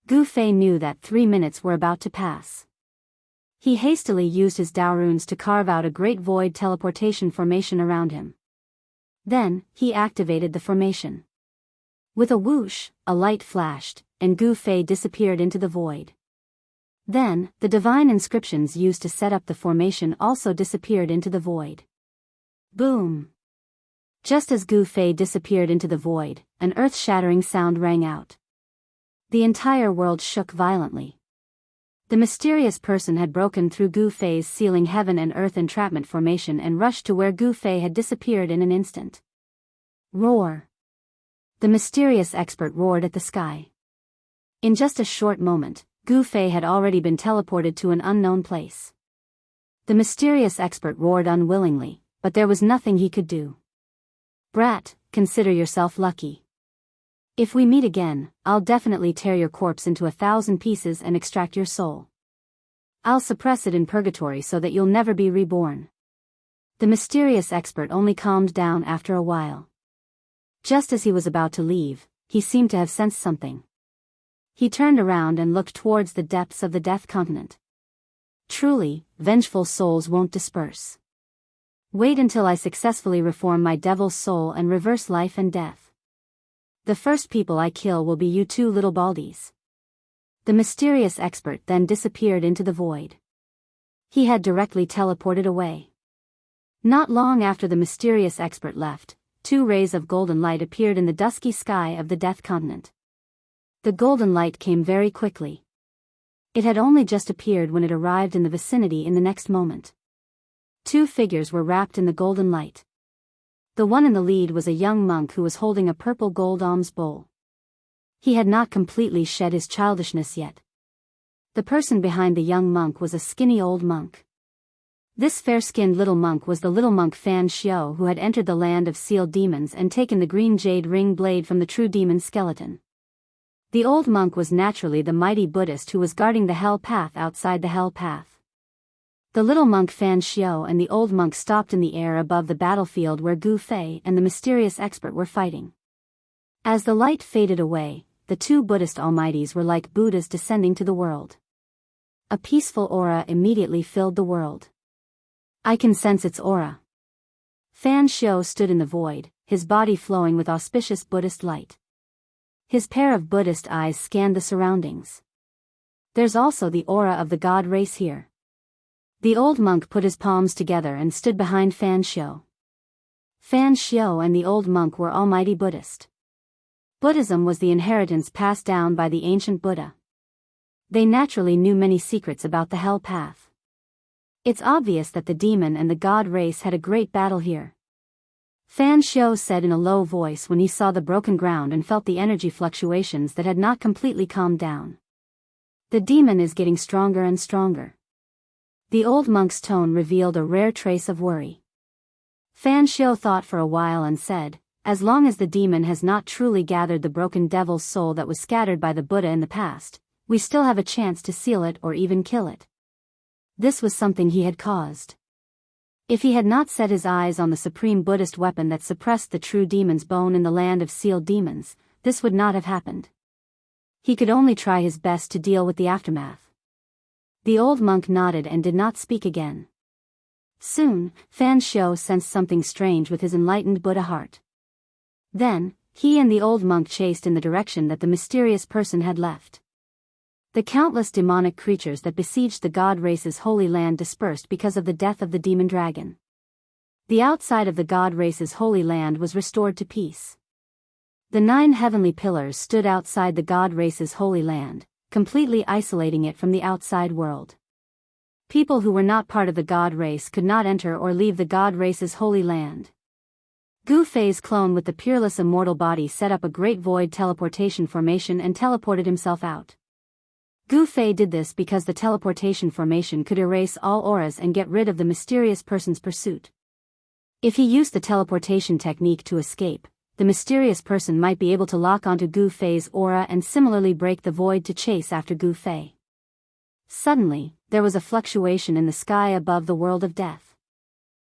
Gu Fei knew that 3 minutes were about to pass. He hastily used his Tao runes to carve out a great void teleportation formation around him. Then, he activated the formation. With a whoosh, a light flashed, and Gu Fei disappeared into the void. Then, the divine inscriptions used to set up the formation also disappeared into the void. Boom! Just as Gu Fei disappeared into the void, an earth-shattering sound rang out. The entire world shook violently. The mysterious person had broken through Gu Fei's sealing heaven and earth entrapment formation and rushed to where Gu Fei had disappeared in an instant. Roar! The mysterious expert roared at the sky. In just a short moment, Gu Fei had already been teleported to an unknown place. The mysterious expert roared unwillingly, but there was nothing he could do. Brat, consider yourself lucky. If we meet again, I'll definitely tear your corpse into 1,000 pieces and extract your soul. I'll suppress it in purgatory so that you'll never be reborn. The mysterious expert only calmed down after a while. Just as he was about to leave, he seemed to have sensed something. He turned around and looked towards the depths of the Death Continent. Truly, vengeful souls won't disperse. Wait until I successfully reform my devil's soul and reverse life and death. The first people I kill will be you two little baldies. The mysterious expert then disappeared into the void. He had directly teleported away. Not long after the mysterious expert left, 2 rays of golden light appeared in the dusky sky of the Death Continent. The golden light came very quickly. It had only just appeared when it arrived in the vicinity in the next moment. Two figures were wrapped in the golden light. The one in the lead was a young monk who was holding a purple gold alms bowl. He had not completely shed his childishness yet. The person behind the young monk was a skinny old monk. This fair-skinned little monk was the little monk Fan Xiao, who had entered the land of sealed demons and taken the green jade ring blade from the true demon's skeleton. The old monk was naturally the mighty Buddhist who was guarding the hell path outside the hell path. The little monk Fan Xiao and the old monk stopped in the air above the battlefield where Gu Fei and the mysterious expert were fighting. As the light faded away, the two Buddhist almighties were like Buddhas descending to the world. A peaceful aura immediately filled the world. I can sense its aura. Fan Xiao stood in the void, his body flowing with auspicious Buddhist light. His pair of Buddhist eyes scanned the surroundings. There's also the aura of the god race here. The old monk put his palms together and stood behind Fan Xiao. Fan Xiao and the old monk were almighty Buddhist. Buddhism was the inheritance passed down by the ancient Buddha. They naturally knew many secrets about the hell path. It's obvious that the demon and the god race had a great battle here. Fan Xiao said in a low voice when he saw the broken ground and felt the energy fluctuations that had not completely calmed down. The demon is getting stronger and stronger. The old monk's tone revealed a rare trace of worry. Fan Xiao thought for a while and said, as long as the demon has not truly gathered the broken devil's soul that was scattered by the Buddha in the past, we still have a chance to seal it or even kill it. This was something he had caused. If he had not set his eyes on the supreme Buddhist weapon that suppressed the true demon's bone in the land of sealed demons, this would not have happened. He could only try his best to deal with the aftermath. The old monk nodded and did not speak again. Soon, Fan Xiao sensed something strange with his enlightened Buddha heart. Then, he and the old monk chased in the direction that the mysterious person had left. The countless demonic creatures that besieged the god race's holy land dispersed because of the death of the demon dragon. The outside of the god race's holy land was restored to peace. The 9 heavenly pillars stood outside the god race's holy land, completely isolating it from the outside world. People who were not part of the god race could not enter or leave the god race's holy land. Gu Fei's clone with the peerless immortal body set up a great void teleportation formation and teleported himself out. Gu Fei did this because the teleportation formation could erase all auras and get rid of the mysterious person's pursuit. If he used the teleportation technique to escape, the mysterious person might be able to lock onto Gu Fei's aura and similarly break the void to chase after Gu Fei. Suddenly, there was a fluctuation in the sky above the world of death.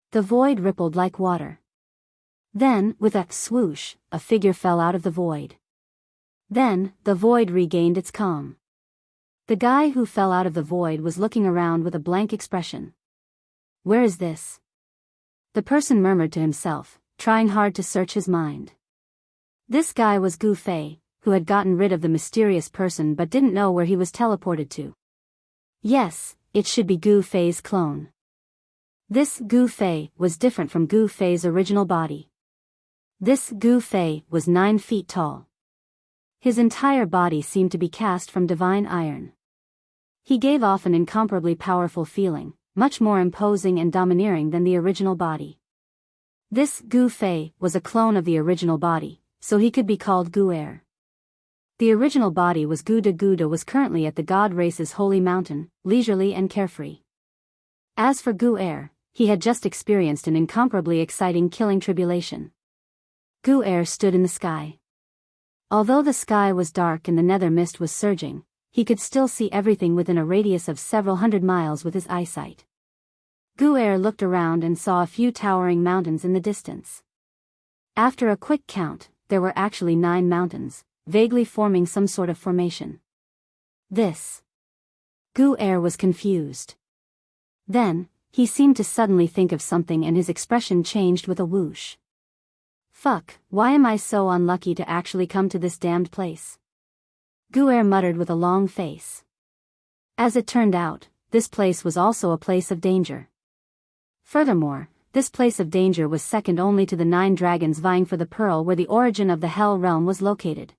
The void rippled like water. Then, with a swoosh, a figure fell out of the void. Then, the void regained its calm. The guy who fell out of the void was looking around with a blank expression. Where is this? The person murmured to himself, trying hard to search his mind. This guy was Gu Fei, who had gotten rid of the mysterious person but didn't know where he was teleported to. Yes, it should be Gu Fei's clone. This Gu Fei was different from Gu Fei's original body. This Gu Fei was 9 feet tall. His entire body seemed to be cast from divine iron. He gave off an incomparably powerful feeling, much more imposing and domineering than the original body. This Gu Fei was a clone of the original body, so he could be called Gu Er. The original body was Guda. Guda was currently at the god race's holy mountain, leisurely and carefree. As for Gu Er, he had just experienced an incomparably exciting killing tribulation. Gu Er stood in the sky. Although the sky was dark and the nether mist was surging, he could still see everything within a radius of several hundred miles with his eyesight. Gu Er looked around and saw a few towering mountains in the distance. After a quick count, there were actually 9 mountains, vaguely forming some sort of formation. This. Gu Er was confused. Then, he seemed to suddenly think of something and his expression changed with a whoosh. Fuck, why am I so unlucky to actually come to this damned place? Gu Er muttered with a long face. As it turned out, this place was also a place of danger. Furthermore, this place of danger was second only to the 9 dragons vying for the pearl where the origin of the Hell Realm was located.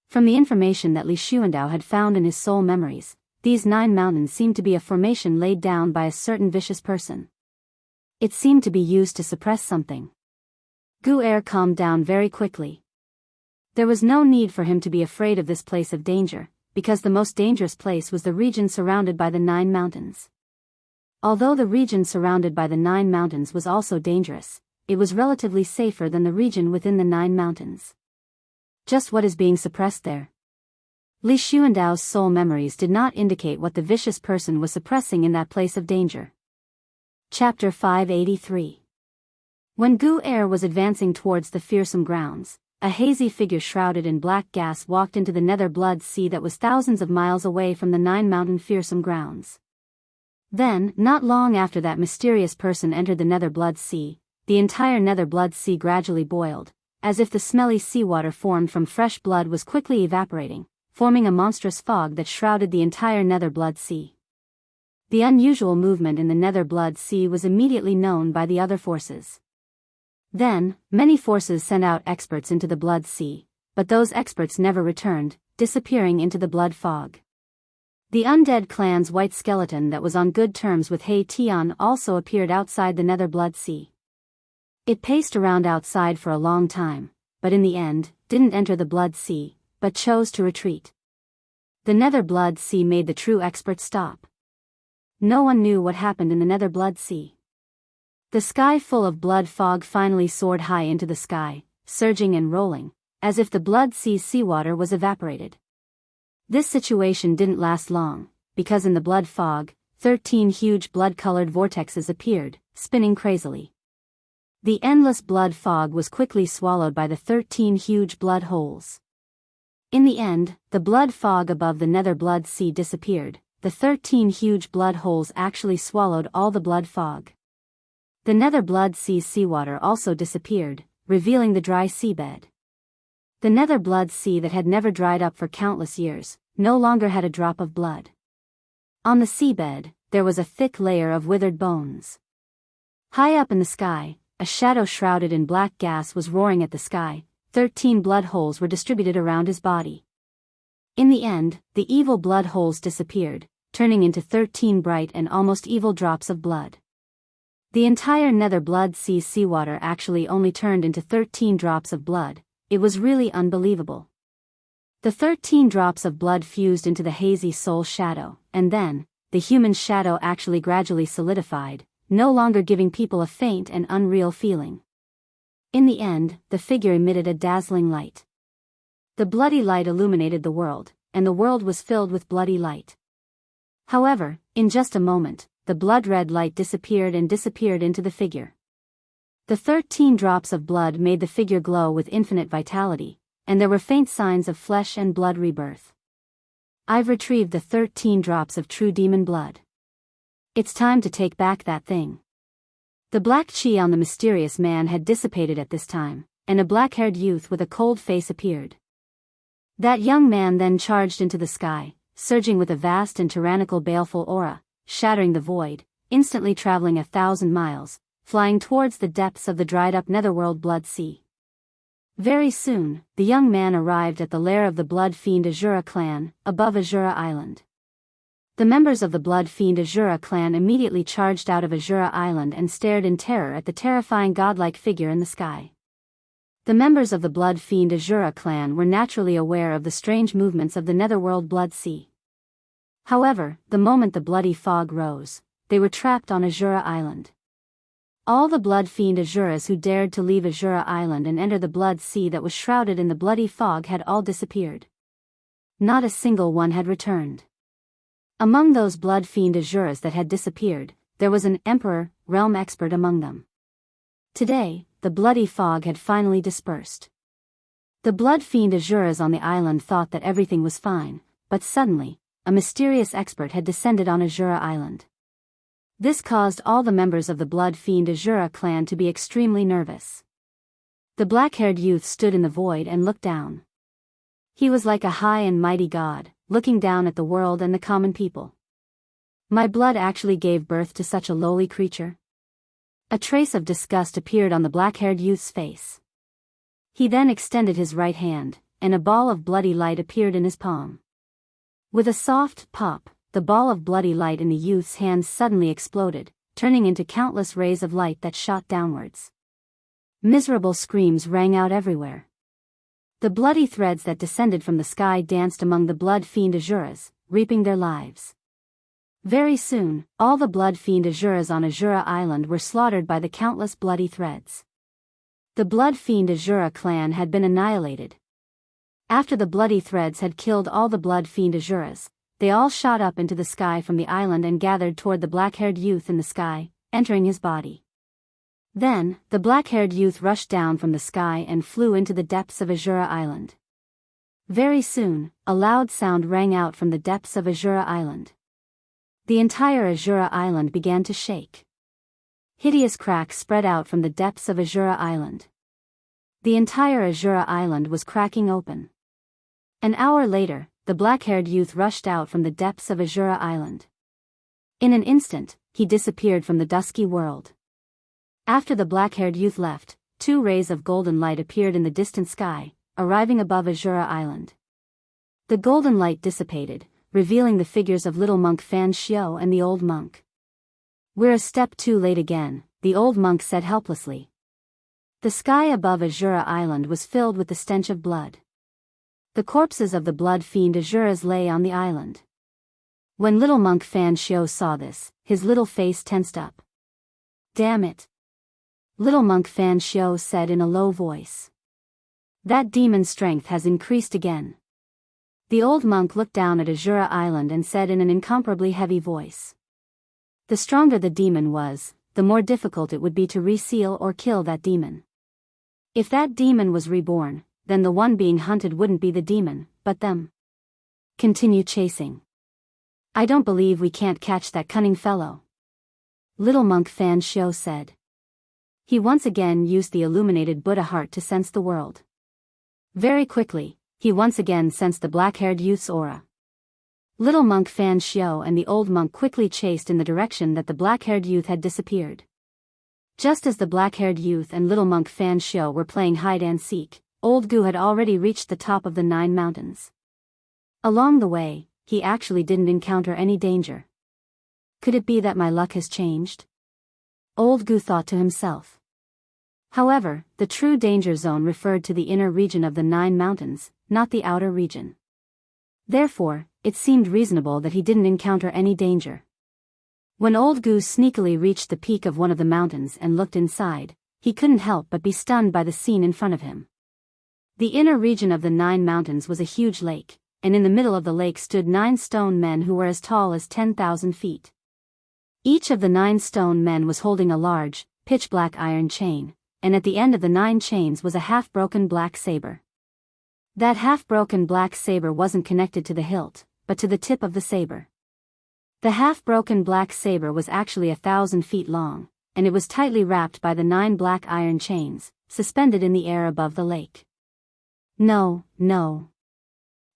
From the information that Li Xuandao had found in his soul memories, these 9 mountains seemed to be a formation laid down by a certain vicious person. It seemed to be used to suppress something. Gu Er calmed down very quickly. There was no need for him to be afraid of this place of danger, because the most dangerous place was the region surrounded by the 9 mountains. Although the region surrounded by the 9 mountains was also dangerous, it was relatively safer than the region within the 9 mountains. Just what is being suppressed there? Li Xuandao's soul memories did not indicate what the vicious person was suppressing in that place of danger. Chapter 583. When Gu Er was advancing towards the fearsome grounds, a hazy figure shrouded in black gas walked into the nether blood sea that was thousands of miles away from the 9 mountain fearsome grounds. Then, not long after that mysterious person entered the nether blood sea, the entire nether blood sea gradually boiled, as if the smelly seawater formed from fresh blood was quickly evaporating, forming a monstrous fog that shrouded the entire nether blood sea. The unusual movement in the nether blood sea was immediately known by the other forces. Then, many forces sent out experts into the blood sea, but those experts never returned, disappearing into the blood fog. The undead clan's white skeleton that was on good terms with He Tian also appeared outside the nether blood sea. It paced around outside for a long time, but in the end, didn't enter the blood sea, but chose to retreat. The nether blood sea made the true experts stop. No one knew what happened in the nether blood sea. The sky full of blood fog finally soared high into the sky, surging and rolling, as if the blood sea's seawater was evaporated. This situation didn't last long, because in the blood fog, 13 huge blood-colored vortexes appeared, spinning crazily. The endless blood fog was quickly swallowed by the 13 huge blood holes. In the end, the blood fog above the nether blood sea disappeared. The 13 huge blood holes actually swallowed all the blood fog. The nether blood sea's seawater also disappeared, revealing the dry seabed. The nether blood sea that had never dried up for countless years, no longer had a drop of blood. On the seabed, there was a thick layer of withered bones. High up in the sky, a shadow shrouded in black gas was roaring at the sky. 13 blood holes were distributed around his body. In the end, the evil blood holes disappeared, turning into 13 bright and almost evil drops of blood. The entire nether blood sea's seawater actually only turned into 13 drops of blood. It was really unbelievable. The 13 drops of blood fused into the hazy soul shadow, and then, the human shadow actually gradually solidified, no longer giving people a faint and unreal feeling. In the end, the figure emitted a dazzling light. The bloody light illuminated the world, and the world was filled with bloody light. However, in just a moment, the blood-red light disappeared into the figure. The 13 drops of blood made the figure glow with infinite vitality, and there were faint signs of flesh and blood rebirth. I've retrieved the 13 drops of true demon blood. It's time to take back that thing. The black chi on the mysterious man had dissipated at this time, and a black-haired youth with a cold face appeared. That young man then charged into the sky, surging with a vast and tyrannical baleful aura, shattering the void, instantly traveling 1,000 miles, flying towards the depths of the dried-up netherworld blood sea. Very soon, the young man arrived at the lair of the blood fiend Azura clan, above Azura Island. The members of the blood fiend Azura clan immediately charged out of Azura Island and stared in terror at the terrifying godlike figure in the sky. The members of the blood fiend Azura clan were naturally aware of the strange movements of the netherworld blood sea. However, the moment the bloody fog rose, they were trapped on Azura Island. All the blood fiend Azuras who dared to leave Azura Island and enter the blood sea that was shrouded in the bloody fog had all disappeared. Not a single one had returned. Among those blood fiend Azuras that had disappeared, there was an emperor, realm expert among them. Today, the bloody fog had finally dispersed. The blood fiend Azuras on the island thought that everything was fine, but suddenly, a mysterious expert had descended on Azura Island. This caused all the members of the blood fiend Azura clan to be extremely nervous. The black-haired youth stood in the void and looked down. He was like a high and mighty god, looking down at the world and the common people. My blood actually gave birth to such a lowly creature? A trace of disgust appeared on the black-haired youth's face. He then extended his right hand, and a ball of bloody light appeared in his palm. With a soft pop, the ball of bloody light in the youth's hands suddenly exploded, turning into countless rays of light that shot downwards. Miserable screams rang out everywhere. The bloody threads that descended from the sky danced among the blood-fiend Azuras, reaping their lives. Very soon, all the blood-fiend Azuras on Azura Island were slaughtered by the countless bloody threads. The blood-fiend Azura clan had been annihilated. After the bloody threads had killed all the blood-fiend Azuras, they all shot up into the sky from the island and gathered toward the black-haired youth in the sky, entering his body. Then, the black-haired youth rushed down from the sky and flew into the depths of Azura Island. Very soon, a loud sound rang out from the depths of Azura Island. The entire Azura Island began to shake. Hideous cracks spread out from the depths of Azura Island. The entire Azura Island was cracking open. An hour later, the black-haired youth rushed out from the depths of Azura Island. In an instant, he disappeared from the dusky world. After the black-haired youth left, 2 rays of golden light appeared in the distant sky, arriving above Azura Island. The golden light dissipated, revealing the figures of little monk Fan Xiao and the old monk. "We're a step too late again," the old monk said helplessly. The sky above Azura Island was filled with the stench of blood. The corpses of the blood-fiend Azuras lay on the island. When little monk Fan Xiao saw this, his little face tensed up. "Damn it!" Little monk Fan Xiao said in a low voice. "That demon strength has increased again." The old monk looked down at Azura Island and said in an incomparably heavy voice. The stronger the demon was, the more difficult it would be to reseal or kill that demon. If that demon was reborn, then the one being hunted wouldn't be the demon, but them. Continue chasing. I don't believe we can't catch that cunning fellow. Little monk Fan Xiao said. He once again used the illuminated Buddha heart to sense the world. Very quickly, he once again sensed the black-haired youth's aura. Little monk Fan Xiao and the old monk quickly chased in the direction that the black-haired youth had disappeared. Just as the black-haired youth and little monk Fan Xiao were playing hide-and-seek, old Gu had already reached the top of the 9 mountains. Along the way, he actually didn't encounter any danger. Could it be that my luck has changed? Old Gu thought to himself. However, the true danger zone referred to the inner region of the 9 mountains, not the outer region. Therefore, it seemed reasonable that he didn't encounter any danger. When old Gu sneakily reached the peak of one of the mountains and looked inside, he couldn't help but be stunned by the scene in front of him. The inner region of the 9 mountains was a huge lake, and in the middle of the lake stood 9 stone men who were as tall as 10,000 feet. Each of the 9 stone men was holding a large, pitch-black iron chain, and at the end of the 9 chains was a half-broken black saber. That half-broken black saber wasn't connected to the hilt, but to the tip of the saber. The half-broken black saber was actually 1,000 feet long, and it was tightly wrapped by the 9 black iron chains, suspended in the air above the lake. No, no.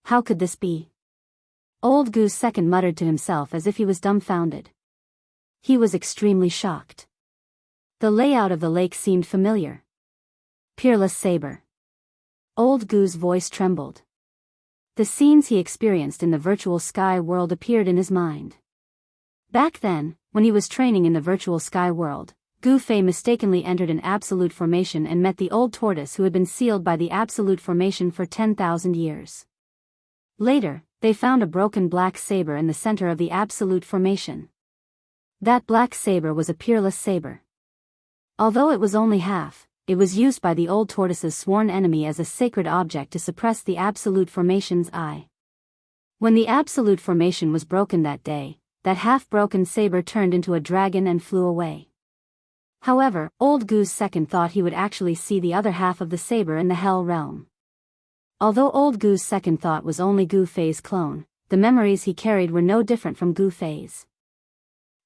How could this be? Old Goose Second muttered to himself as if he was dumbfounded. He was extremely shocked. The layout of the lake seemed familiar. Peerless saber. Old Goo's voice trembled. The scenes he experienced in the virtual sky world appeared in his mind. Back then, when he was training in the virtual sky world, Gu Fei mistakenly entered an absolute formation and met the old tortoise who had been sealed by the absolute formation for 10,000 years. Later, they found a broken black saber in the center of the absolute formation. That black saber was a peerless saber. Although it was only half, it was used by the old tortoise's sworn enemy as a sacred object to suppress the absolute formation's eye. When the absolute formation was broken that day, that half-broken saber turned into a dragon and flew away. However, old Goose Second thought he would actually see the other half of the saber in the Hell Realm. Although old Goose Second thought was only Gu Fei's clone, the memories he carried were no different from Gu Fei's.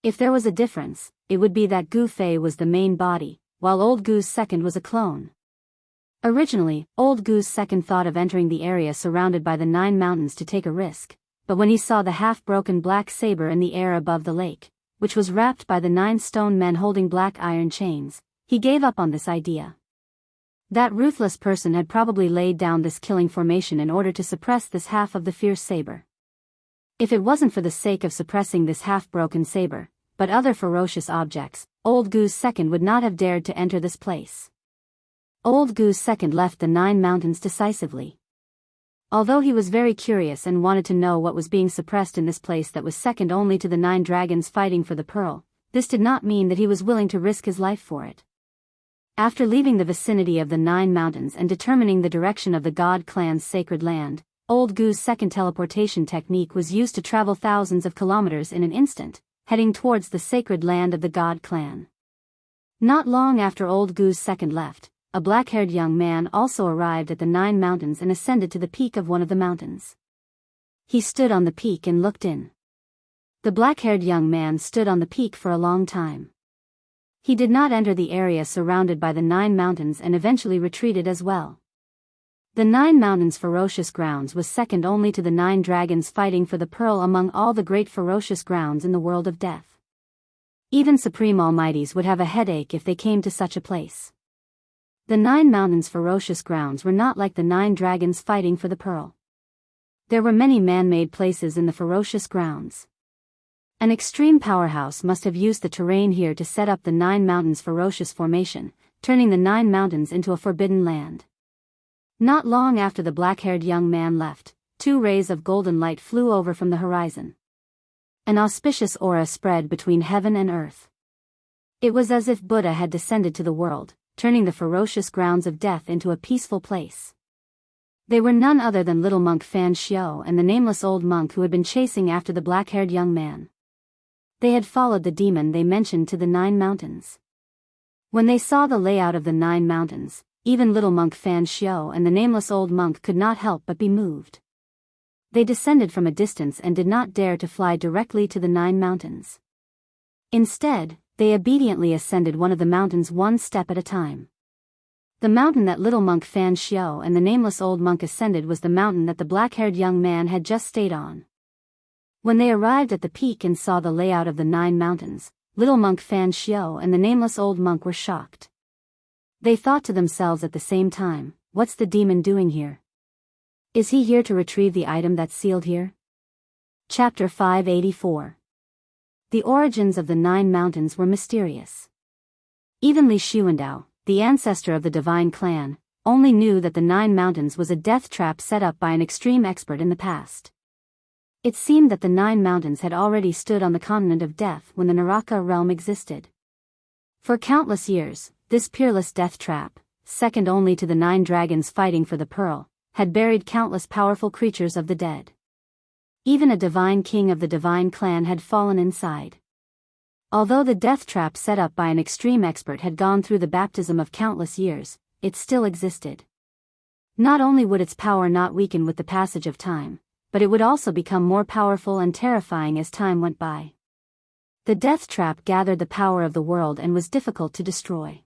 If there was a difference, it would be that Gu Fei was the main body, while old Goose Second was a clone. Originally, old Goose Second thought of entering the area surrounded by the 9 mountains to take a risk, but when he saw the half-broken black saber in the air above the lake, which was wrapped by the 9 stone men holding black iron chains, he gave up on this idea. That ruthless person had probably laid down this killing formation in order to suppress this half of the fierce saber. If it wasn't for the sake of suppressing this half-broken saber, but other ferocious objects, Old Goose II would not have dared to enter this place. Old Goose II left the 9 mountains decisively. Although he was very curious and wanted to know what was being suppressed in this place that was second only to the 9 dragons fighting for the pearl, this did not mean that he was willing to risk his life for it. After leaving the vicinity of the 9 mountains and determining the direction of the God clan's sacred land, Old Goose II teleportation technique was used to travel thousands of kilometers in an instant, heading towards the sacred land of the God clan. Not long after Old Goose II left, a black-haired young man also arrived at the 9 mountains and ascended to the peak of one of the mountains. He stood on the peak and looked in. The black-haired young man stood on the peak for a long time. He did not enter the area surrounded by the 9 mountains and eventually retreated as well. The 9 mountains' ferocious grounds was second only to the 9 dragons fighting for the pearl among all the great ferocious grounds in the world of death. Even supreme almighties would have a headache if they came to such a place. The 9 mountains' ferocious grounds were not like the 9 dragons fighting for the pearl. There were many man-made places in the ferocious grounds. An extreme powerhouse must have used the terrain here to set up the 9 mountains' ferocious formation, turning the 9 mountains into a forbidden land. Not long after the black-haired young man left, 2 rays of golden light flew over from the horizon. An auspicious aura spread between heaven and earth. It was as if Buddha had descended to the world, turning the ferocious grounds of death into a peaceful place. They were none other than little monk Fan Xiao and the nameless old monk who had been chasing after the black-haired young man. They had followed the demon they mentioned to the 9 mountains. When they saw the layout of the 9 mountains, even little monk Fan Xiao and the nameless old monk could not help but be moved. They descended from a distance and did not dare to fly directly to the 9 mountains. Instead, they obediently ascended one of the mountains one step at a time. The mountain that little monk Fan Xiao and the nameless old monk ascended was the mountain that the black-haired young man had just stayed on. When they arrived at the peak and saw the layout of the 9 mountains, little monk Fan Xiao and the nameless old monk were shocked. They thought to themselves at the same time, what's the demon doing here? Is he here to retrieve the item that's sealed here? Chapter 584. The origins of the 9 mountains were mysterious. Even Li Xuandao, the ancestor of the divine clan, only knew that the 9 mountains was a death trap set up by an extreme expert in the past. It seemed that the 9 mountains had already stood on the continent of death when the Naraka realm existed. For countless years, this peerless death trap, second only to the 9 dragons fighting for the pearl, had buried countless powerful creatures of the dead. Even a divine king of the divine clan had fallen inside. Although the death trap set up by an extreme expert had gone through the baptism of countless years, it still existed. Not only would its power not weaken with the passage of time, but it would also become more powerful and terrifying as time went by. The death trap gathered the power of the world and was difficult to destroy.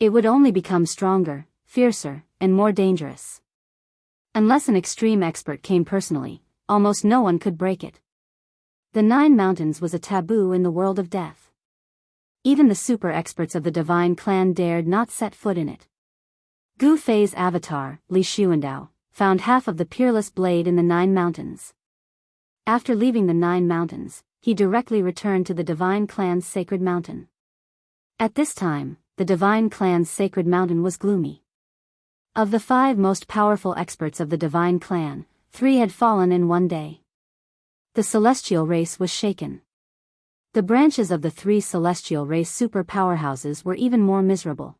It would only become stronger, fiercer, and more dangerous. Unless an extreme expert came personally, almost no one could break it. The 9 mountains was a taboo in the world of death. Even the super experts of the divine clan dared not set foot in it. Gu Fei's avatar, Li Xuandao, found half of the peerless blade in the 9 mountains. After leaving the 9 mountains, he directly returned to the divine clan's sacred mountain. At this time, the divine clan's sacred mountain was gloomy. Of the 5 most powerful experts of the divine clan, 3 had fallen in one day. The celestial race was shaken. The branches of the 3 celestial race super powerhouses were even more miserable.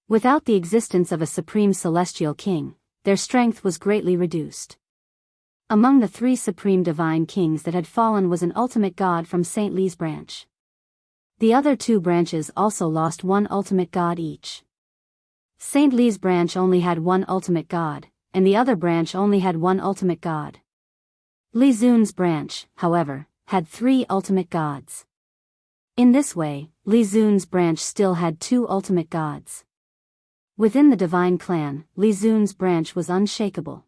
Without the existence of a supreme celestial king, their strength was greatly reduced. Among the 3 supreme divine kings that had fallen was an ultimate god from Saint Li's branch. The other 2 branches also lost 1 ultimate god each. Saint Li's branch only had 1 ultimate god, and the other branch only had 1 ultimate god. Li Zun's branch, however, had 3 ultimate gods. In this way, Li Zun's branch still had 2 ultimate gods. Within the divine clan, Li Zun's branch was unshakable.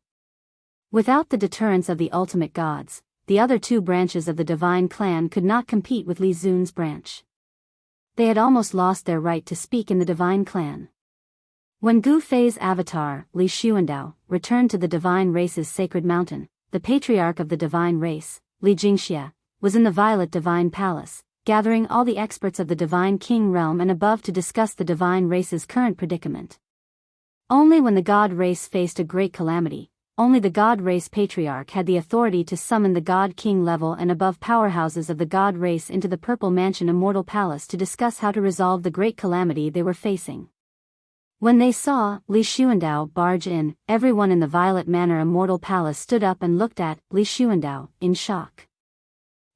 Without the deterrence of the ultimate gods, the other 2 branches of the divine clan could not compete with Li Zun's branch. They had almost lost their right to speak in the divine clan. When Gu Fei's avatar, Li Xuandao, returned to the divine race's sacred mountain, the patriarch of the divine race, Li Jingxia, was in the Violet Divine Palace, gathering all the experts of the Divine King realm and above to discuss the divine race's current predicament. Only when the God race faced a great calamity, only the God race patriarch had the authority to summon the God King level and above powerhouses of the God race into the Purple Mansion Immortal Palace to discuss how to resolve the great calamity they were facing. When they saw Li Xuandao barge in, everyone in the Violet Manor Immortal Palace stood up and looked at Li Xuandao in shock.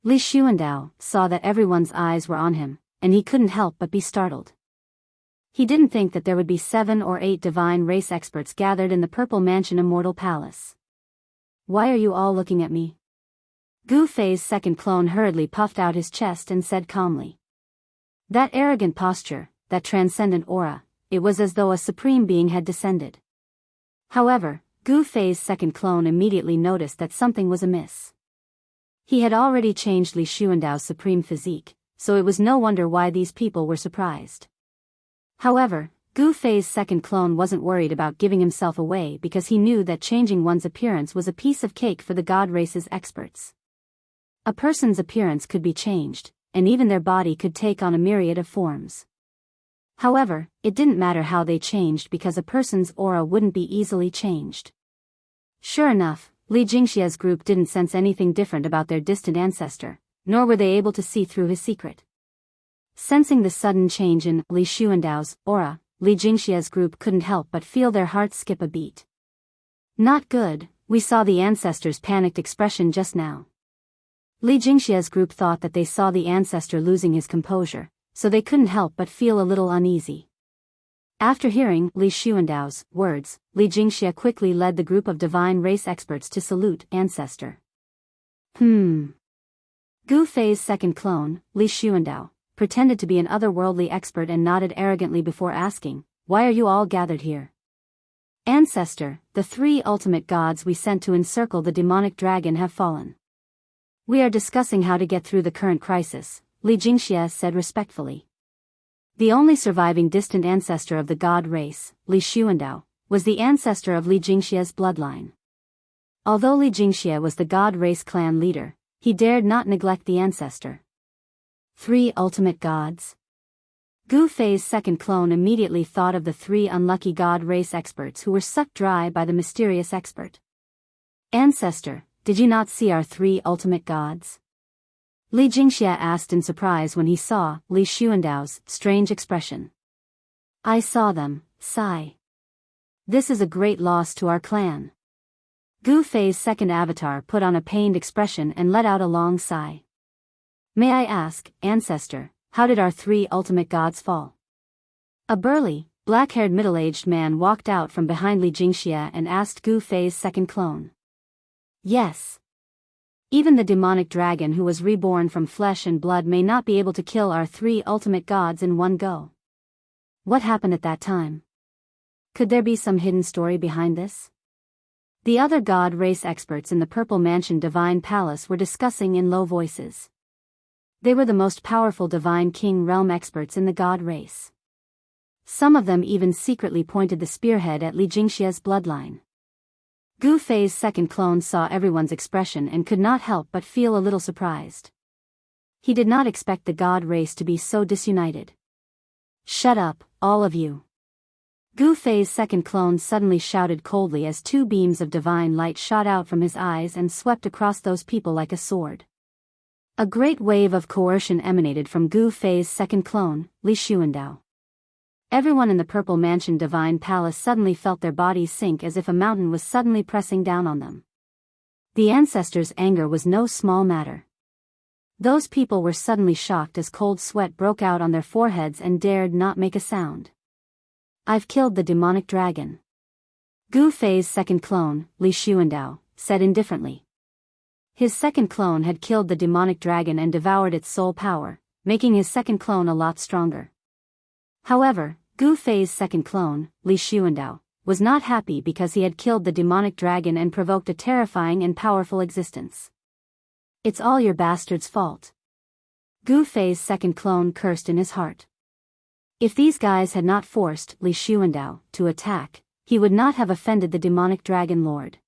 Li Xuandao saw that everyone's eyes were on him, and he couldn't help but be startled. He didn't think that there would be 7 or 8 divine race experts gathered in the Purple Mansion Immortal Palace. "Why are you all looking at me?" Gu Fei's second clone hurriedly puffed out his chest and said calmly. That arrogant posture, that transcendent aura, it was as though a supreme being had descended. However, Gu Fei's second clone immediately noticed that something was amiss. He had already changed Li Xuandao's supreme physique, so it was no wonder why these people were surprised. However, Gu Fei's second clone wasn't worried about giving himself away because he knew that changing one's appearance was a piece of cake for the God race's experts. A person's appearance could be changed, and even their body could take on a myriad of forms. However, it didn't matter how they changed because a person's aura wouldn't be easily changed. Sure enough, Li Jingxia's group didn't sense anything different about their distant ancestor, nor were they able to see through his secret. Sensing the sudden change in Li Xuandao's aura, Li Jingxia's group couldn't help but feel their hearts skip a beat. Not good, we saw the ancestor's panicked expression just now. Li Jingxia's group thought that they saw the ancestor losing his composure, so they couldn't help but feel a little uneasy. After hearing Li Xuandao's words, Li Jingxia quickly led the group of divine race experts to salute ancestor. Gu Fei's second clone, Li Xuandao, pretended to be an otherworldly expert and nodded arrogantly before asking, "Why are you all gathered here?" "Ancestor, the 3 ultimate gods we sent to encircle the demonic dragon have fallen. We are discussing how to get through the current crisis," Li Jingxia said respectfully. The only surviving distant ancestor of the God race, Li Xuandao, was the ancestor of Li Jingxia's bloodline. Although Li Jingxia was the God race clan leader, he dared not neglect the ancestor. 3 ultimate gods? Gu Fei's second clone immediately thought of the 3 unlucky God race experts who were sucked dry by the mysterious expert. "Ancestor, did you not see our 3 ultimate gods?" Li Jingxia asked in surprise when he saw Li Xuandao's strange expression. "I saw them, sigh. This is a great loss to our clan." Gu Fei's second avatar put on a pained expression and let out a long sigh. "May I ask, ancestor, how did our 3 ultimate gods fall?" A burly, black-haired middle-aged man walked out from behind Li Jingxia and asked Gu Fei's second clone. "Yes. Even the demonic dragon who was reborn from flesh and blood may not be able to kill our 3 ultimate gods in one go. What happened at that time? Could there be some hidden story behind this?" The other God race experts in the Purple Mansion Divine Palace were discussing in low voices. They were the most powerful Divine King realm experts in the God race. Some of them even secretly pointed the spearhead at Li Jingxia's bloodline. Gu Fei's second clone saw everyone's expression and could not help but feel a little surprised. He did not expect the God race to be so disunited. "Shut up, all of you." Gu Fei's second clone suddenly shouted coldly as 2 beams of divine light shot out from his eyes and swept across those people like a sword. A great wave of coercion emanated from Gu Fei's second clone, Li Xuandao. Everyone in the Purple Mansion Divine Palace suddenly felt their bodies sink as if a mountain was suddenly pressing down on them. The ancestors' anger was no small matter. Those people were suddenly shocked as cold sweat broke out on their foreheads and dared not make a sound. "I've killed the demonic dragon." Gu Fei's second clone, Li Xuandao, said indifferently. His second clone had killed the demonic dragon and devoured its soul power, making his second clone a lot stronger. However, Gu Fei's second clone, Li Xuandao, was not happy because he had killed the demonic dragon and provoked a terrifying and powerful existence. "It's all your bastard's fault." Gu Fei's second clone cursed in his heart. If these guys had not forced Li Xuandao to attack, he would not have offended the demonic dragon lord.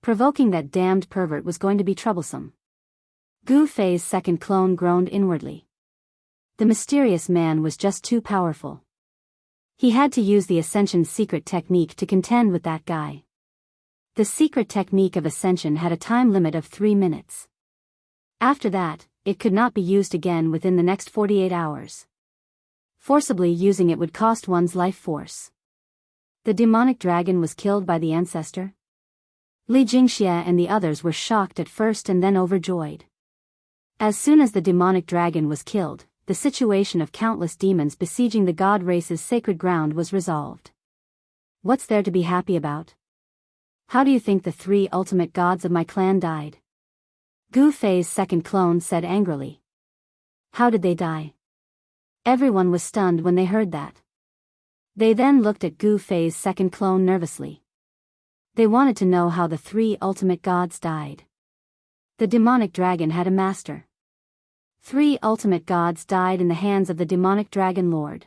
Provoking that damned pervert was going to be troublesome. Gu Fei's second clone groaned inwardly. The mysterious man was just too powerful. He had to use the Ascension's secret technique to contend with that guy. The secret technique of Ascension had a time limit of 3 minutes. After that, it could not be used again within the next 48 hours. Forcibly using it would cost one's life force. The demonic dragon was killed by the ancestor? Li Jingxie and the others were shocked at first and then overjoyed. As soon as the demonic dragon was killed, the situation of countless demons besieging the god race's sacred ground was resolved. What's there to be happy about? How do you think the 3 ultimate gods of my clan died? Gu Fei's second clone said angrily. How did they die? Everyone was stunned when they heard that. They then looked at Gu Fei's second clone nervously. They wanted to know how the 3 ultimate gods died. The demonic dragon had a master. 3 ultimate gods died in the hands of the demonic dragon lord.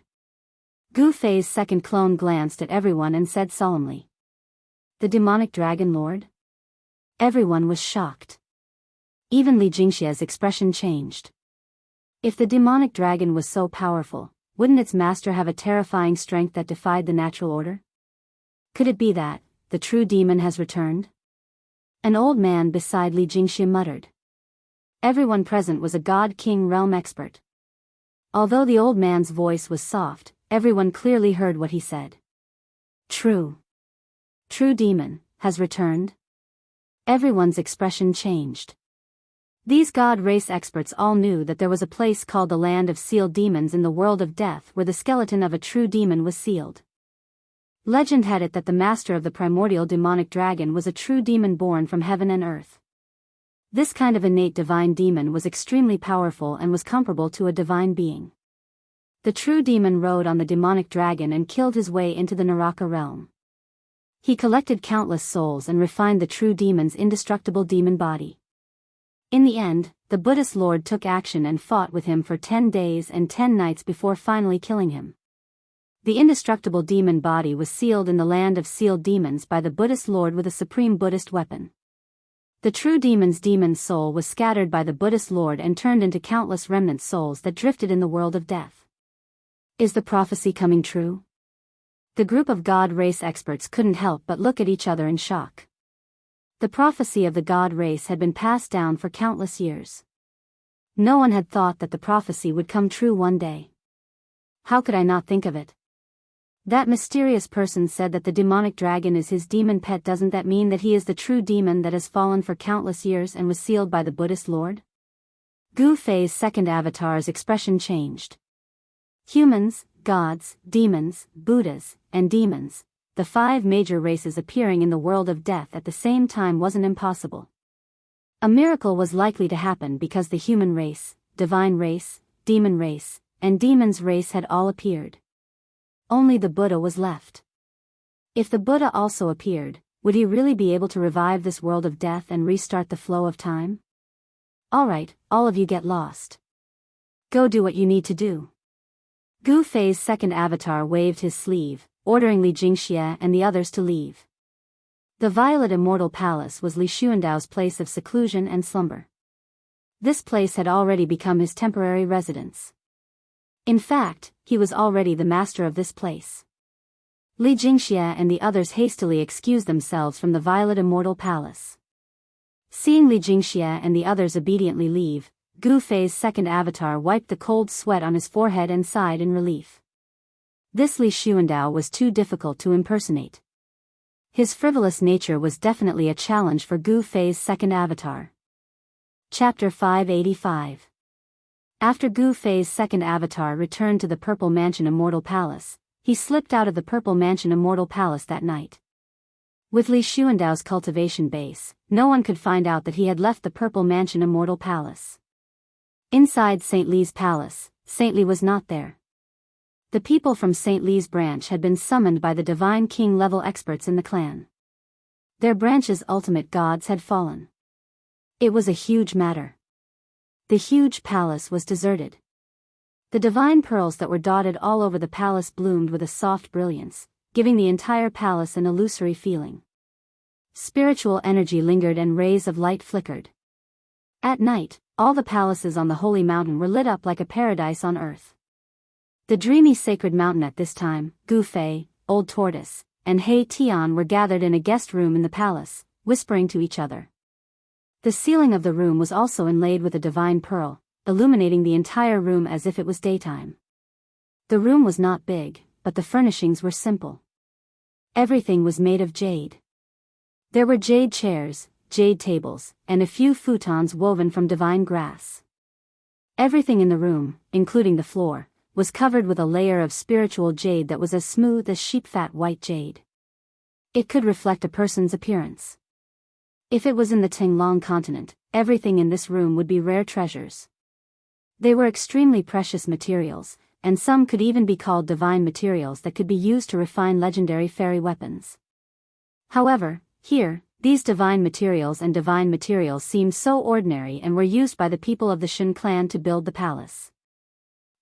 Gu Fei's second clone glanced at everyone and said solemnly. The demonic dragon lord? Everyone was shocked. Even Li Jingxie's expression changed. If the demonic dragon was so powerful, wouldn't its master have a terrifying strength that defied the natural order? Could it be that the true demon has returned? An old man beside Li Jingxie muttered. Everyone present was a god-king realm expert. Although the old man's voice was soft, everyone clearly heard what he said. True demon has returned? Everyone's expression changed. These god race experts all knew that there was a place called the Land of Sealed Demons in the world of death where the skeleton of a true demon was sealed. Legend had it that the master of the primordial demonic dragon was a true demon born from heaven and earth. This kind of innate divine demon was extremely powerful and was comparable to a divine being. The true demon rode on the demonic dragon and killed his way into the Naraka realm. He collected countless souls and refined the true demon's indestructible demon body. In the end, the Buddhist lord took action and fought with him for 10 days and 10 nights before finally killing him. The indestructible demon body was sealed in the Land of Sealed Demons by the Buddhist lord with a supreme Buddhist weapon. The true demon's demon soul was scattered by the Buddhist lord and turned into countless remnant souls that drifted in the world of death. Is the prophecy coming true? The group of god race experts couldn't help but look at each other in shock. The prophecy of the god race had been passed down for countless years. No one had thought that the prophecy would come true one day. How could I not think of it? That mysterious person said that the demonic dragon is his demon pet. Doesn't that mean that he is the true demon that has fallen for countless years and was sealed by the Buddhist lord? Gu Fei's second avatar's expression changed. Humans, gods, demons, Buddhas, and demons, the 5 major races appearing in the world of death at the same time wasn't impossible. A miracle was likely to happen because the human race, divine race, demon race, and demon's race had all appeared. Only the Buddha was left. If the Buddha also appeared, would he really be able to revive this world of death and restart the flow of time? Alright, all of you get lost. Go do what you need to do. Gu Fei's second avatar waved his sleeve, ordering Li Jingxie and the others to leave. The Violet Immortal Palace was Li Xuandao's place of seclusion and slumber. This place had already become his temporary residence. In fact, he was already the master of this place. Li Jingxie and the others hastily excused themselves from the Violet Immortal Palace. Seeing Li Jingxie and the others obediently leave, Gu Fei's second avatar wiped the cold sweat on his forehead and sighed in relief. This Li Xuandao was too difficult to impersonate. His frivolous nature was definitely a challenge for Gu Fei's second avatar. Chapter 585. After Gu Fei's second avatar returned to the Purple Mansion Immortal Palace, he slipped out of the Purple Mansion Immortal Palace that night. With Li Xuandao's cultivation base, no one could find out that he had left the Purple Mansion Immortal Palace. Inside St. Li's palace, St. Li was not there. The people from St. Li's branch had been summoned by the Divine King-level experts in the clan. Their branch's ultimate gods had fallen. It was a huge matter. The huge palace was deserted. The divine pearls that were dotted all over the palace bloomed with a soft brilliance, giving the entire palace an illusory feeling. Spiritual energy lingered and rays of light flickered. At night, all the palaces on the holy mountain were lit up like a paradise on earth. The dreamy sacred mountain at this time, Gu Fei, Old Tortoise, and He Tian were gathered in a guest room in the palace, whispering to each other. The ceiling of the room was also inlaid with a divine pearl, illuminating the entire room as if it was daytime. The room was not big, but the furnishings were simple. Everything was made of jade. There were jade chairs, jade tables, and a few futons woven from divine grass. Everything in the room, including the floor, was covered with a layer of spiritual jade that was as smooth as sheep-fat white jade. It could reflect a person's appearance. If it was in the Tinglong continent, everything in this room would be rare treasures. They were extremely precious materials, and some could even be called divine materials that could be used to refine legendary fairy weapons. However, here, these divine materials seemed so ordinary and were used by the people of the Shen clan to build the palace.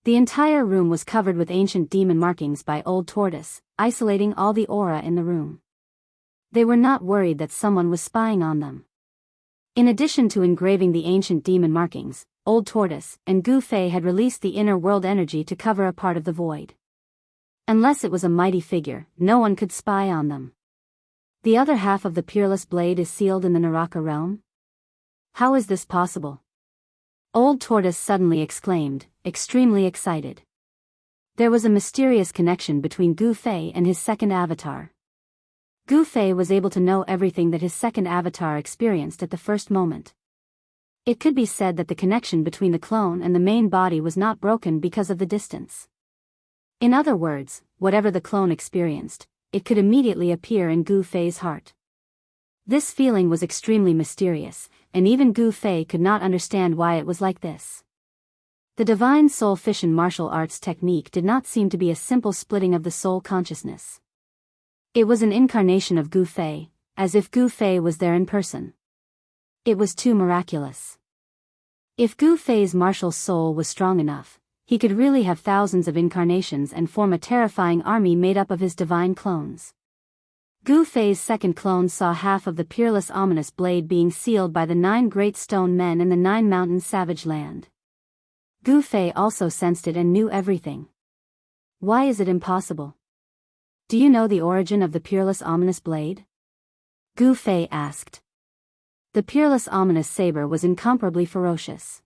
The entire room was covered with ancient demon markings by Old Tortoise, isolating all the aura in the room. They were not worried that someone was spying on them. In addition to engraving the ancient demon markings, Old Tortoise and Gu Fei had released the inner world energy to cover a part of the void. Unless it was a mighty figure, no one could spy on them. The other half of the peerless blade is sealed in the Naraka realm? How is this possible? Old Tortoise suddenly exclaimed, extremely excited. There was a mysterious connection between Gu Fei and his second avatar. Gu Fei was able to know everything that his second avatar experienced at the first moment. It could be said that the connection between the clone and the main body was not broken because of the distance. In other words, whatever the clone experienced, it could immediately appear in Gu Fei's heart. This feeling was extremely mysterious, and even Gu Fei could not understand why it was like this. The divine soul fission martial arts technique did not seem to be a simple splitting of the soul consciousness. It was an incarnation of Gu Fei, as if Gu Fei was there in person. It was too miraculous. If Gu Fei's martial soul was strong enough, he could really have thousands of incarnations and form a terrifying army made up of his divine clones. Gu Fei's second clone saw half of the peerless ominous blade being sealed by the 9 great stone men in the 9 mountain savage land. Gu Fei also sensed it and knew everything. Why is it impossible? Do you know the origin of the peerless ominous blade? Gu Fei asked. The peerless ominous saber was incomparably ferocious.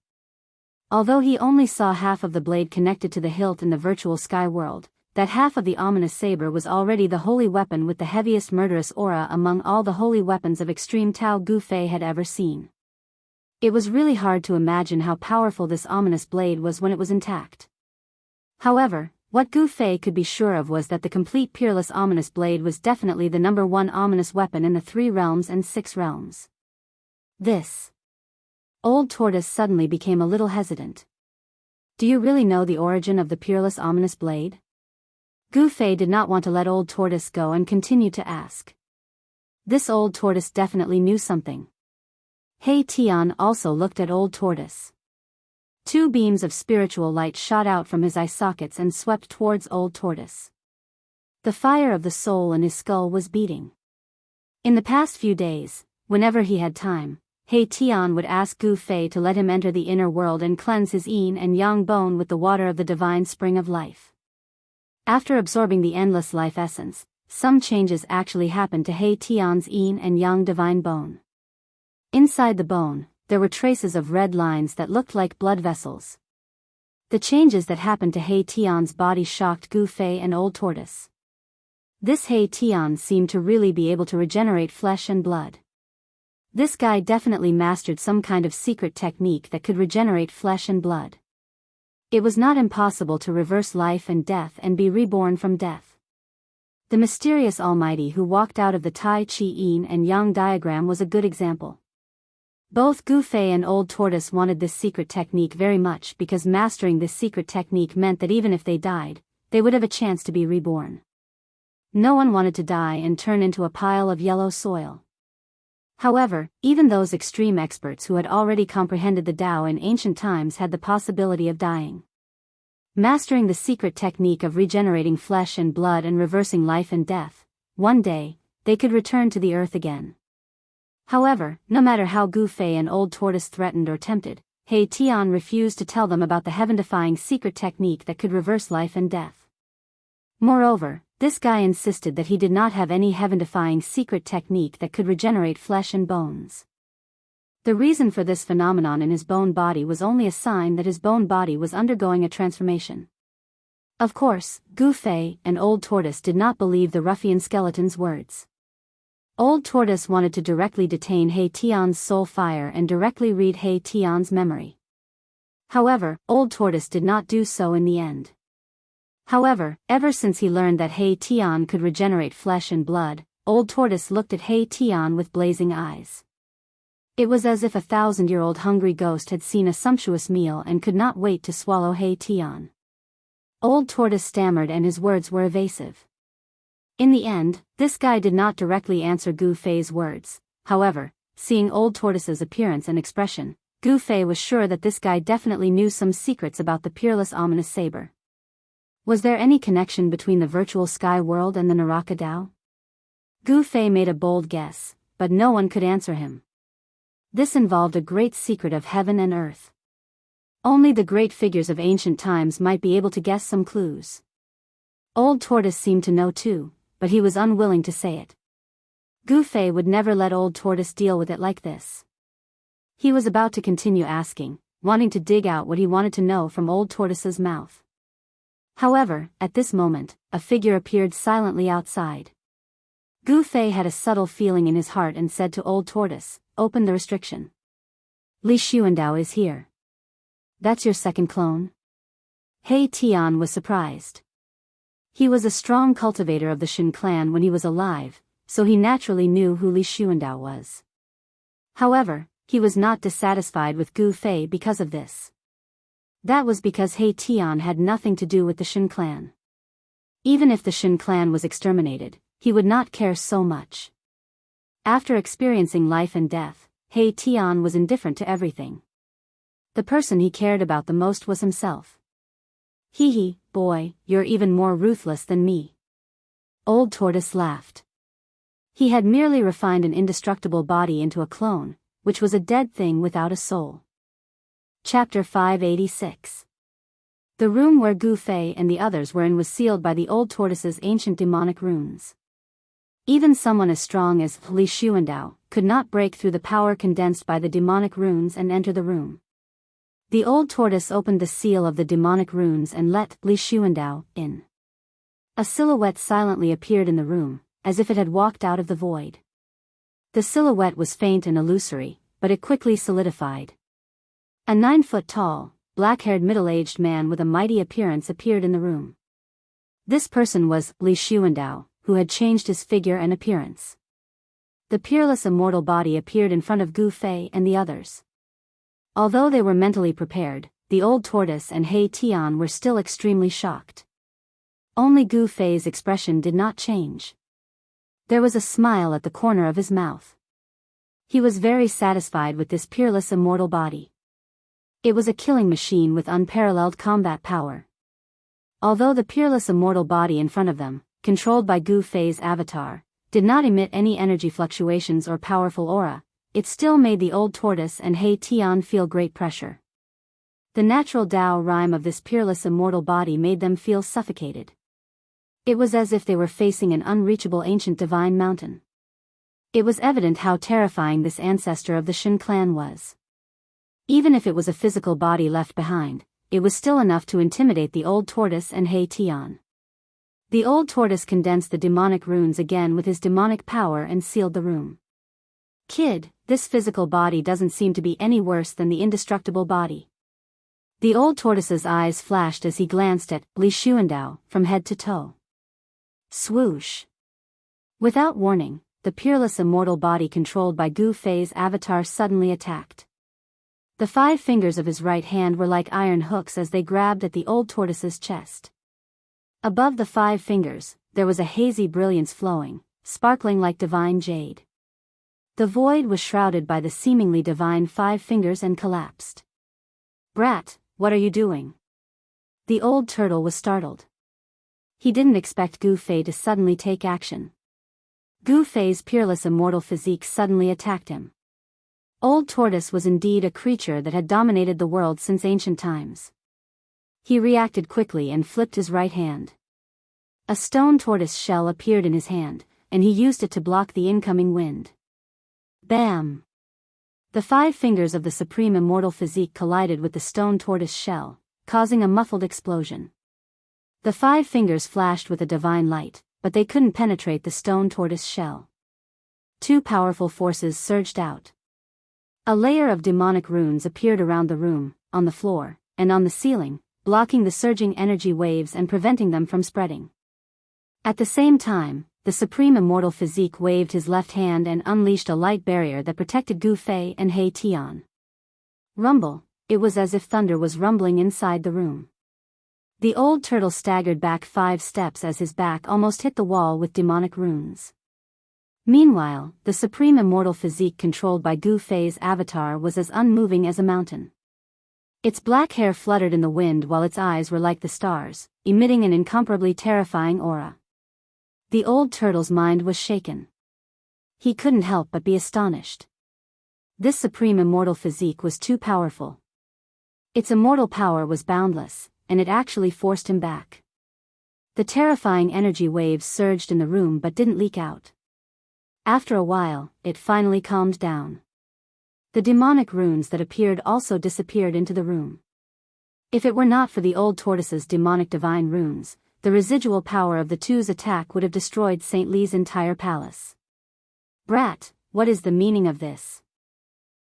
Although he only saw half of the blade connected to the hilt in the virtual sky world, that half of the ominous saber was already the holy weapon with the heaviest murderous aura among all the holy weapons of extreme Tao Gu Fei had ever seen. It was really hard to imagine how powerful this ominous blade was when it was intact. However, what Gu Fei could be sure of was that the complete peerless ominous blade was definitely the #1 ominous weapon in the 3 realms and 6 realms. This. Old Tortoise suddenly became a little hesitant. Do you really know the origin of the peerless ominous blade? Gu Fei did not want to let Old Tortoise go and continued to ask. This Old Tortoise definitely knew something. He Tian also looked at Old Tortoise. 2 beams of spiritual light shot out from his eye sockets and swept towards Old Tortoise. The fire of the soul in his skull was beating. In the past few days, whenever he had time, He Tian would ask Gu Fei to let him enter the inner world and cleanse his yin and yang bone with the water of the divine spring of life. After absorbing the endless life essence, some changes actually happened to He Tian's yin and yang divine bone. Inside the bone, there were traces of red lines that looked like blood vessels. The changes that happened to He Tian's body shocked Gu Fei and Old Tortoise. This He Tian seemed to really be able to regenerate flesh and blood. This guy definitely mastered some kind of secret technique that could regenerate flesh and blood. It was not impossible to reverse life and death and be reborn from death. The mysterious Almighty who walked out of the Tai Chi Yin and Yang diagram was a good example. Both Gu Fei and Old Tortoise wanted this secret technique very much because mastering this secret technique meant that even if they died, they would have a chance to be reborn. No one wanted to die and turn into a pile of yellow soil. However, even those extreme experts who had already comprehended the Tao in ancient times had the possibility of dying. Mastering the secret technique of regenerating flesh and blood and reversing life and death, one day, they could return to the earth again. However, no matter how Gu Fei and Old Tortoise threatened or tempted, He Tian refused to tell them about the heaven-defying secret technique that could reverse life and death. Moreover, this guy insisted that he did not have any heaven-defying secret technique that could regenerate flesh and bones. The reason for this phenomenon in his bone body was only a sign that his bone body was undergoing a transformation. Of course, Gu Fei and Old Tortoise did not believe the ruffian skeleton's words. Old Tortoise wanted to directly detain He Tian's soul fire and directly read He Tian's memory. However, Old Tortoise did not do so in the end. However, ever since he learned that He Tian could regenerate flesh and blood, Old Tortoise looked at He Tian with blazing eyes. It was as if a 1,000-year-old hungry ghost had seen a sumptuous meal and could not wait to swallow He Tian. Old Tortoise stammered and his words were evasive. In the end, this guy did not directly answer Gu Fei's words. However, seeing Old Tortoise's appearance and expression, Gu Fei was sure that this guy definitely knew some secrets about the peerless ominous saber. Was there any connection between the virtual sky world and the Naraka Dao? Gu Fei made a bold guess, but no one could answer him. This involved a great secret of heaven and earth. Only the great figures of ancient times might be able to guess some clues. Old Tortoise seemed to know too, but he was unwilling to say it. Gu Fei would never let Old Tortoise deal with it like this. He was about to continue asking, wanting to dig out what he wanted to know from Old Tortoise's mouth. However, at this moment, a figure appeared silently outside. Gu Fei had a subtle feeling in his heart and said to Old Tortoise, "Open the restriction. Li Xuandao is here." "That's your second clone?" He Tian was surprised. He was a strong cultivator of the Shen clan when he was alive, so he naturally knew who Li Xuandao was. However, he was not dissatisfied with Gu Fei because of this. That was because He Tian had nothing to do with the Shen clan. Even if the Shen clan was exterminated, he would not care so much. After experiencing life and death, He Tian was indifferent to everything. The person he cared about the most was himself. "Hee, boy, you're even more ruthless than me." Old Tortoise laughed. He had merely refined an indestructible body into a clone, which was a dead thing without a soul. Chapter 586. The room where Gu Fei and the others were in was sealed by the Old Tortoise's ancient demonic runes. Even someone as strong as Li Xuandao could not break through the power condensed by the demonic runes and enter the room. The Old Tortoise opened the seal of the demonic runes and let Li Xuandao in. A silhouette silently appeared in the room, as if it had walked out of the void. The silhouette was faint and illusory, but it quickly solidified. A 9-foot-tall, black-haired middle-aged man with a mighty appearance appeared in the room. This person was Li Xuandao, who had changed his figure and appearance. The peerless immortal body appeared in front of Gu Fei and the others. Although they were mentally prepared, the Old Tortoise and He Tian were still extremely shocked. Only Gu Fei's expression did not change. There was a smile at the corner of his mouth. He was very satisfied with this peerless immortal body. It was a killing machine with unparalleled combat power. Although the peerless immortal body in front of them, controlled by Gu Fei's avatar, did not emit any energy fluctuations or powerful aura, it still made the Old Tortoise and He Tian feel great pressure. The natural Tao rhyme of this peerless immortal body made them feel suffocated. It was as if they were facing an unreachable ancient divine mountain. It was evident how terrifying this ancestor of the Shen clan was. Even if it was a physical body left behind, it was still enough to intimidate the Old Tortoise and He Tian. The Old Tortoise condensed the demonic runes again with his demonic power and sealed the room. "Kid, this physical body doesn't seem to be any worse than the indestructible body." The Old Tortoise's eyes flashed as he glanced at Li Xuandao from head to toe. Swoosh! Without warning, the peerless immortal body controlled by Gu Fei's avatar suddenly attacked. The 5 fingers of his right hand were like iron hooks as they grabbed at the Old Tortoise's chest. Above the 5 fingers, there was a hazy brilliance flowing, sparkling like divine jade. The void was shrouded by the seemingly divine 5 fingers and collapsed. "Brat, what are you doing?" The old turtle was startled. He didn't expect Gu Fei to suddenly take action. Gu Fei's peerless immortal physique suddenly attacked him. Old Tortoise was indeed a creature that had dominated the world since ancient times. He reacted quickly and flipped his right hand. A stone tortoise shell appeared in his hand, and he used it to block the incoming wind. Bam! The 5 fingers of the supreme immortal physique collided with the stone tortoise shell, causing a muffled explosion. The 5 fingers flashed with a divine light, but they couldn't penetrate the stone tortoise shell. 2 powerful forces surged out. A layer of demonic runes appeared around the room, on the floor, and on the ceiling, blocking the surging energy waves and preventing them from spreading. At the same time, the supreme immortal physique waved his left hand and unleashed a light barrier that protected Gu Fei and He Tian. Rumble, it was as if thunder was rumbling inside the room. The old turtle staggered back 5 steps as his back almost hit the wall with demonic runes. Meanwhile, the supreme immortal physique controlled by Gu Fei's avatar was as unmoving as a mountain. Its black hair fluttered in the wind while its eyes were like the stars, emitting an incomparably terrifying aura. The old turtle's mind was shaken. He couldn't help but be astonished. This supreme immortal physique was too powerful. Its immortal power was boundless, and it actually forced him back. The terrifying energy waves surged in the room but didn't leak out. After a while, it finally calmed down. The demonic runes that appeared also disappeared into the room. If it were not for the old tortoise's demonic divine runes, the residual power of the two's attack would have destroyed St. Li's entire palace. Brat, what is the meaning of this?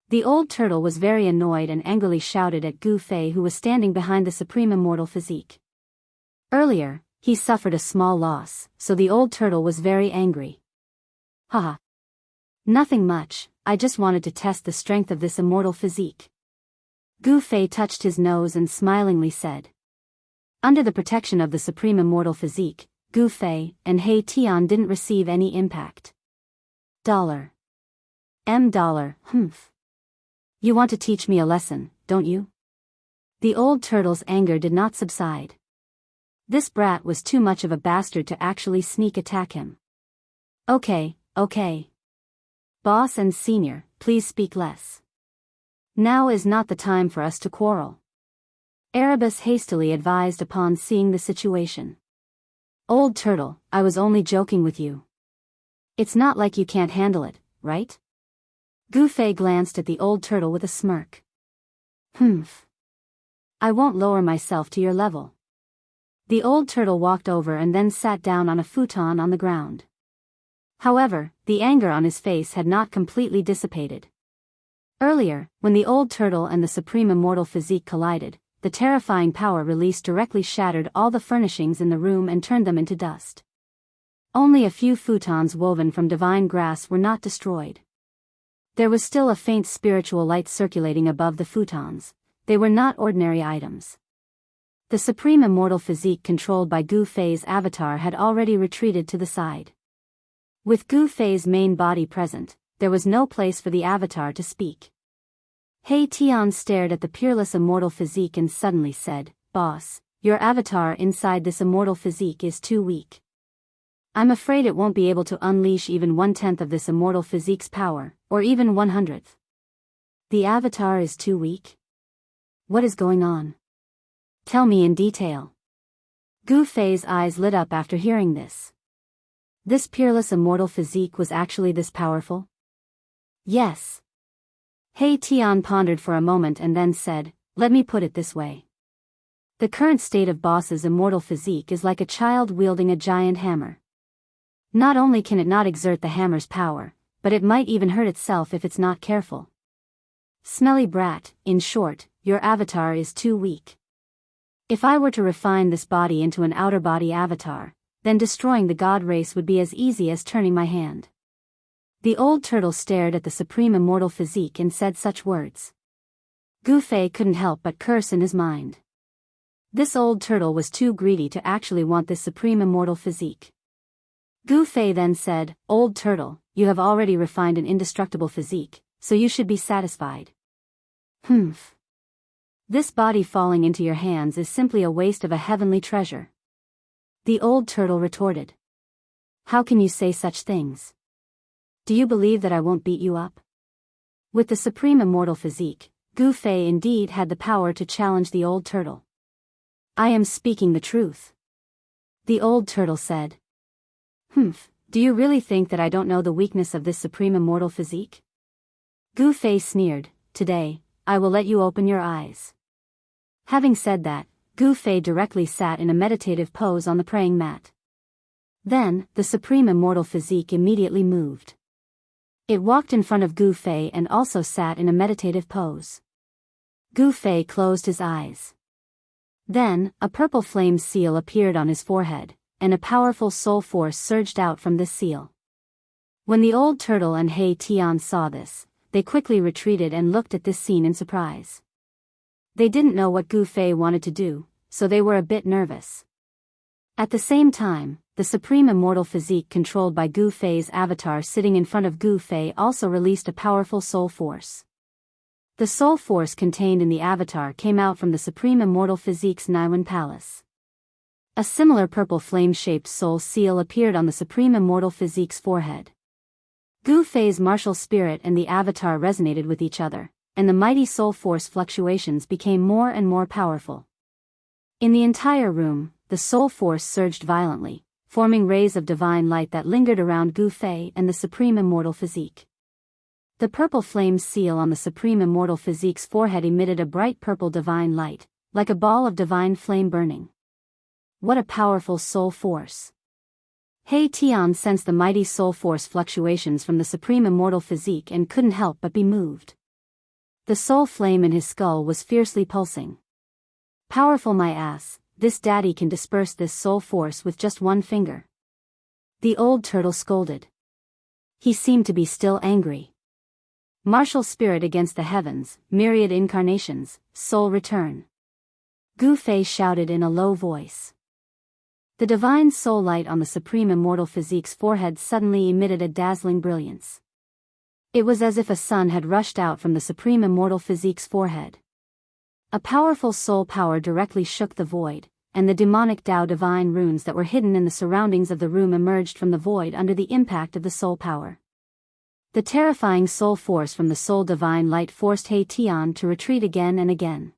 The old turtle was very annoyed and angrily shouted at Gu Fei, who was standing behind the supreme immortal physique. Earlier, he suffered a small loss, so the old turtle was very angry. Haha. Nothing much, I just wanted to test the strength of this immortal physique. Gu Fei touched his nose and smilingly said. Under the protection of the supreme immortal physique, Gu Fei and He Tian didn't receive any impact. $. Humph. You want to teach me a lesson, don't you? The old turtle's anger did not subside. This brat was too much of a bastard to actually sneak attack him. Okay. Boss and senior, please speak less. Now is not the time for us to quarrel. Erebus hastily advised upon seeing the situation. Old turtle, I was only joking with you. It's not like you can't handle it, right? Gu Fei glanced at the old turtle with a smirk. Humph. I won't lower myself to your level. The old turtle walked over and then sat down on a futon on the ground. However, the anger on his face had not completely dissipated. Earlier, when the old turtle and the supreme immortal physique collided, the terrifying power released directly shattered all the furnishings in the room and turned them into dust. Only a few futons woven from divine grass were not destroyed. There was still a faint spiritual light circulating above the futons. They were not ordinary items. The supreme immortal physique controlled by Gu Fei's avatar had already retreated to the side. With Gu Fei's main body present, there was no place for the avatar to speak. He Tian stared at the peerless immortal physique and suddenly said, Boss, your avatar inside this immortal physique is too weak. I'm afraid it won't be able to unleash even 1/10 of this immortal physique's power, or even 1/100th. The avatar is too weak? What is going on? Tell me in detail. Gu Fei's eyes lit up after hearing this. This peerless immortal physique was actually this powerful? Yes. He Tian pondered for a moment and then said, let me put it this way. The current state of Boss's immortal physique is like a child wielding a giant hammer. Not only can it not exert the hammer's power, but it might even hurt itself if it's not careful. Smelly brat, in short, your avatar is too weak. If I were to refine this body into an outer body avatar, then destroying the god race would be as easy as turning my hand. The old turtle stared at the supreme immortal physique and said such words. Gu Fei couldn't help but curse in his mind. This old turtle was too greedy to actually want this supreme immortal physique. Gu Fei then said, Old turtle, you have already refined an indestructible physique, so you should be satisfied. Humph. This body falling into your hands is simply a waste of a heavenly treasure. The old turtle retorted. How can you say such things? Do you believe that I won't beat you up? With the supreme immortal physique, Gu Fei indeed had the power to challenge the old turtle. I am speaking the truth. The old turtle said. Humph, do you really think that I don't know the weakness of this supreme immortal physique? Gu Fei sneered. Today, I will let you open your eyes. Having said that, Gu Fei directly sat in a meditative pose on the praying mat. Then, the supreme immortal physique immediately moved. It walked in front of Gu Fei and also sat in a meditative pose. Gu Fei closed his eyes. Then, a purple flame seal appeared on his forehead, and a powerful soul force surged out from this seal. When the old turtle and He Tian saw this, they quickly retreated and looked at this scene in surprise. They didn't know what Gu Fei wanted to do, so they were a bit nervous. At the same time, the supreme immortal physique controlled by Gu Fei's avatar sitting in front of Gu Fei also released a powerful soul force. The soul force contained in the avatar came out from the supreme immortal physique's Naiwen palace. A similar purple flame-shaped soul seal appeared on the supreme immortal physique's forehead. Gu Fei's martial spirit and the avatar resonated with each other, and the mighty soul force fluctuations became more and more powerful. In the entire room, the soul force surged violently, forming rays of divine light that lingered around Gu Fei and the supreme immortal physique. The purple flame seal on the supreme immortal physique's forehead emitted a bright purple divine light, like a ball of divine flame burning. What a powerful soul force! He Tian sensed the mighty soul force fluctuations from the supreme immortal physique and couldn't help but be moved. The soul flame in his skull was fiercely pulsing. Powerful my ass, this daddy can disperse this soul force with just one finger. The old turtle scolded. He seemed to be still angry. Martial spirit against the heavens, myriad incarnations, soul return. Gu Fei shouted in a low voice. The divine soul light on the supreme immortal physique's forehead suddenly emitted a dazzling brilliance. It was as if a sun had rushed out from the supreme immortal physique's forehead. A powerful soul power directly shook the void, and the demonic Tao divine runes that were hidden in the surroundings of the room emerged from the void under the impact of the soul power. The terrifying soul force from the soul divine light forced He Tian to retreat again and again.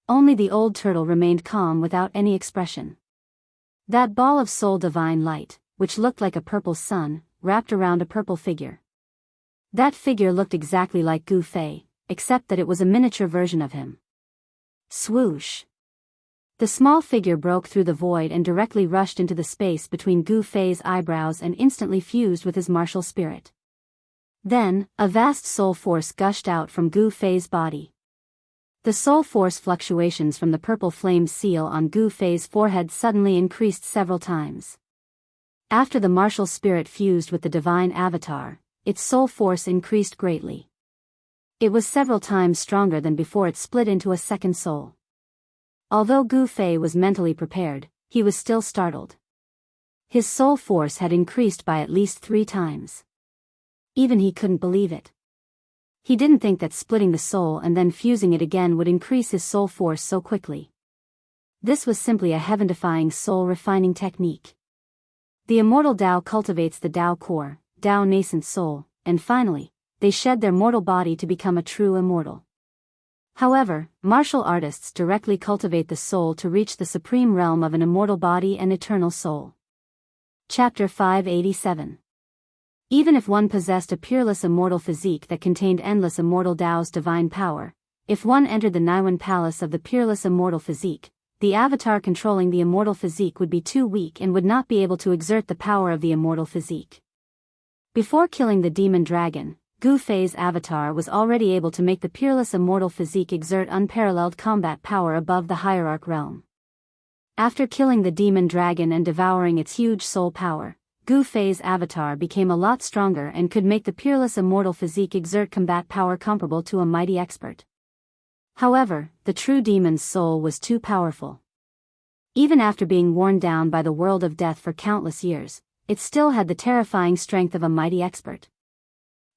Only the old turtle remained calm without any expression. That ball of soul divine light, which looked like a purple sun, wrapped around a purple figure. That figure looked exactly like Gu Fei, except that it was a miniature version of him. Swoosh! The small figure broke through the void and directly rushed into the space between Gu Fei's eyebrows and instantly fused with his martial spirit. Then, a vast soul force gushed out from Gu Fei's body. The soul force fluctuations from the purple flame seal on Gu Fei's forehead suddenly increased several times. After the martial spirit fused with the divine avatar, its soul force increased greatly. It was several times stronger than before it split into a second soul. Although Gu Fei was mentally prepared, he was still startled. His soul force had increased by at least 3 times. Even he couldn't believe it. He didn't think that splitting the soul and then fusing it again would increase his soul force so quickly. This was simply a heaven-defying soul-refining technique. The immortal Tao cultivates the Tao core, Tao nascent soul, and finally, they shed their mortal body to become a true immortal. However, martial artists directly cultivate the soul to reach the supreme realm of an immortal body and eternal soul. Chapter 587. Even if one possessed a peerless immortal physique that contained endless immortal Tao's divine power, if one entered the Naiwen palace of the peerless immortal physique, the avatar controlling the immortal physique would be too weak and would not be able to exert the power of the immortal physique. Before killing the demon dragon, Gu Fei's avatar was already able to make the peerless immortal physique exert unparalleled combat power above the hierarch realm. After killing the demon dragon and devouring its huge soul power, Gu Fei's avatar became a lot stronger and could make the peerless immortal physique exert combat power comparable to a mighty expert. However, the true demon's soul was too powerful. Even after being worn down by the world of death for countless years, it still had the terrifying strength of a mighty expert.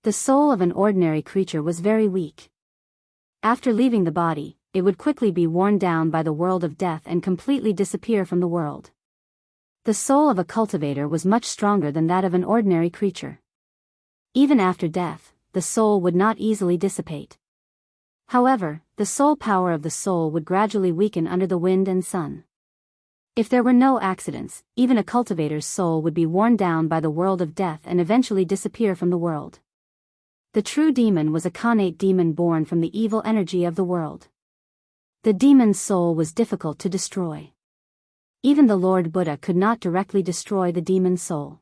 The soul of an ordinary creature was very weak. After leaving the body, it would quickly be worn down by the world of death and completely disappear from the world. The soul of a cultivator was much stronger than that of an ordinary creature. Even after death, the soul would not easily dissipate. However, the soul power of the soul would gradually weaken under the wind and sun. If there were no accidents, even a cultivator's soul would be worn down by the world of death and eventually disappear from the world. The true demon was a connate demon born from the evil energy of the world. The demon's soul was difficult to destroy. Even the Lord Buddha could not directly destroy the demon's soul.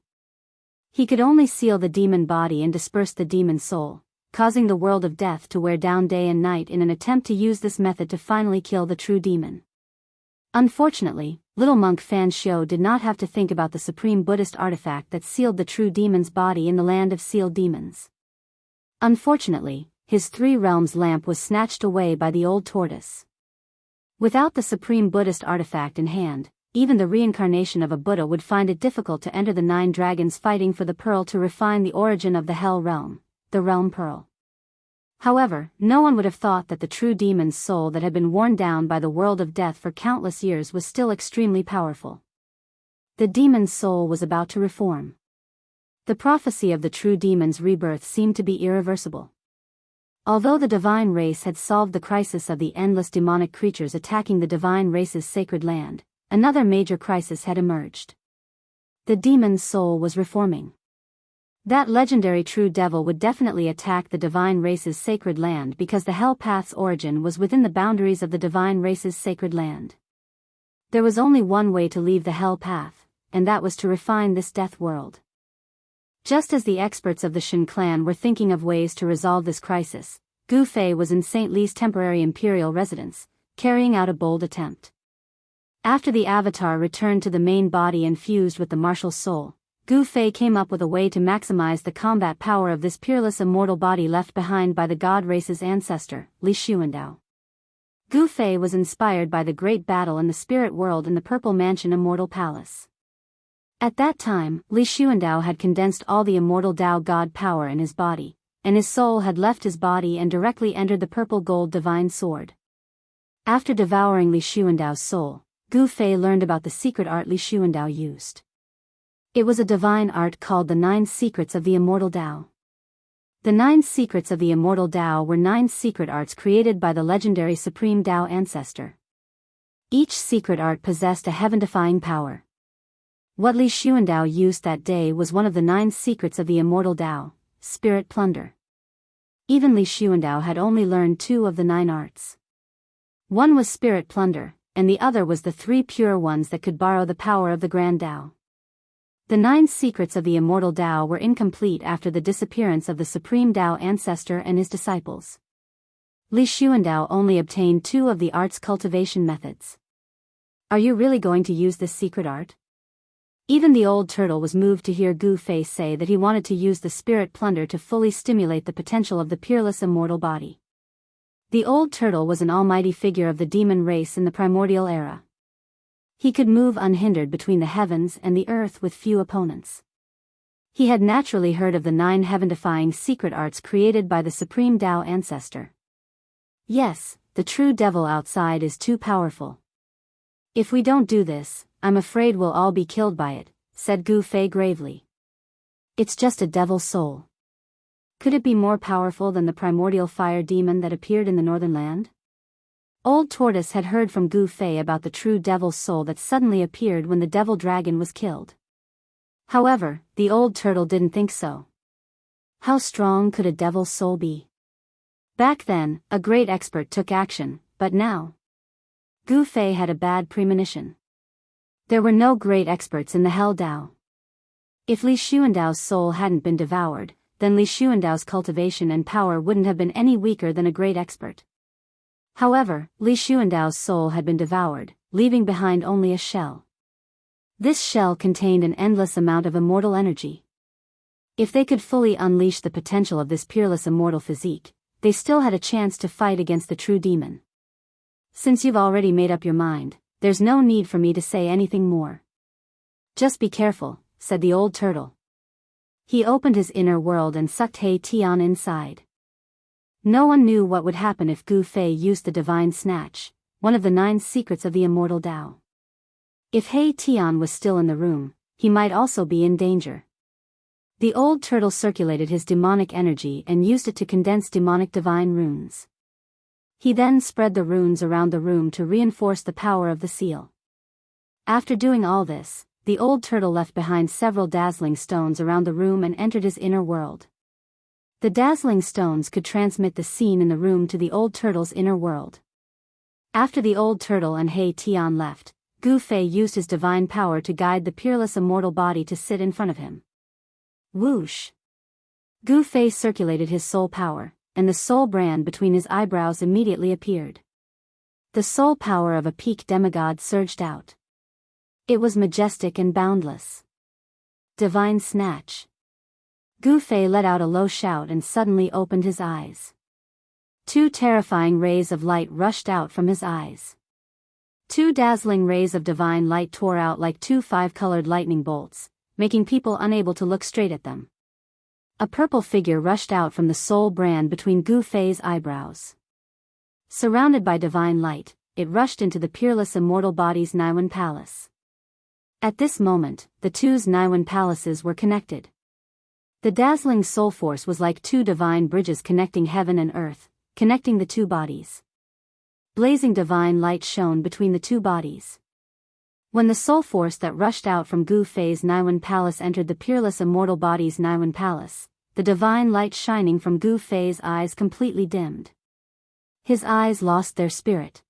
He could only seal the demon body and disperse the demon's soul, causing the world of death to wear down day and night in an attempt to use this method to finally kill the true demon. Unfortunately, little monk Fan Xiu did not have to think about the supreme Buddhist artifact that sealed the true demon's body in the land of sealed demons. Unfortunately, his three realms lamp was snatched away by the old tortoise. Without the supreme Buddhist artifact in hand, even the reincarnation of a Buddha would find it difficult to enter the 9 dragons fighting for the pearl to refine the origin of the hell realm, the realm pearl. However, no one would have thought that the true demon's soul that had been worn down by the world of death for countless years was still extremely powerful. The demon's soul was about to reform. The prophecy of the true demon's rebirth seemed to be irreversible. Although the divine race had solved the crisis of the endless demonic creatures attacking the divine race's sacred land, another major crisis had emerged. The demon's soul was reforming. That legendary true devil would definitely attack the divine race's sacred land because the hell path's origin was within the boundaries of the divine race's sacred land. There was only one way to leave the hell path, and that was to refine this death world. Just as the experts of the Shen clan were thinking of ways to resolve this crisis, Gu Fei was in St. Li's temporary imperial residence, carrying out a bold attempt. After the avatar returned to the main body and fused with the martial soul, Gu Fei came up with a way to maximize the combat power of this peerless immortal body left behind by the god race's ancestor, Li Xuandao. Gu Fei was inspired by the great battle in the spirit world in the Purple Mansion Immortal Palace. At that time, Li Xuandao had condensed all the immortal Dao god power in his body, and his soul had left his body and directly entered the purple gold divine sword. After devouring Li Xuandao's soul, Gu Fei learned about the secret art Li Xuandao used. It was a divine art called the 9 Secrets of the Immortal Dao. The 9 Secrets of the Immortal Dao were 9 secret arts created by the legendary Supreme Dao ancestor. Each secret art possessed a heaven-defying power. What Li Xuandao used that day was one of the 9 secrets of the Immortal Dao, Spirit Plunder. Even Li Xuandao had only learned 2 of the 9 arts. One was Spirit Plunder, and the other was the 3 pure ones that could borrow the power of the Grand Dao. The 9 secrets of the Immortal Dao were incomplete after the disappearance of the Supreme Dao ancestor and his disciples. Li Xuandao only obtained 2 of the art's cultivation methods. Are you really going to use this secret art? Even the old turtle was moved to hear Gu Fei say that he wanted to use the Spirit Plunder to fully stimulate the potential of the peerless immortal body. The old turtle was an almighty figure of the demon race in the primordial era. He could move unhindered between the heavens and the earth with few opponents. He had naturally heard of the 9 heaven-defying secret arts created by the Supreme Dao ancestor. Yes, the true devil outside is too powerful. If we don't do this, I'm afraid we'll all be killed by it, said Gu Fei gravely. It's just a devil's soul. Could it be more powerful than the primordial fire demon that appeared in the northern land? Old Tortoise had heard from Gu Fei about the true devil's soul that suddenly appeared when the devil dragon was killed. However, the old turtle didn't think so. How strong could a devil's soul be? Back then, a great expert took action, but now? Gu Fei had a bad premonition. There were no great experts in the Hell Dao. If Li Xuandao's soul hadn't been devoured, then Li Xuandao's cultivation and power wouldn't have been any weaker than a great expert. However, Li Xuandao's soul had been devoured, leaving behind only a shell. This shell contained an endless amount of immortal energy. If they could fully unleash the potential of this peerless immortal physique, they still had a chance to fight against the true demon. Since you've already made up your mind, there's no need for me to say anything more. Just be careful, said the old turtle. He opened his inner world and sucked He Tian inside. No one knew what would happen if Gu Fei used the divine snatch, one of the 9 secrets of the immortal Dao. If He Tian was still in the room, he might also be in danger. The old turtle circulated his demonic energy and used it to condense demonic divine runes. He then spread the runes around the room to reinforce the power of the seal. After doing all this, the old turtle left behind several dazzling stones around the room and entered his inner world. The dazzling stones could transmit the scene in the room to the old turtle's inner world. After the old turtle and He Tian left, Gu Fei used his divine power to guide the peerless immortal body to sit in front of him. Whoosh! Gu Fei circulated his soul power, and the soul brand between his eyebrows immediately appeared. The soul power of a peak demigod surged out. It was majestic and boundless. Divine snatch. Gu Fei let out a low shout and suddenly opened his eyes. Two terrifying rays of light rushed out from his eyes. Two dazzling rays of divine light tore out like two five-colored lightning bolts, making people unable to look straight at them. A purple figure rushed out from the soul brand between Gu Fei's eyebrows. Surrounded by divine light, it rushed into the peerless immortal body's Naiwen palace. At this moment, the two's Naiwen palaces were connected. The dazzling soul force was like two divine bridges connecting heaven and earth, connecting the two bodies. Blazing divine light shone between the two bodies. When the soul force that rushed out from Gu Fei's Naiwen palace entered the peerless immortal body's Naiwen palace, the divine light shining from Gu Fei's eyes completely dimmed. His eyes lost their spirit.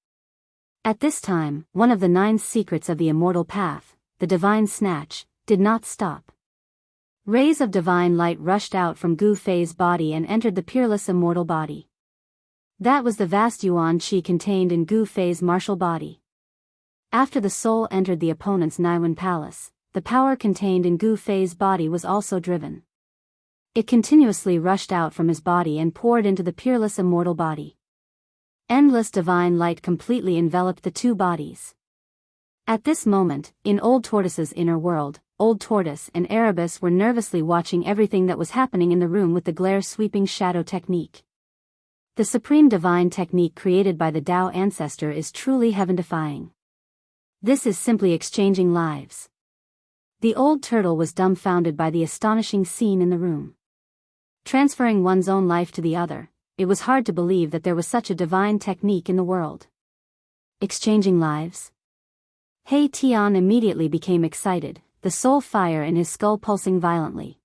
At this time, one of the 9 secrets of the immortal path, the divine snatch, did not stop. Rays of divine light rushed out from Gu Fei's body and entered the peerless immortal body. That was the vast yuan qi contained in Gu Fei's martial body. After the soul entered the opponent's Naiwen palace, the power contained in Gu Fei's body was also driven. It continuously rushed out from his body and poured into the peerless immortal body. Endless divine light completely enveloped the two bodies. At this moment, in Old Tortoise's inner world, Old Tortoise and Erebus were nervously watching everything that was happening in the room with the glare-sweeping shadow technique. The supreme divine technique created by the Tao ancestor is truly heaven-defying. This is simply exchanging lives. The old turtle was dumbfounded by the astonishing scene in the room. Transferring one's own life to the other, it was hard to believe that there was such a divine technique in the world. Exchanging lives? He Tian immediately became excited, the soul fire in his skull pulsing violently.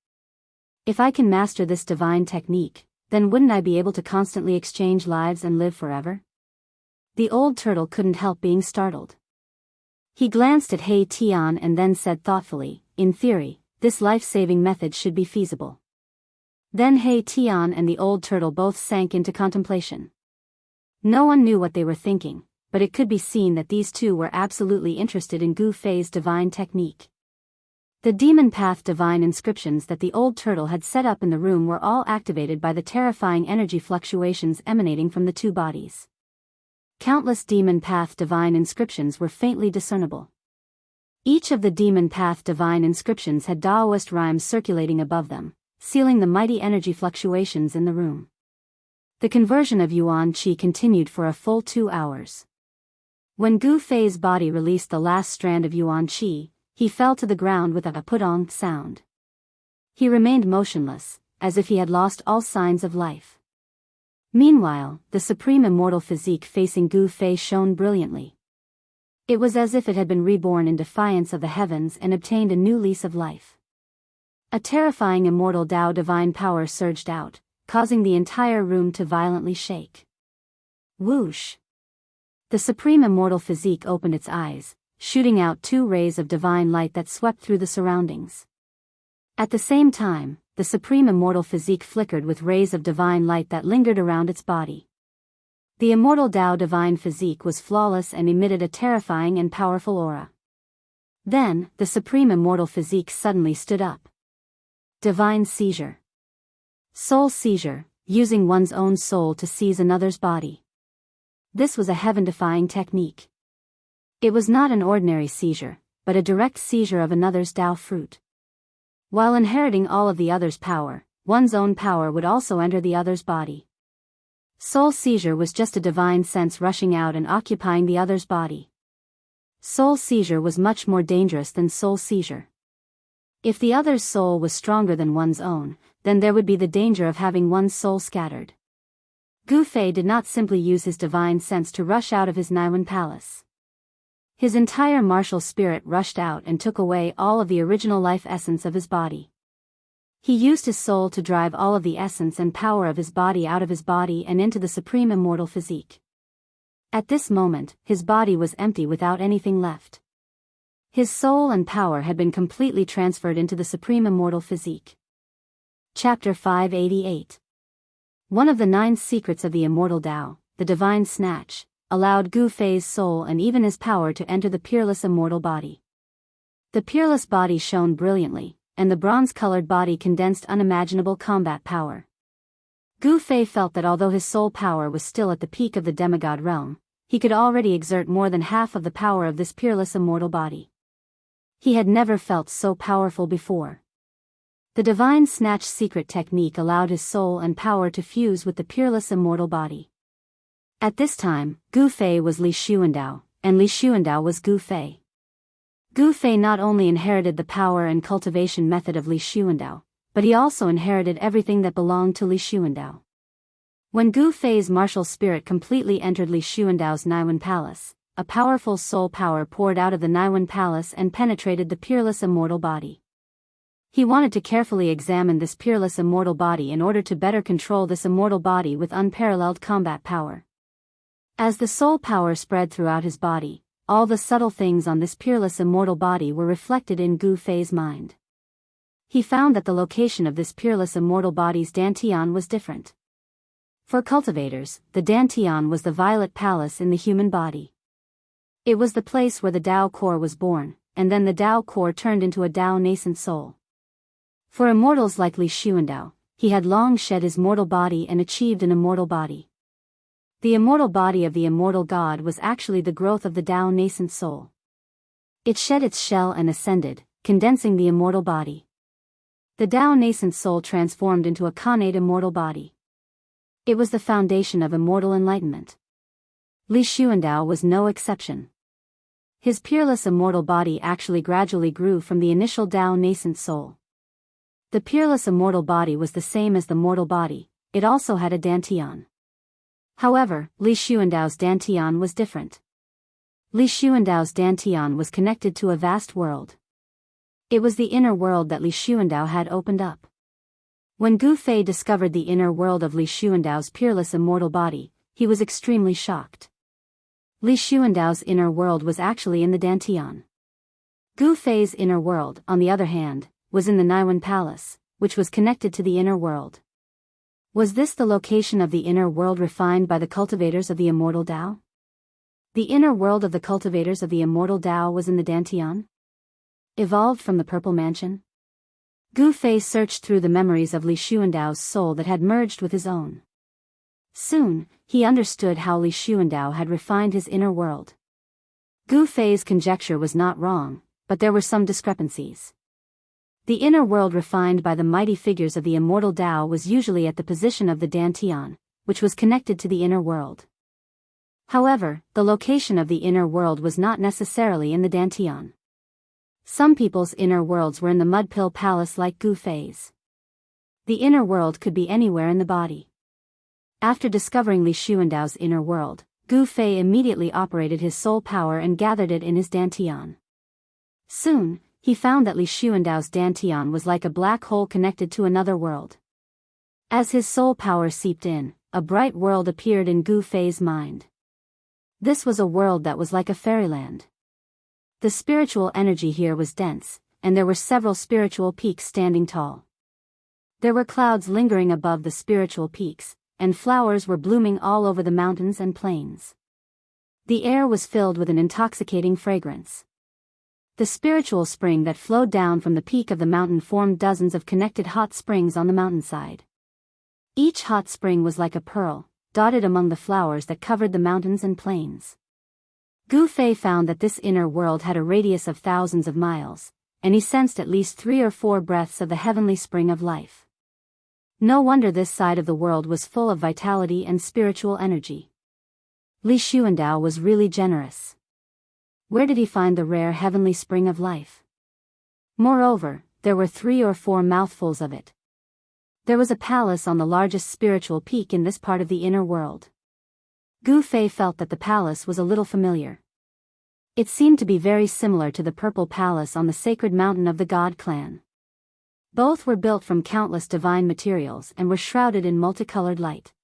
If I can master this divine technique, then wouldn't I be able to constantly exchange lives and live forever? The old turtle couldn't help being startled. He glanced at He Tian and then said thoughtfully, in theory, this life-saving method should be feasible. Then He Tian and the old turtle both sank into contemplation. No one knew what they were thinking, but it could be seen that these two were absolutely interested in Gu Fei's divine technique. The demon path divine inscriptions that the old turtle had set up in the room were all activated by the terrifying energy fluctuations emanating from the two bodies. Countless demon path divine inscriptions were faintly discernible. Each of the demon path divine inscriptions had Taoist rhymes circulating above them, sealing the mighty energy fluctuations in the room. The conversion of yuan qi continued for a full 2 hours. When Gu Fei's body released the last strand of yuan qi, he fell to the ground with a put-on sound. He remained motionless, as if he had lost all signs of life. Meanwhile, the supreme immortal physique facing Gu Fei shone brilliantly. It was as if it had been reborn in defiance of the heavens and obtained a new lease of life. A terrifying immortal Tao divine power surged out, causing the entire room to violently shake. Whoosh! The supreme immortal physique opened its eyes, shooting out 2 rays of divine light that swept through the surroundings. At the same time, the supreme immortal physique flickered with rays of divine light that lingered around its body. The immortal Tao divine physique was flawless and emitted a terrifying and powerful aura. Then, the supreme immortal physique suddenly stood up. Divine seizure. Soul seizure, using one's own soul to seize another's body. This was a heaven-defying technique. It was not an ordinary seizure, but a direct seizure of another's Tao fruit. While inheriting all of the other's power, one's own power would also enter the other's body. Soul seizure was just a divine sense rushing out and occupying the other's body. Soul seizure was much more dangerous than soul seizure. If the other's soul was stronger than one's own, then there would be the danger of having one's soul scattered. Gu Fei did not simply use his divine sense to rush out of his Naiwen palace. His entire martial spirit rushed out and took away all of the original life essence of his body. He used his soul to drive all of the essence and power of his body out of his body and into the supreme immortal physique. At this moment, his body was empty without anything left. His soul and power had been completely transferred into the supreme immortal physique. Chapter 588. One of the 9 secrets of the immortal Tao, the divine snatch, allowed Gu Fei's soul and even his power to enter the peerless immortal body. The peerless body shone brilliantly, and the bronze-colored body condensed unimaginable combat power. Gu Fei felt that although his soul power was still at the peak of the demigod realm, he could already exert more than half of the power of this peerless immortal body. He had never felt so powerful before. The divine snatch secret technique allowed his soul and power to fuse with the peerless immortal body. At this time, Gu Fei was Li Xuandao, and Li Xuandao was Gu Fei. Gu Fei not only inherited the power and cultivation method of Li Xuandao, but he also inherited everything that belonged to Li Xuandao. When Gu Fei's martial spirit completely entered Li Xuandao's Naiwen palace, a powerful soul power poured out of the Naiwen palace and penetrated the peerless immortal body. He wanted to carefully examine this peerless immortal body in order to better control this immortal body with unparalleled combat power. As the soul power spread throughout his body, all the subtle things on this peerless immortal body were reflected in Gu Fei's mind. He found that the location of this peerless immortal body's dantian was different. For cultivators, the dantian was the violet palace in the human body. It was the place where the Tao core was born, and then the Tao core turned into a Tao nascent soul. For immortals like Li Xuandao, he had long shed his mortal body and achieved an immortal body. The immortal body of the immortal god was actually the growth of the Tao nascent soul. It shed its shell and ascended, condensing the immortal body. The Tao nascent soul transformed into a connate immortal body. It was the foundation of immortal enlightenment. Li Xuandao was no exception. His peerless immortal body actually gradually grew from the initial Tao nascent soul. The peerless immortal body was the same as the mortal body, it also had a dantian. However, Li Xuandao's dantian was different. Li Xuandao's dantian was connected to a vast world. It was the inner world that Li Xuandao had opened up. When Gu Fei discovered the inner world of Li Xuandao's peerless immortal body, he was extremely shocked. Li Xuandao's inner world was actually in the dantian. Gu Fei's inner world, on the other hand, was in the Naiwen palace, which was connected to the inner world. Was this the location of the inner world refined by the cultivators of the immortal Tao? The inner world of the cultivators of the immortal Tao was in the dantian? Evolved from the purple mansion? Gu Fei searched through the memories of Li Xuandao's soul that had merged with his own. Soon, he understood how Li Xuandao had refined his inner world. Gu Fei's conjecture was not wrong, but there were some discrepancies. The inner world refined by the mighty figures of the immortal Tao was usually at the position of the dantian, which was connected to the inner world. However, the location of the inner world was not necessarily in the dantian. Some people's inner worlds were in the mud-pill palace like Gu Fei's. The inner world could be anywhere in the body. After discovering Li Xuandao's inner world, Gu Fei immediately operated his soul power and gathered it in his dantian. Soon, he found that Li Xuandao's dantian was like a black hole connected to another world. As his soul power seeped in, a bright world appeared in Gu Fei's mind. This was a world that was like a fairyland. The spiritual energy here was dense, and there were several spiritual peaks standing tall. There were clouds lingering above the spiritual peaks, and flowers were blooming all over the mountains and plains. The air was filled with an intoxicating fragrance. The spiritual spring that flowed down from the peak of the mountain formed dozens of connected hot springs on the mountainside. Each hot spring was like a pearl, dotted among the flowers that covered the mountains and plains. Gu Fei found that this inner world had a radius of thousands of miles, and he sensed at least 3 or 4 breaths of the heavenly spring of life. No wonder this side of the world was full of vitality and spiritual energy. Li Xuandao was really generous. Where did he find the rare heavenly spring of life? Moreover, there were 3 or 4 mouthfuls of it. There was a palace on the largest spiritual peak in this part of the inner world. Gu Fei felt that the palace was a little familiar. It seemed to be very similar to the Purple Palace on the sacred mountain of the God clan. Both were built from countless divine materials and were shrouded in multicolored light.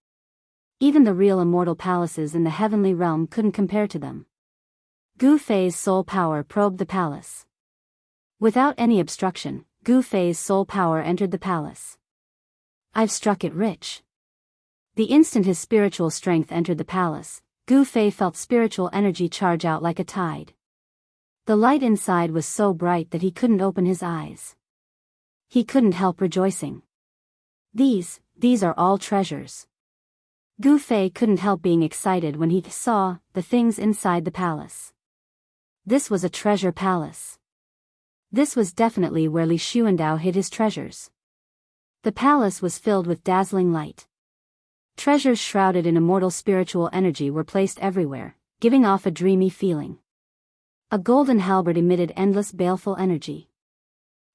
Even the real immortal palaces in the heavenly realm couldn't compare to them. Gu Fei's soul power probed the palace. Without any obstruction, Gu Fei's soul power entered the palace. I've struck it rich. The instant his spiritual strength entered the palace, Gu Fei felt spiritual energy charge out like a tide. The light inside was so bright that he couldn't open his eyes. He couldn't help rejoicing. These are all treasures. Gu Fei couldn't help being excited when he saw the things inside the palace. This was a treasure palace. This was definitely where Li Xuandao hid his treasures. The palace was filled with dazzling light. Treasures shrouded in immortal spiritual energy were placed everywhere, giving off a dreamy feeling. A golden halberd emitted endless baleful energy.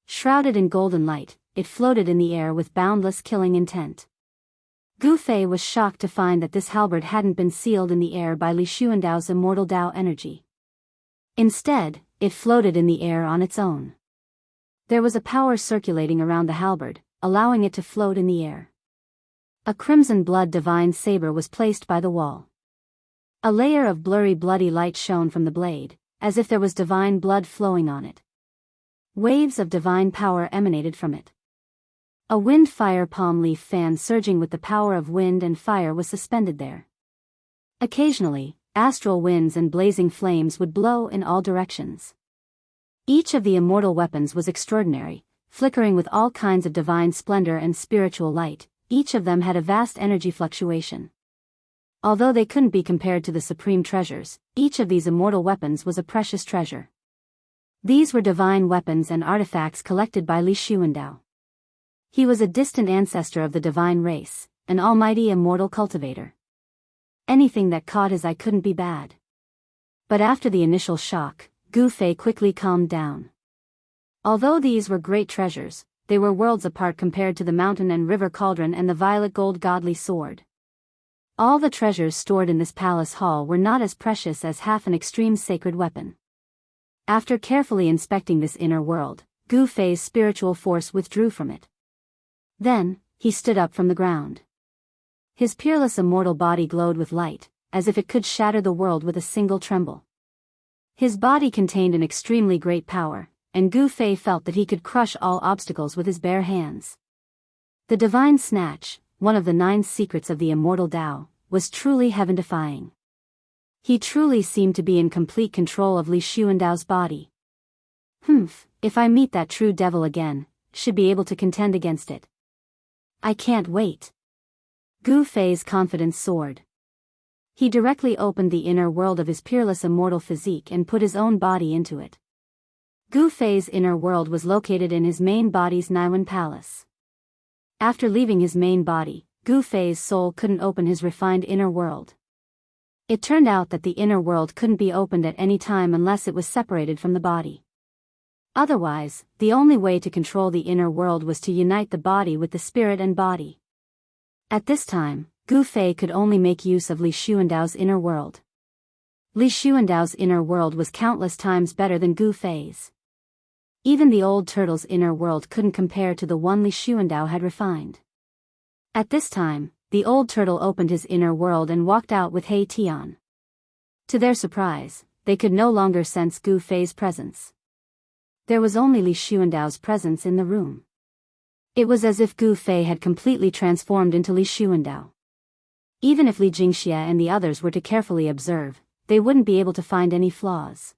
Shrouded in golden light, it floated in the air with boundless killing intent. Gu Fei was shocked to find that this halberd hadn't been sealed in the air by Li Xuandao's immortal Dao energy. Instead, it floated in the air on its own. There was a power circulating around the halberd, allowing it to float in the air. A crimson blood divine saber was placed by the wall. A layer of blurry bloody light shone from the blade, as if there was divine blood flowing on it. Waves of divine power emanated from it. A wind-fire palm leaf fan surging with the power of wind and fire was suspended there. Occasionally, astral winds and blazing flames would blow in all directions. Each of the immortal weapons was extraordinary, flickering with all kinds of divine splendor and spiritual light. Each of them had a vast energy fluctuation. Although they couldn't be compared to the supreme treasures, each of these immortal weapons was a precious treasure. These were divine weapons and artifacts collected by Li Xuandao. He was a distant ancestor of the divine race, an almighty immortal cultivator. Anything that caught his eye couldn't be bad. But after the initial shock, Gu Fei quickly calmed down. Although these were great treasures, they were worlds apart compared to the mountain and river cauldron and the violet gold godly sword. All the treasures stored in this palace hall were not as precious as half an extreme sacred weapon. After carefully inspecting this inner world, Gu Fei's spiritual force withdrew from it. Then, he stood up from the ground. His peerless immortal body glowed with light, as if it could shatter the world with a single tremble. His body contained an extremely great power, and Gu Fei felt that he could crush all obstacles with his bare hands. The divine snatch, one of the 9 secrets of the immortal Tao, was truly heaven-defying. He truly seemed to be in complete control of Li Xuandao's body. If I meet that true devil again, should be able to contend against it. I can't wait. Gu Fei's confidence soared. He directly opened the inner world of his peerless immortal physique and put his own body into it. Gu Fei's inner world was located in his main body's Naiwan Palace. After leaving his main body, Gu Fei's soul couldn't open his refined inner world. It turned out that the inner world couldn't be opened at any time unless it was separated from the body. Otherwise, the only way to control the inner world was to unite the body with the spirit and body. At this time, Gu Fei could only make use of Li Xuandao's inner world. Li Xuandao's inner world was countless times better than Gu Fei's. Even the old turtle's inner world couldn't compare to the one Li Xuandao had refined. At this time, the old turtle opened his inner world and walked out with He Tian. To their surprise, they could no longer sense Gu Fei's presence. There was only Li Xuandao's presence in the room. It was as if Gu Fei had completely transformed into Li Xuandao. Even if Li Jingxie and the others were to carefully observe, they wouldn't be able to find any flaws.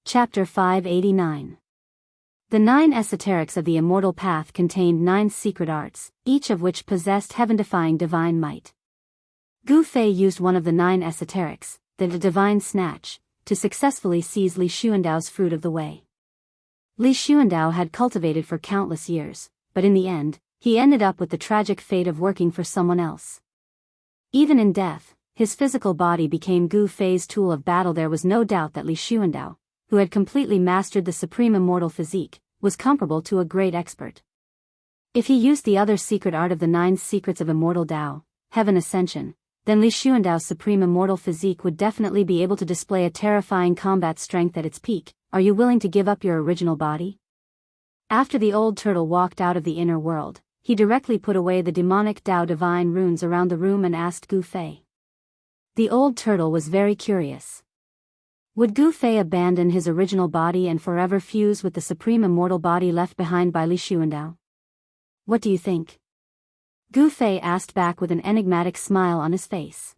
Chapter 589. The 9 esoterics of the Immortal Path contained 9 secret arts, each of which possessed heaven-defying divine might. Gu Fei used one of the 9 esoterics, the Divine Snatch, to successfully seize Li Xuandao's fruit of the way. Li Xuandao had cultivated for countless years, but in the end, he ended up with the tragic fate of working for someone else. Even in death, his physical body became Gu Fei's tool of battle. There was no doubt that Li Xuandao, who had completely mastered the supreme immortal physique, was comparable to a great expert. If he used the other secret art of the 9 secrets of Immortal Tao, Heaven Ascension, then Li Xuandao's supreme immortal physique would definitely be able to display a terrifying combat strength at its peak. Are you willing to give up your original body? After the old turtle walked out of the inner world, he directly put away the demonic Tao divine runes around the room and asked Gu Fei. The old turtle was very curious. Would Gu Fei abandon his original body and forever fuse with the supreme immortal body left behind by Li Xuandao? What do you think? Gu Fei asked back with an enigmatic smile on his face.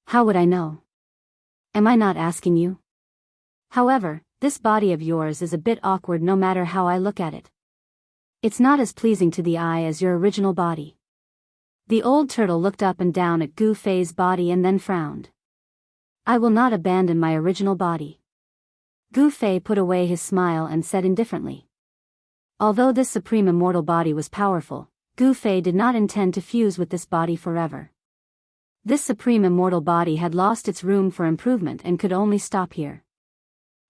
How would I know? Am I not asking you? However, this body of yours is a bit awkward no matter how I look at it. It's not as pleasing to the eye as your original body. The old turtle looked up and down at Gu Fei's body and then frowned. I will not abandon my original body. Gu Fei put away his smile and said indifferently. Although this supreme immortal body was powerful, Gu Fei did not intend to fuse with this body forever. This supreme immortal body had lost its room for improvement and could only stop here.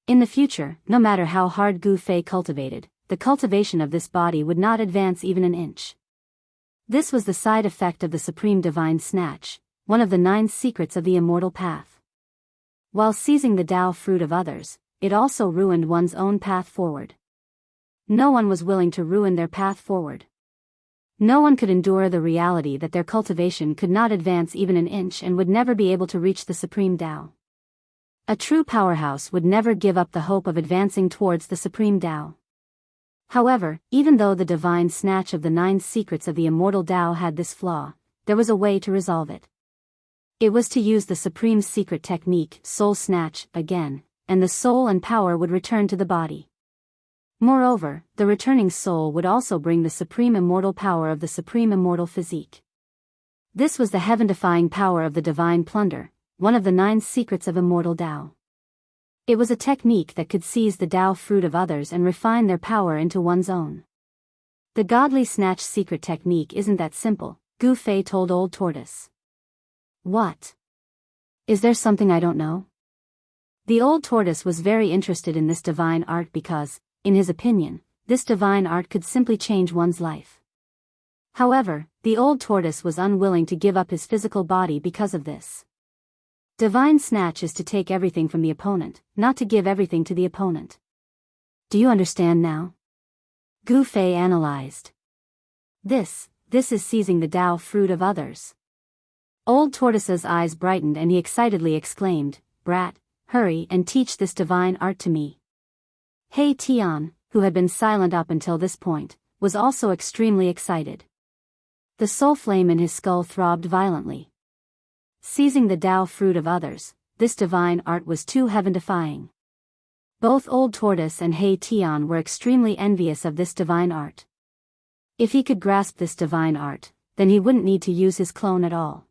In the future, no matter how hard Gu Fei cultivated, the cultivation of this body would not advance even an inch. This was the side effect of the supreme divine snatch, one of the 9 secrets of the immortal path. While seizing the Tao fruit of others, it also ruined one's own path forward. No one was willing to ruin their path forward. No one could endure the reality that their cultivation could not advance even an inch and would never be able to reach the supreme Tao. A true powerhouse would never give up the hope of advancing towards the supreme Tao. However, even though the divine snatch of the 9 secrets of the immortal Tao had this flaw, there was a way to resolve it. It was to use the supreme secret technique, soul snatch, again, and the soul and power would return to the body. Moreover, the returning soul would also bring the supreme immortal power of the supreme immortal physique. This was the heaven-defying power of the divine plunder, one of the 9 secrets of immortal Tao. It was a technique that could seize the Tao fruit of others and refine their power into one's own. The godly snatch secret technique isn't that simple, Gu Fei told Old Tortoise. What? Is there something I don't know? The Old Tortoise was very interested in this divine art because, in his opinion, this divine art could simply change one's life. However, the Old Tortoise was unwilling to give up his physical body because of this. Divine snatch is to take everything from the opponent, not to give everything to the opponent. Do you understand now? Gu Fei analyzed. This is seizing the Tao fruit of others. Old Tortoise's eyes brightened and he excitedly exclaimed, Brat, hurry and teach this divine art to me. He Tian, who had been silent up until this point, was also extremely excited. The soul flame in his skull throbbed violently. Seizing the Tao fruit of others, this divine art was too heaven-defying. Both Old Tortoise and He Tian were extremely envious of this divine art. If he could grasp this divine art, then he wouldn't need to use his clone at all.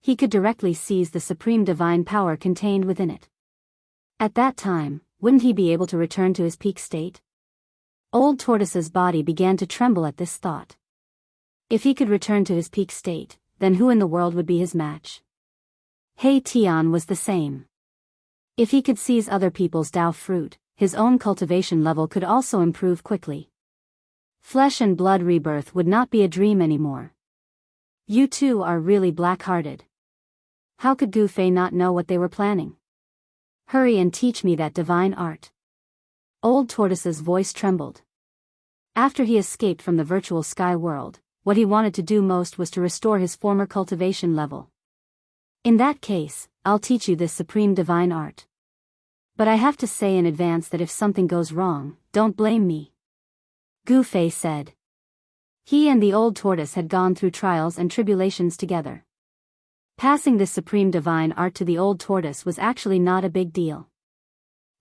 He could directly seize the supreme divine power contained within it. At that time, wouldn't he be able to return to his peak state? Old Tortoise's body began to tremble at this thought. If he could return to his peak state, then who in the world would be his match? He Tian was the same. If he could seize other people's Tao fruit, his own cultivation level could also improve quickly. Flesh and blood rebirth would not be a dream anymore. You two are really black-hearted. How could Gu Fei not know what they were planning? Hurry and teach me that divine art. Old Tortoise's voice trembled. After he escaped from the virtual sky world, what he wanted to do most was to restore his former cultivation level. In that case, I'll teach you this supreme divine art. But I have to say in advance that if something goes wrong, don't blame me. Gu Fei said. He and the Old Tortoise had gone through trials and tribulations together. Passing this supreme divine art to the Old Tortoise was actually not a big deal.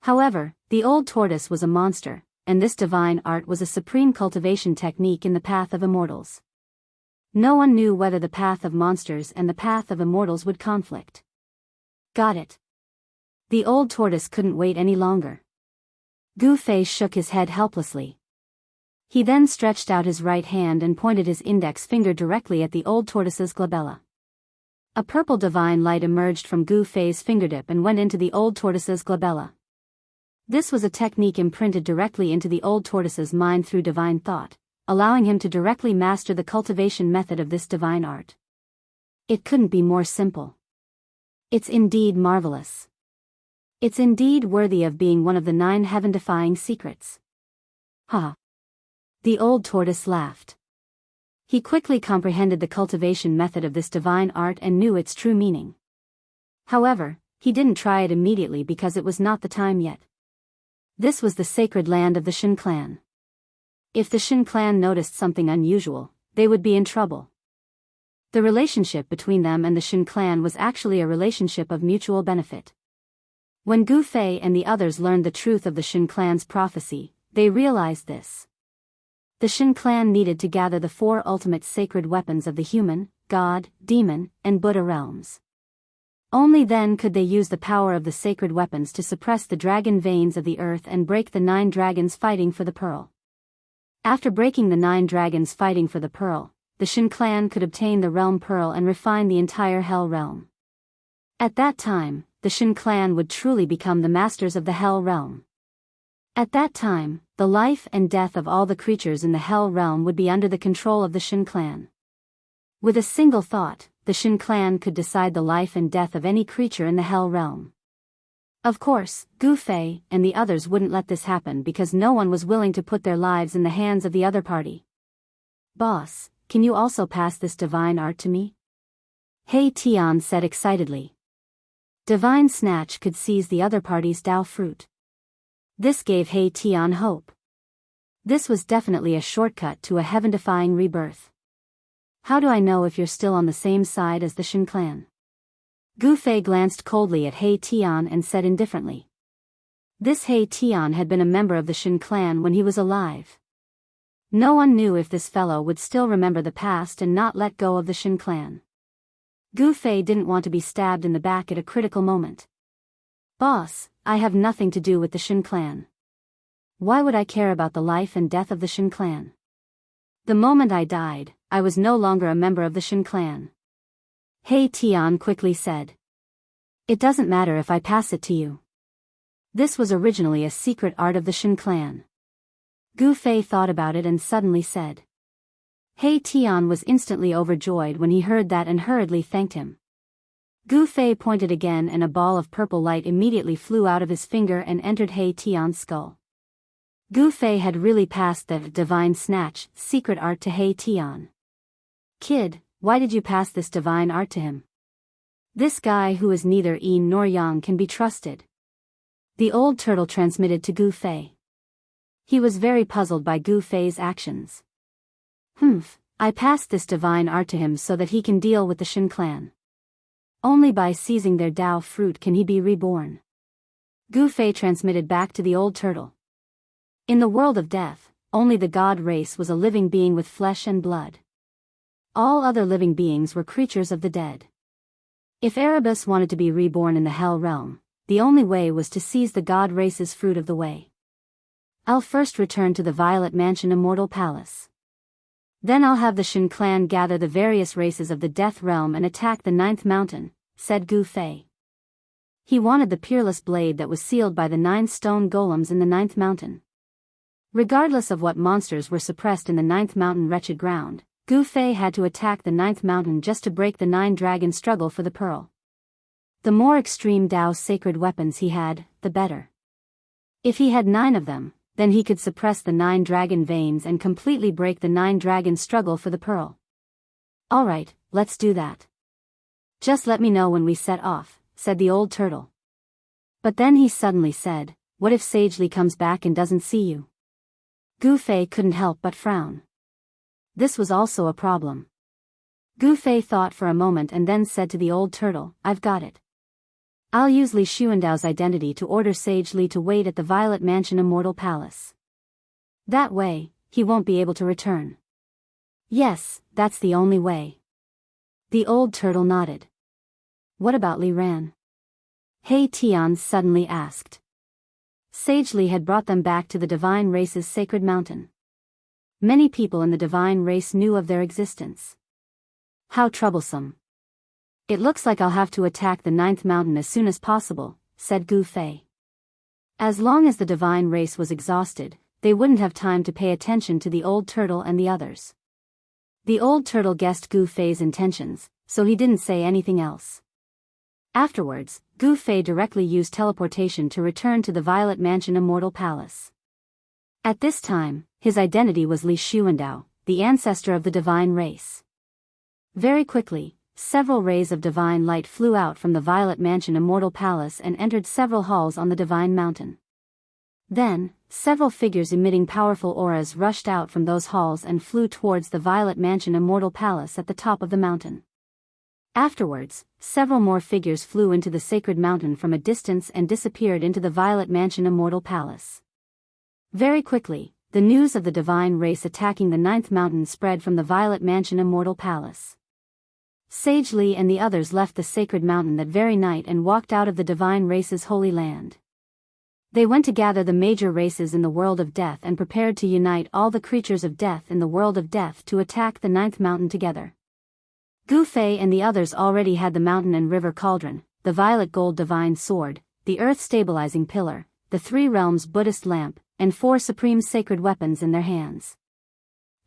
However, the Old Tortoise was a monster, and this divine art was a supreme cultivation technique in the path of immortals. No one knew whether the path of monsters and the path of immortals would conflict. Got it. The Old Tortoise couldn't wait any longer. Gu Fei shook his head helplessly. He then stretched out his right hand and pointed his index finger directly at the Old Tortoise's glabella. A purple divine light emerged from Gu Fei's fingertip and went into the Old Tortoise's glabella. This was a technique imprinted directly into the old tortoise's mind through divine thought, allowing him to directly master the cultivation method of this divine art. It couldn't be more simple. It's indeed marvelous. It's indeed worthy of being one of the 9 heaven-defying secrets. Ha! The old tortoise laughed. He quickly comprehended the cultivation method of this divine art and knew its true meaning. However, he didn't try it immediately because it was not the time yet. This was the sacred land of the Shin clan. If the Shin clan noticed something unusual, they would be in trouble. The relationship between them and the Shin clan was actually a relationship of mutual benefit. When Gu Fei and the others learned the truth of the Shin clan's prophecy, they realized this. The Shin clan needed to gather the 4 ultimate sacred weapons of the human, God, demon, and Buddha realms. Only then could they use the power of the sacred weapons to suppress the dragon veins of the earth and break the 9 dragons fighting for the pearl. After breaking the 9 dragons fighting for the pearl, the Shin clan could obtain the realm pearl and refine the entire Hell realm. At that time, the Shin clan would truly become the masters of the Hell realm. At that time, the life and death of all the creatures in the Hell realm would be under the control of the Shin clan. With a single thought, the Shin clan could decide the life and death of any creature in the Hell realm. Of course, Gu Fei and the others wouldn't let this happen because no one was willing to put their lives in the hands of the other party. Boss, can you also pass this divine art to me? He Tian said excitedly. Divine Snatch could seize the other party's Dao fruit. This gave He Tian hope. This was definitely a shortcut to a heaven-defying rebirth. How do I know if you're still on the same side as the Shin clan? Gu Fei glanced coldly at He Tian and said indifferently. This He Tian had been a member of the Shin clan when he was alive. No one knew if this fellow would still remember the past and not let go of the Shin clan. Gu Fei didn't want to be stabbed in the back at a critical moment. Boss, I have nothing to do with the Shin clan. Why would I care about the life and death of the Shin clan? The moment I died, I was no longer a member of the Shin clan. He Tian quickly said. It doesn't matter if I pass it to you. This was originally a secret art of the Shin clan. Gu Fei thought about it and suddenly said. He Tian was instantly overjoyed when he heard that and hurriedly thanked him. Gu Fei pointed again and a ball of purple light immediately flew out of his finger and entered He Tian's skull. Gu Fei had really passed the divine snatch secret art to He Tian. Kid, why did you pass this divine art to him? This guy who is neither yin nor yang can be trusted. The old turtle transmitted to Gu Fei. He was very puzzled by Gu Fei's actions. I passed this divine art to him so that he can deal with the Shin clan. Only by seizing their Dao fruit can he be reborn. Gu Fei transmitted back to the old turtle. In the world of death, only the god race was a living being with flesh and blood. All other living beings were creatures of the dead. If Erebus wanted to be reborn in the Hell realm, the only way was to seize the god race's fruit of the way. I'll first return to the Violet Mansion Immortal Palace. Then I'll have the Shin clan gather the various races of the Death Realm and attack the 9th mountain, said Gu Fei. He wanted the peerless blade that was sealed by the 9 stone golems in the 9th mountain. Regardless of what monsters were suppressed in the 9th mountain wretched ground, Gu Fei had to attack the 9th mountain just to break the 9 dragon struggle for the pearl. The more extreme Dao sacred weapons he had, the better. If he had 9 of them, then he could suppress the 9 dragon veins and completely break the 9 dragon struggle for the pearl. Alright, let's do that. Just let me know when we set off, said the old turtle. But then he suddenly said, what if Sagely comes back and doesn't see you? Gu Fei couldn't help but frown. This was also a problem. Gu Fei thought for a moment and then said to the old turtle, I've got it. I'll use Li Xuandao's identity to order Sage Li to wait at the Violet Mansion Immortal Palace. That way, he won't be able to return. Yes, that's the only way. The old turtle nodded. What about Li Ran? He Tian suddenly asked. Sage Li had brought them back to the divine race's sacred mountain. Many people in the divine race knew of their existence. How troublesome. It looks like I'll have to attack the 9th mountain as soon as possible, said Gu Fei. As long as the divine race was exhausted, they wouldn't have time to pay attention to the old turtle and the others. The old turtle guessed Gu Fei's intentions, so he didn't say anything else. Afterwards, Gu Fei directly used teleportation to return to the Violet Mansion Immortal Palace. At this time, his identity was Li Xuandao, the ancestor of the divine race. Very quickly, several rays of divine light flew out from the Violet Mansion Immortal Palace and entered several halls on the Divine Mountain. Then, several figures emitting powerful auras rushed out from those halls and flew towards the Violet Mansion Immortal Palace at the top of the mountain. Afterwards, several more figures flew into the sacred mountain from a distance and disappeared into the Violet Mansion Immortal Palace. Very quickly, the news of the divine race attacking the 9th mountain spread from the Violet Mansion Immortal Palace. Sage Li and the others left the sacred mountain that very night and walked out of the divine race's holy land. They went to gather the major races in the world of death and prepared to unite all the creatures of death in the world of death to attack the 9th mountain together. Gu Fei and the others already had the mountain and river cauldron, the violet gold divine sword, the earth stabilizing pillar, the 3 realms Buddhist lamp, and 4 supreme sacred weapons in their hands.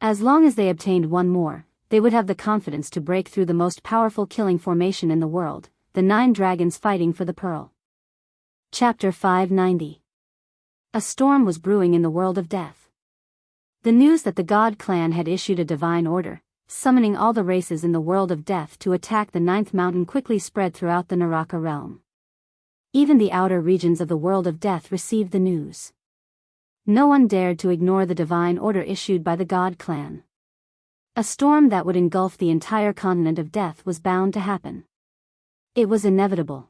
As long as they obtained one more, they would have the confidence to break through the most powerful killing formation in the world, the 9 dragons fighting for the pearl. Chapter 590. A storm was brewing in the world of death. The news that the God clan had issued a divine order, summoning all the races in the world of death to attack the 9th mountain, quickly spread throughout the Naraka realm. Even the outer regions of the world of death received the news. No one dared to ignore the divine order issued by the God clan. A storm that would engulf the entire continent of death was bound to happen. It was inevitable.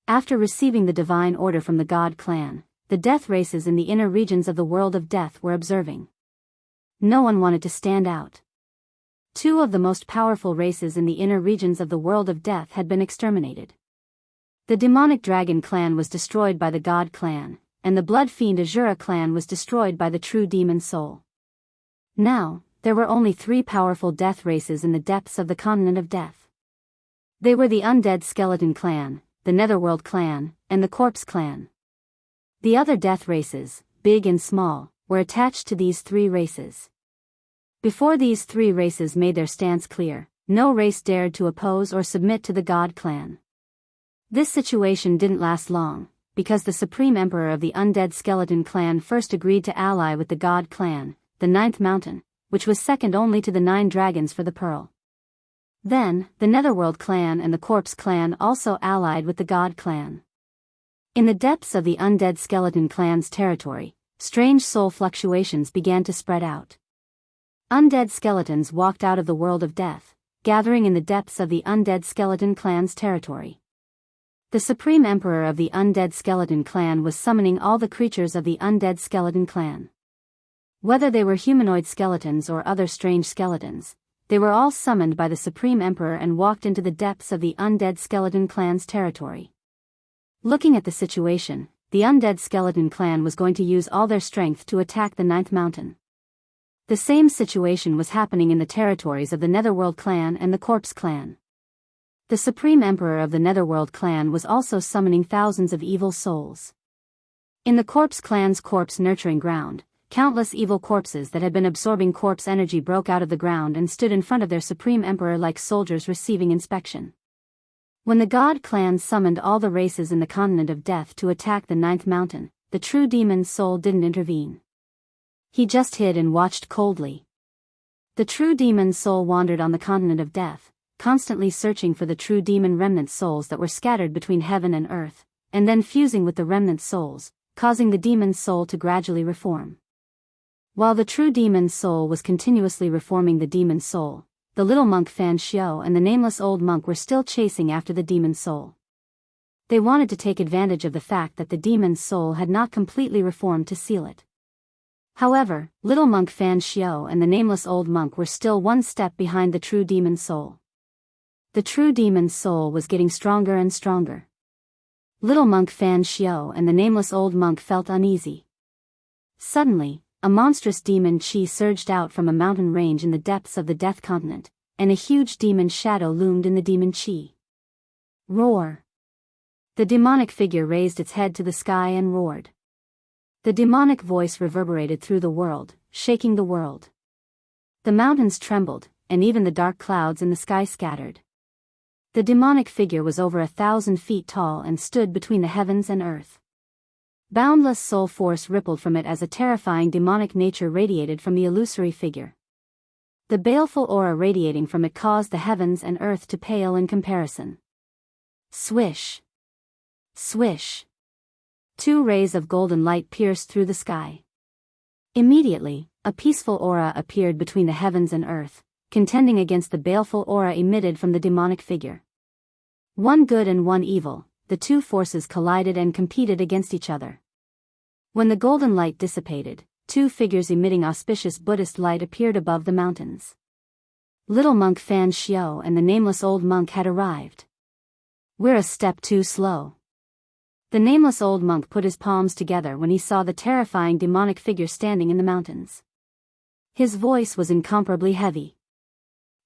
After receiving the divine order from the God clan, the death races in the inner regions of the world of death were observing. No one wanted to stand out. 2 of the most powerful races in the inner regions of the world of death had been exterminated. The demonic dragon clan was destroyed by the God clan, and the blood fiend Azura clan was destroyed by the true demon soul. Now, there were only 3 powerful death races in the depths of the continent of death. They were the undead skeleton clan, the netherworld clan, and the corpse clan. The other death races, big and small, were attached to these 3 races. Before these 3 races made their stance clear, no race dared to oppose or submit to the God clan. This situation didn't last long, because the supreme emperor of the undead skeleton clan first agreed to ally with the God clan, the 9th mountain, which was second only to the 9 dragons for the pearl. Then, the netherworld clan and the corpse clan also allied with the God clan. In the depths of the undead skeleton clan's territory, strange soul fluctuations began to spread out. Undead skeletons walked out of the world of death, gathering in the depths of the undead skeleton clan's territory. The supreme emperor of the undead skeleton clan was summoning all the creatures of the undead skeleton clan. Whether they were humanoid skeletons or other strange skeletons, they were all summoned by the supreme emperor and walked into the depths of the undead skeleton clan's territory. Looking at the situation, the undead skeleton clan was going to use all their strength to attack the 9th mountain. The same situation was happening in the territories of the Netherworld clan and the Corpse clan. The supreme emperor of the Netherworld clan was also summoning thousands of evil souls. In the Corpse clan's corpse nurturing ground, countless evil corpses that had been absorbing corpse energy broke out of the ground and stood in front of their supreme emperor like soldiers receiving inspection. When the God clan summoned all the races in the continent of death to attack the 9th mountain, the true demon soul didn't intervene. He just hid and watched coldly. The true demon soul wandered on the continent of death, constantly searching for the true demon remnant souls that were scattered between heaven and earth, and then fusing with the remnant souls, causing the demon soul to gradually reform. While the true demon soul was continuously reforming the demon soul, the little monk Fan Xiao and the nameless old monk were still chasing after the demon soul. They wanted to take advantage of the fact that the demon soul had not completely reformed to seal it. However, little monk Fan Xiao and the nameless old monk were still one step behind the true demon soul. The true demon soul was getting stronger and stronger. Little monk Fan Xiao and the nameless old monk felt uneasy. Suddenly, a monstrous demon chi surged out from a mountain range in the depths of the Death Continent, and a huge demon shadow loomed in the demon chi. Roar! The demonic figure raised its head to the sky and roared. The demonic voice reverberated through the world, shaking the world. The mountains trembled, and even the dark clouds in the sky scattered. The demonic figure was over 1,000 feet tall and stood between the heavens and earth. Boundless soul force rippled from it as a terrifying demonic nature radiated from the illusory figure. The baleful aura radiating from it caused the heavens and earth to pale in comparison. Swish! Swish! 2 rays of golden light pierced through the sky. Immediately, a peaceful aura appeared between the heavens and earth, contending against the baleful aura emitted from the demonic figure. One good and one evil, the 2 forces collided and competed against each other. When the golden light dissipated, 2 figures emitting auspicious Buddhist light appeared above the mountains. Little monk Fan Xiao and the nameless old monk had arrived. "We're a step too slow." The nameless old monk put his palms together when he saw the terrifying demonic figure standing in the mountains. His voice was incomparably heavy.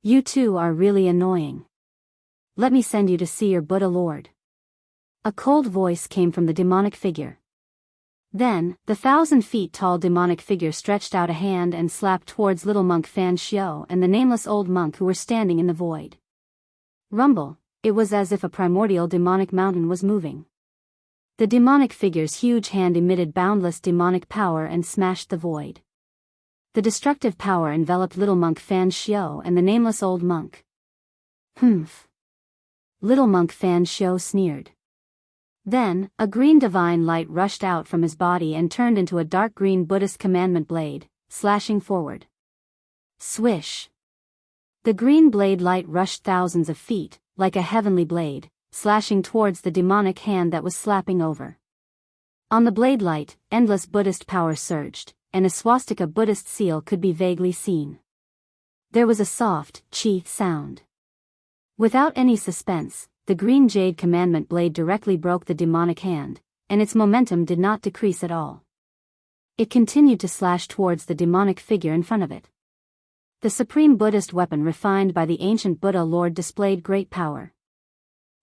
"You two are really annoying. Let me send you to see your Buddha Lord." A cold voice came from the demonic figure. Then, the 1,000 feet tall demonic figure stretched out a hand and slapped towards little monk Fan Xiao and the nameless old monk who were standing in the void. Rumble! It was as if a primordial demonic mountain was moving. The demonic figure's huge hand emitted boundless demonic power and smashed the void. The destructive power enveloped little monk Fan Xiao and the nameless old monk. "Humph!" Little monk Fan Xiao sneered. Then, a green divine light rushed out from his body and turned into a dark green Buddhist commandment blade, slashing forward. Swish! The green blade light rushed thousands of feet, like a heavenly blade, slashing towards the demonic hand that was slapping over. On the blade light, endless Buddhist power surged, and a swastika Buddhist seal could be vaguely seen. There was a soft, chi sound. Without any suspense, the green jade commandment blade directly broke the demonic hand, and its momentum did not decrease at all. It continued to slash towards the demonic figure in front of it. The supreme Buddhist weapon refined by the ancient Buddha Lord displayed great power.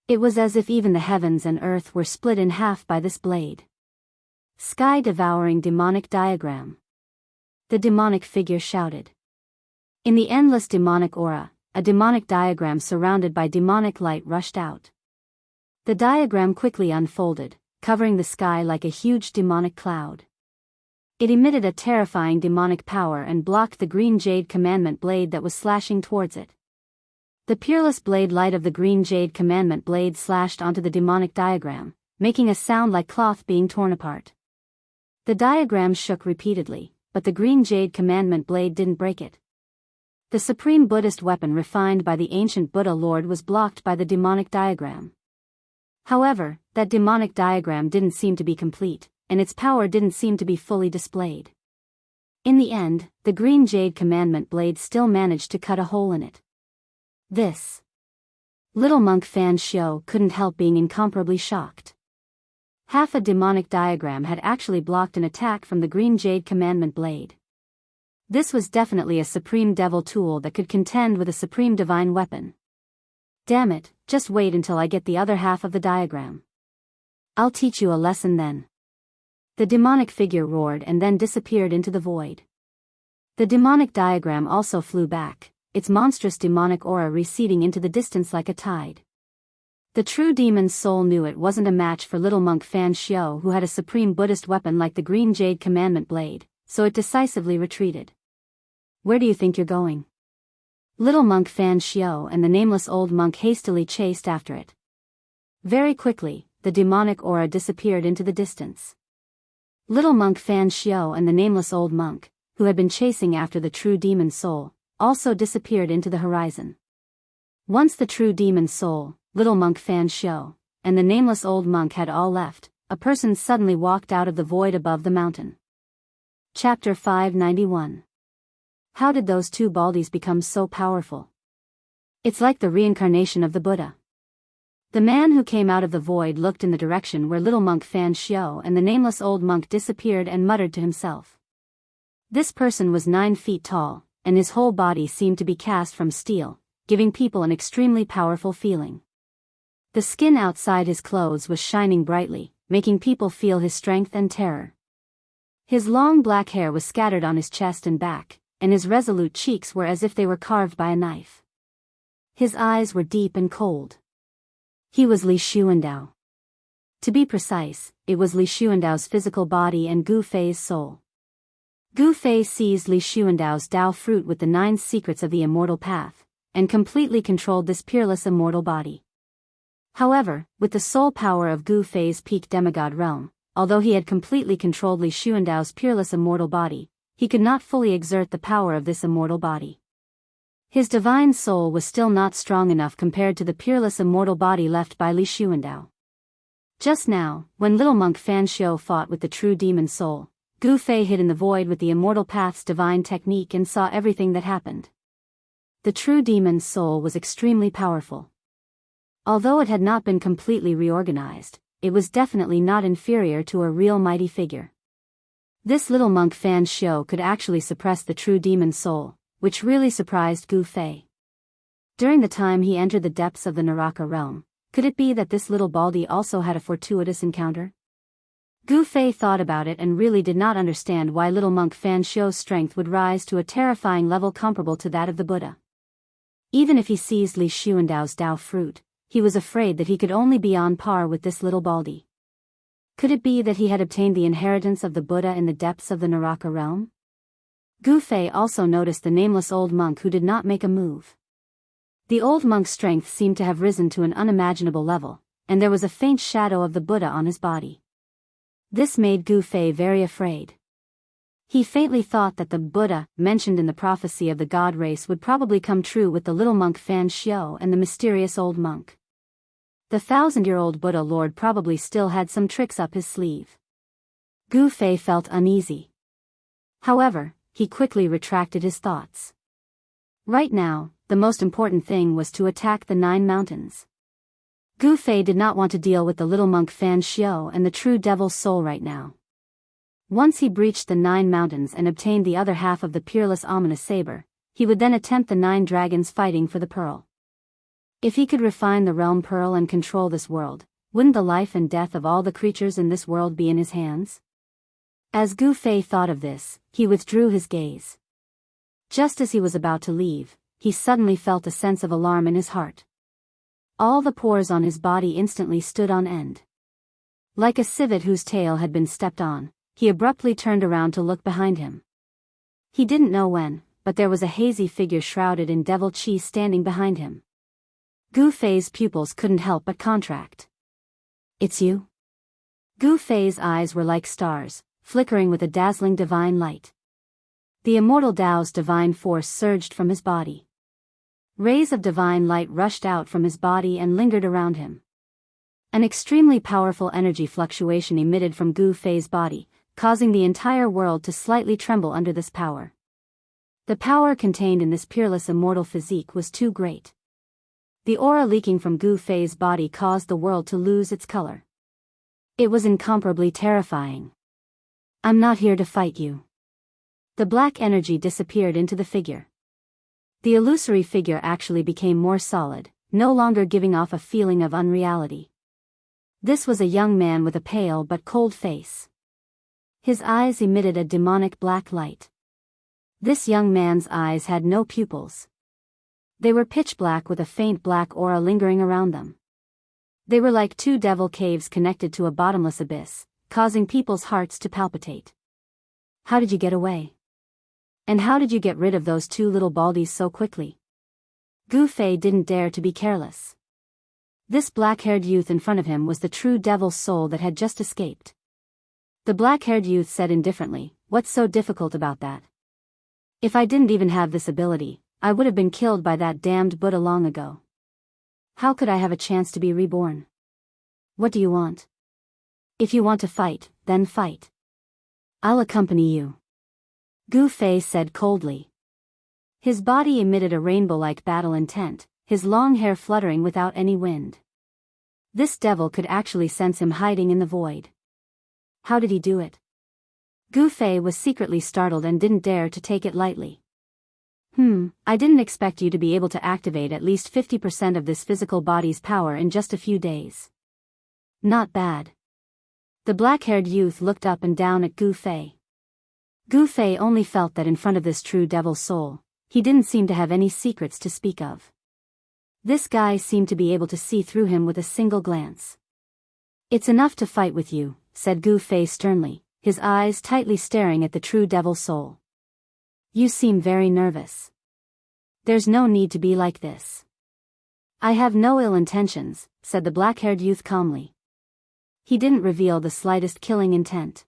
It was as if even the heavens and earth were split in half by this blade. Sky-devouring demonic diagram. The demonic figure shouted. In the endless demonic aura, a demonic diagram surrounded by demonic light rushed out. The diagram quickly unfolded, covering the sky like a huge demonic cloud. It emitted a terrifying demonic power and blocked the green jade commandment blade that was slashing towards it. The peerless blade light of the green jade commandment blade slashed onto the demonic diagram, making a sound like cloth being torn apart. The diagram shook repeatedly, but the green jade commandment blade didn't break it. The supreme Buddhist weapon refined by the ancient Buddha Lord was blocked by the demonic diagram. However, that demonic diagram didn't seem to be complete, and its power didn't seem to be fully displayed. In the end, the green jade commandment blade still managed to cut a hole in it. This. Little monk Fan Xiao couldn't help being incomparably shocked. Half a demonic diagram had actually blocked an attack from the green jade commandment blade. This was definitely a supreme devil tool that could contend with a supreme divine weapon. Damn it, just wait until I get the other half of the diagram. I'll teach you a lesson then. The demonic figure roared and then disappeared into the void. The demonic diagram also flew back, its monstrous demonic aura receding into the distance like a tide. The true demon's soul knew it wasn't a match for little monk Fan Xiao, who had a supreme Buddhist weapon like the green jade commandment blade, so it decisively retreated. Where do you think you're going? Little monk Fan Xiao and the nameless old monk hastily chased after it. Very quickly, the demonic aura disappeared into the distance. Little monk Fan Xiao and the nameless old monk, who had been chasing after the true demon soul, also disappeared into the horizon. Once the true demon soul, little monk Fan Xiao, and the nameless old monk had all left, a person suddenly walked out of the void above the mountain. Chapter 591. How did those 2 baldies become so powerful? It's like the reincarnation of the Buddha. The man who came out of the void looked in the direction where little monk Fan Xiao and the nameless old monk disappeared and muttered to himself. This person was 9 feet tall, and his whole body seemed to be cast from steel, giving people an extremely powerful feeling. The skin outside his clothes was shining brightly, making people feel his strength and terror. His long black hair was scattered on his chest and back, and his resolute cheeks were as if they were carved by a knife. His eyes were deep and cold. He was Li Xuandao. To be precise, it was Li Xuandao's physical body and Gu Fei's soul. Gu Fei seized Li Xuandao's Dao fruit with the 9 secrets of the immortal path, and completely controlled this peerless immortal body. However, with the soul power of Gu Fei's peak demigod realm, although he had completely controlled Li Xuandao's peerless immortal body, he could not fully exert the power of this immortal body. His divine soul was still not strong enough compared to the peerless immortal body left by Li Xuandao. Just now, when little monk Fan Xiu fought with the true demon soul, Gu Fei hid in the void with the immortal path's divine technique and saw everything that happened. The true demon's soul was extremely powerful. Although it had not been completely reorganized, it was definitely not inferior to a real mighty figure. This little monk Fan Xiu could actually suppress the true demon's soul, which really surprised Gu Fei. During the time he entered the depths of the Naraka realm, could it be that this little baldy also had a fortuitous encounter? Gu Fei thought about it and really did not understand why little monk Fan Xiu's strength would rise to a terrifying level comparable to that of the Buddha. Even if he seized Li Xuandao's Dao fruit, he was afraid that he could only be on par with this little baldy. Could it be that he had obtained the inheritance of the Buddha in the depths of the Naraka realm? Gu Fei also noticed the nameless old monk who did not make a move. The old monk's strength seemed to have risen to an unimaginable level, and there was a faint shadow of the Buddha on his body. This made Gu Fei very afraid. He faintly thought that the Buddha, mentioned in the prophecy of the god race, would probably come true with the little monk Fan Xiu and the mysterious old monk. The 1,000-year-old Buddha Lord probably still had some tricks up his sleeve. Gu Fei felt uneasy. However, he quickly retracted his thoughts. Right now, the most important thing was to attack the 9 mountains. Gu Fei did not want to deal with the little monk Fan Xiu and the true devil's soul right now. Once he breached the 9 mountains and obtained the other half of the peerless ominous saber, he would then attempt the 9 dragons fighting for the pearl. If he could refine the realm pearl and control this world, wouldn't the life and death of all the creatures in this world be in his hands? As Gu Fei thought of this, he withdrew his gaze. Just as he was about to leave, he suddenly felt a sense of alarm in his heart. All the pores on his body instantly stood on end. Like a civet whose tail had been stepped on, he abruptly turned around to look behind him. He didn't know when, but there was a hazy figure shrouded in devil chi standing behind him. Gu Fei's pupils couldn't help but contract. "It's you?" Gu Fei's eyes were like stars, flickering with a dazzling divine light. The immortal Tao's divine force surged from his body. Rays of divine light rushed out from his body and lingered around him. An extremely powerful energy fluctuation emitted from Gu Fei's body, causing the entire world to slightly tremble under this power. The power contained in this peerless immortal physique was too great. The aura leaking from Gu Fei's body caused the world to lose its color. It was incomparably terrifying. "I'm not here to fight you." The black energy disappeared into the figure. The illusory figure actually became more solid, no longer giving off a feeling of unreality. This was a young man with a pale but cold face. His eyes emitted a demonic black light. This young man's eyes had no pupils. They were pitch black with a faint black aura lingering around them. They were like 2 devil caves connected to a bottomless abyss, causing people's hearts to palpitate. "How did you get away? And how did you get rid of those 2 little baldies so quickly?" Gu Fei didn't dare to be careless. This black-haired youth in front of him was the true devil's soul that had just escaped. The black-haired youth said indifferently, "What's so difficult about that? If I didn't even have this ability, I would have been killed by that damned Buddha long ago. How could I have a chance to be reborn? What do you want? If you want to fight, then fight. I'll accompany you," Gu Fei said coldly. His body emitted a rainbow-like battle intent, his long hair fluttering without any wind. This devil could actually sense him hiding in the void. How did he do it? Gu Fei was secretly startled and didn't dare to take it lightly. I didn't expect you to be able to activate at least 50% of this physical body's power in just a few days. Not bad. The black-haired youth looked up and down at Gu Fei. Gu Fei only felt that in front of this true devil's soul, he didn't seem to have any secrets to speak of. This guy seemed to be able to see through him with a single glance. It's enough to fight with you, said Gu Fei sternly, his eyes tightly staring at the true devil's soul. You seem very nervous. There's no need to be like this. I have no ill intentions, said the black-haired youth calmly. He didn't reveal the slightest killing intent.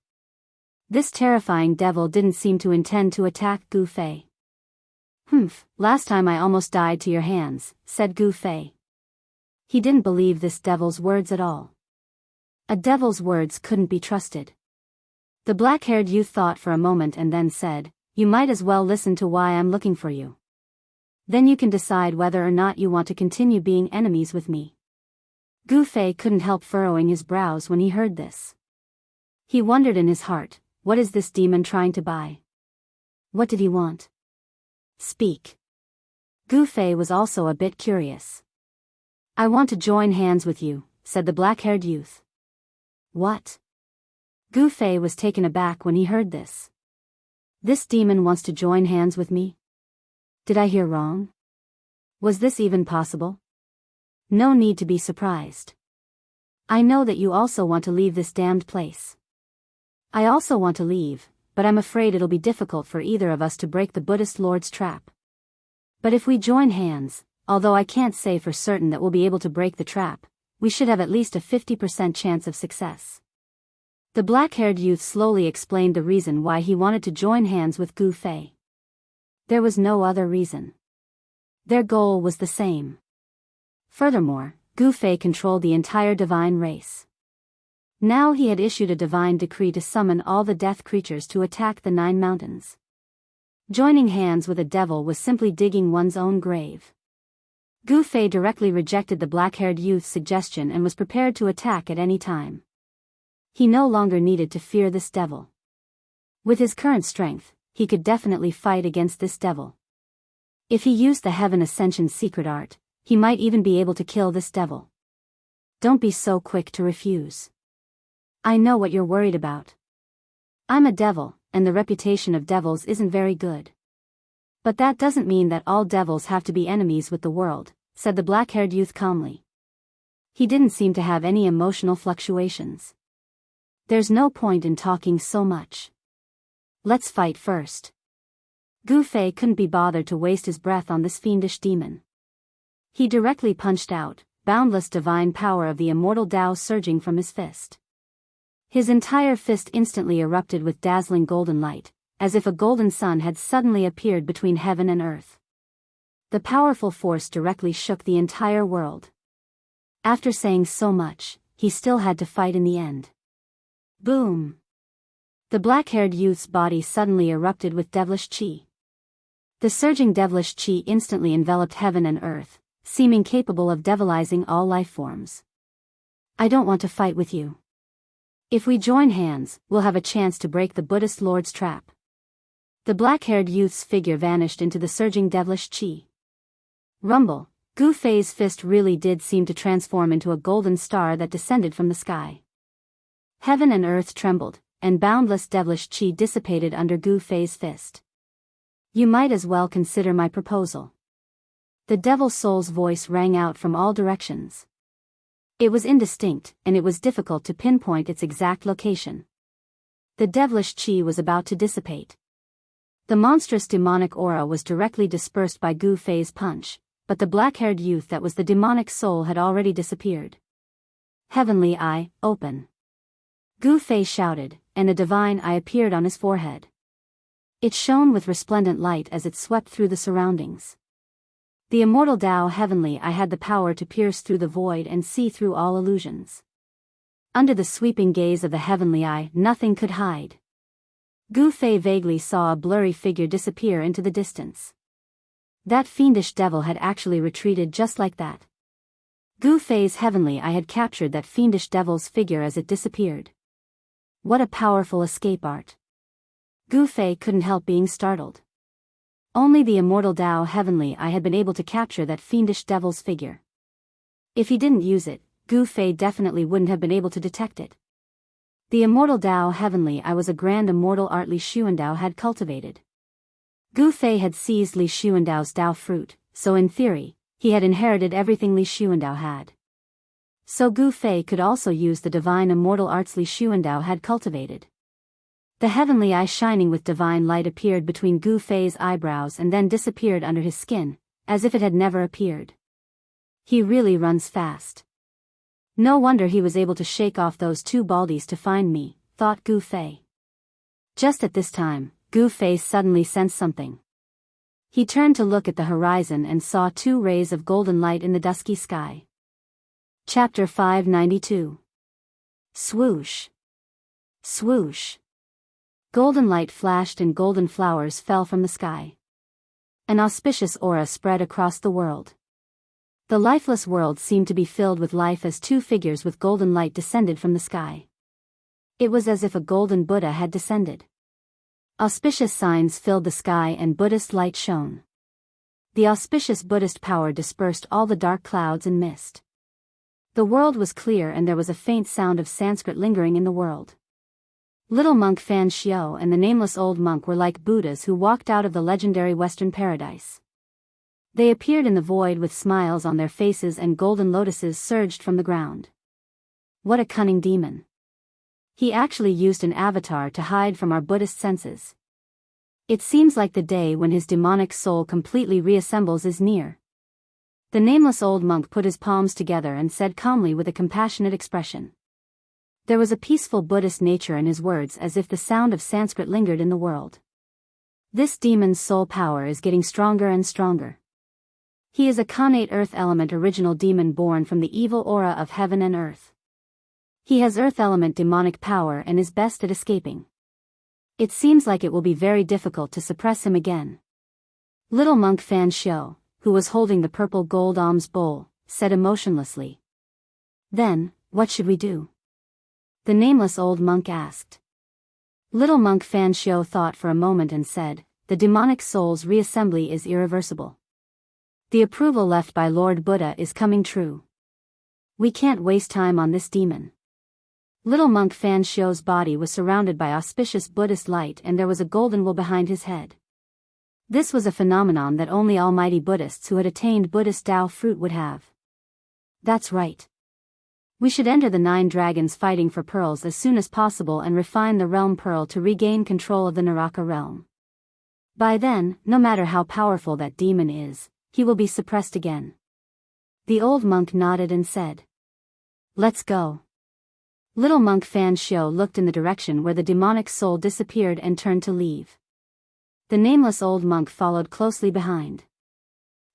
This terrifying devil didn't seem to intend to attack Gu Fei. Last time I almost died to your hands, said Gu Fei. He didn't believe this devil's words at all. A devil's words couldn't be trusted. The black-haired youth thought for a moment and then said, you might as well listen to why I'm looking for you. Then you can decide whether or not you want to continue being enemies with me. Gu Fei couldn't help furrowing his brows when he heard this. He wondered in his heart, what is this demon trying to buy? What did he want? Speak. Gu Fei was also a bit curious. I want to join hands with you, said the black-haired youth. What? Gu Fei was taken aback when he heard this. This demon wants to join hands with me? Did I hear wrong? Was this even possible? No need to be surprised. I know that you also want to leave this damned place. I also want to leave, but I'm afraid it'll be difficult for either of us to break the Buddhist Lord's trap. But if we join hands, although I can't say for certain that we'll be able to break the trap, we should have at least a 50% chance of success. The black-haired youth slowly explained the reason why he wanted to join hands with Gu Fei. There was no other reason. Their goal was the same. Furthermore, Gu Fei controlled the entire divine race. Now he had issued a divine decree to summon all the death creatures to attack the 9 mountains. Joining hands with a devil was simply digging one's own grave. Gu Fei directly rejected the black-haired youth's suggestion and was prepared to attack at any time. He no longer needed to fear this devil. With his current strength, he could definitely fight against this devil. If he used the Heaven Ascension secret art, he might even be able to kill this devil. Don't be so quick to refuse. I know what you're worried about. I'm a devil, and the reputation of devils isn't very good. But that doesn't mean that all devils have to be enemies with the world, said the black-haired youth calmly. He didn't seem to have any emotional fluctuations. There's no point in talking so much. Let's fight first. Gu Fei couldn't be bothered to waste his breath on this fiendish demon. He directly punched out, boundless divine power of the immortal Tao surging from his fist. His entire fist instantly erupted with dazzling golden light, as if a golden sun had suddenly appeared between heaven and earth. The powerful force directly shook the entire world. After saying so much, he still had to fight in the end. Boom! The black-haired youth's body suddenly erupted with devilish qi. The surging devilish qi instantly enveloped heaven and earth, seeming capable of devilizing all life forms. I don't want to fight with you. If we join hands, we'll have a chance to break the Buddhist Lord's trap. The black-haired youth's figure vanished into the surging devilish qi. Rumble! Gu Fei's fist really did seem to transform into a golden star that descended from the sky. Heaven and earth trembled, and boundless devilish qi dissipated under Gu Fei's fist. You might as well consider my proposal. The devil soul's voice rang out from all directions. It was indistinct, and it was difficult to pinpoint its exact location. The devilish qi was about to dissipate. The monstrous demonic aura was directly dispersed by Gu Fei's punch, but the black-haired youth that was the demonic soul had already disappeared. Heavenly eye, open! Gu Fei shouted, and a divine eye appeared on his forehead. It shone with resplendent light as it swept through the surroundings. The immortal Tao Heavenly Eye had the power to pierce through the void and see through all illusions. Under the sweeping gaze of the Heavenly Eye, nothing could hide. Gu Fei vaguely saw a blurry figure disappear into the distance. That fiendish devil had actually retreated just like that. Gu Fei's Heavenly Eye had captured that fiendish devil's figure as it disappeared. What a powerful escape art. Gu Fei couldn't help being startled. Only the immortal Tao Heavenly I had been able to capture that fiendish devil's figure. If he didn't use it, Gu Fei definitely wouldn't have been able to detect it. The immortal Tao Heavenly I was a grand immortal art Li Xuandao had cultivated. Gu Fei had seized Li Xuandao's Tao fruit, so in theory, he had inherited everything Li Xuandao had. So Gu Fei could also use the divine immortal arts Li Xuandao had cultivated. The heavenly eye shining with divine light appeared between Gu Fei's eyebrows and then disappeared under his skin, as if it had never appeared. He really runs fast. No wonder he was able to shake off those two baldies to find me, thought Gu Fei. Just at this time, Gu Fei suddenly sensed something. He turned to look at the horizon and saw two rays of golden light in the dusky sky. Chapter 592. Swoosh. Swoosh. Golden light flashed and golden flowers fell from the sky. An auspicious aura spread across the world. The lifeless world seemed to be filled with life as two figures with golden light descended from the sky. It was as if a golden Buddha had descended. Auspicious signs filled the sky and Buddhist light shone. The auspicious Buddhist power dispersed all the dark clouds and mist. The world was clear and there was a faint sound of Sanskrit lingering in the world. Little monk Fan Xiao and the nameless old monk were like Buddhas who walked out of the legendary Western paradise. They appeared in the void with smiles on their faces and golden lotuses surged from the ground. What a cunning demon. He actually used an avatar to hide from our Buddhist senses. It seems like the day when his demonic soul completely reassembles is near. The nameless old monk put his palms together and said calmly with a compassionate expression. There was a peaceful Buddhist nature in his words as if the sound of Sanskrit lingered in the world. This demon's soul power is getting stronger and stronger. He is a connate earth element original demon born from the evil aura of heaven and earth. He has earth element demonic power and is best at escaping. It seems like it will be very difficult to suppress him again. Little monk Fan Xiao, who was holding the purple gold alms bowl, said emotionlessly. Then, what should we do? The nameless old monk asked. Little monk Fan Xiao thought for a moment and said, the demonic soul's reassembly is irreversible. The approval left by Lord Buddha is coming true. We can't waste time on this demon. Little monk Fan Xiao's body was surrounded by auspicious Buddhist light and there was a golden wool behind his head. This was a phenomenon that only almighty Buddhists who had attained Buddhist Tao fruit would have. That's right. We should enter the 9 dragons fighting for pearls as soon as possible and refine the realm pearl to regain control of the Naraka realm. By then, no matter how powerful that demon is, he will be suppressed again. The old monk nodded and said. Let's go. Little monk Fan Xiao looked in the direction where the demonic soul disappeared and turned to leave. The nameless old monk followed closely behind.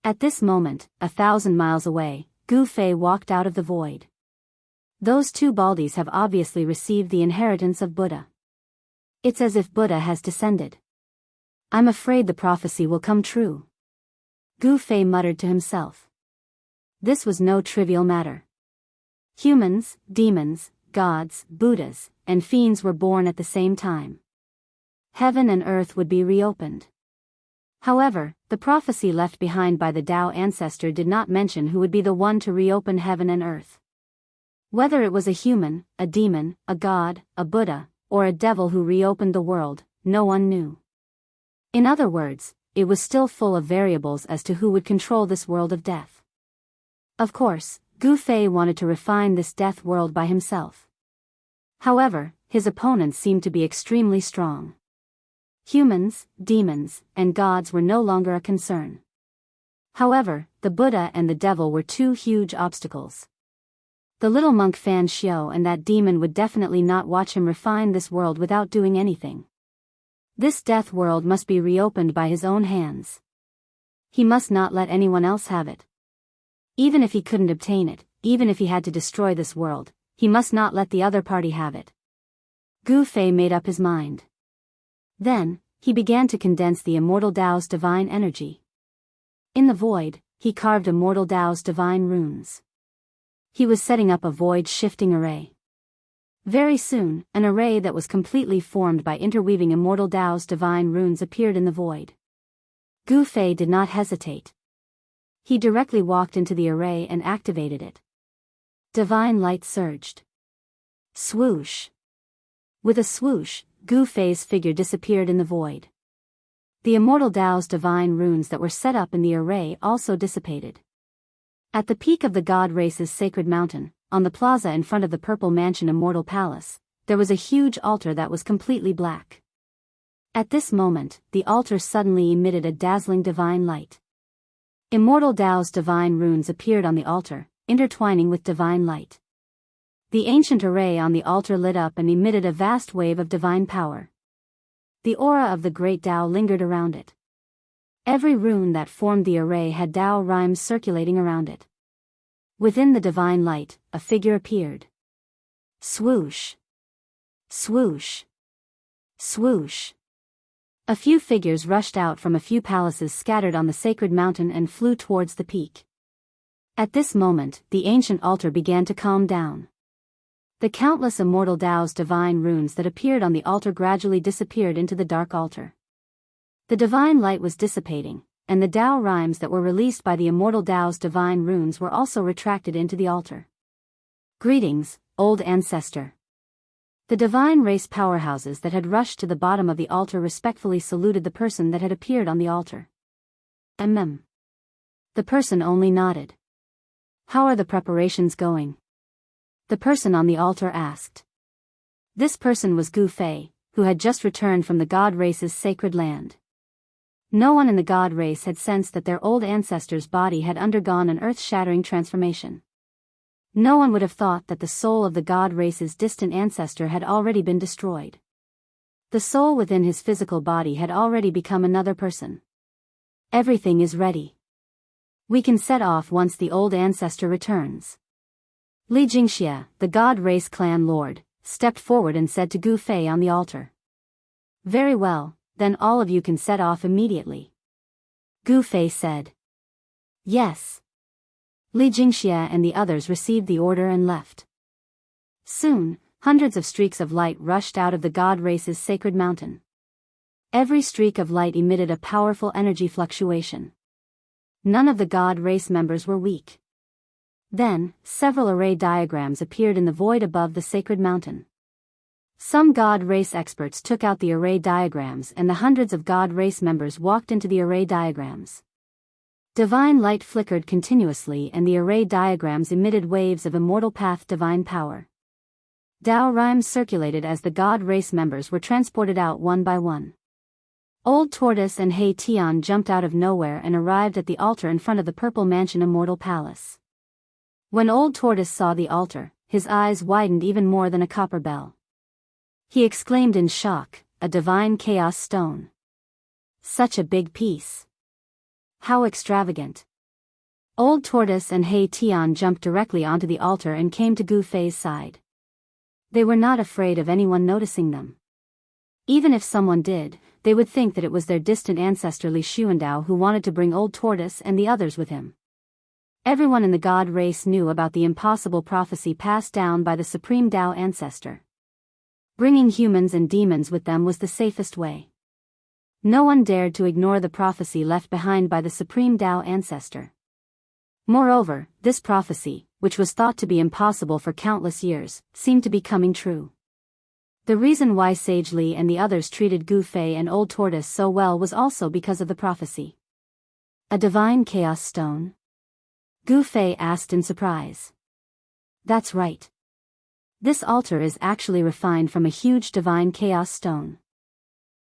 At this moment, 1,000 miles away, Gu Fei walked out of the void. Those two baldies have obviously received the inheritance of Buddha. It's as if Buddha has descended. I'm afraid the prophecy will come true. Gu Fei muttered to himself. This was no trivial matter. Humans, demons, gods, Buddhas, and fiends were born at the same time. Heaven and earth would be reopened. However, the prophecy left behind by the Tao ancestor did not mention who would be the one to reopen heaven and earth. Whether it was a human, a demon, a god, a Buddha, or a devil who reopened the world, no one knew. In other words, it was still full of variables as to who would control this world of death. Of course, Gu Fei wanted to refine this death world by himself. However, his opponents seemed to be extremely strong. Humans, demons, and gods were no longer a concern. However, the Buddha and the devil were two huge obstacles. The little monk Fan Xiao and that demon would definitely not watch him refine this world without doing anything. This death world must be reopened by his own hands. He must not let anyone else have it. Even if he couldn't obtain it, even if he had to destroy this world, he must not let the other party have it. Gu Fei made up his mind. Then, he began to condense the immortal Tao's divine energy. In the void, he carved immortal Tao's divine runes. He was setting up a void-shifting array. Very soon, an array that was completely formed by interweaving immortal Tao's divine runes appeared in the void. Gu Fei did not hesitate. He directly walked into the array and activated it. Divine light surged. Swoosh. With a swoosh, Gu Fei's figure disappeared in the void. The Immortal Tao's divine runes that were set up in the array also dissipated. At the peak of the God race's sacred mountain, on the plaza in front of the Purple Mansion Immortal Palace, there was a huge altar that was completely black. At this moment, the altar suddenly emitted a dazzling divine light. Immortal Tao's divine runes appeared on the altar, intertwining with divine light. The ancient array on the altar lit up and emitted a vast wave of divine power. The aura of the great Tao lingered around it. Every rune that formed the array had Tao rhymes circulating around it. Within the divine light, a figure appeared. Swoosh. Swoosh. Swoosh. A few figures rushed out from a few palaces scattered on the sacred mountain and flew towards the peak. At this moment, the ancient altar began to calm down. The countless Immortal Tao's divine runes that appeared on the altar gradually disappeared into the dark altar. The divine light was dissipating, and the Tao rhymes that were released by the Immortal Tao's divine runes were also retracted into the altar. Greetings, old ancestor. The divine race powerhouses that had rushed to the bottom of the altar respectfully saluted the person that had appeared on the altar. The person only nodded. How are the preparations going? The person on the altar asked. This person was Gu Fei, who had just returned from the God race's sacred land. No one in the God race had sensed that their old ancestor's body had undergone an earth-shattering transformation. No one would have thought that the soul of the God race's distant ancestor had already been destroyed. The soul within his physical body had already become another person. Everything is ready. We can set off once the old ancestor returns. Li Jingxia, the God race clan lord, stepped forward and said to Gu Fei on the altar. Very well, then all of you can set off immediately. Gu Fei said. Yes. Li Jingxia and the others received the order and left. Soon, hundreds of streaks of light rushed out of the God race's sacred mountain. Every streak of light emitted a powerful energy fluctuation. None of the God race members were weak. Then, several array diagrams appeared in the void above the sacred mountain. Some God race experts took out the array diagrams and the hundreds of God race members walked into the array diagrams. Divine light flickered continuously and the array diagrams emitted waves of immortal path divine power. Tao rhymes circulated as the God race members were transported out one by one. Old Tortoise and Hei Tian jumped out of nowhere and arrived at the altar in front of the Purple Mansion Immortal Palace. When Old Tortoise saw the altar, his eyes widened even more than a copper bell. He exclaimed in shock, a divine chaos stone. Such a big piece. How extravagant. Old Tortoise and Hei Tian jumped directly onto the altar and came to Gu Fei's side. They were not afraid of anyone noticing them. Even if someone did, they would think that it was their distant ancestor Li Xuandao who wanted to bring Old Tortoise and the others with him. Everyone in the God race knew about the impossible prophecy passed down by the Supreme Tao ancestor. Bringing humans and demons with them was the safest way. No one dared to ignore the prophecy left behind by the Supreme Tao ancestor. Moreover, this prophecy, which was thought to be impossible for countless years, seemed to be coming true. The reason why Sage Li and the others treated Gu Fei and Old Tortoise so well was also because of the prophecy. A divine chaos stone? Gu Fei asked in surprise. That's right. This altar is actually refined from a huge divine chaos stone.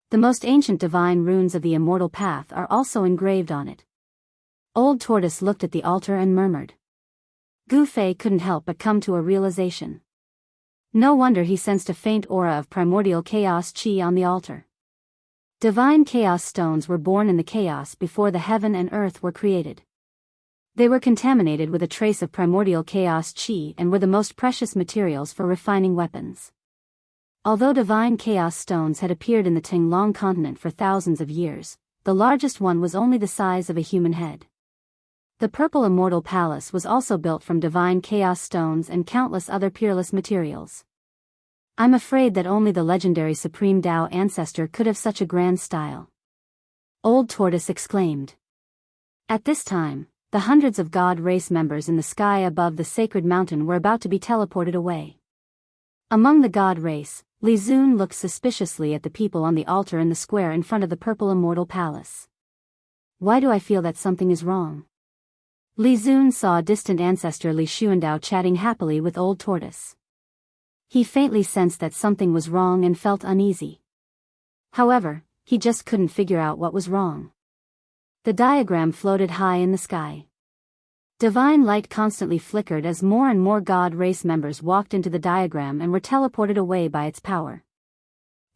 The most ancient divine runes of the immortal path are also engraved on it. Old Tortoise looked at the altar and murmured. Gu Fei couldn't help but come to a realization. No wonder he sensed a faint aura of primordial chaos chi on the altar. Divine chaos stones were born in the chaos before the heaven and earth were created. They were contaminated with a trace of primordial chaos chi and were the most precious materials for refining weapons. Although divine chaos stones had appeared in the Tinglong continent for thousands of years, the largest one was only the size of a human head. The Purple Immortal Palace was also built from divine chaos stones and countless other peerless materials. I'm afraid that only the legendary Supreme Tao ancestor could have such a grand style. Old Tortoise exclaimed. At this time, the hundreds of God race members in the sky above the sacred mountain were about to be teleported away. Among the God race, Li Zun looked suspiciously at the people on the altar in the square in front of the purple Immortal Palace. Why do I feel that something is wrong? Li Zun saw a distant ancestor Li Xuandao chatting happily with Old Tortoise. He faintly sensed that something was wrong and felt uneasy. However, he just couldn't figure out what was wrong. The diagram floated high in the sky. Divine light constantly flickered as more and more God race members walked into the diagram and were teleported away by its power.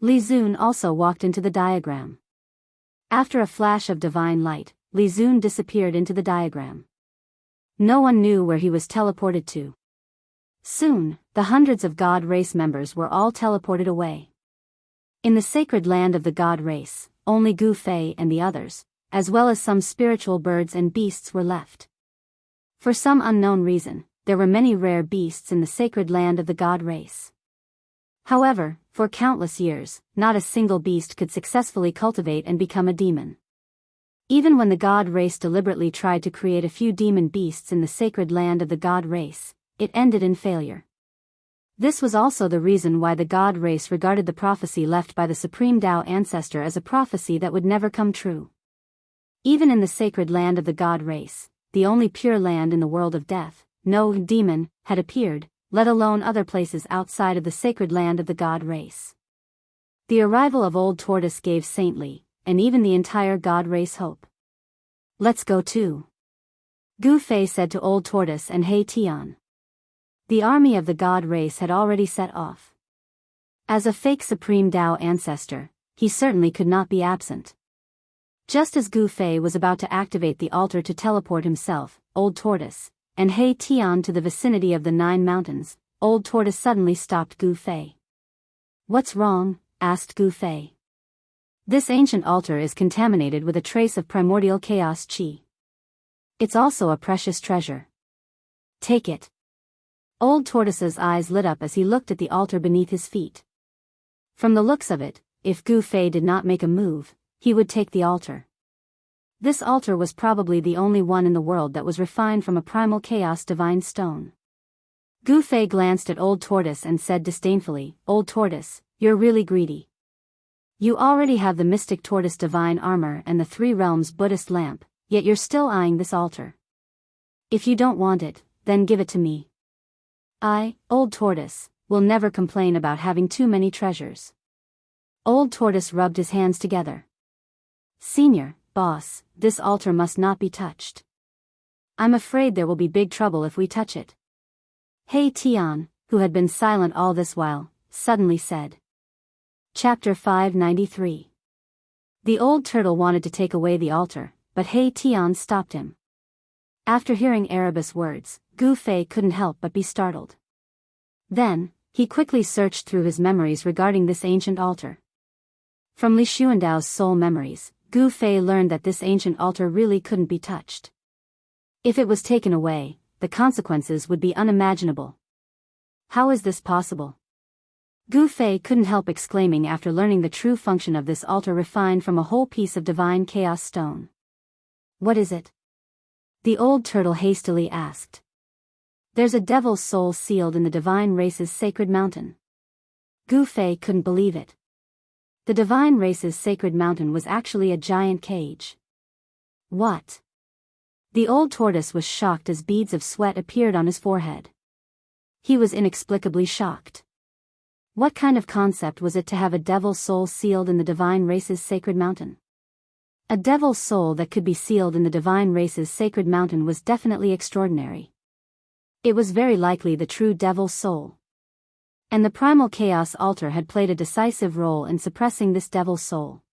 Li Zun also walked into the diagram. After a flash of divine light, Li Zun disappeared into the diagram. No one knew where he was teleported to. Soon, the hundreds of God race members were all teleported away. In the sacred land of the God race, only Gu Fei and the others, as well as some spiritual birds and beasts, were left. For some unknown reason, there were many rare beasts in the sacred land of the God race. However, for countless years, not a single beast could successfully cultivate and become a demon. Even when the God race deliberately tried to create a few demon beasts in the sacred land of the God race, it ended in failure. This was also the reason why the God race regarded the prophecy left by the Supreme Tao ancestor as a prophecy that would never come true. Even in the sacred land of the God race, the only pure land in the world of death, no demon had appeared, let alone other places outside of the sacred land of the God race. The arrival of Old Tortoise gave Saintly, and even the entire God race hope. Let's go too. Gu Fei said to Old Tortoise and He Tian. The army of the God race had already set off. As a fake Supreme Tao ancestor, he certainly could not be absent. Just as Gu Fei was about to activate the altar to teleport himself, Old Tortoise, and He Tian to the vicinity of the 9 mountains, Old Tortoise suddenly stopped Gu Fei. What's wrong? Asked Gu Fei. This ancient altar is contaminated with a trace of primordial chaos qi. It's also a precious treasure. Take it. Old Tortoise's eyes lit up as he looked at the altar beneath his feet. From the looks of it, if Gu Fei did not make a move, he would take the altar. This altar was probably the only one in the world that was refined from a primal chaos divine stone. Gu Fei glanced at Old Tortoise and said disdainfully, Old Tortoise, you're really greedy. You already have the mystic tortoise divine armor and the 3 realms Buddhist lamp, yet you're still eyeing this altar. If you don't want it, then give it to me. I, Old Tortoise, will never complain about having too many treasures. Old Tortoise rubbed his hands together. Senior, boss, this altar must not be touched. I'm afraid there will be big trouble if we touch it. He Tian, who had been silent all this while, suddenly said. Chapter 593. The old turtle wanted to take away the altar, but He Tian stopped him. After hearing Erebus' words, Gu Fei couldn't help but be startled. Then, he quickly searched through his memories regarding this ancient altar. From Li Xuandao's soul memories, Gu Fei learned that this ancient altar really couldn't be touched. If it was taken away, the consequences would be unimaginable. How is this possible? Gu Fei couldn't help exclaiming after learning the true function of this altar refined from a whole piece of divine chaos stone. What is it? The old turtle hastily asked. There's a devil's soul sealed in the divine race's sacred mountain. Gu Fei couldn't believe it. The divine race's sacred mountain was actually a giant cage. What? The old tortoise was shocked as beads of sweat appeared on his forehead. He was inexplicably shocked. What kind of concept was it to have a devil's soul sealed in the divine race's sacred mountain? A devil's soul that could be sealed in the divine race's sacred mountain was definitely extraordinary. It was very likely the true devil's soul. And the primal chaos altar had played a decisive role in suppressing this devil's soul.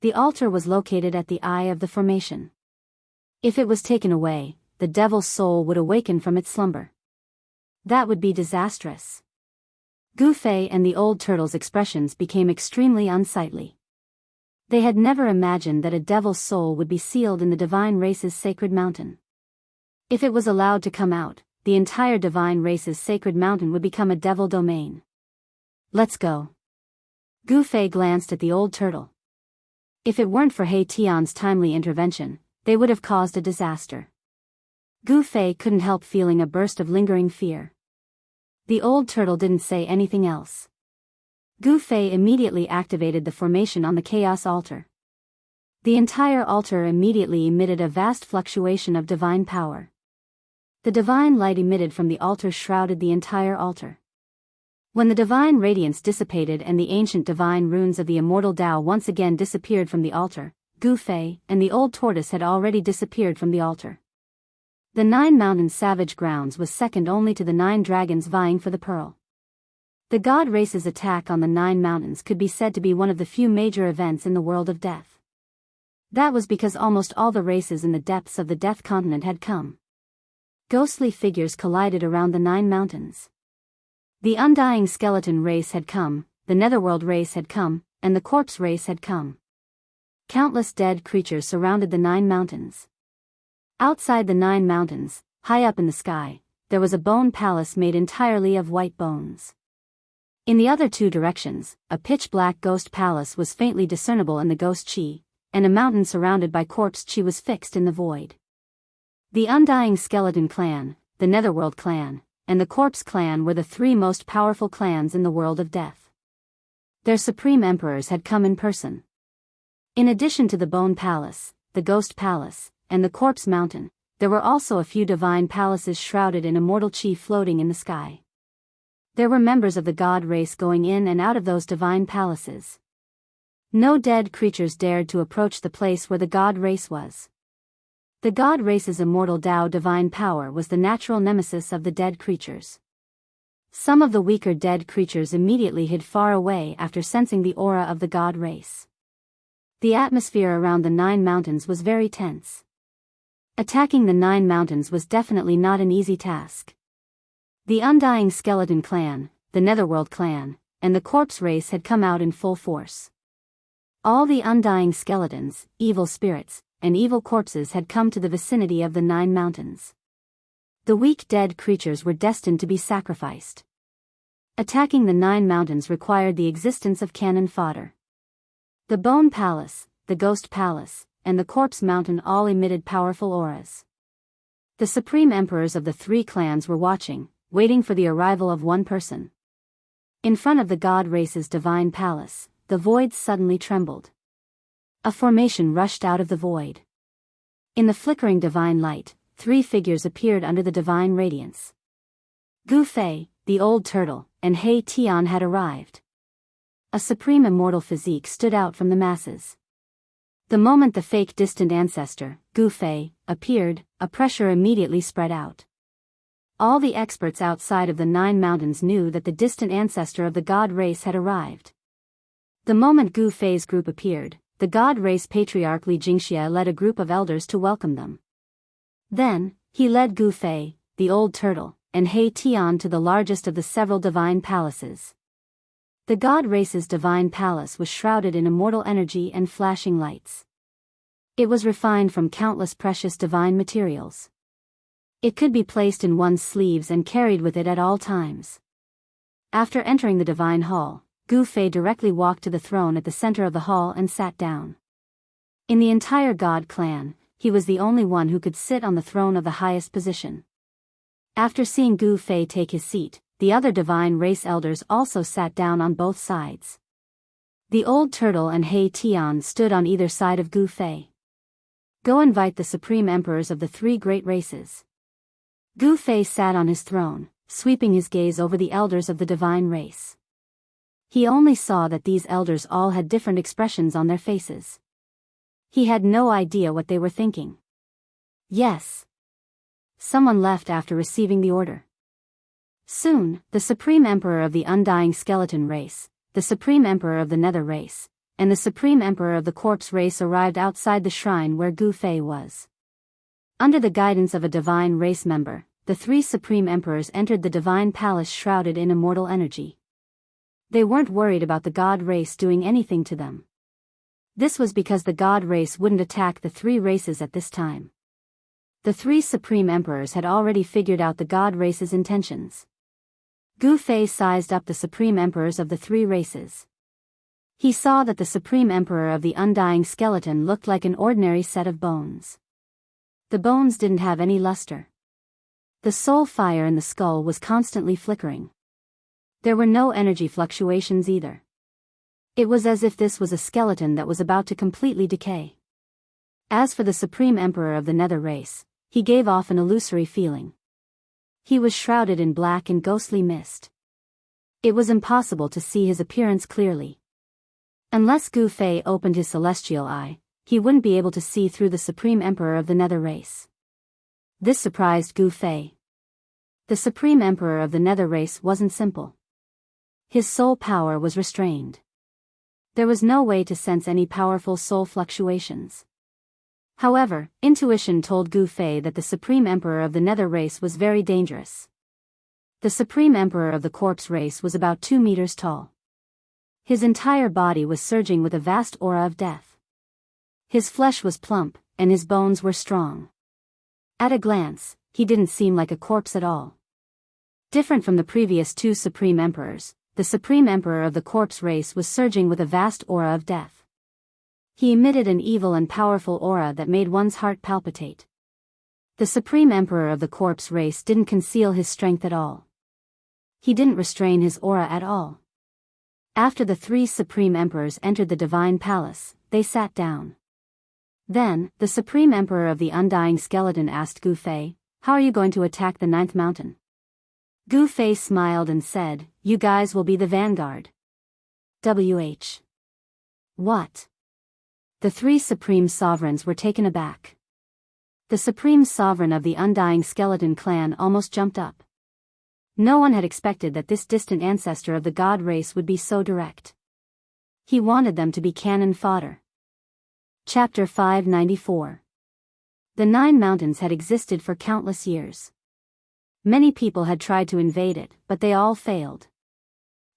The altar was located at the eye of the formation. If it was taken away, the devil's soul would awaken from its slumber. That would be disastrous. Gu Fei and the old turtle's expressions became extremely unsightly. They had never imagined that a devil's soul would be sealed in the divine race's sacred mountain. If it was allowed to come out, the entire divine race's sacred mountain would become a devil domain. Let's go. Gu Fei glanced at the old turtle. If it weren't for He Tian's timely intervention, they would have caused a disaster. Gu Fei couldn't help feeling a burst of lingering fear. The old turtle didn't say anything else. Gu Fei immediately activated the formation on the chaos altar. The entire altar immediately emitted a vast fluctuation of divine power. The divine light emitted from the altar shrouded the entire altar. When the divine radiance dissipated and the ancient divine runes of the immortal Tao once again disappeared from the altar, Gu Fei and the old tortoise had already disappeared from the altar. The 9 Mountains Savage Grounds was second only to the 9 dragons vying for the pearl. The god race's attack on the 9 mountains could be said to be one of the few major events in the world of death. That was because almost all the races in the depths of the Death Continent had come. Ghostly figures collided around the 9 mountains. The Undying Skeleton race had come, the Netherworld race had come, and the Corpse race had come. Countless dead creatures surrounded the 9 mountains. Outside the 9 mountains, high up in the sky, there was a bone palace made entirely of white bones. In the other 2 directions, a pitch-black ghost palace was faintly discernible in the ghost chi, and a mountain surrounded by corpse chi was fixed in the void. The Undying Skeleton clan, the Netherworld clan, and the Corpse clan were the 3 most powerful clans in the world of death. Their supreme emperors had come in person. In addition to the Bone Palace, the Ghost Palace, and the Corpse Mountain, there were also a few divine palaces shrouded in immortal chi floating in the sky. There were members of the god race going in and out of those divine palaces. No dead creatures dared to approach the place where the god race was. The god race's immortal Tao divine power was the natural nemesis of the dead creatures. Some of the weaker dead creatures immediately hid far away after sensing the aura of the god race. The atmosphere around the 9 mountains was very tense. Attacking the 9 mountains was definitely not an easy task. The Undying Skeleton clan, the Netherworld clan, and the Corpse race had come out in full force. All the Undying Skeletons, evil spirits, and evil corpses had come to the vicinity of the 9 mountains. The weak dead creatures were destined to be sacrificed. Attacking the 9 mountains required the existence of cannon fodder. The Bone Palace, the Ghost Palace, and the Corpse Mountain all emitted powerful auras. The supreme emperors of the 3 clans were watching, waiting for the arrival of one person. In front of the god race's divine palace, the void suddenly trembled. A formation rushed out of the void. In the flickering divine light, 3 figures appeared under the divine radiance. Gu Fei, the old turtle, and He Tian had arrived. A supreme immortal physique stood out from the masses. The moment the fake distant ancestor, Gu Fei, appeared, a pressure immediately spread out. All the experts outside of the 9 mountains knew that the distant ancestor of the god race had arrived. The moment Gu Fei's group appeared, the god race patriarch Li Jingxia led a group of elders to welcome them. Then, he led Gu Fei, the old turtle, and He Tian to the largest of the several divine palaces. The god race's divine palace was shrouded in immortal energy and flashing lights. It was refined from countless precious divine materials. It could be placed in one's sleeves and carried with it at all times. After entering the divine hall, Gu Fei directly walked to the throne at the center of the hall and sat down. In the entire god clan, he was the only one who could sit on the throne of the highest position. After seeing Gu Fei take his seat, the other divine race elders also sat down on both sides. The old turtle and He Tian stood on either side of Gu Fei. Go invite the supreme emperors of the 3 great races. Gu Fei sat on his throne, sweeping his gaze over the elders of the divine race. He only saw that these elders all had different expressions on their faces. He had no idea what they were thinking. Yes. Someone left after receiving the order. Soon, the Supreme Emperor of the Undying Skeleton race, the Supreme Emperor of the Nether race, and the Supreme Emperor of the Corpse race arrived outside the shrine where Gu Fei was. Under the guidance of a divine race member, the 3 Supreme Emperors entered the divine palace shrouded in immortal energy. They weren't worried about the god race doing anything to them. This was because the god race wouldn't attack the 3 races at this time. The 3 Supreme Emperors had already figured out the god race's intentions. Gu Fei sized up the Supreme Emperors of the 3 races. He saw that the Supreme Emperor of the Undying Skeleton looked like an ordinary set of bones. The bones didn't have any luster. The soul fire in the skull was constantly flickering. There were no energy fluctuations either. It was as if this was a skeleton that was about to completely decay. As for the Supreme Emperor of the Nether race, he gave off an illusory feeling. He was shrouded in black and ghostly mist. It was impossible to see his appearance clearly. Unless Gu Fei opened his celestial eye, he wouldn't be able to see through the Supreme Emperor of the Nether race. This surprised Gu Fei. The Supreme Emperor of the Nether race wasn't simple. His soul power was restrained. There was no way to sense any powerful soul fluctuations. However, intuition told Gu Fei that the Supreme Emperor of the Nether race was very dangerous. The Supreme Emperor of the Corpse race was about 2 meters tall. His entire body was surging with a vast aura of death. His flesh was plump, and his bones were strong. At a glance, he didn't seem like a corpse at all. Different from the previous 2 Supreme Emperors, the Supreme Emperor of the Corpse race was surging with a vast aura of death. He emitted an evil and powerful aura that made one's heart palpitate. The Supreme Emperor of the Corpse race didn't conceal his strength at all. He didn't restrain his aura at all. After the 3 Supreme Emperors entered the Divine Palace, they sat down. Then, the Supreme Emperor of the Undying Skeleton asked Gu Fei, "How are you going to attack the 9th mountain?" Gu Fei smiled and said, "You guys will be the vanguard." WH. What? The 3 Supreme Sovereigns were taken aback. The Supreme Sovereign of the Undying Skeleton clan almost jumped up. No one had expected that this distant ancestor of the god race would be so direct. He wanted them to be cannon fodder. Chapter 594. The 9 mountains had existed for countless years. Many people had tried to invade it, but they all failed.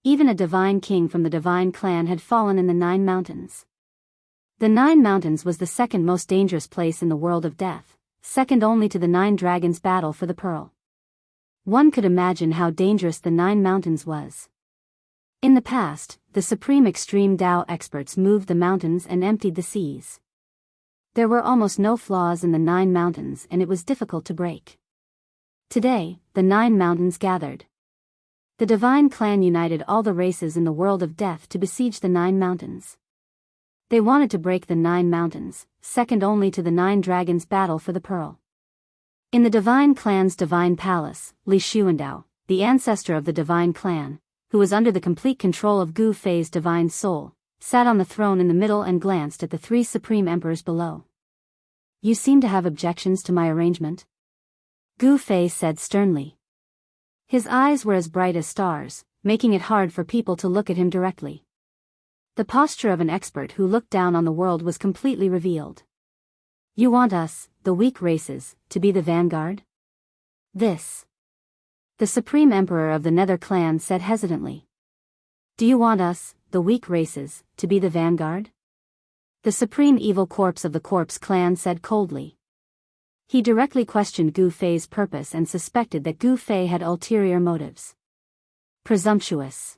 Even a divine king from the divine clan had fallen in the 9 mountains. The 9 mountains was the second most dangerous place in the world of death, second only to the 9 dragons' battle for the pearl. One could imagine how dangerous the 9 mountains was. In the past, the supreme extreme Tao experts moved the mountains and emptied the seas. There were almost no flaws in the 9 mountains and it was difficult to break. Today, the 9 mountains gathered. The divine clan united all the races in the world of death to besiege the 9 mountains. They wanted to break the 9 mountains, second only to the 9 dragons' battle for the pearl. In the divine clan's divine palace, Li Xuandao, the ancestor of the divine clan, who was under the complete control of Gu Fei's divine soul, sat on the throne in the middle and glanced at the 3 supreme emperors below. "You seem to have objections to my arrangement?" Gu Fei said sternly. His eyes were as bright as stars, making it hard for people to look at him directly. The posture of an expert who looked down on the world was completely revealed. "You want us, the weak races, to be the vanguard?" "This." The Supreme Emperor of the Nether clan said hesitantly. "Do you want us, the weak races, to be the vanguard?" The Supreme Evil Corpse of the Corpse clan said coldly. He directly questioned Gu Fei's purpose and suspected that Gu Fei had ulterior motives. Presumptuous.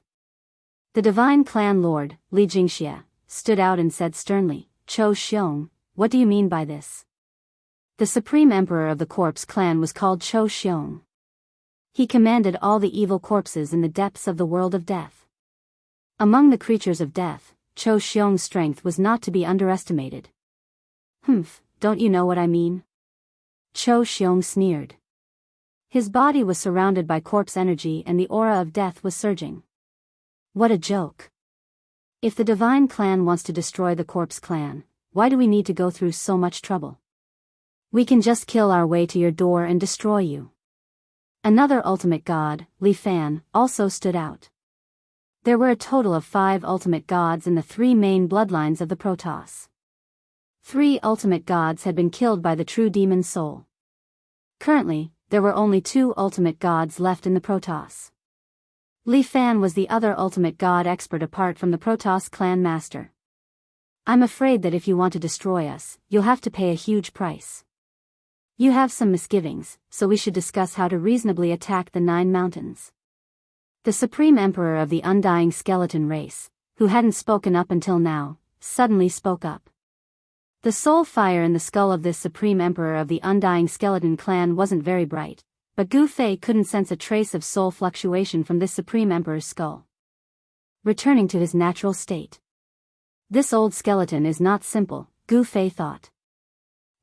The divine clan lord, Li Jingxia, stood out and said sternly, "Chou Xiong, what do you mean by this?" The supreme emperor of the corpse clan was called Chou Xiong. He commanded all the evil corpses in the depths of the world of death. Among the creatures of death, Chou Xiong's strength was not to be underestimated. "Humph, don't you know what I mean?" Chou Xiong sneered. His body was surrounded by corpse energy and the aura of death was surging. What a joke. If the divine clan wants to destroy the corpse clan, why do we need to go through so much trouble? We can just kill our way to your door and destroy you. Another ultimate god, Li Fan, also stood out. There were a total of 5 ultimate gods in the 3 main bloodlines of the Protoss. 3 ultimate gods had been killed by the true demon soul. Currently, there were only 2 ultimate gods left in the Protoss. Li Fan was the other ultimate god expert apart from the Protoss clan master. "I'm afraid that if you want to destroy us, you'll have to pay a huge price. You have some misgivings, so we should discuss how to reasonably attack the 9 mountains." The supreme emperor of the undying skeleton race, who hadn't spoken up until now, suddenly spoke up. The soul fire in the skull of this supreme emperor of the undying skeleton clan wasn't very bright, but Gu Fei couldn't sense a trace of soul fluctuation from this supreme emperor's skull. Returning to his natural state. This old skeleton is not simple, Gu Fei thought.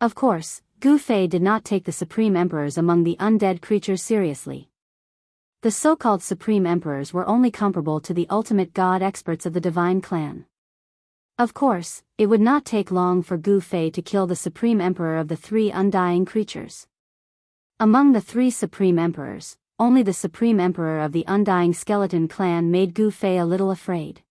Of course, Gu Fei did not take the supreme emperors among the undead creatures seriously. The so-called supreme emperors were only comparable to the ultimate god experts of the divine clan. Of course, it would not take long for Gu Fei to kill the supreme emperor of the three undying creatures. Among the three supreme emperors, only the supreme emperor of the undying skeleton clan made Gu Fei a little afraid.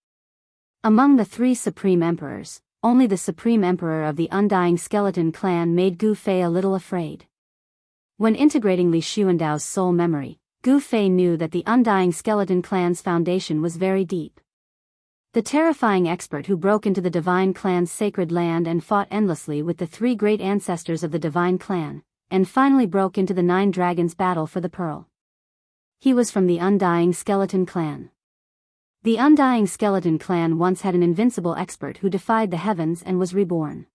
Among the three supreme emperors, only the supreme emperor of the undying skeleton clan made Gu Fei a little afraid. When integrating Li Xuandao's soul memory, Gu Fei knew that the undying skeleton clan's foundation was very deep. The terrifying expert who broke into the divine clan's sacred land and fought endlessly with the three great ancestors of the divine clan, and finally broke into the Nine Dragons' battle for the pearl. He was from the undying skeleton clan. The undying skeleton clan once had an invincible expert who defied the heavens and was reborn.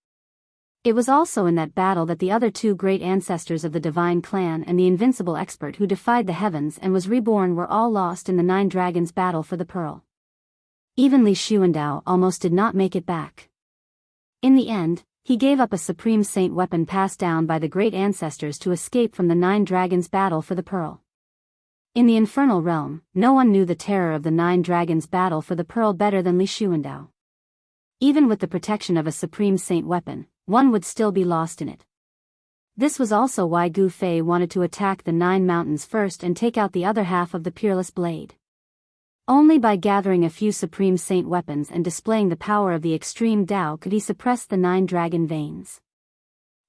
It was also in that battle that the other two great ancestors of the divine clan and the invincible expert who defied the heavens and was reborn were all lost in the Nine Dragons' battle for the pearl. Even Li Xuandao almost did not make it back. In the end, he gave up a supreme saint weapon passed down by the great ancestors to escape from the Nine Dragons' battle for the pearl. In the infernal realm, no one knew the terror of the Nine Dragons' battle for the pearl better than Li Xuandao. Even with the protection of a supreme saint weapon, one would still be lost in it. This was also why Gu Fei wanted to attack the Nine Mountains first and take out the other half of the Peerless Blade. Only by gathering a few supreme saint weapons and displaying the power of the extreme Tao could he suppress the Nine Dragon Veins.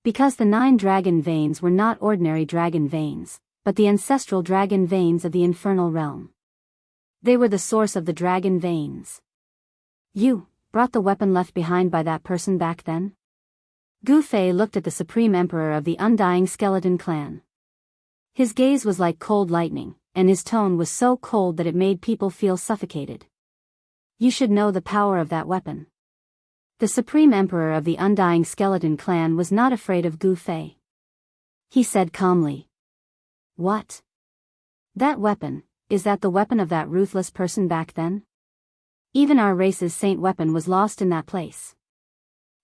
Because the Nine Dragon Veins were not ordinary dragon veins, but the ancestral dragon veins of the infernal realm. They were the source of the dragon veins. You brought the weapon left behind by that person back then? Gu Fei looked at the supreme emperor of the undying skeleton clan. His gaze was like cold lightning, and his tone was so cold that it made people feel suffocated. You should know the power of that weapon. The supreme emperor of the undying skeleton clan was not afraid of Gu Fei. He said calmly. What? That weapon, is that the weapon of that ruthless person back then? Even our race's saint weapon was lost in that place.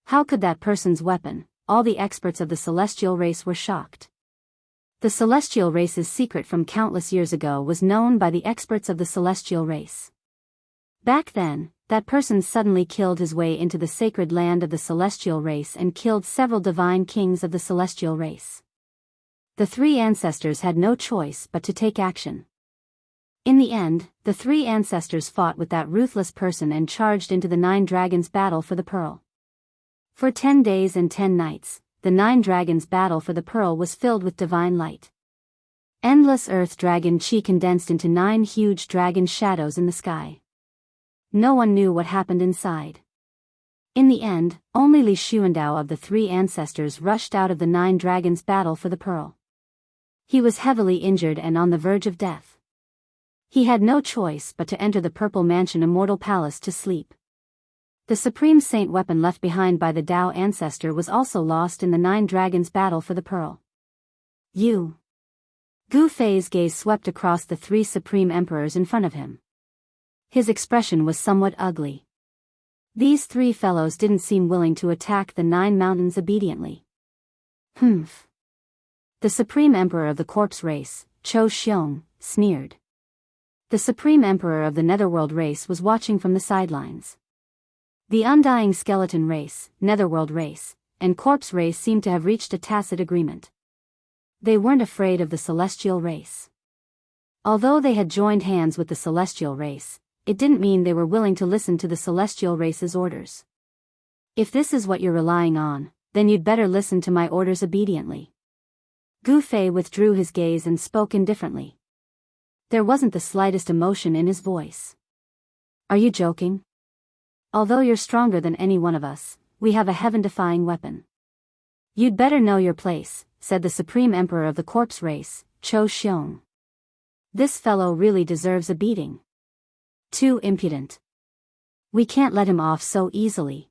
How could that person's weapon? All the experts of the celestial race were shocked. The celestial race's secret from countless years ago was known by the experts of the celestial race. Back then, that person suddenly killed his way into the sacred land of the celestial race and killed several divine kings of the celestial race. The three ancestors had no choice but to take action. In the end, the three ancestors fought with that ruthless person and charged into the Nine Dragons' battle for the pearl. For 10 days and 10 nights, the Nine Dragons' battle for the pearl was filled with divine light. Endless earth dragon chi condensed into 9 huge dragon shadows in the sky. No one knew what happened inside. In the end, only Li Xuandao of the three ancestors rushed out of the Nine Dragons' battle for the pearl. He was heavily injured and on the verge of death. He had no choice but to enter the Purple Mansion Immortal Palace to sleep. The supreme saint weapon left behind by the Tao ancestor was also lost in the Nine Dragons' battle for the pearl. You. Gu Fei's gaze swept across the three supreme emperors in front of him. His expression was somewhat ugly. These three fellows didn't seem willing to attack the Nine Mountains obediently. Humph. The supreme emperor of the corpse race, Cho Xiong, sneered. The supreme emperor of the netherworld race was watching from the sidelines. The undying skeleton race, netherworld race, and corpse race seemed to have reached a tacit agreement. They weren't afraid of the celestial race. Although they had joined hands with the celestial race, it didn't mean they were willing to listen to the celestial race's orders. If this is what you're relying on, then you'd better listen to my orders obediently. Gu Fei withdrew his gaze and spoke indifferently. There wasn't the slightest emotion in his voice. Are you joking? Although you're stronger than any one of us, we have a heaven-defying weapon. You'd better know your place, said the supreme emperor of the corpse race, Cho Xiong. This fellow really deserves a beating. Too impudent. We can't let him off so easily.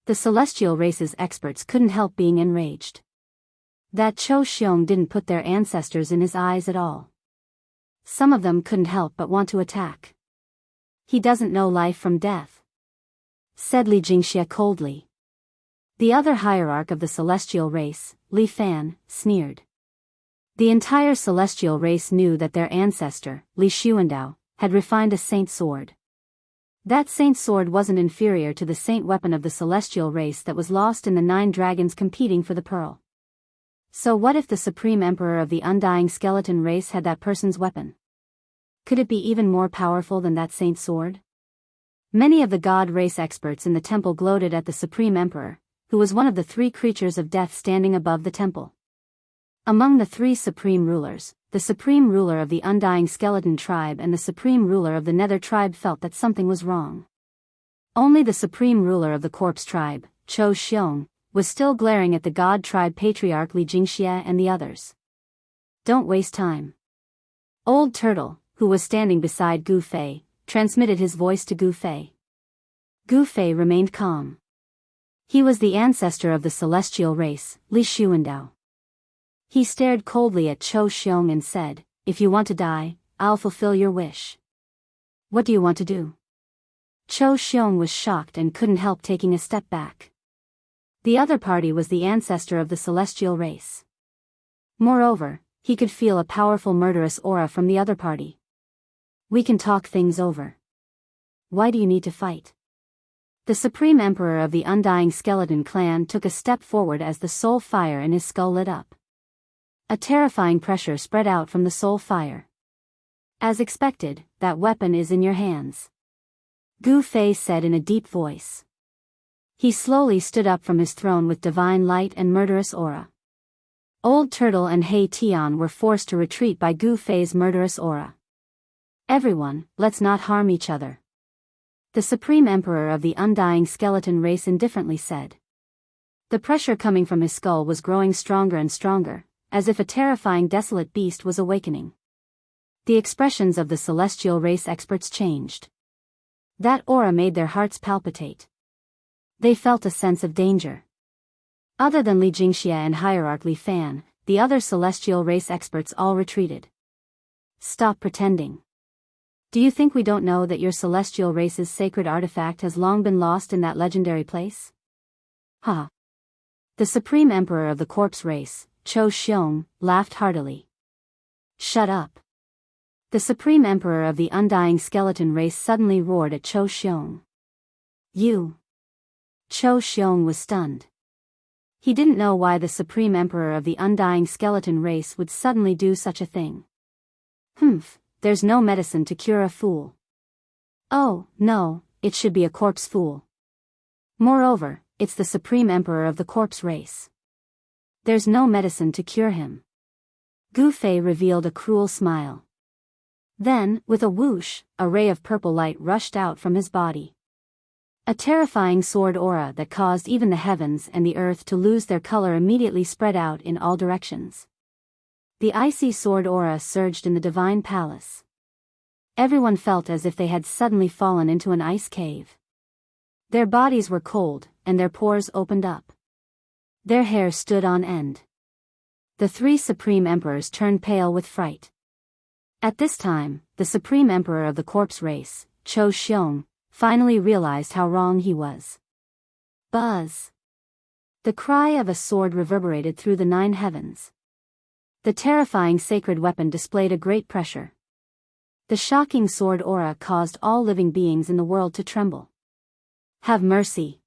The celestial race's experts couldn't help being enraged. That Cho Xiong didn't put their ancestors in his eyes at all. Some of them couldn't help but want to attack. He doesn't know life from death, said Li Jingxia coldly. The other hierarch of the celestial race, Li Fan, sneered. The entire celestial race knew that their ancestor, Li Xuandao, had refined a saint sword. That saint sword wasn't inferior to the saint weapon of the celestial race that was lost in the 9 dragons competing for the pearl. So what if the supreme emperor of the undying skeleton race had that person's weapon? Could it be even more powerful than that saint sword? Many of the god race experts in the temple gloated at the supreme emperor, who was one of the 3 creatures of death standing above the temple. Among the 3 supreme rulers, the supreme ruler of the undying skeleton tribe and the supreme ruler of the nether tribe felt that something was wrong. Only the supreme ruler of the corpse tribe, Cho Xiong, was still glaring at the god tribe patriarch Li Jingxia and the others. Don't waste time. Old Turtle, who was standing beside Gu Fei, transmitted his voice to Gu Fei. Gu Fei remained calm. He was the ancestor of the celestial race, Li Xuandao. He stared coldly at Cho Xiong and said, "If you want to die, I'll fulfill your wish. What do you want to do?" Cho Xiong was shocked and couldn't help taking a step back. The other party was the ancestor of the celestial race. Moreover, he could feel a powerful murderous aura from the other party. We can talk things over. Why do you need to fight? The supreme emperor of the undying skeleton clan took a step forward as the soul fire in his skull lit up. A terrifying pressure spread out from the soul fire. As expected, that weapon is in your hands, Gu Fei said in a deep voice. He slowly stood up from his throne with divine light and murderous aura. Old Turtle and Hei Tian were forced to retreat by Gu Fei's murderous aura. Everyone, let's not harm each other, the supreme emperor of the undying skeleton race indifferently said. The pressure coming from his skull was growing stronger and stronger, as if a terrifying desolate beast was awakening. The expressions of the celestial race experts changed. That aura made their hearts palpitate. They felt a sense of danger. Other than Li Jingxia and Hierarch Li Fan, the other celestial race experts all retreated. Stop pretending. Do you think we don't know that your celestial race's sacred artifact has long been lost in that legendary place? Ha! The supreme emperor of the corpse race, Cho Xiong, laughed heartily. Shut up. The supreme emperor of the undying skeleton race suddenly roared at Cho Xiong. You! Cho Xiong was stunned. He didn't know why the supreme emperor of the undying skeleton race would suddenly do such a thing. Humph, there's no medicine to cure a fool. Oh, no, it should be a corpse fool. Moreover, it's the supreme emperor of the corpse race. There's no medicine to cure him. Gu Fei revealed a cruel smile. Then, with a whoosh, a ray of purple light rushed out from his body. A terrifying sword aura that caused even the heavens and the earth to lose their color immediately spread out in all directions. The icy sword aura surged in the divine palace. Everyone felt as if they had suddenly fallen into an ice cave. Their bodies were cold, and their pores opened up. Their hair stood on end. The 3 supreme emperors turned pale with fright. At this time, the supreme emperor of the corpse race, Cho Xiong, finally realized how wrong he was. Buzz! The cry of a sword reverberated through the 9 heavens. The terrifying sacred weapon displayed a great pressure. The shocking sword aura caused all living beings in the world to tremble. Have mercy!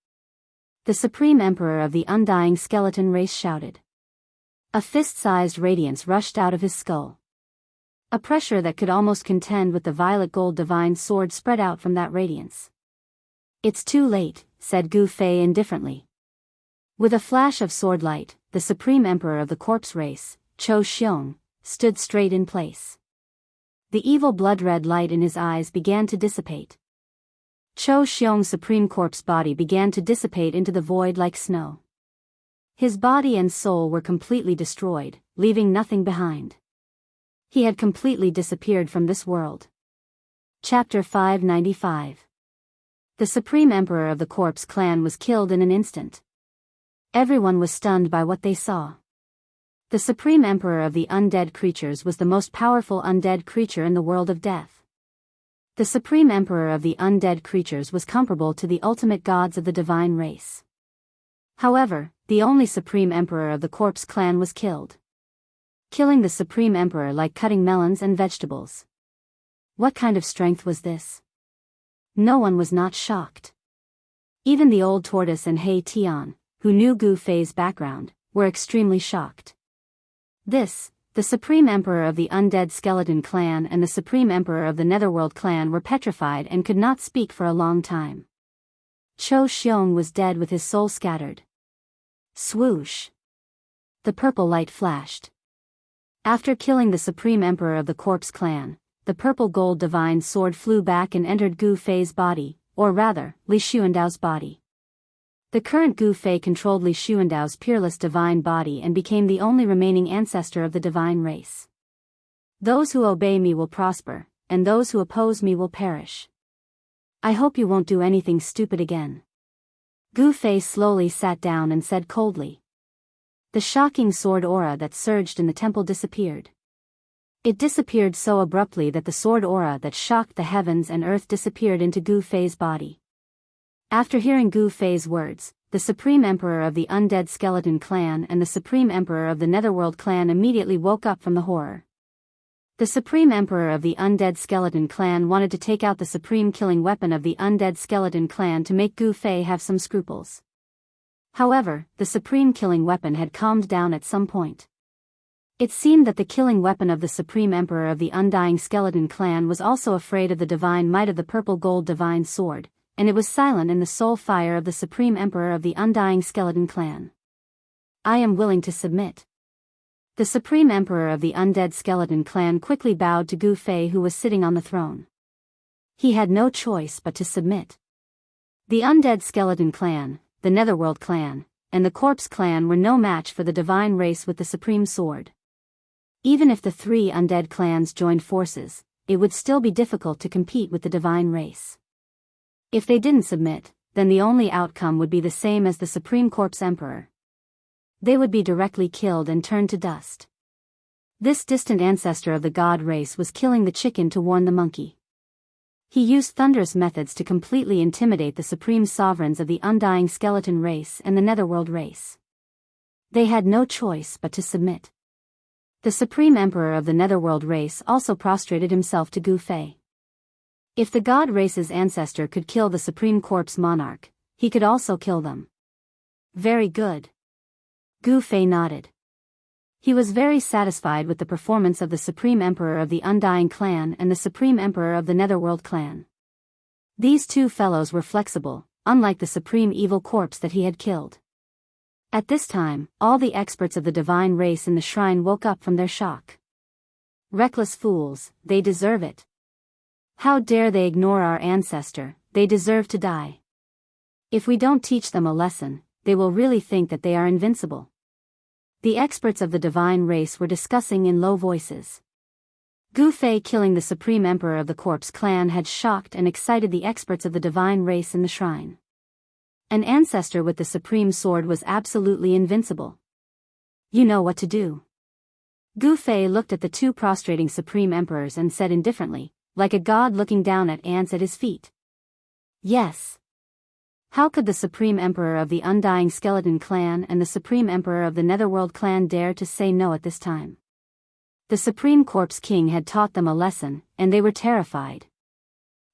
The supreme emperor of the undying skeleton race shouted. A fist-sized radiance rushed out of his skull. A pressure that could almost contend with the violet gold divine sword spread out from that radiance. It's too late, said Gu Fei indifferently. With a flash of sword light, the supreme emperor of the corpse race, Cho Xiong, stood straight in place. The evil blood-red light in his eyes began to dissipate. Cho Xiong's supreme corpse body began to dissipate into the void like snow. His body and soul were completely destroyed, leaving nothing behind. He had completely disappeared from this world. Chapter 595. The Supreme Emperor of the Corpse Clan was killed in an instant. Everyone was stunned by what they saw. The Supreme Emperor of the Undead Creatures was the most powerful undead creature in the world of death. The Supreme Emperor of the Undead Creatures was comparable to the ultimate gods of the divine race. However, the only Supreme Emperor of the Corpse Clan was killed. Killing the Supreme Emperor like cutting melons and vegetables. What kind of strength was this? No one was not shocked. Even the old tortoise and He Tian, who knew Gu Fei's background, were extremely shocked. The Supreme Emperor of the Undead Skeleton Clan and the Supreme Emperor of the Netherworld Clan were petrified and could not speak for a long time. Cho Xiong was dead with his soul scattered. Swoosh! The purple light flashed. After killing the Supreme Emperor of the Corpse Clan, the purple gold divine sword flew back and entered Gu Fei's body, or rather, Li Xuandao's body. The current Gu Fei controlled Li Xuandao's peerless divine body and became the only remaining ancestor of the divine race. Those who obey me will prosper, and those who oppose me will perish. I hope you won't do anything stupid again. Gu Fei slowly sat down and said coldly. The shocking sword aura that surged in the temple disappeared. It disappeared so abruptly that the sword aura that shocked the heavens and earth disappeared into Gu Fei's body. After hearing Gu Fei's words, the Supreme Emperor of the Undead Skeleton Clan and the Supreme Emperor of the Netherworld Clan immediately woke up from the horror. The Supreme Emperor of the Undead Skeleton Clan wanted to take out the supreme killing weapon of the Undead Skeleton Clan to make Gu Fei have some scruples. However, the supreme killing weapon had calmed down at some point. It seemed that the killing weapon of the Supreme Emperor of the Undying Skeleton Clan was also afraid of the divine might of the purple gold divine sword, and it was silent in the soul fire of the Supreme Emperor of the Undying Skeleton Clan. I am willing to submit. The Supreme Emperor of the Undead Skeleton Clan quickly bowed to Gu Fei, who was sitting on the throne. He had no choice but to submit. The Undead Skeleton Clan, the Netherworld Clan, and the Corpse Clan were no match for the divine race with the Supreme Sword. Even if the three undead clans joined forces, it would still be difficult to compete with the divine race. If they didn't submit, then the only outcome would be the same as the Supreme Corpse Emperor. They would be directly killed and turned to dust. This distant ancestor of the god race was killing the chicken to warn the monkey. He used thunderous methods to completely intimidate the supreme sovereigns of the Undying Skeleton race and the Netherworld race. They had no choice but to submit. The Supreme Emperor of the Netherworld race also prostrated himself to Gu Fei. If the god race's ancestor could kill the Supreme Corpse Monarch, he could also kill them. Very good. Gu Fei nodded. He was very satisfied with the performance of the Supreme Emperor of the Undying Clan and the Supreme Emperor of the Netherworld Clan. These two fellows were flexible, unlike the Supreme Evil Corpse that he had killed. At this time, all the experts of the divine race in the shrine woke up from their shock. Reckless fools, they deserve it. How dare they ignore our ancestor, they deserve to die. If we don't teach them a lesson, they will really think that they are invincible. The experts of the divine race were discussing in low voices. Gu Fei killing the Supreme Emperor of the Corpse Clan had shocked and excited the experts of the divine race in the shrine. An ancestor with the supreme sword was absolutely invincible. You know what to do. Gu Fei looked at the two prostrating Supreme Emperors and said indifferently, like a god looking down at ants at his feet. Yes. How could the Supreme Emperor of the Undying Skeleton Clan and the Supreme Emperor of the Netherworld Clan dare to say no at this time? The Supreme Corpse King had taught them a lesson, and they were terrified.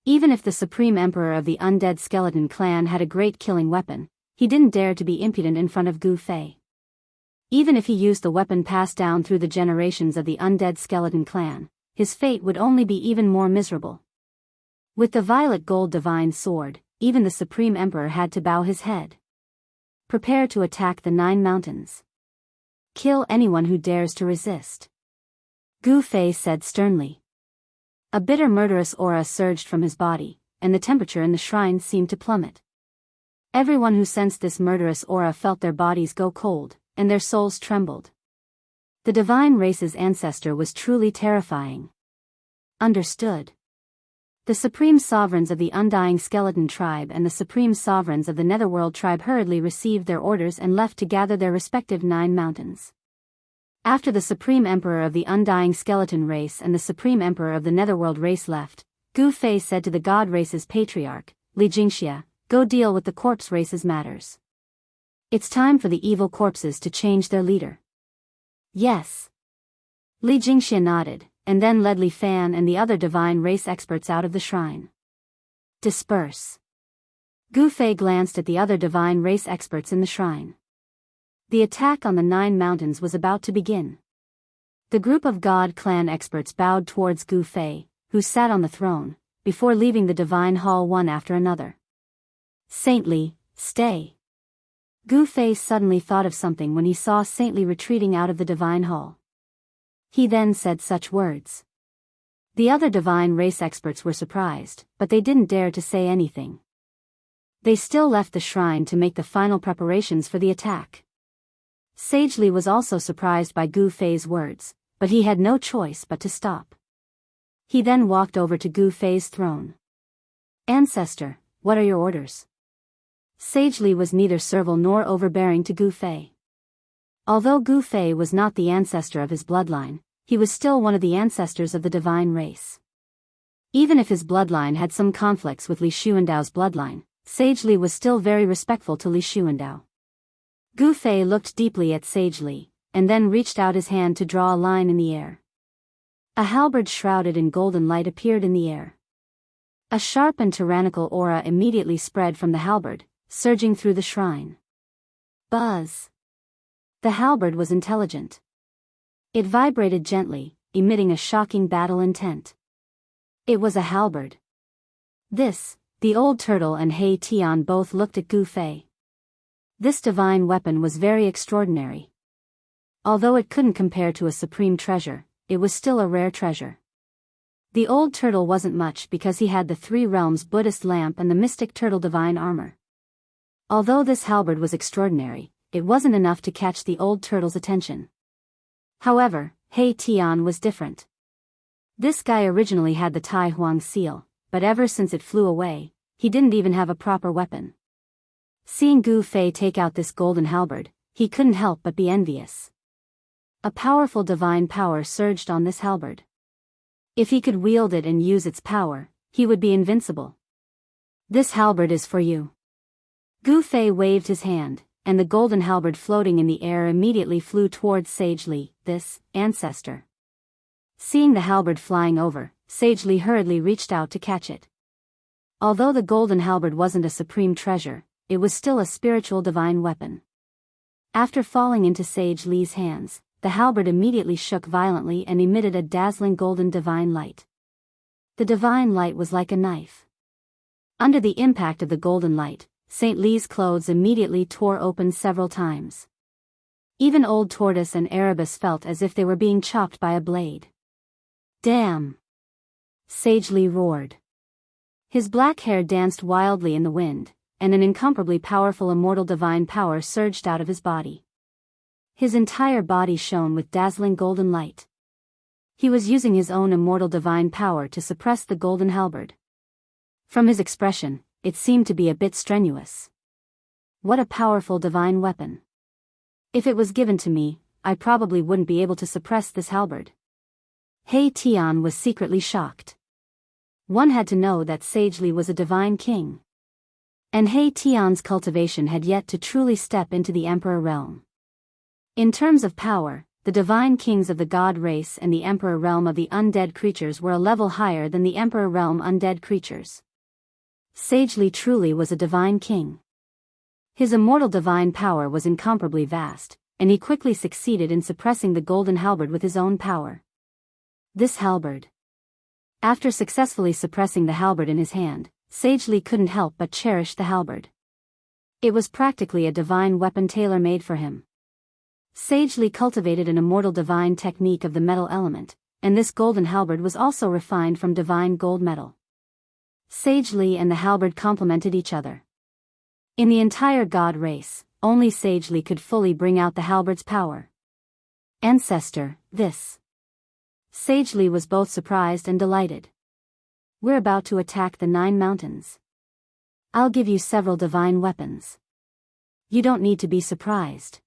Even if the Supreme Emperor of the Undead Skeleton Clan had a great killing weapon, he didn't dare to be impudent in front of Gu Fei. Even if he used the weapon passed down through the generations of the Undead Skeleton Clan, his fate would only be even more miserable. With the violet gold divine sword, even the Supreme Emperor had to bow his head. Prepare to attack the 9 mountains. Kill anyone who dares to resist. Gu Fei said sternly. A bitter murderous aura surged from his body, and the temperature in the shrine seemed to plummet. Everyone who sensed this murderous aura felt their bodies go cold, and their souls trembled. The divine race's ancestor was truly terrifying. Understood. The supreme sovereigns of the Undying Skeleton tribe and the supreme sovereigns of the Netherworld tribe hurriedly received their orders and left to gather their respective 9 mountains. After the supreme emperor of the Undying Skeleton race and the supreme emperor of the Netherworld race left, Gu Fei said to the god race's patriarch, Li Jingxia, "Go deal with the corpse race's matters. It's time for the evil corpses to change their leader." "Yes." Li Jingxia nodded, and then led Li Fan and the other divine race experts out of the shrine. Disperse. Gu Fei glanced at the other divine race experts in the shrine. The attack on the 9 mountains was about to begin. The group of God clan experts bowed towards Gu Fei, who sat on the throne, before leaving the divine hall one after another. "Saint Li, stay." Gu Fei suddenly thought of something when he saw Saint Li retreating out of the divine hall. He then said such words. The other divine race experts were surprised, but they didn't dare to say anything. They still left the shrine to make the final preparations for the attack. Sage Li was also surprised by Gu Fei's words, but he had no choice but to stop. He then walked over to Gu Fei's throne. "Ancestor, what are your orders?" Sage Li was neither servile nor overbearing to Gu Fei. Although Gu Fei was not the ancestor of his bloodline, he was still one of the ancestors of the divine race. Even if his bloodline had some conflicts with Li Xuandao's bloodline, Sage Li was still very respectful to Li Xuandao. Gu Fei looked deeply at Sage Li, and then reached out his hand to draw a line in the air. A halberd shrouded in golden light appeared in the air. A sharp and tyrannical aura immediately spread from the halberd, surging through the shrine. Buzz! The halberd was intelligent. It vibrated gently, emitting a shocking battle intent. It was a halberd. The old turtle and He Tian both looked at Gu Fei. This divine weapon was very extraordinary. Although it couldn't compare to a supreme treasure, it was still a rare treasure. The old turtle wasn't much because he had the 3 realms Buddhist lamp and the mystic turtle divine armor. Although this halberd was extraordinary, it wasn't enough to catch the old turtle's attention. However, He Tian was different. This guy originally had the Tai Huang seal, but ever since it flew away, he didn't even have a proper weapon. Seeing Gu Fei take out this golden halberd, he couldn't help but be envious. A powerful divine power surged on this halberd. If he could wield it and use its power, he would be invincible. "This halberd is for you." Gu Fei waved his hand, and the golden halberd floating in the air immediately flew towards Sage Li, this ancestor. Seeing the halberd flying over, Sage Li hurriedly reached out to catch it. Although the golden halberd wasn't a supreme treasure, it was still a spiritual divine weapon. After falling into Sage Li's hands, the halberd immediately shook violently and emitted a dazzling golden divine light. The divine light was like a knife. Under the impact of the golden light, Saint Li's clothes immediately tore open several times. Even old Tortoise and Erebus felt as if they were being chopped by a blade. "Damn!" Sage Li roared. His black hair danced wildly in the wind, and an incomparably powerful immortal divine power surged out of his body. His entire body shone with dazzling golden light. He was using his own immortal divine power to suppress the golden halberd. From his expression, it seemed to be a bit strenuous. What a powerful divine weapon. If it was given to me, I probably wouldn't be able to suppress this halberd. He Tian was secretly shocked. One had to know that Sage Li was a divine king. And He Tian's cultivation had yet to truly step into the emperor realm. In terms of power, the divine kings of the god race and the emperor realm of the undead creatures were a level higher than the emperor realm undead creatures. Sage Li truly was a divine king. His immortal divine power was incomparably vast, and he quickly succeeded in suppressing the golden halberd with his own power. This halberd. After successfully suppressing the halberd in his hand, Sage Li couldn't help but cherish the halberd. It was practically a divine weapon tailor-made for him. Sage Li cultivated an immortal divine technique of the metal element, and this golden halberd was also refined from divine gold metal. Sage Li and the halberd complemented each other. In the entire god race, only Sage Li could fully bring out the halberd's power. Ancestor, this. Sage Li was both surprised and delighted. We're about to attack the 9 mountains. I'll give you several divine weapons. You don't need to be surprised.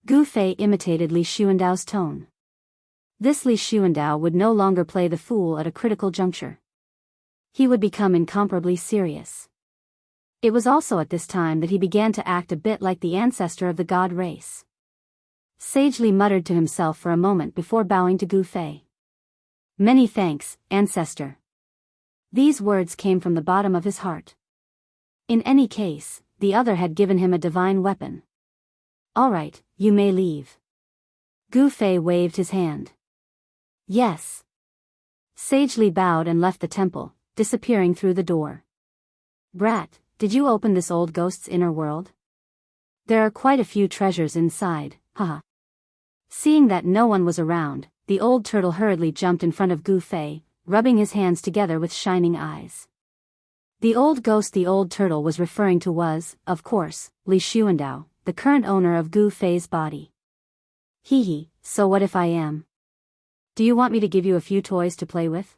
Gu Fei imitated Li Xuandao's tone. This Li Xuandao would no longer play the fool at a critical juncture. He would become incomparably serious. It was also at this time that he began to act a bit like the ancestor of the god race. Sage Li muttered to himself for a moment before bowing to Gu Fei. Many thanks, ancestor. These words came from the bottom of his heart. In any case, the other had given him a divine weapon. All right, you may leave. Gu Fei waved his hand. Yes. Sage Li bowed and left the temple, disappearing through the door. Brat, did you open this old ghost's inner world? There are quite a few treasures inside, haha. Seeing that no one was around, the old turtle hurriedly jumped in front of Gu Fei, rubbing his hands together with shining eyes. The old ghost the old turtle was referring to was, of course, Li Xuandao, the current owner of Gu Fei's body. Hee hee, so what if I am? Do you want me to give you a few toys to play with?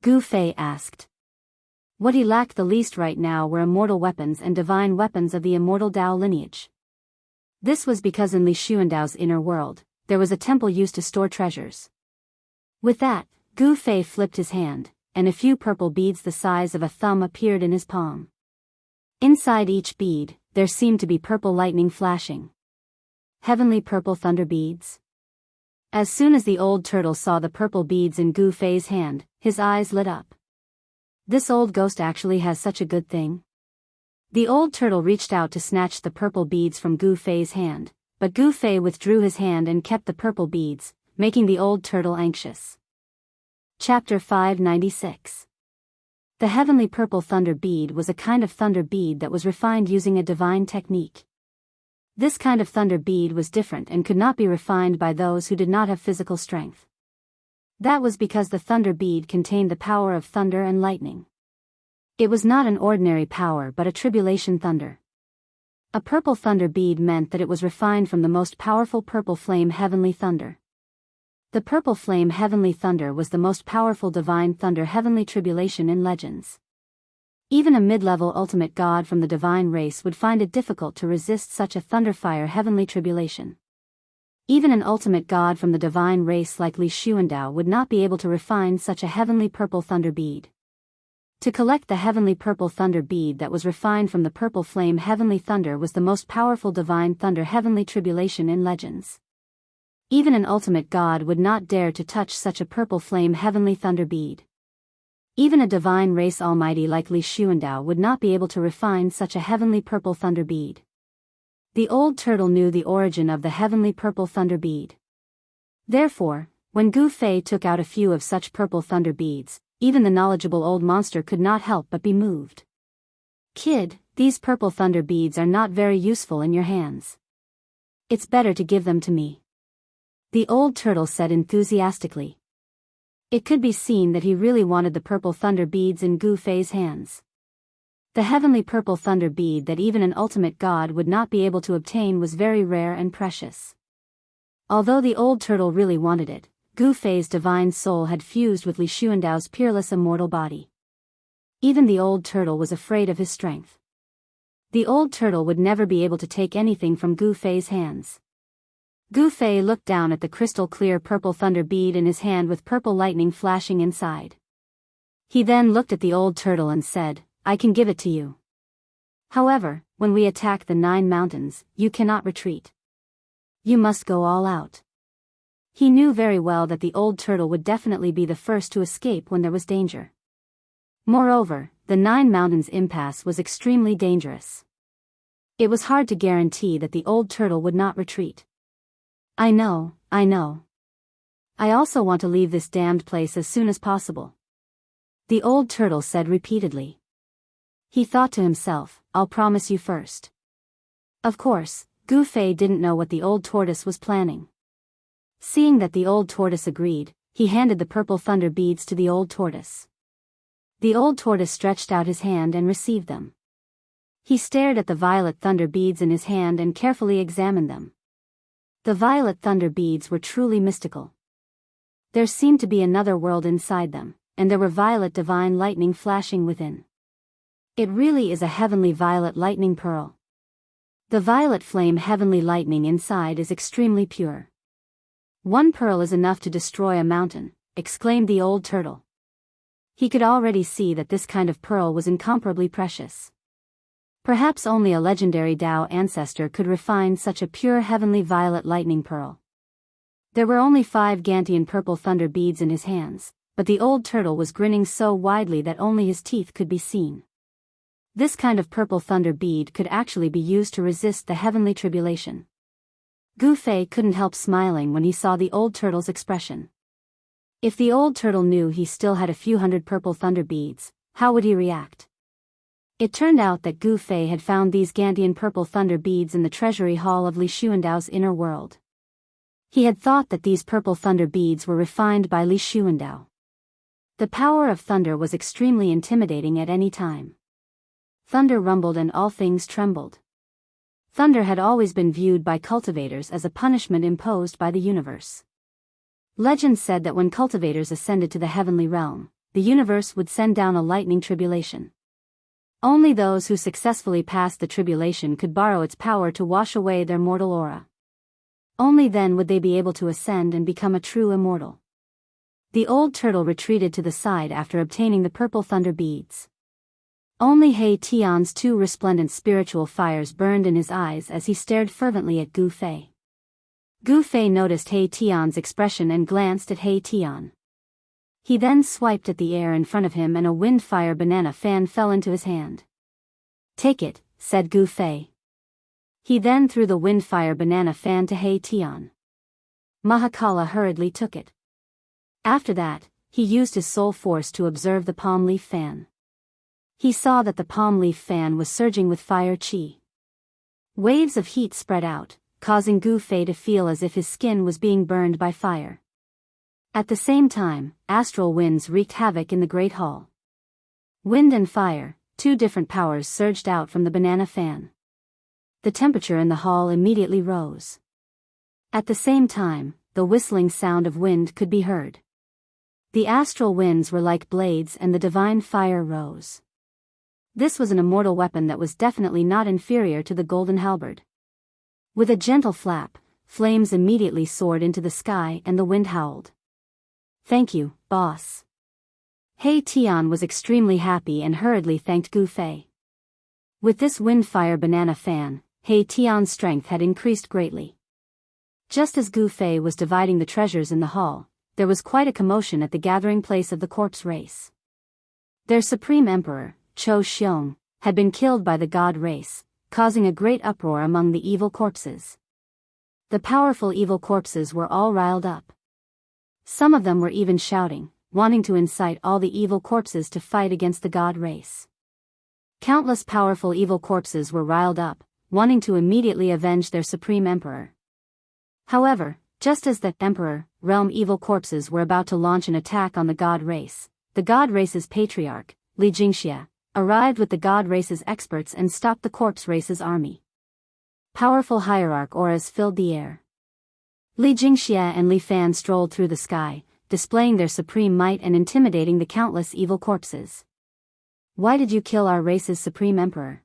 Gu Fei asked. What he lacked the least right now were immortal weapons and divine weapons of the immortal Dao lineage. This was because in Li Xuandao's inner world, there was a temple used to store treasures. With that, Gu Fei flipped his hand, and a few purple beads the size of a thumb appeared in his palm. Inside each bead, there seemed to be purple lightning flashing. Heavenly purple thunder beads. As soon as the old turtle saw the purple beads in Gu Fei's hand, his eyes lit up. This old ghost actually has such a good thing. The old turtle reached out to snatch the purple beads from Gu Fei's hand, but Gu Fei withdrew his hand and kept the purple beads, making the old turtle anxious. Chapter 596. The heavenly purple thunder bead was a kind of thunder bead that was refined using a divine technique. This kind of thunder bead was different and could not be refined by those who did not have physical strength. That was because the thunder bead contained the power of thunder and lightning. It was not an ordinary power but a tribulation thunder. A purple thunder bead meant that it was refined from the most powerful purple flame heavenly thunder. The purple flame heavenly thunder was the most powerful divine thunder heavenly tribulation in legends. Even a mid-level ultimate god from the divine race would find it difficult to resist such a thunderfire heavenly tribulation. Even an ultimate god from the divine race like Li Xuandao would not be able to refine such a heavenly purple thunder bead. To collect the heavenly purple thunder bead that was refined from the purple flame heavenly thunder was the most powerful divine thunder heavenly tribulation in legends. Even an ultimate god would not dare to touch such a purple flame heavenly thunder bead. Even a divine race almighty like Li Xuandao would not be able to refine such a heavenly purple thunder bead. The old turtle knew the origin of the heavenly purple thunder bead. Therefore, when Gu Fei took out a few of such purple thunder beads, even the knowledgeable old monster could not help but be moved. Kid, these purple thunder beads are not very useful in your hands. It's better to give them to me. The old turtle said enthusiastically. It could be seen that he really wanted the purple thunder beads in Gu Fei's hands. The heavenly purple thunder bead that even an ultimate god would not be able to obtain was very rare and precious. Although the old turtle really wanted it, Gu Fei's divine soul had fused with Li Xuandao's peerless immortal body. Even the old turtle was afraid of his strength. The old turtle would never be able to take anything from Gu Fei's hands. Gu Fei looked down at the crystal-clear purple thunder bead in his hand with purple lightning flashing inside. He then looked at the old turtle and said, I can give it to you. However, when we attack the 9 mountains, you cannot retreat. You must go all out. He knew very well that the old turtle would definitely be the first to escape when there was danger. Moreover, the 9 mountains impasse was extremely dangerous. It was hard to guarantee that the old turtle would not retreat. I know. I also want to leave this damned place as soon as possible. The old turtle said repeatedly. He thought to himself, I'll promise you first. Of course, Gu Fei didn't know what the old tortoise was planning. Seeing that the old tortoise agreed, he handed the purple thunder beads to the old tortoise. The old tortoise stretched out his hand and received them. He stared at the violet thunder beads in his hand and carefully examined them. The violet thunder beads were truly mystical. There seemed to be another world inside them, and there were violet divine lightning flashing within. It really is a heavenly violet lightning pearl. The violet flame heavenly lightning inside is extremely pure. One pearl is enough to destroy a mountain, exclaimed the old turtle. He could already see that this kind of pearl was incomparably precious. Perhaps only a legendary Tao ancestor could refine such a pure heavenly violet lightning pearl. There were only 5 Gantian purple thunder beads in his hands, but the old turtle was grinning so widely that only his teeth could be seen. This kind of purple thunder bead could actually be used to resist the heavenly tribulation. Gu Fei couldn't help smiling when he saw the old turtle's expression. If the old turtle knew he still had a few hundred purple thunder beads, how would he react? It turned out that Gu Fei had found these Gantian purple thunder beads in the treasury hall of Li Xuandao's inner world. He had thought that these purple thunder beads were refined by Li Xuandao. The power of thunder was extremely intimidating at any time. Thunder rumbled and all things trembled. Thunder had always been viewed by cultivators as a punishment imposed by the universe. Legend said that when cultivators ascended to the heavenly realm, the universe would send down a lightning tribulation. Only those who successfully passed the tribulation could borrow its power to wash away their mortal aura. Only then would they be able to ascend and become a true immortal. The old turtle retreated to the side after obtaining the purple thunder beads. Only He Tian's 2 resplendent spiritual fires burned in his eyes as he stared fervently at Gu Fei. Gu Fei noticed He Tian's expression and glanced at He Tian. He then swiped at the air in front of him and a wind-fire banana fan fell into his hand. "Take it," said Gu Fei. He then threw the wind-fire banana fan to He Tian. Mahakala hurriedly took it. After that, he used his soul force to observe the palm leaf fan. He saw that the palm leaf fan was surging with fire qi. Waves of heat spread out, causing Gu Fei to feel as if his skin was being burned by fire. At the same time, astral winds wreaked havoc in the Great Hall. Wind and fire, 2 different powers surged out from the banana fan. The temperature in the hall immediately rose. At the same time, the whistling sound of wind could be heard. The astral winds were like blades and the divine fire rose. This was an immortal weapon that was definitely not inferior to the golden halberd. With a gentle flap, flames immediately soared into the sky and the wind howled. "Thank you, boss." He Tian was extremely happy and hurriedly thanked Gu Fei. With this wind-fire banana fan, He Tian's strength had increased greatly. Just as Gu Fei was dividing the treasures in the hall, there was quite a commotion at the gathering place of the corpse race. Their supreme emperor, Chou Xiong, had been killed by the god race, causing a great uproar among the evil corpses. The powerful evil corpses were all riled up. Some of them were even shouting, wanting to incite all the evil corpses to fight against the god race. Countless powerful evil corpses were riled up, wanting to immediately avenge their supreme emperor. However, just as the emperor, realm evil corpses were about to launch an attack on the god race, the god race's patriarch, Li Jingxia, arrived with the god race's experts and stopped the corpse race's army. Powerful hierarch auras filled the air. Li Jingxia and Li Fan strolled through the sky, displaying their supreme might and intimidating the countless evil corpses. "Why did you kill our race's supreme emperor?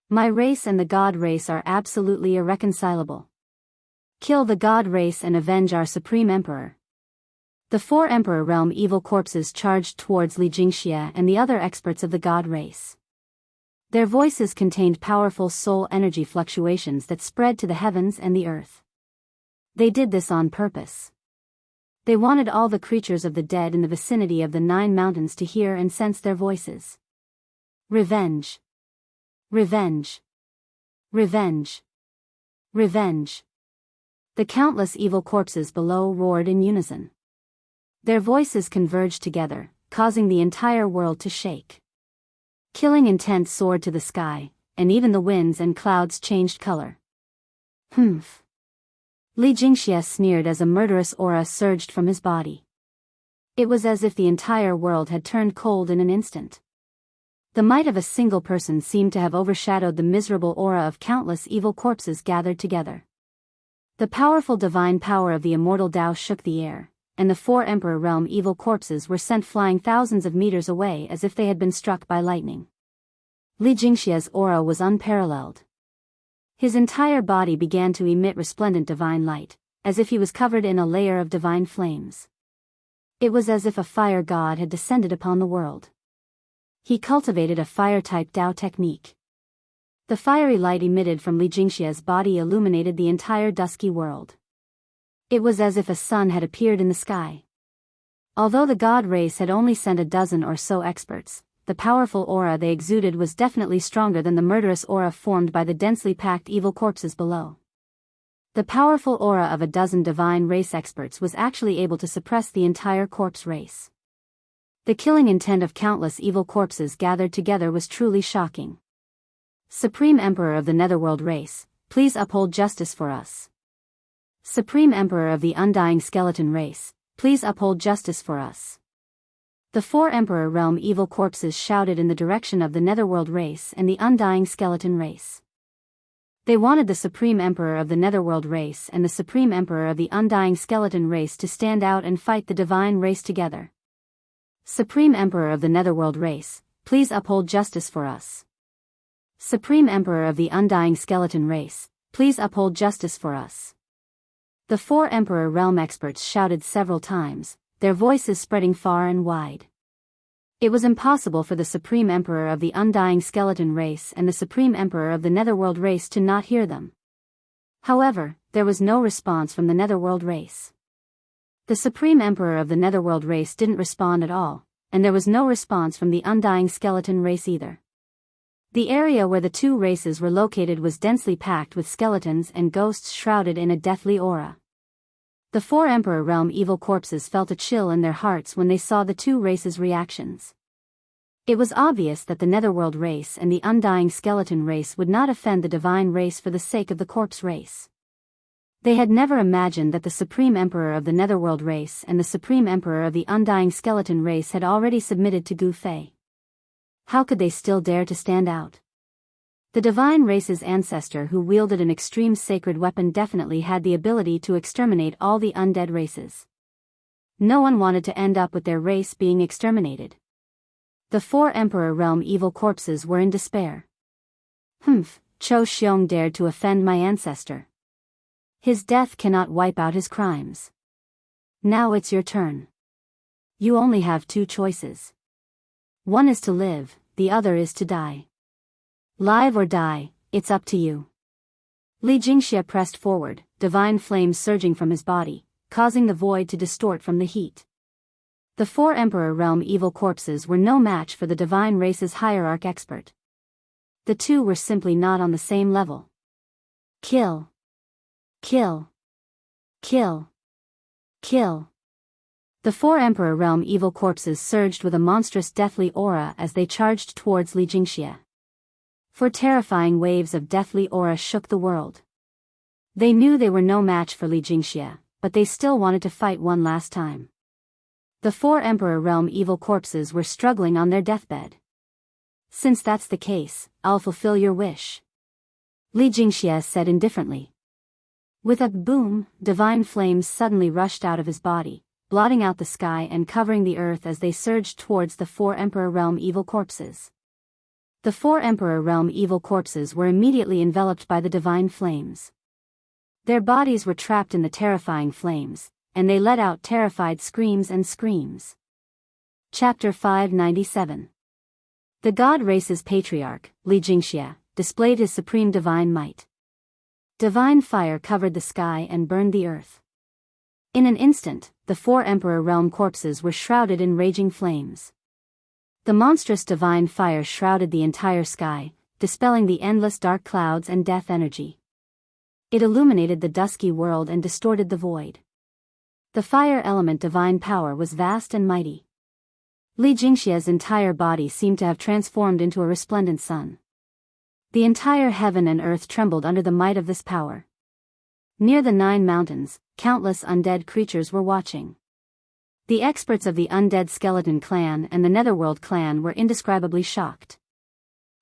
My race and the god race are absolutely irreconcilable. Kill the god race and avenge our supreme emperor." The 4 Emperor Realm evil corpses charged towards Li Jingxia and the other experts of the god race. Their voices contained powerful soul energy fluctuations that spread to the heavens and the earth. They did this on purpose. They wanted all the creatures of the dead in the vicinity of the 9 mountains to hear and sense their voices. Revenge. Revenge. Revenge. Revenge. The countless evil corpses below roared in unison. Their voices converged together, causing the entire world to shake. Killing intent soared to the sky, and even the winds and clouds changed color. "Humph." Li Jingxia sneered as a murderous aura surged from his body. It was as if the entire world had turned cold in an instant. The might of a single person seemed to have overshadowed the miserable aura of countless evil corpses gathered together. The powerful divine power of the immortal Tao shook the air, and the 4 Emperor Realm evil corpses were sent flying thousands of meters away as if they had been struck by lightning. Li Jingxia's aura was unparalleled. His entire body began to emit resplendent divine light, as if he was covered in a layer of divine flames. It was as if a fire god had descended upon the world. He cultivated a fire-type Dao technique. The fiery light emitted from Li Jingxia's body illuminated the entire dusky world. It was as if a sun had appeared in the sky. Although the god race had only sent a dozen or so experts, the powerful aura they exuded was definitely stronger than the murderous aura formed by the densely packed evil corpses below. The powerful aura of a dozen divine race experts was actually able to suppress the entire corpse race. The killing intent of countless evil corpses gathered together was truly shocking. Supreme Emperor of the Netherworld race, please uphold justice for us. Supreme Emperor of the Undying Skeleton race, please uphold justice for us. The 4 Emperor Realm evil corpses shouted in the direction of the Netherworld race and the Undying Skeleton race. They wanted the Supreme Emperor of the Netherworld race and the Supreme Emperor of the Undying Skeleton race to stand out and fight the divine race together. Supreme Emperor of the Netherworld race, please uphold justice for us. Supreme Emperor of the Undying Skeleton race, please uphold justice for us. The 4 Emperor Realm experts shouted several times, their voices spreading far and wide. It was impossible for the Supreme Emperor of the Undying Skeleton race and the Supreme Emperor of the Netherworld race to not hear them. However, there was no response from the Netherworld race. The Supreme Emperor of the Netherworld race didn't respond at all, and there was no response from the Undying Skeleton race either. The area where the two races were located was densely packed with skeletons and ghosts shrouded in a deathly aura. The 4 Emperor Realm evil corpses felt a chill in their hearts when they saw the two races' reactions. It was obvious that the Netherworld race and the Undying Skeleton race would not offend the divine race for the sake of the corpse race. They had never imagined that the Supreme Emperor of the Netherworld race and the Supreme Emperor of the Undying Skeleton race had already submitted to Gu Fei. How could they still dare to stand out? The divine race's ancestor who wielded an extreme sacred weapon definitely had the ability to exterminate all the undead races. No one wanted to end up with their race being exterminated. The 4 Emperor Realm evil corpses were in despair. Cho Xiong dared to offend my ancestor. His death cannot wipe out his crimes. Now it's your turn. You only have 2 choices. One is to live, the other is to die. Live or die, it's up to you. Li Jingxia pressed forward, divine flames surging from his body, causing the void to distort from the heat. The 4 Emperor Realm evil corpses were no match for the divine race's hierarch expert. The two were simply not on the same level. Kill. Kill. Kill. Kill. The 4 Emperor Realm evil corpses surged with a monstrous deathly aura as they charged towards Li Jingxia. 4 terrifying waves of deathly aura shook the world. They knew they were no match for Li Jingxia, but they still wanted to fight one last time. The 4 Emperor Realm evil corpses were struggling on their deathbed. Since that's the case, I'll fulfill your wish. Li Jingxia said indifferently. With a boom, divine flames suddenly rushed out of his body, blotting out the sky and covering the earth as they surged towards the 4 Emperor Realm evil corpses. The 4 Emperor Realm evil corpses were immediately enveloped by the divine flames. Their bodies were trapped in the terrifying flames, and they let out terrified screams and screams. Chapter 597. The God Race's patriarch, Li Jingxia, displayed his supreme divine might. Divine fire covered the sky and burned the earth. In an instant, the 4 Emperor Realm corpses were shrouded in raging flames. The monstrous divine fire shrouded the entire sky, dispelling the endless dark clouds and death energy. It illuminated the dusky world and distorted the void. The fire element divine power was vast and mighty. Li Jingxia's entire body seemed to have transformed into a resplendent sun. The entire heaven and earth trembled under the might of this power. Near the 9 mountains, countless undead creatures were watching. The experts of the Undead Skeleton Clan and the Netherworld Clan were indescribably shocked.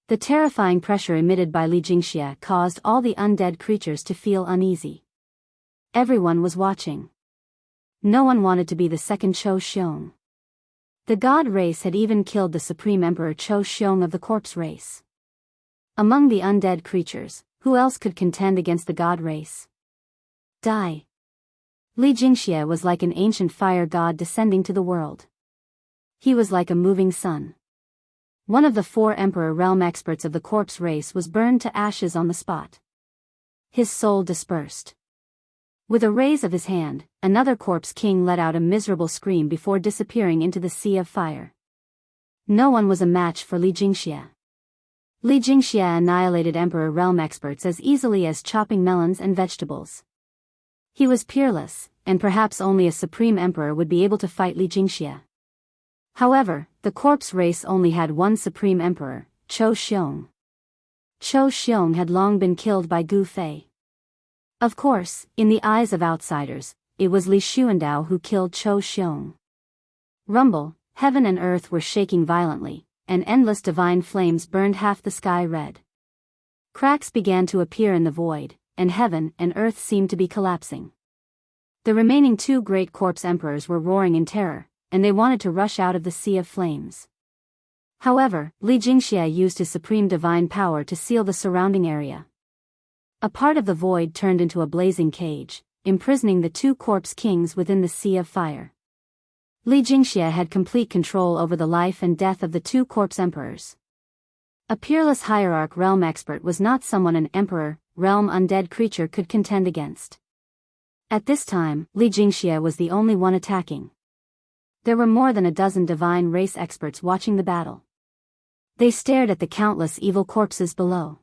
The terrifying pressure emitted by Li Jingxia caused all the undead creatures to feel uneasy. Everyone was watching. No one wanted to be the second Cho Xiong. The god race had even killed the supreme emperor Cho Xiong of the corpse race. Among the undead creatures, who else could contend against the god race? Die. Li Jingxie was like an ancient fire god descending to the world. He was like a moving sun. One of the 4 emperor realm experts of the corpse race was burned to ashes on the spot. His soul dispersed. With a raise of his hand, another corpse king let out a miserable scream before disappearing into the sea of fire. No one was a match for Li Jingxie. Li Jingxie annihilated emperor realm experts as easily as chopping melons and vegetables. He was peerless, and perhaps only a supreme emperor would be able to fight Li Jingxie. However, the corpse race only had one supreme emperor, Cho Xiong. Cho Xiong had long been killed by Gu Fei. Of course, in the eyes of outsiders, it was Li Xuandao who killed Cho Xiong. Rumble, heaven and earth were shaking violently, and endless divine flames burned half the sky red. Cracks began to appear in the void, and heaven and earth seemed to be collapsing. The remaining 2 great corpse emperors were roaring in terror, and they wanted to rush out of the sea of flames. However, Li Jingxie used his supreme divine power to seal the surrounding area. A part of the void turned into a blazing cage, imprisoning the 2 corpse kings within the sea of fire. Li Jingxie had complete control over the life and death of the 2 corpse emperors. A peerless hierarch realm expert was not someone an emperor, realm undead creature could contend against. At this time, Li Jingxie was the only one attacking. There were more than a dozen divine race experts watching the battle. They stared at the countless evil corpses below.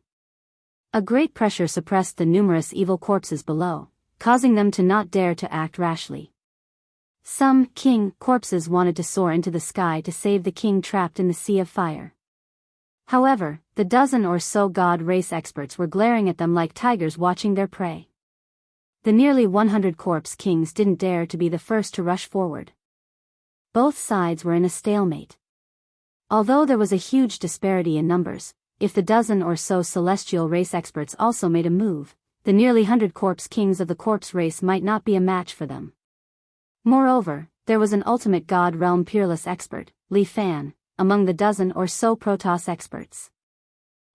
A great pressure suppressed the numerous evil corpses below, causing them to not dare to act rashly. Some king corpses wanted to soar into the sky to save the king trapped in the sea of fire. However, the dozen or so god race experts were glaring at them like tigers watching their prey. The nearly 100 corpse kings didn't dare to be the first to rush forward. Both sides were in a stalemate. Although there was a huge disparity in numbers, if the dozen or so celestial race experts also made a move, the nearly 100 corpse kings of the corpse race might not be a match for them. Moreover, there was an ultimate god realm peerless expert, Li Fan, among the dozen or so Protoss experts.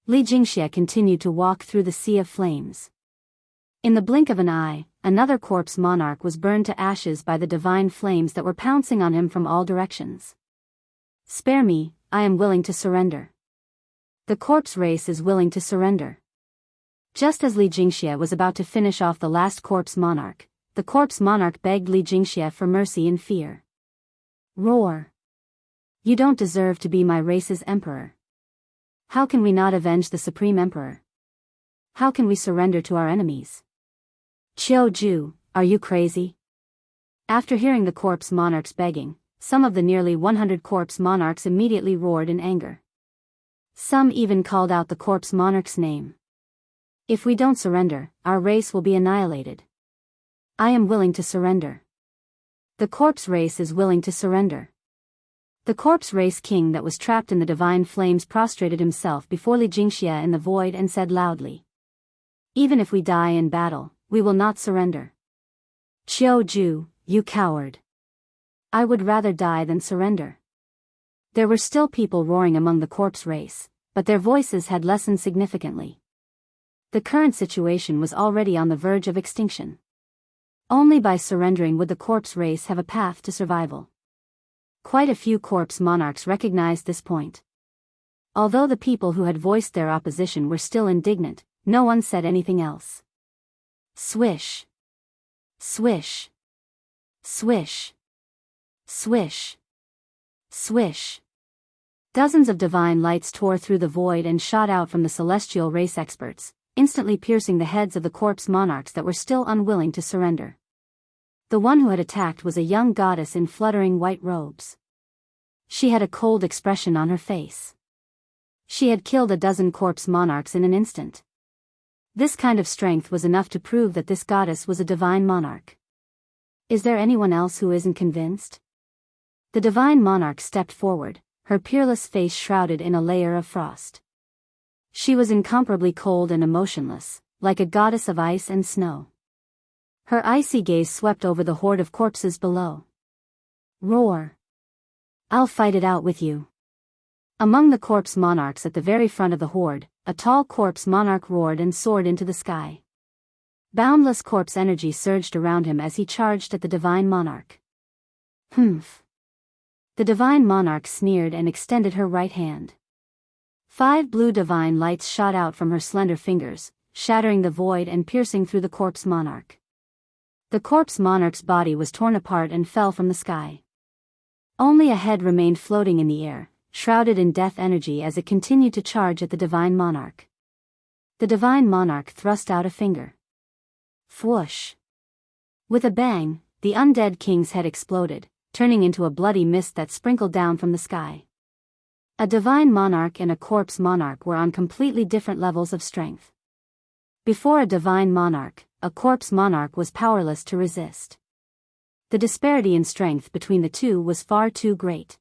Li Jingxie continued to walk through the sea of flames. In the blink of an eye, another corpse monarch was burned to ashes by the divine flames that were pouncing on him from all directions. Spare me, I am willing to surrender. The corpse race is willing to surrender. Just as Li Jingxie was about to finish off the last corpse monarch, the corpse monarch begged Li Jingxie for mercy in fear. Roar! You don't deserve to be my race's emperor. How can we not avenge the supreme emperor? How can we surrender to our enemies? Qiu Ju, are you crazy? After hearing the corpse monarch's begging, some of the nearly 100 corpse monarchs immediately roared in anger. Some even called out the corpse monarch's name. If we don't surrender, our race will be annihilated. I am willing to surrender. The corpse race is willing to surrender. The corpse race king that was trapped in the divine flames prostrated himself before Li Jingxie in the void and said loudly. Even if we die in battle, we will not surrender. Qiu Ju, you coward. I would rather die than surrender. There were still people roaring among the corpse race, but their voices had lessened significantly. The current situation was already on the verge of extinction. Only by surrendering would the corpse race have a path to survival. Quite a few corpse monarchs recognized this point. Although the people who had voiced their opposition were still indignant, no one said anything else. Swish. Swish. Swish. Swish. Swish. Dozens of divine lights tore through the void and shot out from the celestial race experts, instantly piercing the heads of the corpse monarchs that were still unwilling to surrender. The one who had attacked was a young goddess in fluttering white robes. She had a cold expression on her face. She had killed a dozen corpse monarchs in an instant. This kind of strength was enough to prove that this goddess was a divine monarch. Is there anyone else who isn't convinced? The divine monarch stepped forward, her peerless face shrouded in a layer of frost. She was incomparably cold and emotionless, like a goddess of ice and snow. Her icy gaze swept over the horde of corpses below. Roar! I'll fight it out with you. Among the corpse monarchs at the very front of the horde, a tall corpse monarch roared and soared into the sky. Boundless corpse energy surged around him as he charged at the divine monarch. Humph! The divine monarch sneered and extended her right hand. 5 blue divine lights shot out from her slender fingers, shattering the void and piercing through the corpse monarch. The corpse monarch's body was torn apart and fell from the sky. Only a head remained floating in the air, shrouded in death energy as it continued to charge at the divine monarch. The divine monarch thrust out a finger. Whoosh! With a bang, the undead king's head exploded, turning into a bloody mist that sprinkled down from the sky. A divine monarch and a corpse monarch were on completely different levels of strength. Before a divine monarch, a corpse monarch was powerless to resist. The disparity in strength between the two was far too great.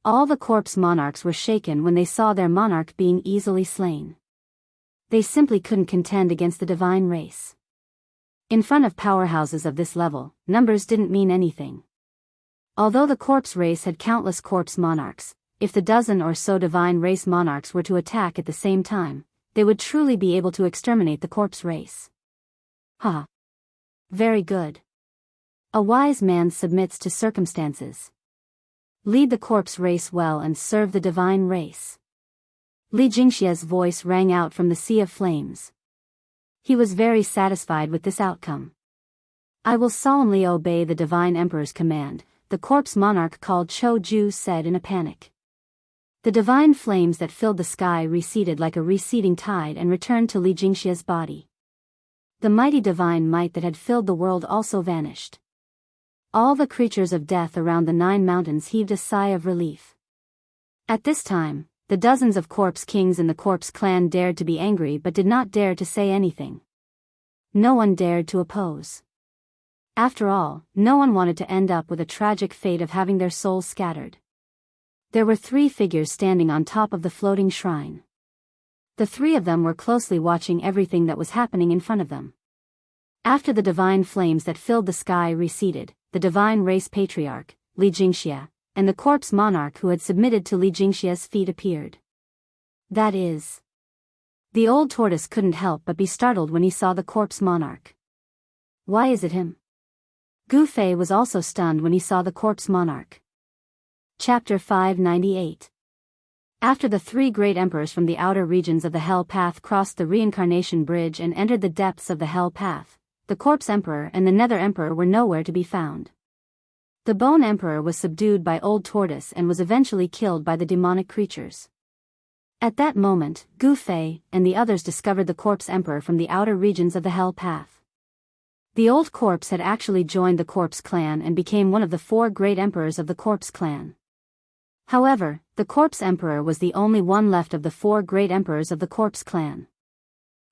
All the corpse monarchs were shaken when they saw their monarch being easily slain. They simply couldn't contend against the divine race. In front of powerhouses of this level, numbers didn't mean anything. Although the corpse race had countless corpse monarchs, if the dozen or so divine race monarchs were to attack at the same time, they would truly be able to exterminate the corpse race. Ha! Very good. A wise man submits to circumstances. Lead the corpse race well and serve the divine race. Li Jingxia's voice rang out from the sea of flames. He was very satisfied with this outcome. I will solemnly obey the divine emperor's command, the corpse monarch called Chou Ju said in a panic. The divine flames that filled the sky receded like a receding tide and returned to Li Jingxia's body. The mighty divine might that had filled the world also vanished. All the creatures of death around the 9 mountains heaved a sigh of relief. At this time, the dozens of corpse kings in the corpse clan dared to be angry but did not dare to say anything. No one dared to oppose. After all, no one wanted to end up with a tragic fate of having their souls scattered. There were 3 figures standing on top of the floating shrine. The 3 of them were closely watching everything that was happening in front of them. After the divine flames that filled the sky receded, the divine race patriarch, Li Jingxia, and the corpse monarch who had submitted to Li Jingxia's feet appeared. That is. The old tortoise couldn't help but be startled when he saw the corpse monarch. Why is it him? Gu Fei was also stunned when he saw the corpse monarch. Chapter 598. After the 3 great emperors from the outer regions of the Hell Path crossed the reincarnation bridge and entered the depths of the Hell Path, the corpse emperor and the nether emperor were nowhere to be found. The bone emperor was subdued by old tortoise and was eventually killed by the demonic creatures. At that moment, Gu Fei and the others discovered the corpse emperor from the outer regions of the Hell Path. The old corpse had actually joined the corpse clan and became one of the 4 great emperors of the corpse clan. However, the corpse emperor was the only one left of the 4 great emperors of the corpse clan.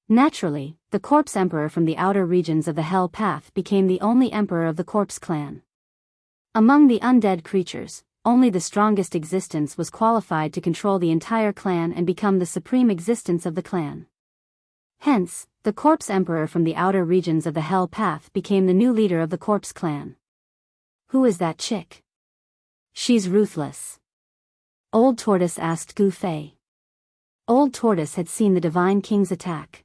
Naturally, the corpse emperor from the outer regions of the Hell Path became the only emperor of the corpse clan. Among the undead creatures, only the strongest existence was qualified to control the entire clan and become the supreme existence of the clan. Hence, the corpse emperor from the outer regions of the Hell Path became the new leader of the corpse clan. Who is that chick? She's ruthless. Old Tortoise asked Gu Fei. Old Tortoise had seen the Divine King's attack.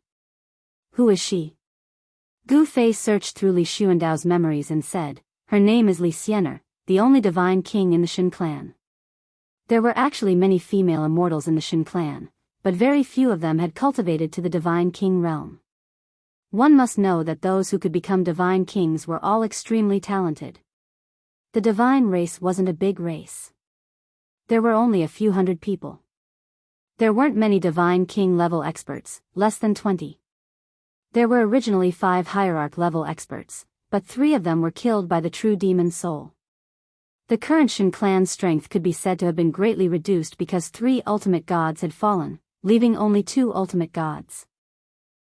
Who is she? Gu Fei searched through Li Xuandao's memories and said, her name is Li Xiener, the only Divine King in the Shen clan. There were actually many female immortals in the Shen clan, but very few of them had cultivated to the Divine King realm. One must know that those who could become Divine Kings were all extremely talented. The Divine race wasn't a big race. There were only a few hundred people. There weren't many Divine King level experts, less than 20. There were originally 5 Hierarch level experts, but 3 of them were killed by the true demon soul. The current Shen clan's strength could be said to have been greatly reduced because 3 ultimate gods had fallen, leaving only 2 ultimate gods.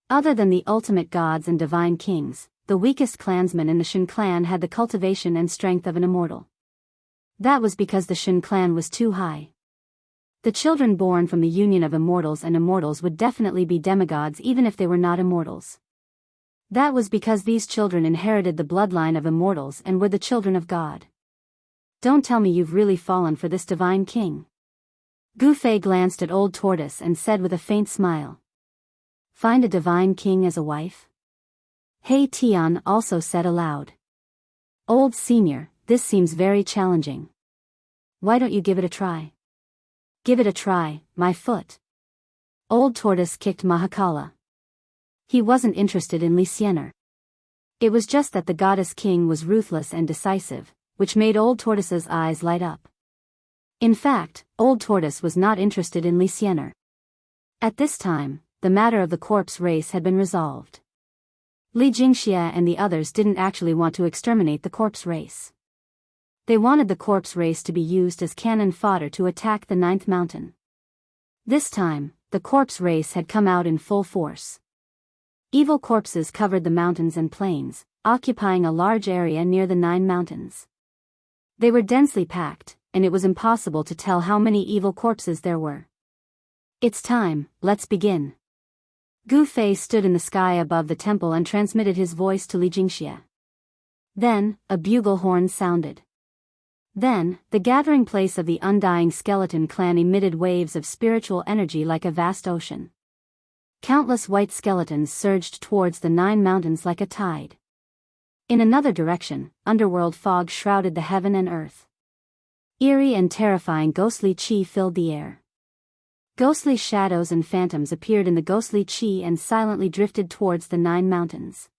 Other than the ultimate gods and Divine Kings, the weakest clansman in the Shen clan had the cultivation and strength of an immortal. That was because the Shen clan was too high. The children born from the union of immortals and immortals would definitely be demigods even if they were not immortals. That was because these children inherited the bloodline of immortals and were the children of God. Don't tell me you've really fallen for this divine king. Gu Fei glanced at Old Tortoise and said with a faint smile. Find a divine king as a wife? He Tian also said aloud. Old Senior, this seems very challenging. Why don't you give it a try? Give it a try, my foot. Old Tortoise kicked Mahakala. He wasn't interested in Li Xiener. It was just that the goddess king was ruthless and decisive, which made Old Tortoise's eyes light up. In fact, Old Tortoise was not interested in Li Xiener. At this time, the matter of the corpse race had been resolved. Li Jingxia and the others didn't actually want to exterminate the corpse race. They wanted the corpse race to be used as cannon fodder to attack the 9th mountain. This time, the corpse race had come out in full force. Evil corpses covered the mountains and plains, occupying a large area near the 9 mountains. They were densely packed, and it was impossible to tell how many evil corpses there were. It's time, let's begin. Gu Fei stood in the sky above the temple and transmitted his voice to Li Jingxia. Then, a bugle horn sounded. Then, the gathering place of the undying skeleton clan emitted waves of spiritual energy like a vast ocean. Countless white skeletons surged towards the 9 mountains like a tide. In another direction, underworld fog shrouded the heaven and earth. Eerie and terrifying ghostly qi filled the air. Ghostly shadows and phantoms appeared in the ghostly qi and silently drifted towards the 9 mountains.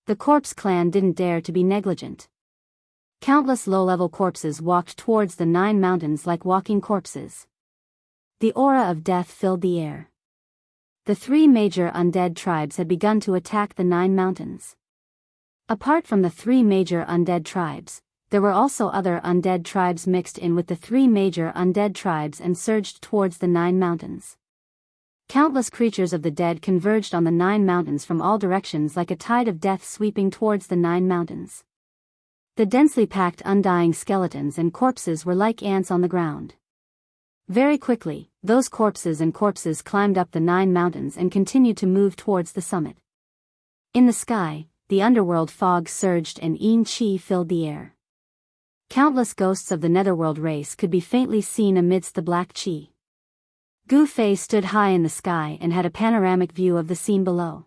The corpse clan didn't dare to be negligent. Countless low-level corpses walked towards the 9 mountains like walking corpses. The aura of death filled the air. The 3 major undead tribes had begun to attack the 9 mountains. Apart from the 3 major undead tribes, there were also other undead tribes mixed in with the 3 major undead tribes and surged towards the 9 mountains. Countless creatures of the dead converged on the 9 mountains from all directions like a tide of death sweeping towards the 9 mountains. The densely packed undying skeletons and corpses were like ants on the ground. Very quickly, those corpses climbed up the 9 mountains and continued to move towards the summit. In the sky, the underworld fog surged and Yin Qi filled the air. Countless ghosts of the netherworld race could be faintly seen amidst the black qi. Gu Fei stood high in the sky and had a panoramic view of the scene below.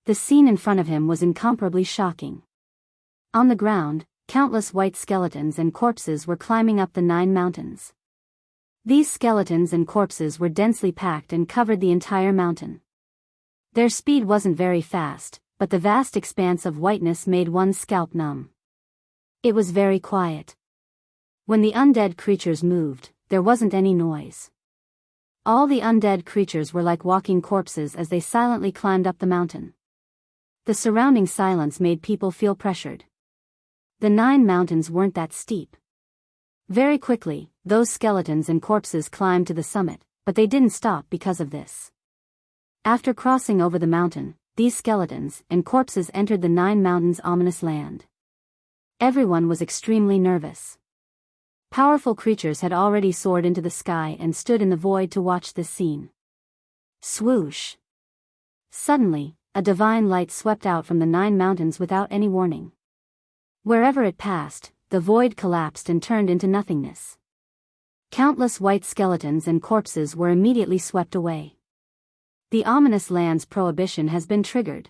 The scene in front of him was incomparably shocking. On the ground, countless white skeletons and corpses were climbing up the 9 mountains. These skeletons and corpses were densely packed and covered the entire mountain. Their speed wasn't very fast, but the vast expanse of whiteness made one's scalp numb. It was very quiet. When the undead creatures moved, there wasn't any noise. All the undead creatures were like walking corpses as they silently climbed up the mountain. The surrounding silence made people feel pressured. The 9 mountains weren't that steep. Very quickly, those skeletons and corpses climbed to the summit, but they didn't stop because of this. After crossing over the mountain, these skeletons and corpses entered the 9 mountains' ominous land. Everyone was extremely nervous. Powerful creatures had already soared into the sky and stood in the void to watch this scene. Swoosh! Suddenly, a divine light swept out from the 9 mountains without any warning. Wherever it passed, the void collapsed and turned into nothingness. Countless white skeletons and corpses were immediately swept away. The ominous land's prohibition has been triggered.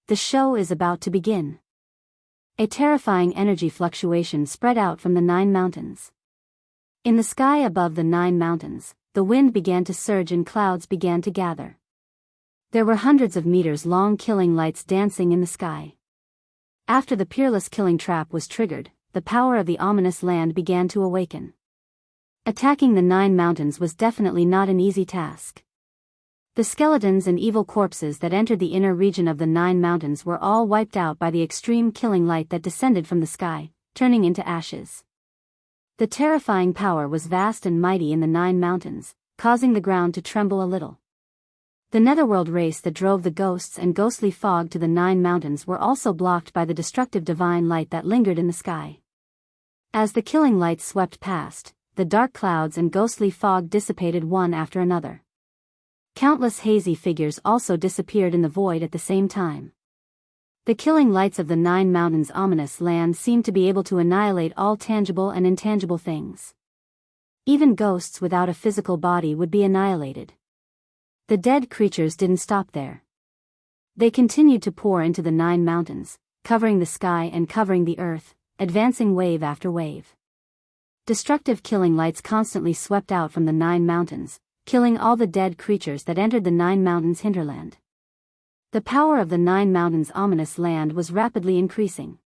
The show is about to begin. A terrifying energy fluctuation spread out from the 9 mountains. In the sky above the 9 mountains, the wind began to surge and clouds began to gather. There were hundreds of meters long killing lights dancing in the sky. After the peerless killing trap was triggered, the power of the ominous land began to awaken. Attacking the 9 mountains was definitely not an easy task. The skeletons and evil corpses that entered the inner region of the 9 mountains were all wiped out by the extreme killing light that descended from the sky, turning into ashes. The terrifying power was vast and mighty in the 9 mountains, causing the ground to tremble a little. The netherworld race that drove the ghosts and ghostly fog to the 9 mountains were also blocked by the destructive divine light that lingered in the sky. As the killing light swept past, the dark clouds and ghostly fog dissipated one after another. Countless hazy figures also disappeared in the void at the same time. The killing lights of the 9 mountains' ominous land seemed to be able to annihilate all tangible and intangible things. Even ghosts without a physical body would be annihilated. The dead creatures didn't stop there. They continued to pour into the 9 mountains, covering the sky and covering the earth, advancing wave after wave. Destructive killing lights constantly swept out from the 9 mountains, killing all the dead creatures that entered the 9 mountains' hinterland. The power of the 9 mountains' ominous land was rapidly increasing.